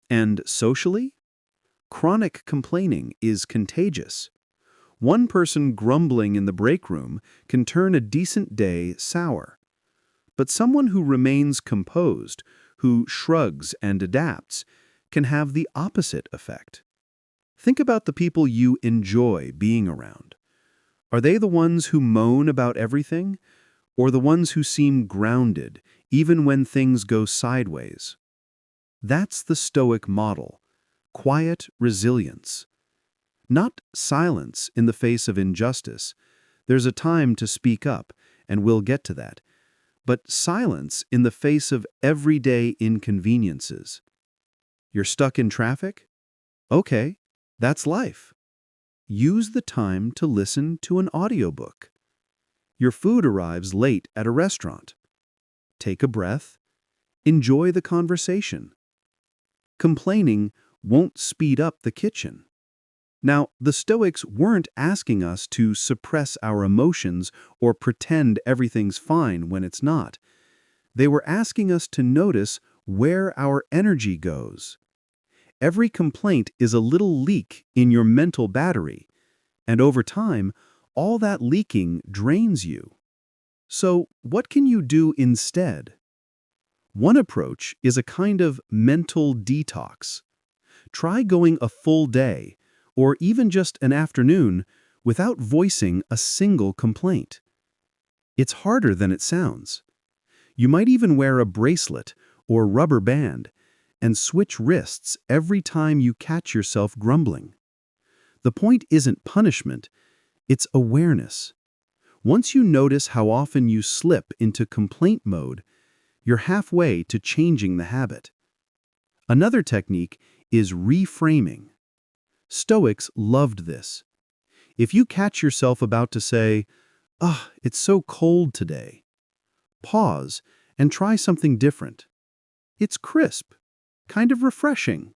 And socially? Chronic complaining is contagious. One person grumbling in the break room can turn a decent day sour. But someone who remains composed, who shrugs and adapts, can have the opposite effect. Think about the people you enjoy being around. Are they the ones who moan about everything, or the ones who seem grounded, even when things go sideways? That's the Stoic model, quiet resilience. Not silence in the face of injustice. There's a time to speak up, and we'll get to that. But silence in the face of everyday inconveniences. You're stuck in traffic? Okay, that's life. Use the time to listen to an audiobook. Your food arrives late at a restaurant. Take a breath. Enjoy the conversation. Complaining won't speed up the kitchen. Now, the Stoics weren't asking us to suppress our emotions or pretend everything's fine when it's not. They were asking us to notice where our energy goes. Every complaint is a little leak in your mental battery, and over time, all that leaking drains you. So, what can you do instead? One approach is a kind of mental detox. Try going a full day, or even just an afternoon, without voicing a single complaint. It's harder than it sounds. You might even wear a bracelet or rubber band and switch wrists every time you catch yourself grumbling. The point isn't punishment, it's awareness. Once you notice how often you slip into complaint mode, you're halfway to changing the habit. Another technique is reframing. Stoics loved this. If you catch yourself about to say, it's so cold today," pause and try something different. It's crisp, kind of refreshing.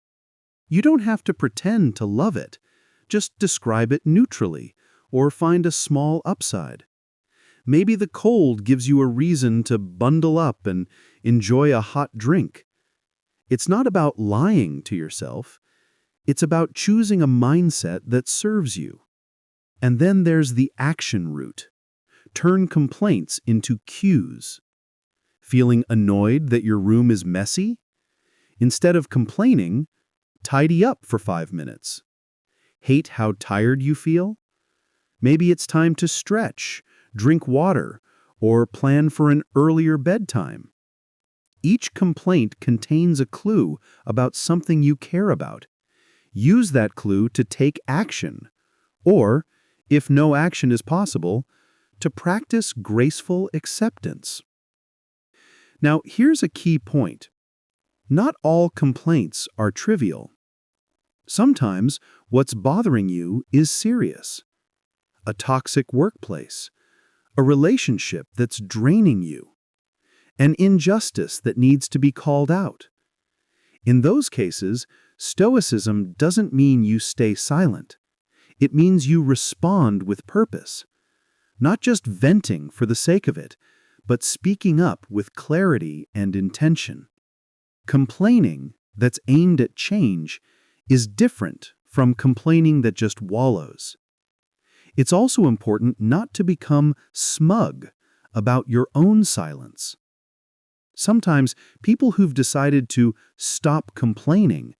You don't have to pretend to love it. Just describe it neutrally or find a small upside. Maybe the cold gives you a reason to bundle up and enjoy a hot drink. It's not about lying to yourself. It's about choosing a mindset that serves you. And then there's the action route. Turn complaints into cues. Feeling annoyed that your room is messy? Instead of complaining, tidy up for 5 minutes. Hate how tired you feel? Maybe it's time to stretch, drink water, or plan for an earlier bedtime. Each complaint contains a clue about something you care about. Use that clue to take action, or, if no action is possible, to practice graceful acceptance. Now, here's a key point. Not all complaints are trivial. Sometimes what's bothering you is serious. A toxic workplace, a relationship that's draining you, an injustice that needs to be called out. In those cases, Stoicism doesn't mean you stay silent. It means you respond with purpose, not just venting for the sake of it, but speaking up with clarity and intention. Complaining that's aimed at change is different from complaining that just wallows. It's also important not to become smug about your own silence. Sometimes people who've decided to stop complaining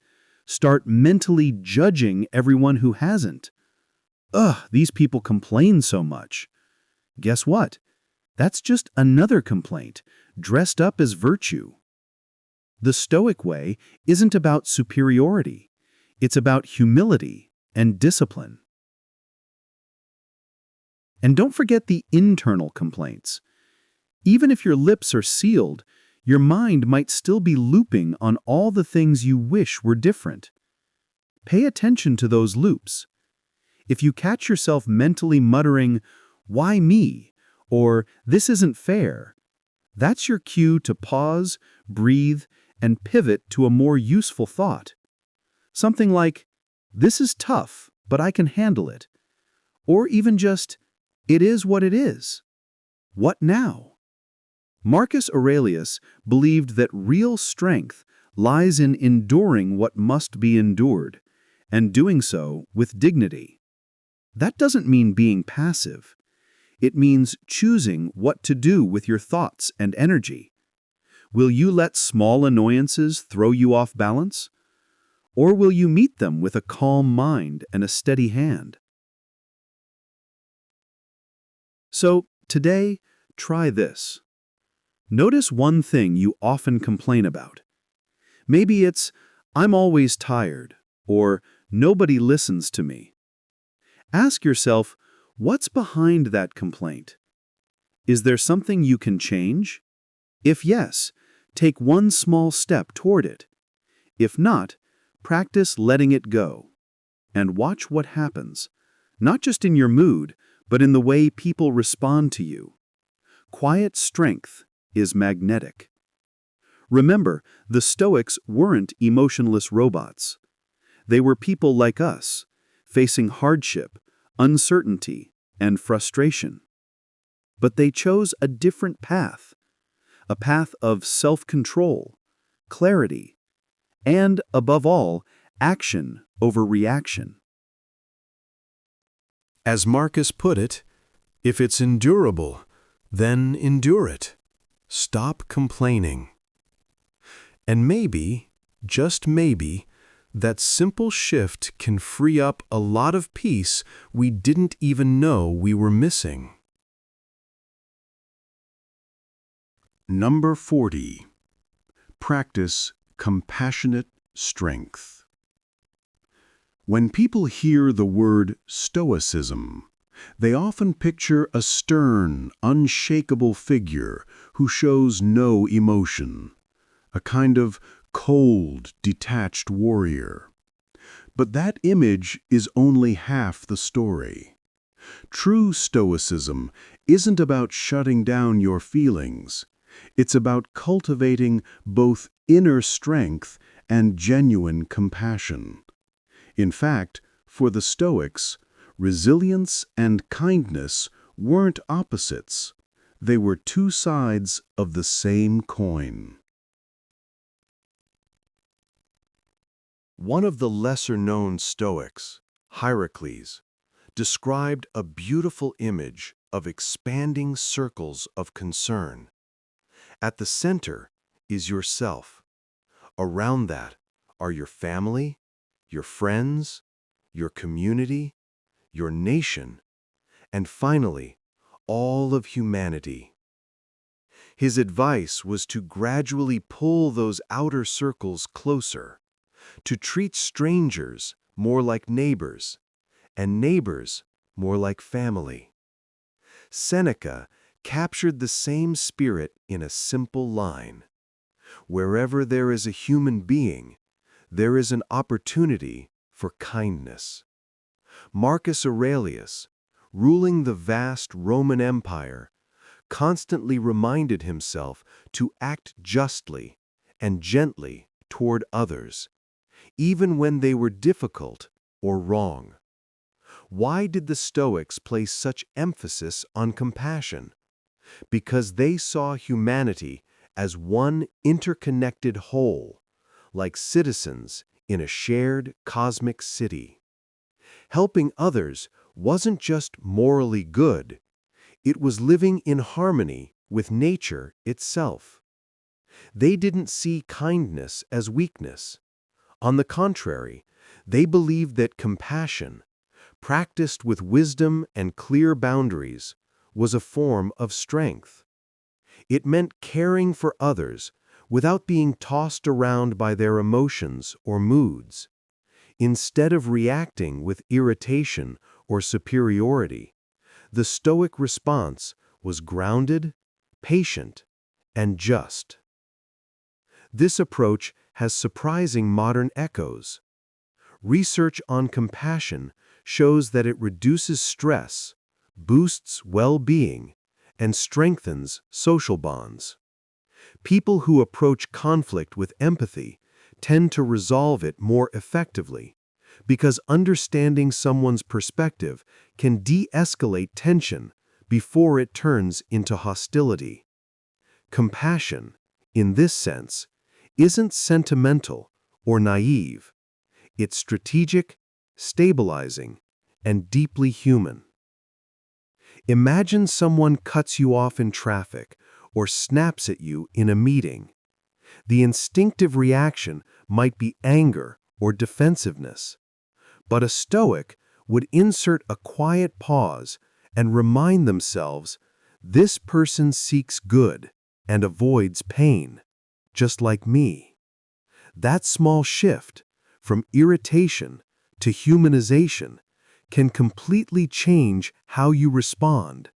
start mentally judging everyone who hasn't. These people complain so much. Guess what? That's just another complaint, dressed up as virtue. The Stoic way isn't about superiority. It's about humility and discipline. And don't forget the internal complaints. Even if your lips are sealed, your mind might still be looping on all the things you wish were different. Pay attention to those loops. If you catch yourself mentally muttering, "Why me?" or "This isn't fair," that's your cue to pause, breathe, and pivot to a more useful thought. Something like, "This is tough, but I can handle it." Or even just, "It is what it is. What now?" Marcus Aurelius believed that real strength lies in enduring what must be endured, and doing so with dignity. That doesn't mean being passive. It means choosing what to do with your thoughts and energy. Will you let small annoyances throw you off balance? Or will you meet them with a calm mind and a steady hand? So, today, try this. Notice one thing you often complain about. Maybe it's, "I'm always tired," or "Nobody listens to me." Ask yourself, what's behind that complaint? Is there something you can change? If yes, take one small step toward it. If not, practice letting it go. And watch what happens, not just in your mood, but in the way people respond to you. Quiet strength is magnetic. Remember, the Stoics weren't emotionless robots. They were people like us, facing hardship, uncertainty, and frustration. But they chose a different path, a path of self-control, clarity, and, above all, action over reaction. As Marcus put it, if it's endurable, then endure it. Stop complaining. And maybe, just maybe, that simple shift can free up a lot of peace we didn't even know we were missing. Number 40. Practice compassionate strength. When people hear the word Stoicism, they often picture a stern, unshakable figure who shows no emotion, a kind of cold, detached warrior. But that image is only half the story. True Stoicism isn't about shutting down your feelings. It's about cultivating both inner strength and genuine compassion. In fact, for the Stoics, resilience and kindness weren't opposites. They were two sides of the same coin. One of the lesser-known Stoics, Hierocles, described a beautiful image of expanding circles of concern. At the center is yourself. Around that are your family, your friends, your community, your nation, and finally, all of humanity. His advice was to gradually pull those outer circles closer, to treat strangers more like neighbors, and neighbors more like family. Seneca captured the same spirit in a simple line. Wherever there is a human being, there is an opportunity for kindness. Marcus Aurelius, ruling the vast Roman Empire, constantly reminded himself to act justly and gently toward others, even when they were difficult or wrong. Why did the Stoics place such emphasis on compassion? Because they saw humanity as one interconnected whole, like citizens in a shared cosmic city. Helping others wasn't just morally good, it was living in harmony with nature itself. They didn't see kindness as weakness. On the contrary, they believed that compassion, practiced with wisdom and clear boundaries, was a form of strength. It meant caring for others without being tossed around by their emotions or moods. Instead of reacting with irritation or superiority, the Stoic response was grounded, patient, and just. This approach has surprising modern echoes. Research on compassion shows that it reduces stress, boosts well-being, and strengthens social bonds. People who approach conflict with empathy tend to resolve it more effectively, because understanding someone's perspective can de-escalate tension before it turns into hostility. Compassion, in this sense, isn't sentimental or naive. It's strategic, stabilizing, and deeply human. Imagine someone cuts you off in traffic or snaps at you in a meeting. The instinctive reaction might be anger or defensiveness, but a Stoic would insert a quiet pause and remind themselves, this person seeks good and avoids pain, just like me. That small shift, from irritation to humanization, can completely change how you respond.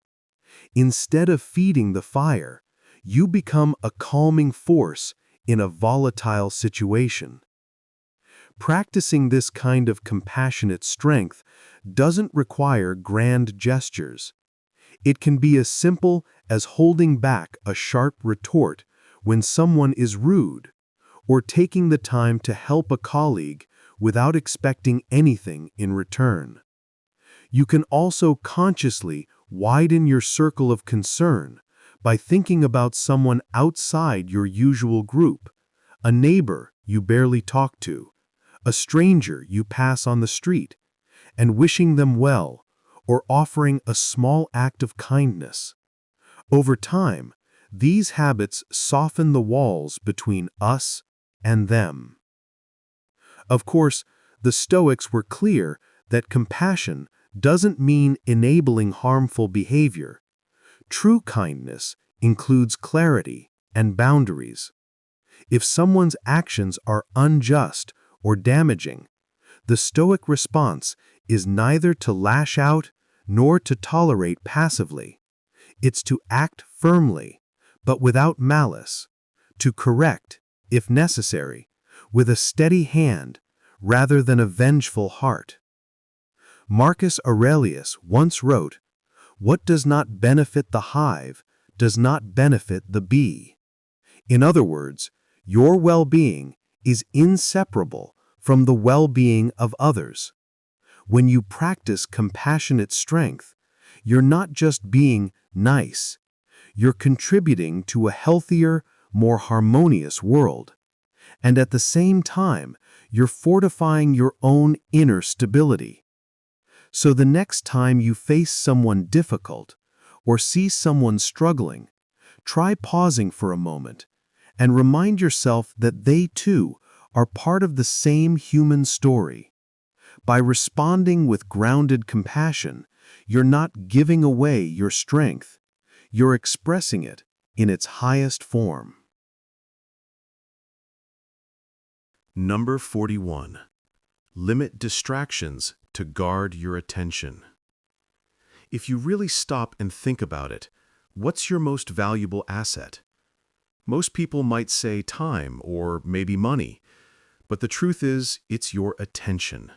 Instead of feeding the fire, you become a calming force in a volatile situation. Practicing this kind of compassionate strength doesn't require grand gestures. It can be as simple as holding back a sharp retort when someone is rude, or taking the time to help a colleague without expecting anything in return. You can also consciously widen your circle of concern by thinking about someone outside your usual group, a neighbor you barely talk to, a stranger you pass on the street, and wishing them well or offering a small act of kindness. Over time, these habits soften the walls between us and them. Of course, the Stoics were clear that compassion doesn't mean enabling harmful behavior. True kindness includes clarity and boundaries. If someone's actions are unjust or damaging, The Stoic response is neither to lash out nor to tolerate passively. It's to act firmly, but without malice, to correct, if necessary, with a steady hand rather than a vengeful heart. Marcus Aurelius once wrote, "What does not benefit the hive does not benefit the bee." In other words, your well-being is inseparable from the well-being of others. When you practice compassionate strength, you're not just being nice, you're contributing to a healthier, more harmonious world. And at the same time, you're fortifying your own inner stability. So the next time you face someone difficult or see someone struggling, try pausing for a moment and remind yourself that they too are part of the same human story. By responding with grounded compassion, you're not giving away your strength, you're expressing it in its highest form. Number 41. Limit distractions to guard your attention. If you really stop and think about it, what's your most valuable asset? Most people might say time or maybe money, but the truth is, it's your attention.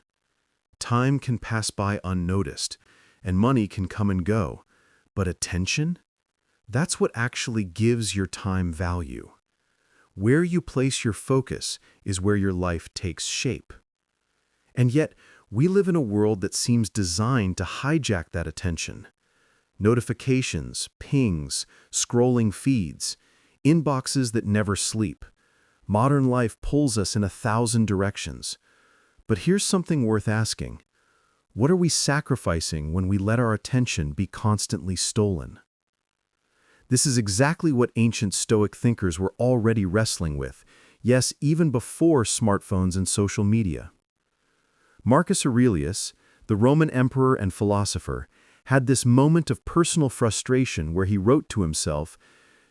Time can pass by unnoticed, and money can come and go, but attention? That's what actually gives your time value. Where you place your focus is where your life takes shape. And yet, we live in a world that seems designed to hijack that attention. Notifications, pings, scrolling feeds, inboxes that never sleep. Modern life pulls us in 1,000 directions. But here's something worth asking. What are we sacrificing when we let our attention be constantly stolen? This is exactly what ancient Stoic thinkers were already wrestling with, yes, even before smartphones and social media. Marcus Aurelius, the Roman emperor and philosopher, had this moment of personal frustration where he wrote to himself,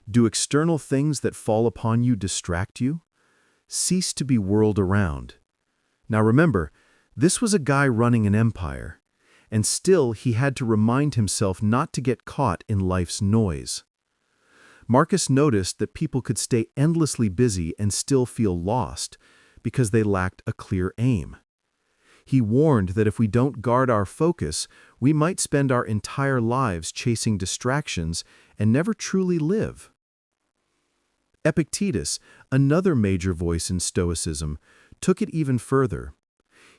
"Do external things that fall upon you distract you? Cease to be whirled around." Now remember, this was a guy running an empire, and still he had to remind himself not to get caught in life's noise. Marcus noticed that people could stay endlessly busy and still feel lost because they lacked a clear aim. He warned that if we don't guard our focus, we might spend our entire lives chasing distractions and never truly live. Epictetus, another major voice in Stoicism, took it even further.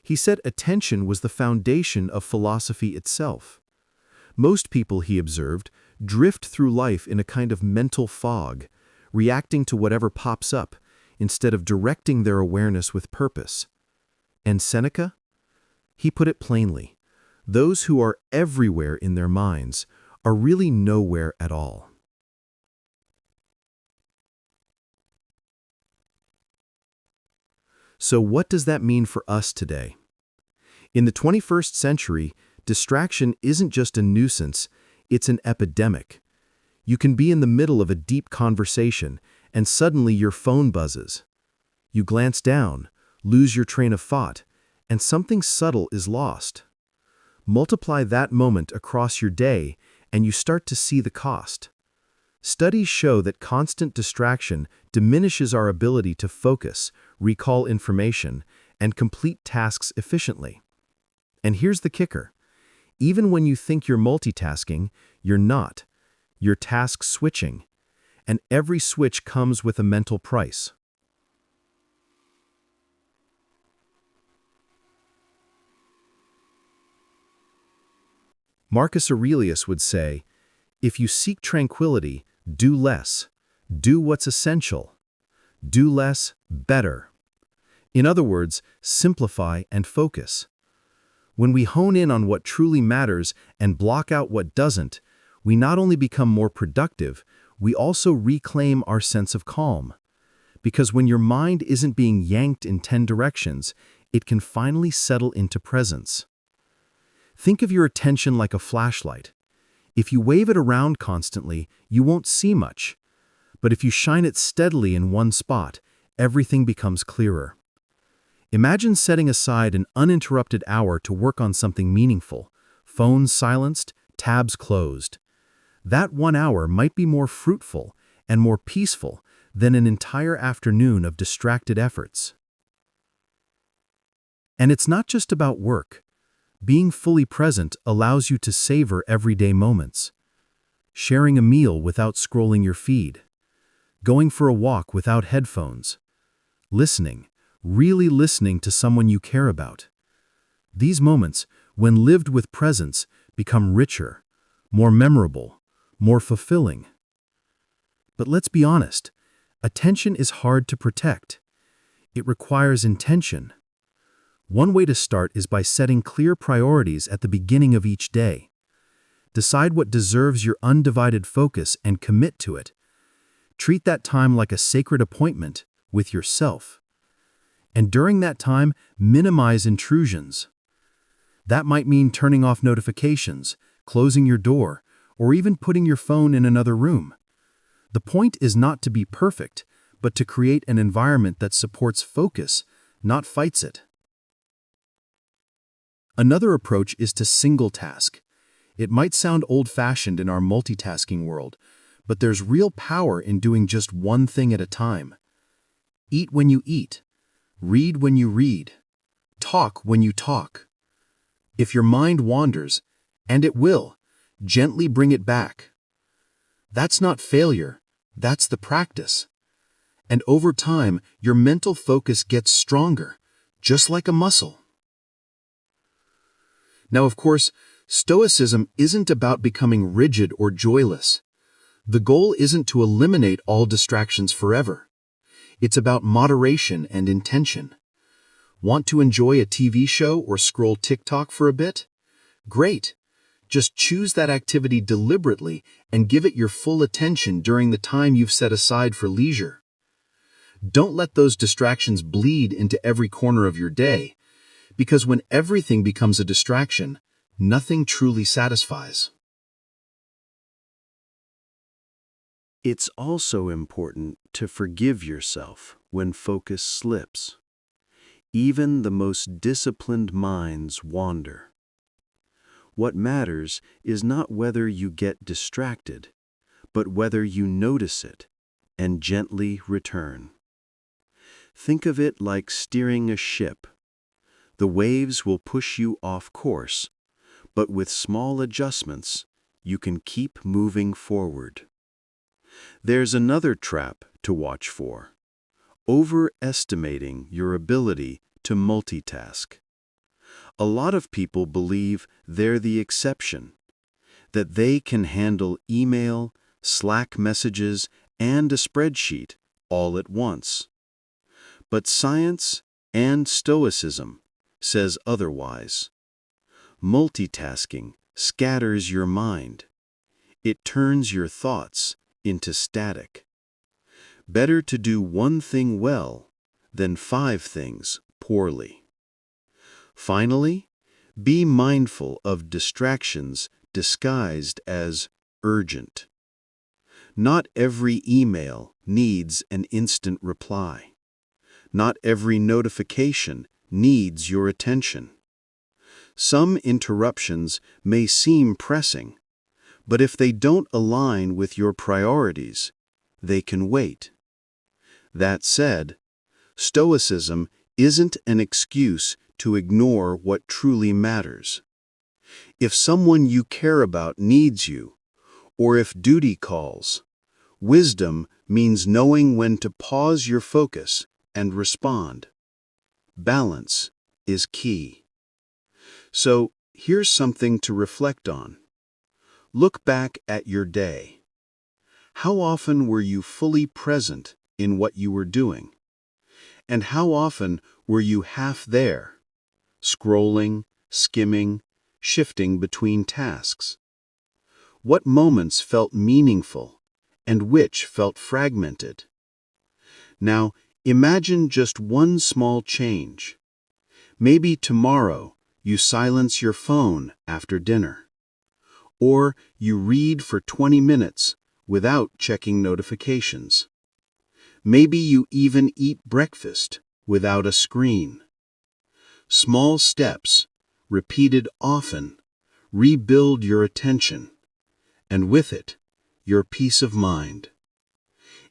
He said attention was the foundation of philosophy itself. Most people, he observed, drift through life in a kind of mental fog, reacting to whatever pops up, instead of directing their awareness with purpose. And Seneca? He put it plainly, those who are everywhere in their minds are really nowhere at all. So what does that mean for us today? In the 21st century, distraction isn't just a nuisance, it's an epidemic. You can be in the middle of a deep conversation, and suddenly your phone buzzes. You glance down, lose your train of thought, and something subtle is lost. Multiply that moment across your day, and you start to see the cost. Studies show that constant distraction diminishes our ability to focus, recall information, and complete tasks efficiently. And here's the kicker. Even when you think you're multitasking, you're not. You're task switching. And every switch comes with a mental price. Marcus Aurelius would say, if you seek tranquility, do less. Do what's essential. Do less, better. In other words, simplify and focus. When we hone in on what truly matters and block out what doesn't, we not only become more productive, we also reclaim our sense of calm. Because when your mind isn't being yanked in 10 directions, it can finally settle into presence. Think of your attention like a flashlight. If you wave it around constantly, you won't see much. But if you shine it steadily in one spot, everything becomes clearer. Imagine setting aside an uninterrupted hour to work on something meaningful, phones silenced, tabs closed. That 1 hour might be more fruitful and more peaceful than an entire afternoon of distracted efforts. And it's not just about work. Being fully present allows you to savor everyday moments. Sharing a meal without scrolling your feed. Going for a walk without headphones. Listening, really listening to someone you care about. These moments, when lived with presence, become richer, more memorable, more fulfilling. But let's be honest, attention is hard to protect. It requires intention. One way to start is by setting clear priorities at the beginning of each day. Decide what deserves your undivided focus and commit to it. Treat that time like a sacred appointment with yourself. And during that time, minimize intrusions. That might mean turning off notifications, closing your door, or even putting your phone in another room. The point is not to be perfect, but to create an environment that supports focus, not fights it. Another approach is to single task. It might sound old-fashioned in our multitasking world, but there's real power in doing just one thing at a time. Eat when you eat. Read when you read. Talk when you talk. If your mind wanders, and it will, gently bring it back. That's not failure, that's the practice. And over time, your mental focus gets stronger, just like a muscle. Now, of course, Stoicism isn't about becoming rigid or joyless. The goal isn't to eliminate all distractions forever. It's about moderation and intention. Want to enjoy a TV show or scroll TikTok for a bit? Great. Just choose that activity deliberately and give it your full attention during the time you've set aside for leisure. Don't let those distractions bleed into every corner of your day, because when everything becomes a distraction, nothing truly satisfies. It's also important to forgive yourself when focus slips. Even the most disciplined minds wander. What matters is not whether you get distracted, but whether you notice it and gently return. Think of it like steering a ship. The waves will push you off course, but with small adjustments, you can keep moving forward. There's another trap to watch for: overestimating your ability to multitask. A lot of people believe they're the exception, that they can handle email, Slack messages, and a spreadsheet all at once. But science and Stoicism says otherwise. Multitasking scatters your mind. It turns your thoughts into static. Better to do one thing well than 5 things poorly. Finally, be mindful of distractions disguised as urgent. Not every email needs an instant reply. Not every notification needs your attention. Some interruptions may seem pressing, but if they don't align with your priorities, they can wait. That said, Stoicism isn't an excuse to ignore what truly matters. If someone you care about needs you, or if duty calls, wisdom means knowing when to pause your focus and respond. Balance is key. So, here's something to reflect on. Look back at your day. How often were you fully present in what you were doing? And how often were you half there, scrolling, skimming, shifting between tasks? What moments felt meaningful and which felt fragmented? Now, imagine just one small change. Maybe tomorrow you silence your phone after dinner. Or you read for 20 minutes without checking notifications. Maybe you even eat breakfast without a screen. Small steps, repeated often, rebuild your attention, and with it, your peace of mind.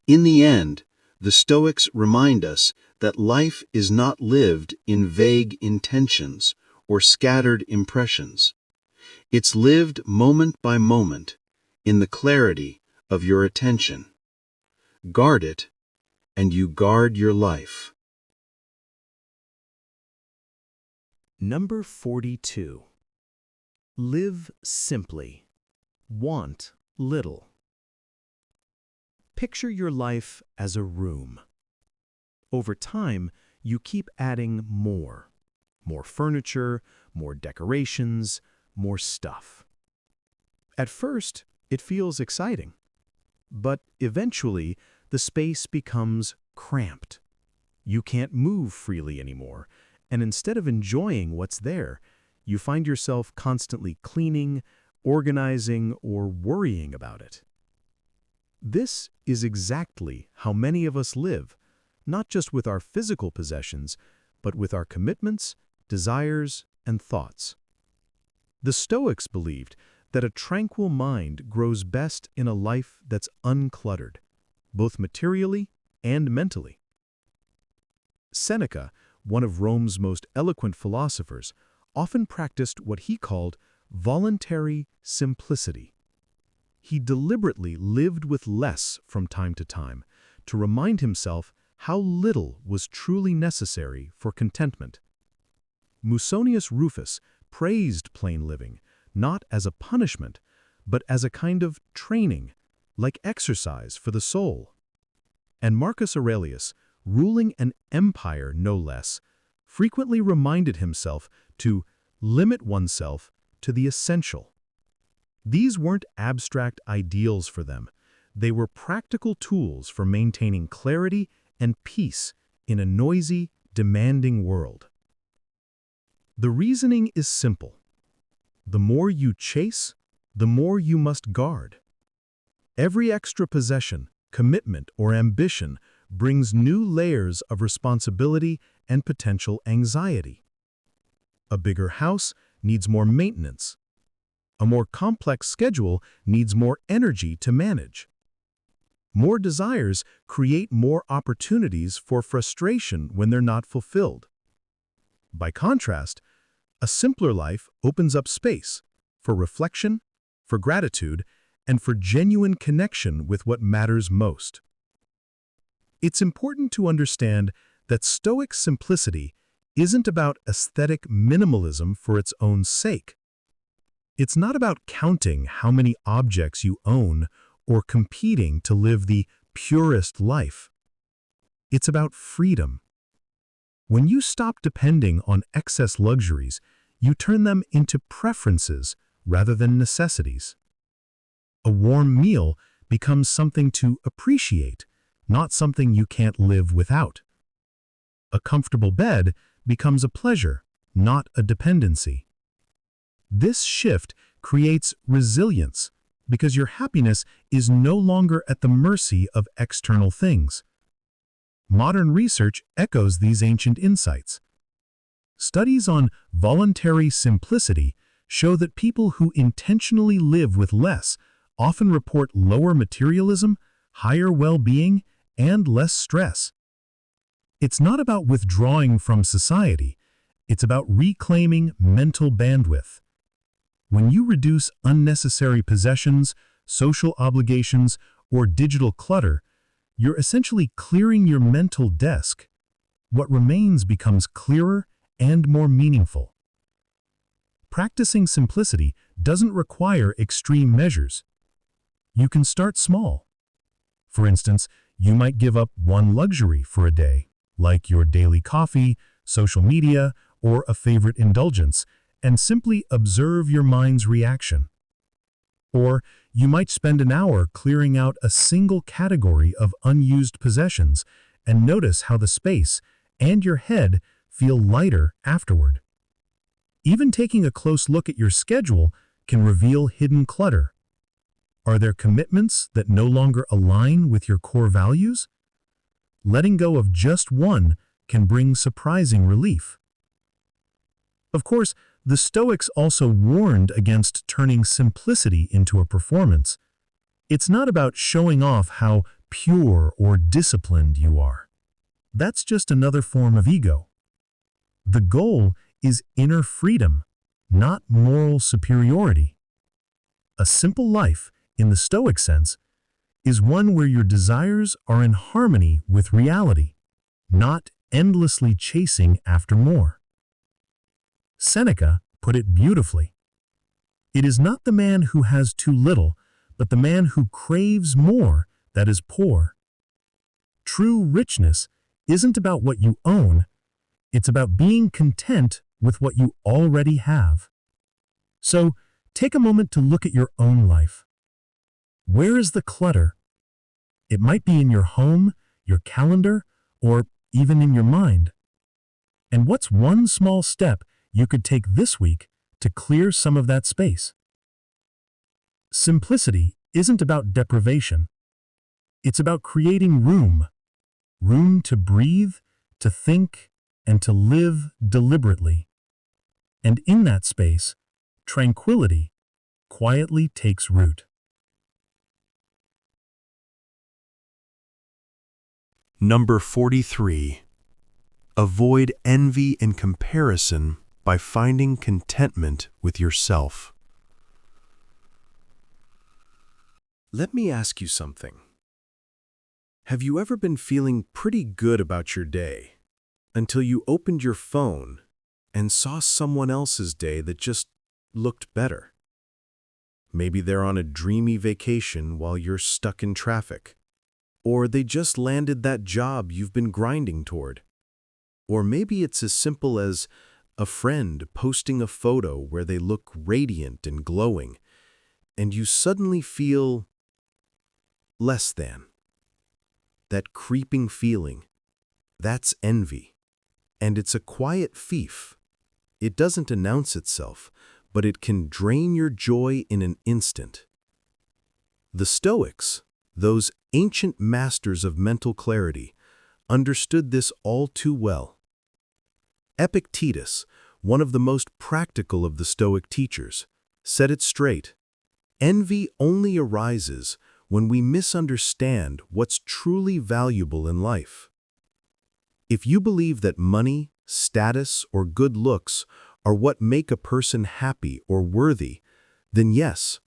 In the end, the Stoics remind us that life is not lived in vague intentions or scattered impressions. It's lived moment by moment in the clarity of your attention. Guard it, and you guard your life. Number 42. Live simply. Want little. Picture your life as a room. Over time, you keep adding more. More furniture, more decorations, more stuff. At first, it feels exciting. But eventually, the space becomes cramped. You can't move freely anymore, and instead of enjoying what's there, you find yourself constantly cleaning, organizing, or worrying about it. This is exactly how many of us live, not just with our physical possessions, but with our commitments, desires, and thoughts. The Stoics believed that a tranquil mind grows best in a life that's uncluttered, both materially and mentally. Seneca, one of Rome's most eloquent philosophers, often practiced what he called voluntary simplicity. He deliberately lived with less from time to time to remind himself how little was truly necessary for contentment. Musonius Rufus praised plain living, not as a punishment, but as a kind of training, like exercise for the soul. And Marcus Aurelius, ruling an empire no less, frequently reminded himself to limit oneself to the essential. These weren't abstract ideals for them. They were practical tools for maintaining clarity and peace in a noisy, demanding world. The reasoning is simple. The more you chase, the more you must guard. Every extra possession, commitment, or ambition brings new layers of responsibility and potential anxiety. A bigger house needs more maintenance. A more complex schedule needs more energy to manage. More desires create more opportunities for frustration when they're not fulfilled. By contrast, a simpler life opens up space for reflection, for gratitude, and for genuine connection with what matters most. It's important to understand that Stoic simplicity isn't about aesthetic minimalism for its own sake. It's not about counting how many objects you own or competing to live the purest life. It's about freedom. When you stop depending on excess luxuries, you turn them into preferences rather than necessities. A warm meal becomes something to appreciate, not something you can't live without. A comfortable bed becomes a pleasure, not a dependency. This shift creates resilience because your happiness is no longer at the mercy of external things. Modern research echoes these ancient insights. Studies on voluntary simplicity show that people who intentionally live with less often report lower materialism, higher well-being, and less stress. It's not about withdrawing from society, it's about reclaiming mental bandwidth. When you reduce unnecessary possessions, social obligations, or digital clutter, you're essentially clearing your mental desk. What remains becomes clearer and more meaningful. Practicing simplicity doesn't require extreme measures. You can start small. For instance, you might give up one luxury for a day, like your daily coffee, social media, or a favorite indulgence, and simply observe your mind's reaction. Or you might spend an hour clearing out a single category of unused possessions and notice how the space and your head feel lighter afterward. Even taking a close look at your schedule can reveal hidden clutter. Are there commitments that no longer align with your core values? Letting go of just one can bring surprising relief. Of course, the Stoics also warned against turning simplicity into a performance. It's not about showing off how pure or disciplined you are. That's just another form of ego. The goal is inner freedom, not moral superiority. A simple life, in the Stoic sense, is one where your desires are in harmony with reality, not endlessly chasing after more. Seneca put it beautifully. It is not the man who has too little, but the man who craves more that is poor. True richness isn't about what you own, it's about being content with what you already have. So, take a moment to look at your own life. Where is the clutter? It might be in your home, your calendar, or even in your mind. And what's one small step you could take this week to clear some of that space? Simplicity isn't about deprivation. It's about creating room. Room to breathe, to think, and to live deliberately. And in that space, tranquility quietly takes root. Number 43. Avoid envy and comparison by finding contentment with yourself. Let me ask you something. Have you ever been feeling pretty good about your day until you opened your phone and saw someone else's day that just looked better? Maybe they're on a dreamy vacation while you're stuck in traffic. Or they just landed that job you've been grinding toward. Or maybe it's as simple as a friend posting a photo where they look radiant and glowing, and you suddenly feel less than. That creeping feeling, that's envy. And it's a quiet thief. It doesn't announce itself, but it can drain your joy in an instant. The Stoics, those ancient masters of mental clarity, understood this all too well. Epictetus, one of the most practical of the Stoic teachers, said it straight. Envy only arises when we misunderstand what's truly valuable in life. If you believe that money, status, or good looks are what make a person happy or worthy, then yes,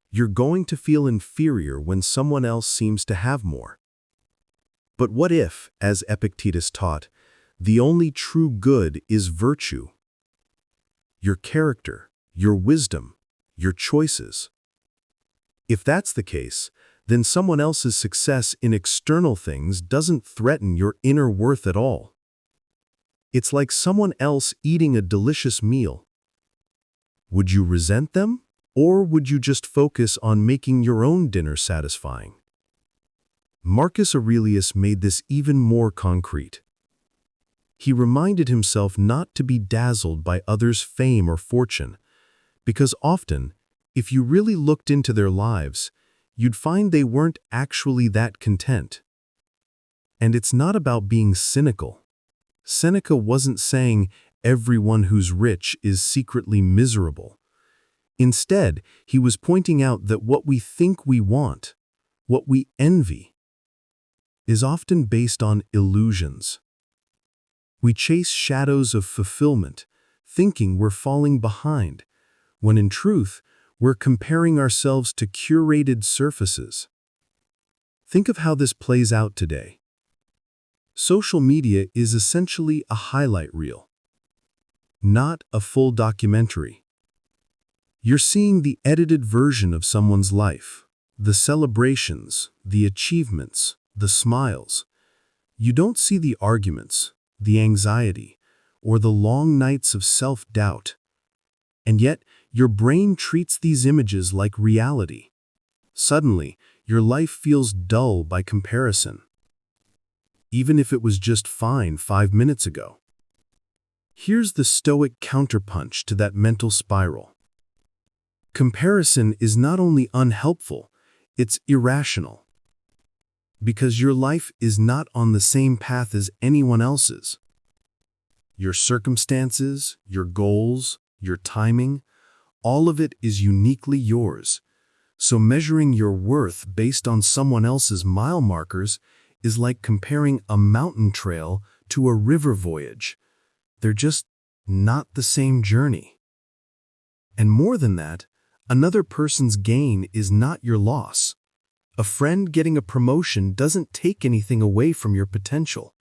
you're going to feel inferior when someone else seems to have more. But what if, as Epictetus taught, the only true good is virtue? Your character, your wisdom, your choices. If that's the case, then someone else's success in external things doesn't threaten your inner worth at all. It's like someone else eating a delicious meal. Would you resent them, or would you just focus on making your own dinner satisfying? Marcus Aurelius made this even more concrete. He reminded himself not to be dazzled by others' fame or fortune, because often, if you really looked into their lives, you'd find they weren't actually that content. And it's not about being cynical. Seneca wasn't saying everyone who's rich is secretly miserable. Instead, he was pointing out that what we think we want, what we envy, is often based on illusions. We chase shadows of fulfillment, thinking we're falling behind, when in truth, we're comparing ourselves to curated surfaces. Think of how this plays out today. Social media is essentially a highlight reel, not a full documentary. You're seeing the edited version of someone's life, the celebrations, the achievements, the smiles. You don't see the arguments, the anxiety, or the long nights of self-doubt. And yet, your brain treats these images like reality. Suddenly, your life feels dull by comparison, even if it was just fine 5 minutes ago. Here's the Stoic counterpunch to that mental spiral. Comparison is not only unhelpful, it's irrational. Because your life is not on the same path as anyone else's. Your circumstances, your goals, your timing, all of it is uniquely yours. So measuring your worth based on someone else's mile markers is like comparing a mountain trail to a river voyage. They're just not the same journey. And more than that, another person's gain is not your loss. A friend getting a promotion doesn't take anything away from your potential.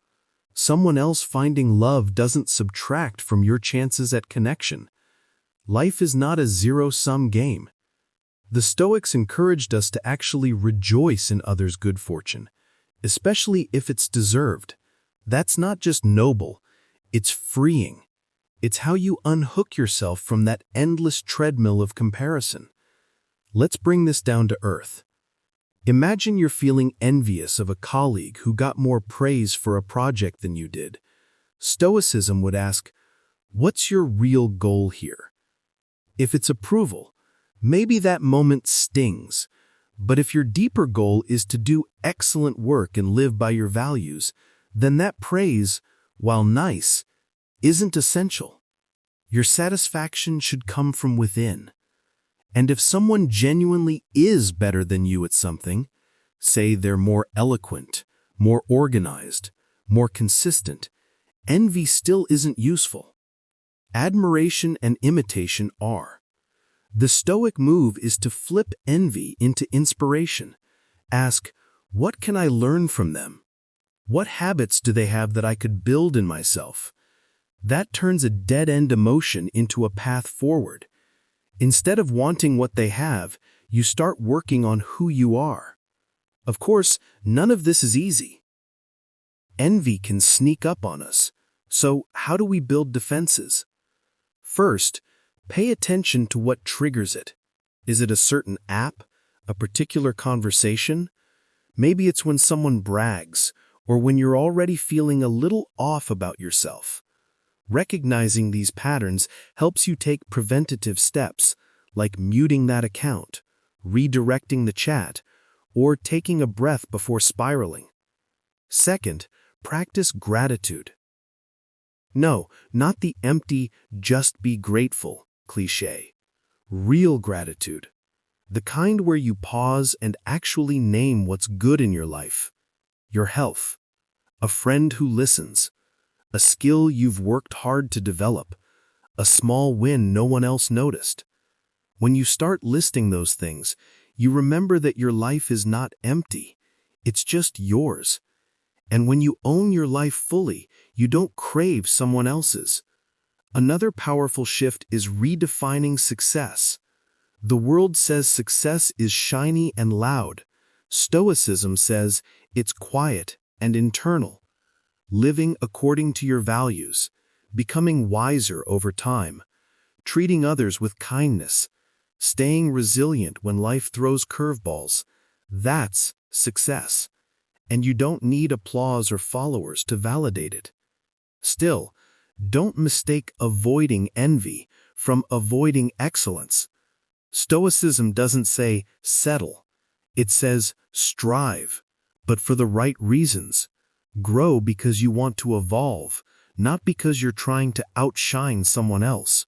Someone else finding love doesn't subtract from your chances at connection. Life is not a zero-sum game. The Stoics encouraged us to actually rejoice in others' good fortune, especially if it's deserved. That's not just noble, it's freeing. It's how you unhook yourself from that endless treadmill of comparison. Let's bring this down to earth. Imagine you're feeling envious of a colleague who got more praise for a project than you did. Stoicism would ask, what's your real goal here? If it's approval, maybe that moment stings. But if your deeper goal is to do excellent work and live by your values, then that praise, while nice, isn't essential. Your satisfaction should come from within. And if someone genuinely is better than you at something, say they're more eloquent, more organized, more consistent, envy still isn't useful. Admiration and imitation are. The Stoic move is to flip envy into inspiration. Ask, what can I learn from them? What habits do they have that I could build in myself? That turns a dead-end emotion into a path forward. Instead of wanting what they have, you start working on who you are. Of course, none of this is easy. Envy can sneak up on us. So how do we build defenses? First, pay attention to what triggers it. Is it a certain app, a particular conversation? Maybe it's when someone brags, or when you're already feeling a little off about yourself. Recognizing these patterns helps you take preventative steps, like muting that account, redirecting the chat, or taking a breath before spiraling. Second, practice gratitude. No, not the empty, just be grateful cliché. Real gratitude. The kind where you pause and actually name what's good in your life. Your health. A friend who listens. A skill you've worked hard to develop. A small win no one else noticed. When you start listing those things, you remember that your life is not empty. It's just yours. And when you own your life fully, you don't crave someone else's. Another powerful shift is redefining success. The world says success is shiny and loud. Stoicism says it's quiet and internal. Living according to your values, becoming wiser over time, treating others with kindness, staying resilient when life throws curveballs. That's success. And you don't need applause or followers to validate it. Still, don't mistake avoiding envy from avoiding excellence. Stoicism doesn't say settle. It says strive, but for the right reasons. Grow because you want to evolve, not because you're trying to outshine someone else.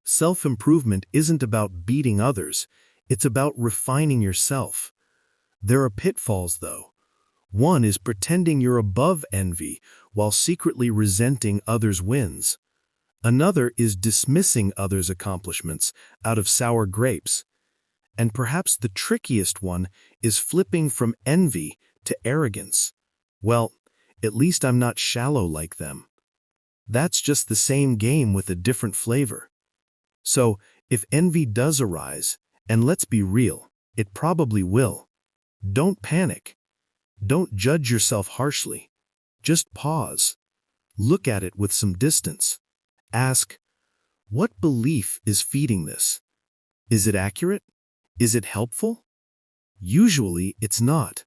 Self-improvement isn't about beating others, it's about refining yourself. There are pitfalls, though. One is pretending you're above envy while secretly resenting others' wins. Another is dismissing others' accomplishments out of sour grapes. And perhaps the trickiest one is flipping from envy to arrogance. Well, at least I'm not shallow like them. That's just the same game with a different flavor. So, if envy does arise, and let's be real, it probably will, don't panic. Don't judge yourself harshly. Just pause. Look at it with some distance. Ask, what belief is feeding this? Is it accurate? Is it helpful? Usually it's not.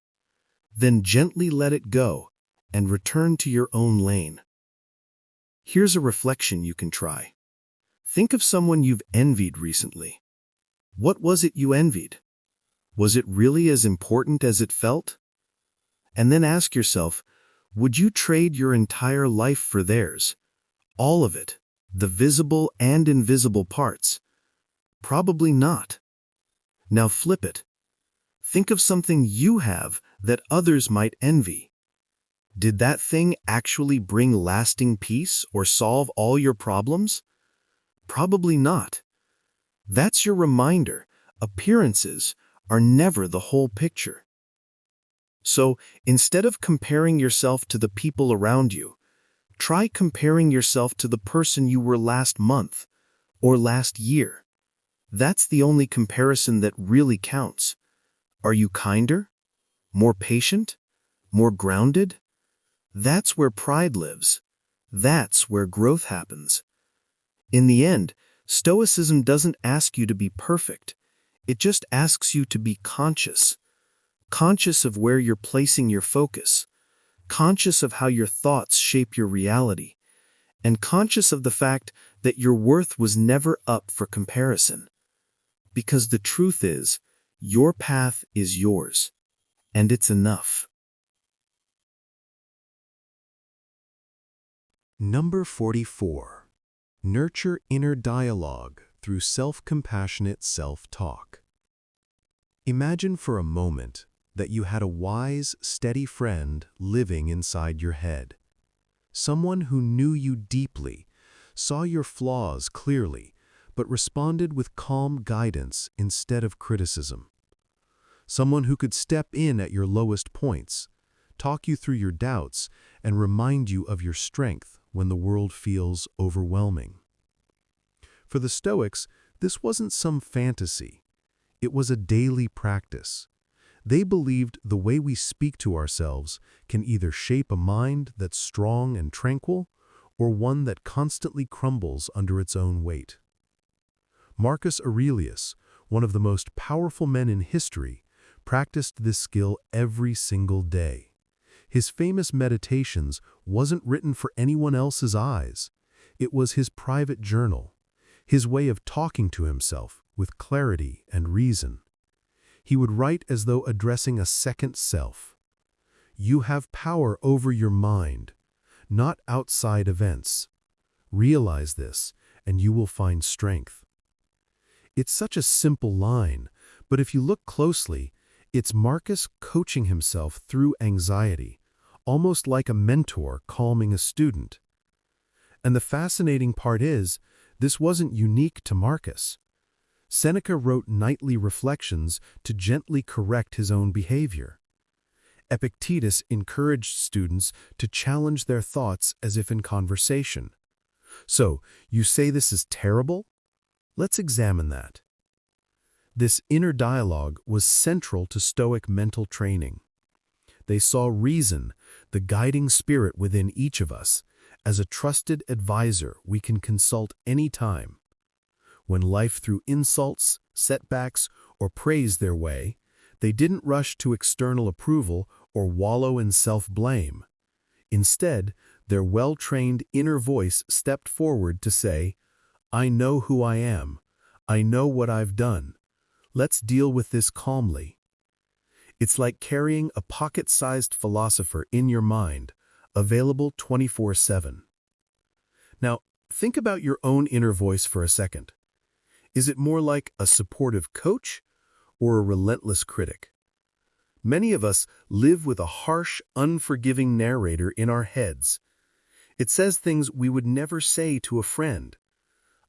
Then gently let it go and return to your own lane. Here's a reflection you can try. Think of someone you've envied recently. What was it you envied? Was it really as important as it felt? And then ask yourself, would you trade your entire life for theirs? All of it, the visible and invisible parts? Probably not. Now flip it. Think of something you have that others might envy. Did that thing actually bring lasting peace or solve all your problems? Probably not. That's your reminder. Appearances are never the whole picture. So, instead of comparing yourself to the people around you, try comparing yourself to the person you were last month or last year. That's the only comparison that really counts. Are you kinder? More patient? More grounded? That's where pride lives. That's where growth happens. In the end, Stoicism doesn't ask you to be perfect. It just asks you to be conscious. Conscious of where you're placing your focus. Conscious of how your thoughts shape your reality. And conscious of the fact that your worth was never up for comparison. Because the truth is, your path is yours. And it's enough. Number 44. Nurture inner dialogue through self-compassionate self-talk. Imagine for a moment that you had a wise, steady friend living inside your head. Someone who knew you deeply, saw your flaws clearly, but responded with calm guidance instead of criticism. Someone who could step in at your lowest points, talk you through your doubts, and remind you of your strength when the world feels overwhelming. For the Stoics, this wasn't some fantasy. It was a daily practice. They believed the way we speak to ourselves can either shape a mind that's strong and tranquil, or one that constantly crumbles under its own weight. Marcus Aurelius, one of the most powerful men in history, practiced this skill every single day. His famous Meditations wasn't written for anyone else's eyes. It was his private journal, his way of talking to himself with clarity and reason. He would write as though addressing a second self. You have power over your mind, not outside events. Realize this, and you will find strength. It's such a simple line, but if you look closely, it's Marcus coaching himself through anxiety, almost like a mentor calming a student. And the fascinating part is, this wasn't unique to Marcus. Seneca wrote nightly reflections to gently correct his own behavior. Epictetus encouraged students to challenge their thoughts as if in conversation. So, you say this is terrible? Let's examine that. This inner dialogue was central to Stoic mental training. They saw reason, the guiding spirit within each of us, as a trusted advisor we can consult any time. When life threw insults, setbacks, or praise their way, they didn't rush to external approval or wallow in self-blame. Instead, their well-trained inner voice stepped forward to say, I know who I am. I know what I've done. Let's deal with this calmly. It's like carrying a pocket-sized philosopher in your mind, available 24/7. Now, think about your own inner voice for a second. Is it more like a supportive coach or a relentless critic? Many of us live with a harsh, unforgiving narrator in our heads. It says things we would never say to a friend.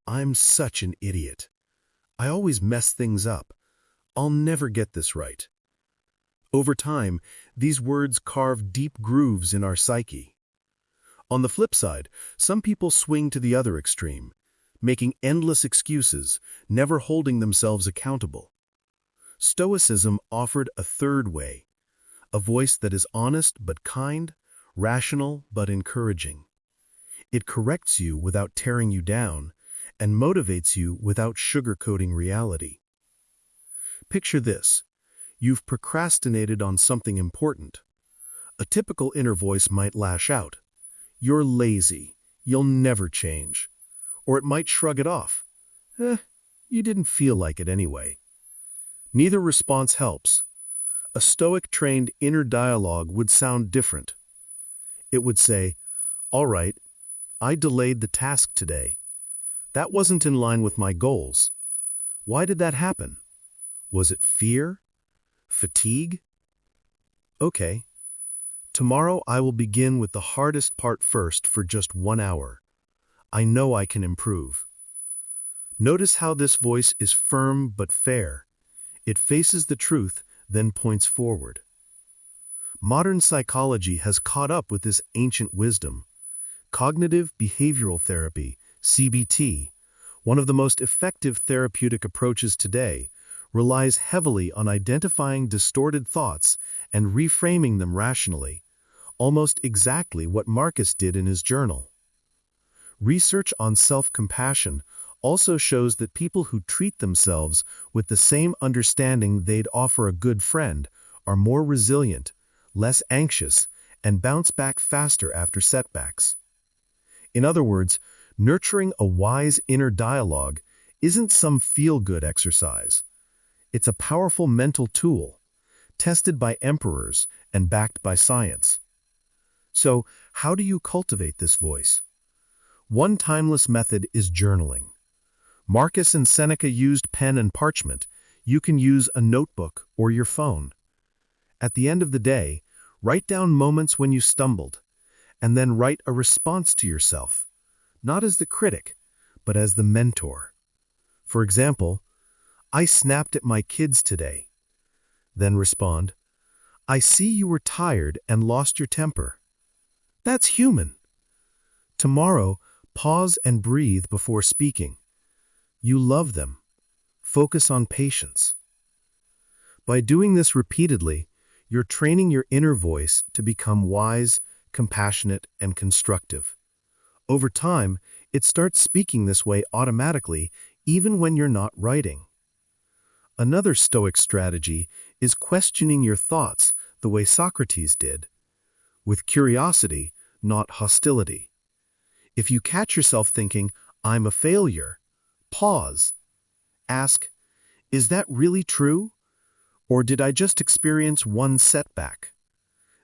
I'm such an idiot. I always mess things up. I'll never get this right. Over time, these words carve deep grooves in our psyche. On the flip side, some people swing to the other extreme, making endless excuses, never holding themselves accountable. Stoicism offered a third way, a voice that is honest but kind, rational but encouraging. It corrects you without tearing you down, and motivates you without sugarcoating reality. Picture this. You've procrastinated on something important. A typical inner voice might lash out. You're lazy. You'll never change. Or it might shrug it off. You didn't feel like it anyway. Neither response helps. A Stoic-trained inner dialogue would sound different. It would say, all right, I delayed the task today. That wasn't in line with my goals. Why did that happen? Was it fear? Fatigue? Okay. Tomorrow I will begin with the hardest part first for just 1 hour. I know I can improve. Notice how this voice is firm but fair. It faces the truth, then points forward. Modern psychology has caught up with this ancient wisdom. Cognitive behavioral therapy, CBT, one of the most effective therapeutic approaches today, relies heavily on identifying distorted thoughts and reframing them rationally, almost exactly what Marcus did in his journal. Research on self-compassion also shows that people who treat themselves with the same understanding they'd offer a good friend are more resilient, less anxious, and bounce back faster after setbacks. In other words, nurturing a wise inner dialogue isn't some feel-good exercise. It's a powerful mental tool, tested by emperors and backed by science. So, how do you cultivate this voice? One timeless method is journaling. Marcus and Seneca used pen and parchment. You can use a notebook or your phone. At the end of the day, write down moments when you stumbled, and then write a response to yourself, not as the critic, but as the mentor. For example, I snapped at my kids today. Then respond, I see you were tired and lost your temper. That's human. Tomorrow, pause and breathe before speaking. You love them. Focus on patience. By doing this repeatedly, you're training your inner voice to become wise, compassionate, and constructive. Over time, it starts speaking this way automatically, even when you're not writing. Another Stoic strategy is questioning your thoughts the way Socrates did, with curiosity, not hostility. If you catch yourself thinking, I'm a failure, pause. Ask, is that really true? Or did I just experience one setback?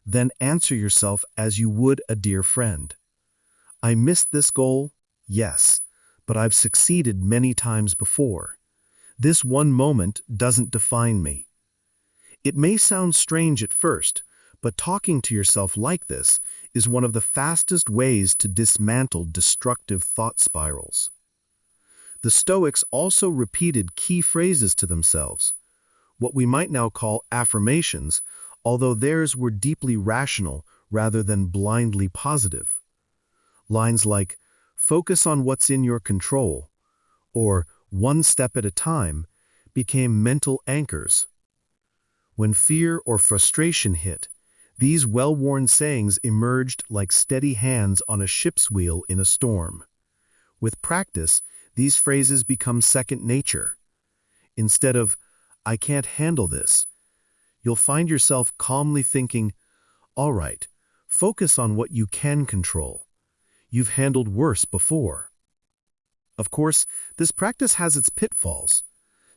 Then answer yourself as you would a dear friend. I missed this goal? Yes, but I've succeeded many times before. This one moment doesn't define me. It may sound strange at first, but talking to yourself like this is one of the fastest ways to dismantle destructive thought spirals. The Stoics also repeated key phrases to themselves, what we might now call affirmations, although theirs were deeply rational rather than blindly positive. Lines like, focus on what's in your control, or one step at a time, became mental anchors. When fear or frustration hit, these well-worn sayings emerged like steady hands on a ship's wheel in a storm. With practice, these phrases become second nature. Instead of, I can't handle this, you'll find yourself calmly thinking, all right, focus on what you can control. You've handled worse before. Of course, this practice has its pitfalls.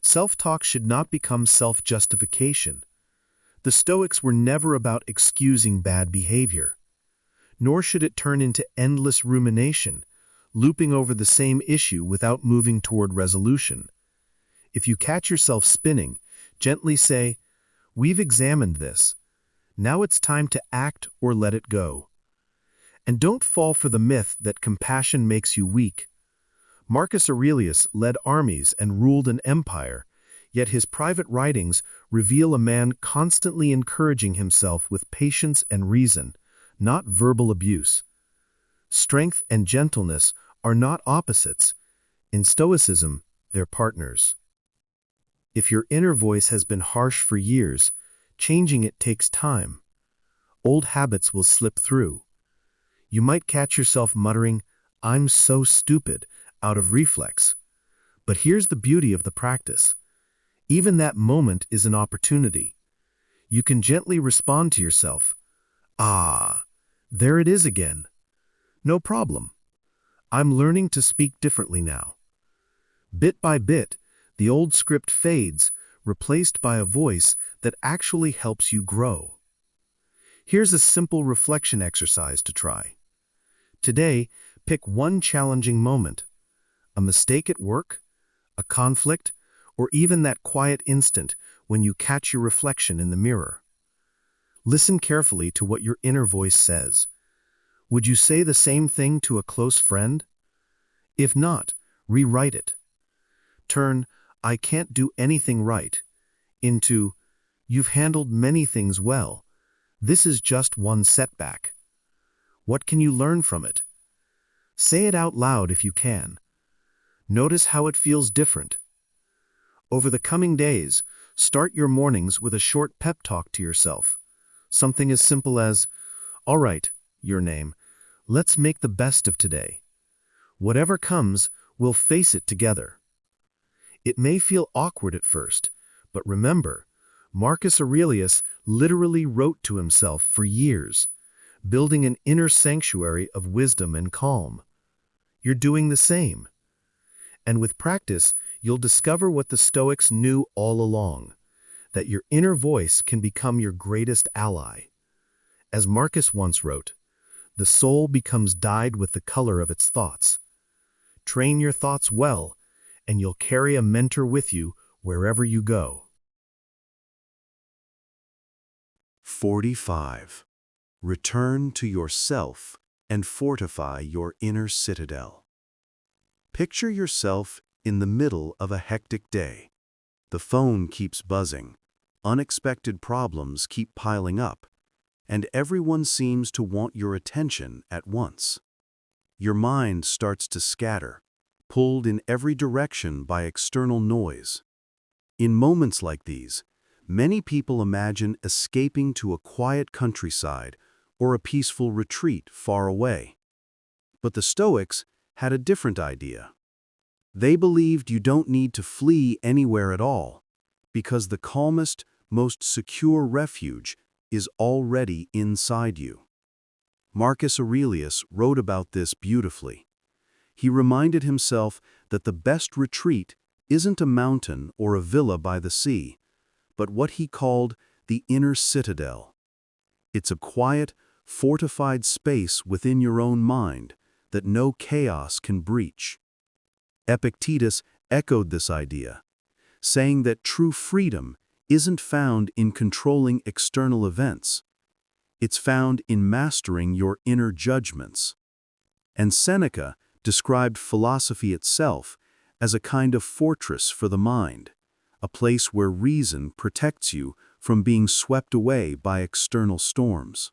Self-talk should not become self-justification. The Stoics were never about excusing bad behavior. Nor should it turn into endless rumination, looping over the same issue without moving toward resolution. If you catch yourself spinning, gently say, we've examined this. Now it's time to act or let it go. And don't fall for the myth that compassion makes you weak. Marcus Aurelius led armies and ruled an empire, yet his private writings reveal a man constantly encouraging himself with patience and reason, not verbal abuse. Strength and gentleness are not opposites. In Stoicism, they're partners. If your inner voice has been harsh for years, changing it takes time. Old habits will slip through. You might catch yourself muttering, I'm so stupid, out of reflex. But here's the beauty of the practice. Even that moment is an opportunity. You can gently respond to yourself, ah, there it is again. No problem. I'm learning to speak differently now. Bit by bit, the old script fades, replaced by a voice that actually helps you grow. Here's a simple reflection exercise to try. Today, Pick one challenging moment, a mistake at work, a conflict, or even that quiet instant when you catch your reflection in the mirror. Listen carefully to what your inner voice says. Would you say the same thing to a close friend? If not, rewrite it. Turn "I can't do anything right" into "You've handled many things well. This is just one setback. What can you learn from it?" Say it out loud if you can. Notice how it feels different. Over the coming days, start your mornings with a short pep talk to yourself. Something as simple as, "All right, your name, let's make the best of today. Whatever comes, we'll face it together." It may feel awkward at first, but remember, Marcus Aurelius literally wrote to himself for years, building an inner sanctuary of wisdom and calm. You're doing the same. And with practice, you'll discover what the Stoics knew all along, that your inner voice can become your greatest ally. As Marcus once wrote, "The soul becomes dyed with the color of its thoughts." Train your thoughts well, and you'll carry a mentor with you wherever you go. 45. Return to yourself and fortify your inner citadel. Picture yourself in the middle of a hectic day. The phone keeps buzzing, unexpected problems keep piling up, and everyone seems to want your attention at once. Your mind starts to scatter, pulled in every direction by external noise. In moments like these, many people imagine escaping to a quiet countryside or a peaceful retreat far away. But the Stoics had a different idea. They believed you don't need to flee anywhere at all, because the calmest, most secure refuge is already inside you. Marcus Aurelius wrote about this beautifully. He reminded himself that the best retreat isn't a mountain or a villa by the sea, but what he called the inner citadel. It's a quiet, fortified space within your own mind that no chaos can breach. Epictetus echoed this idea, saying that true freedom isn't found in controlling external events. It's found in mastering your inner judgments. And Seneca described philosophy itself as a kind of fortress for the mind, a place where reason protects you from being swept away by external storms.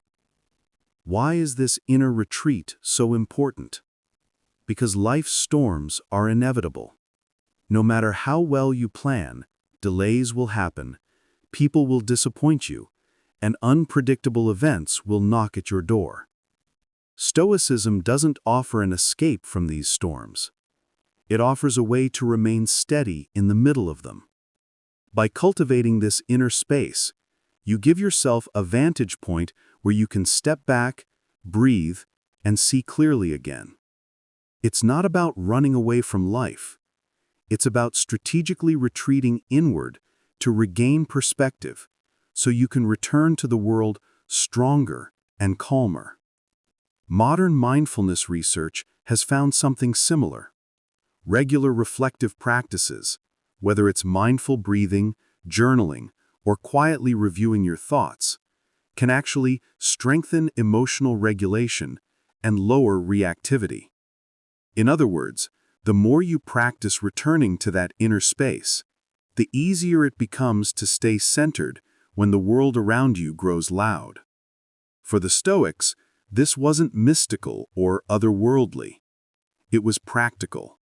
Why is this inner retreat so important? Because life's storms are inevitable. No matter how well you plan, delays will happen, people will disappoint you, and unpredictable events will knock at your door. Stoicism doesn't offer an escape from these storms. It offers a way to remain steady in the middle of them. By cultivating this inner space, you give yourself a vantage point where you can step back, breathe, and see clearly again. It's not about running away from life. It's about strategically retreating inward to regain perspective, so you can return to the world stronger and calmer. Modern mindfulness research has found something similar. Regular reflective practices, whether it's mindful breathing, journaling, or quietly reviewing your thoughts, can actually strengthen emotional regulation and lower reactivity. In other words, the more you practice returning to that inner space, the easier it becomes to stay centered when the world around you grows loud. For the Stoics, this wasn't mystical or otherworldly. It was practical.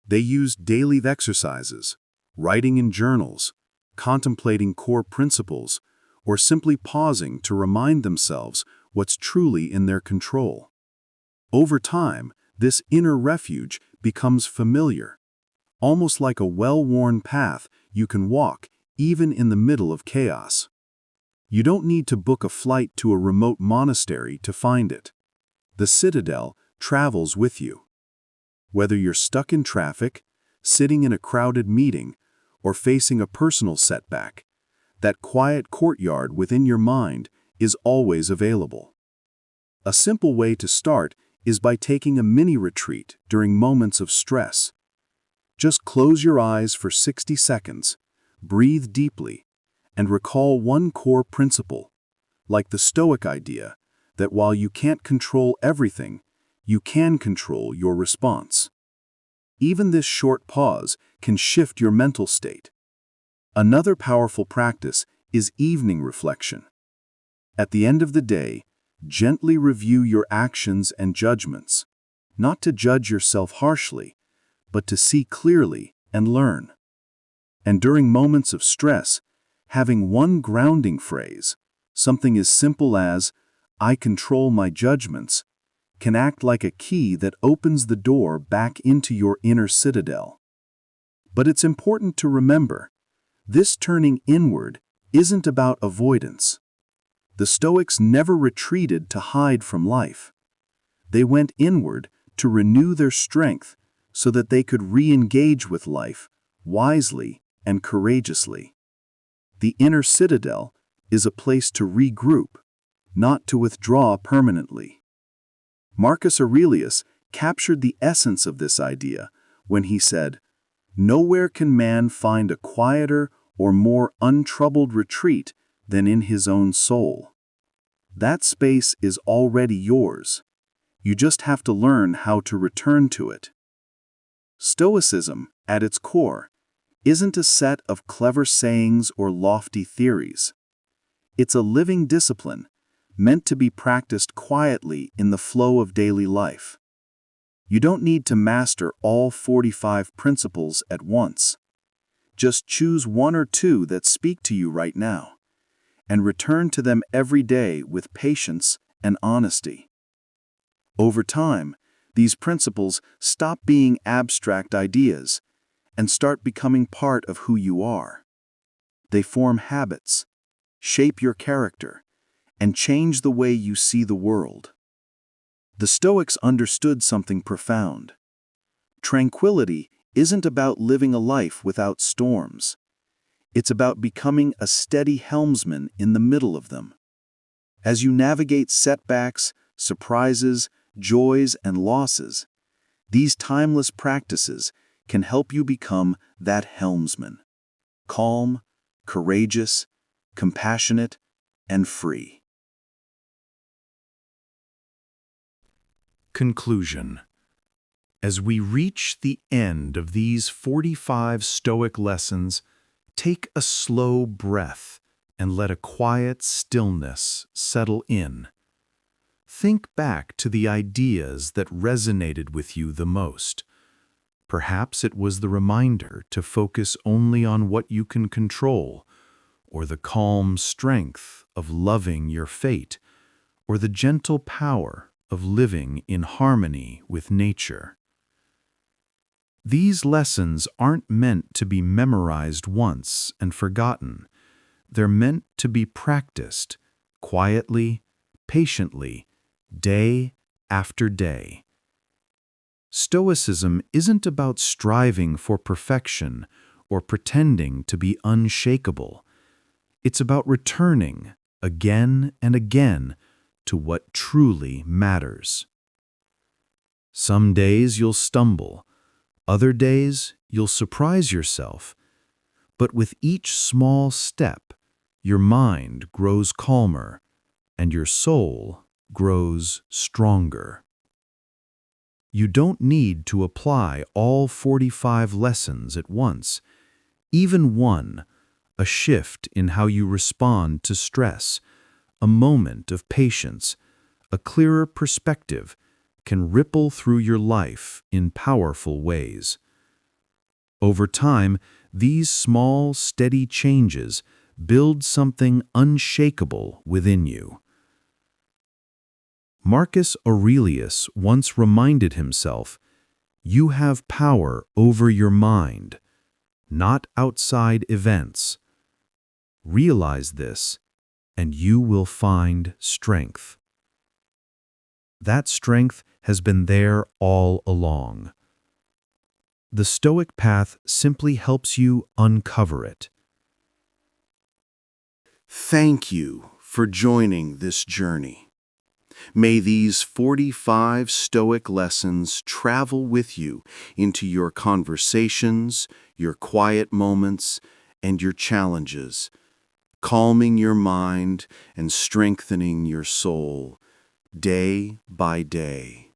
They used daily exercises, writing in journals, contemplating core principles, or simply pausing to remind themselves what's truly in their control. Over time, this inner refuge becomes familiar, almost like a well-worn path you can walk even in the middle of chaos. You don't need to book a flight to a remote monastery to find it. The citadel travels with you. Whether you're stuck in traffic, sitting in a crowded meeting, or facing a personal setback, that quiet courtyard within your mind is always available. A simple way to start is by taking a mini retreat during moments of stress. Just close your eyes for 60 seconds, breathe deeply, and recall one core principle, like the Stoic idea that while you can't control everything, you can control your response. Even this short pause can shift your mental state. Another powerful practice is evening reflection. At the end of the day, gently review your actions and judgments, not to judge yourself harshly, but to see clearly and learn. And during moments of stress, having one grounding phrase, something as simple as, "I control my judgments," can act like a key that opens the door back into your inner citadel. But it's important to remember, this turning inward isn't about avoidance. The Stoics never retreated to hide from life. They went inward to renew their strength so that they could re-engage with life wisely and courageously. The inner citadel is a place to regroup, not to withdraw permanently. Marcus Aurelius captured the essence of this idea when he said, "Nowhere can man find a quieter or more untroubled retreat than in his own soul." That space is already yours. You just have to learn how to return to it. Stoicism, at its core, isn't a set of clever sayings or lofty theories. It's a living discipline meant to be practiced quietly in the flow of daily life. You don't need to master all 45 principles at once. Just choose one or two that speak to you right now, and return to them every day with patience and honesty. Over time, these principles stop being abstract ideas and start becoming part of who you are. They form habits, shape your character, and change the way you see the world. The Stoics understood something profound. Tranquility isn't about living a life without storms. It's about becoming a steady helmsman in the middle of them. As you navigate setbacks, surprises, joys, and losses, these timeless practices can help you become that helmsman. Calm, courageous, compassionate, and free. Conclusion. As we reach the end of these 45 Stoic lessons, take a slow breath and let a quiet stillness settle in. Think back to the ideas that resonated with you the most. Perhaps it was the reminder to focus only on what you can control, or the calm strength of loving your fate, or the gentle power of living in harmony with nature. These lessons aren't meant to be memorized once and forgotten. They're meant to be practiced quietly, patiently, day after day. Stoicism isn't about striving for perfection or pretending to be unshakable. It's about returning again and again to what truly matters. Some days you'll stumble, other days you'll surprise yourself, but with each small step, your mind grows calmer and your soul grows stronger. You don't need to apply all 45 lessons at once. Even one, a shift in how you respond to stress, a moment of patience, a clearer perspective, can ripple through your life in powerful ways. Over time, these small, steady changes build something unshakable within you. Marcus Aurelius once reminded himself, "You have power over your mind, not outside events. Realize this, and you will find strength." That strength has been there all along. The Stoic path simply helps you uncover it. Thank you for joining this journey. May these 45 Stoic lessons travel with you into your conversations, your quiet moments, and your challenges, calming your mind and strengthening your soul day by day.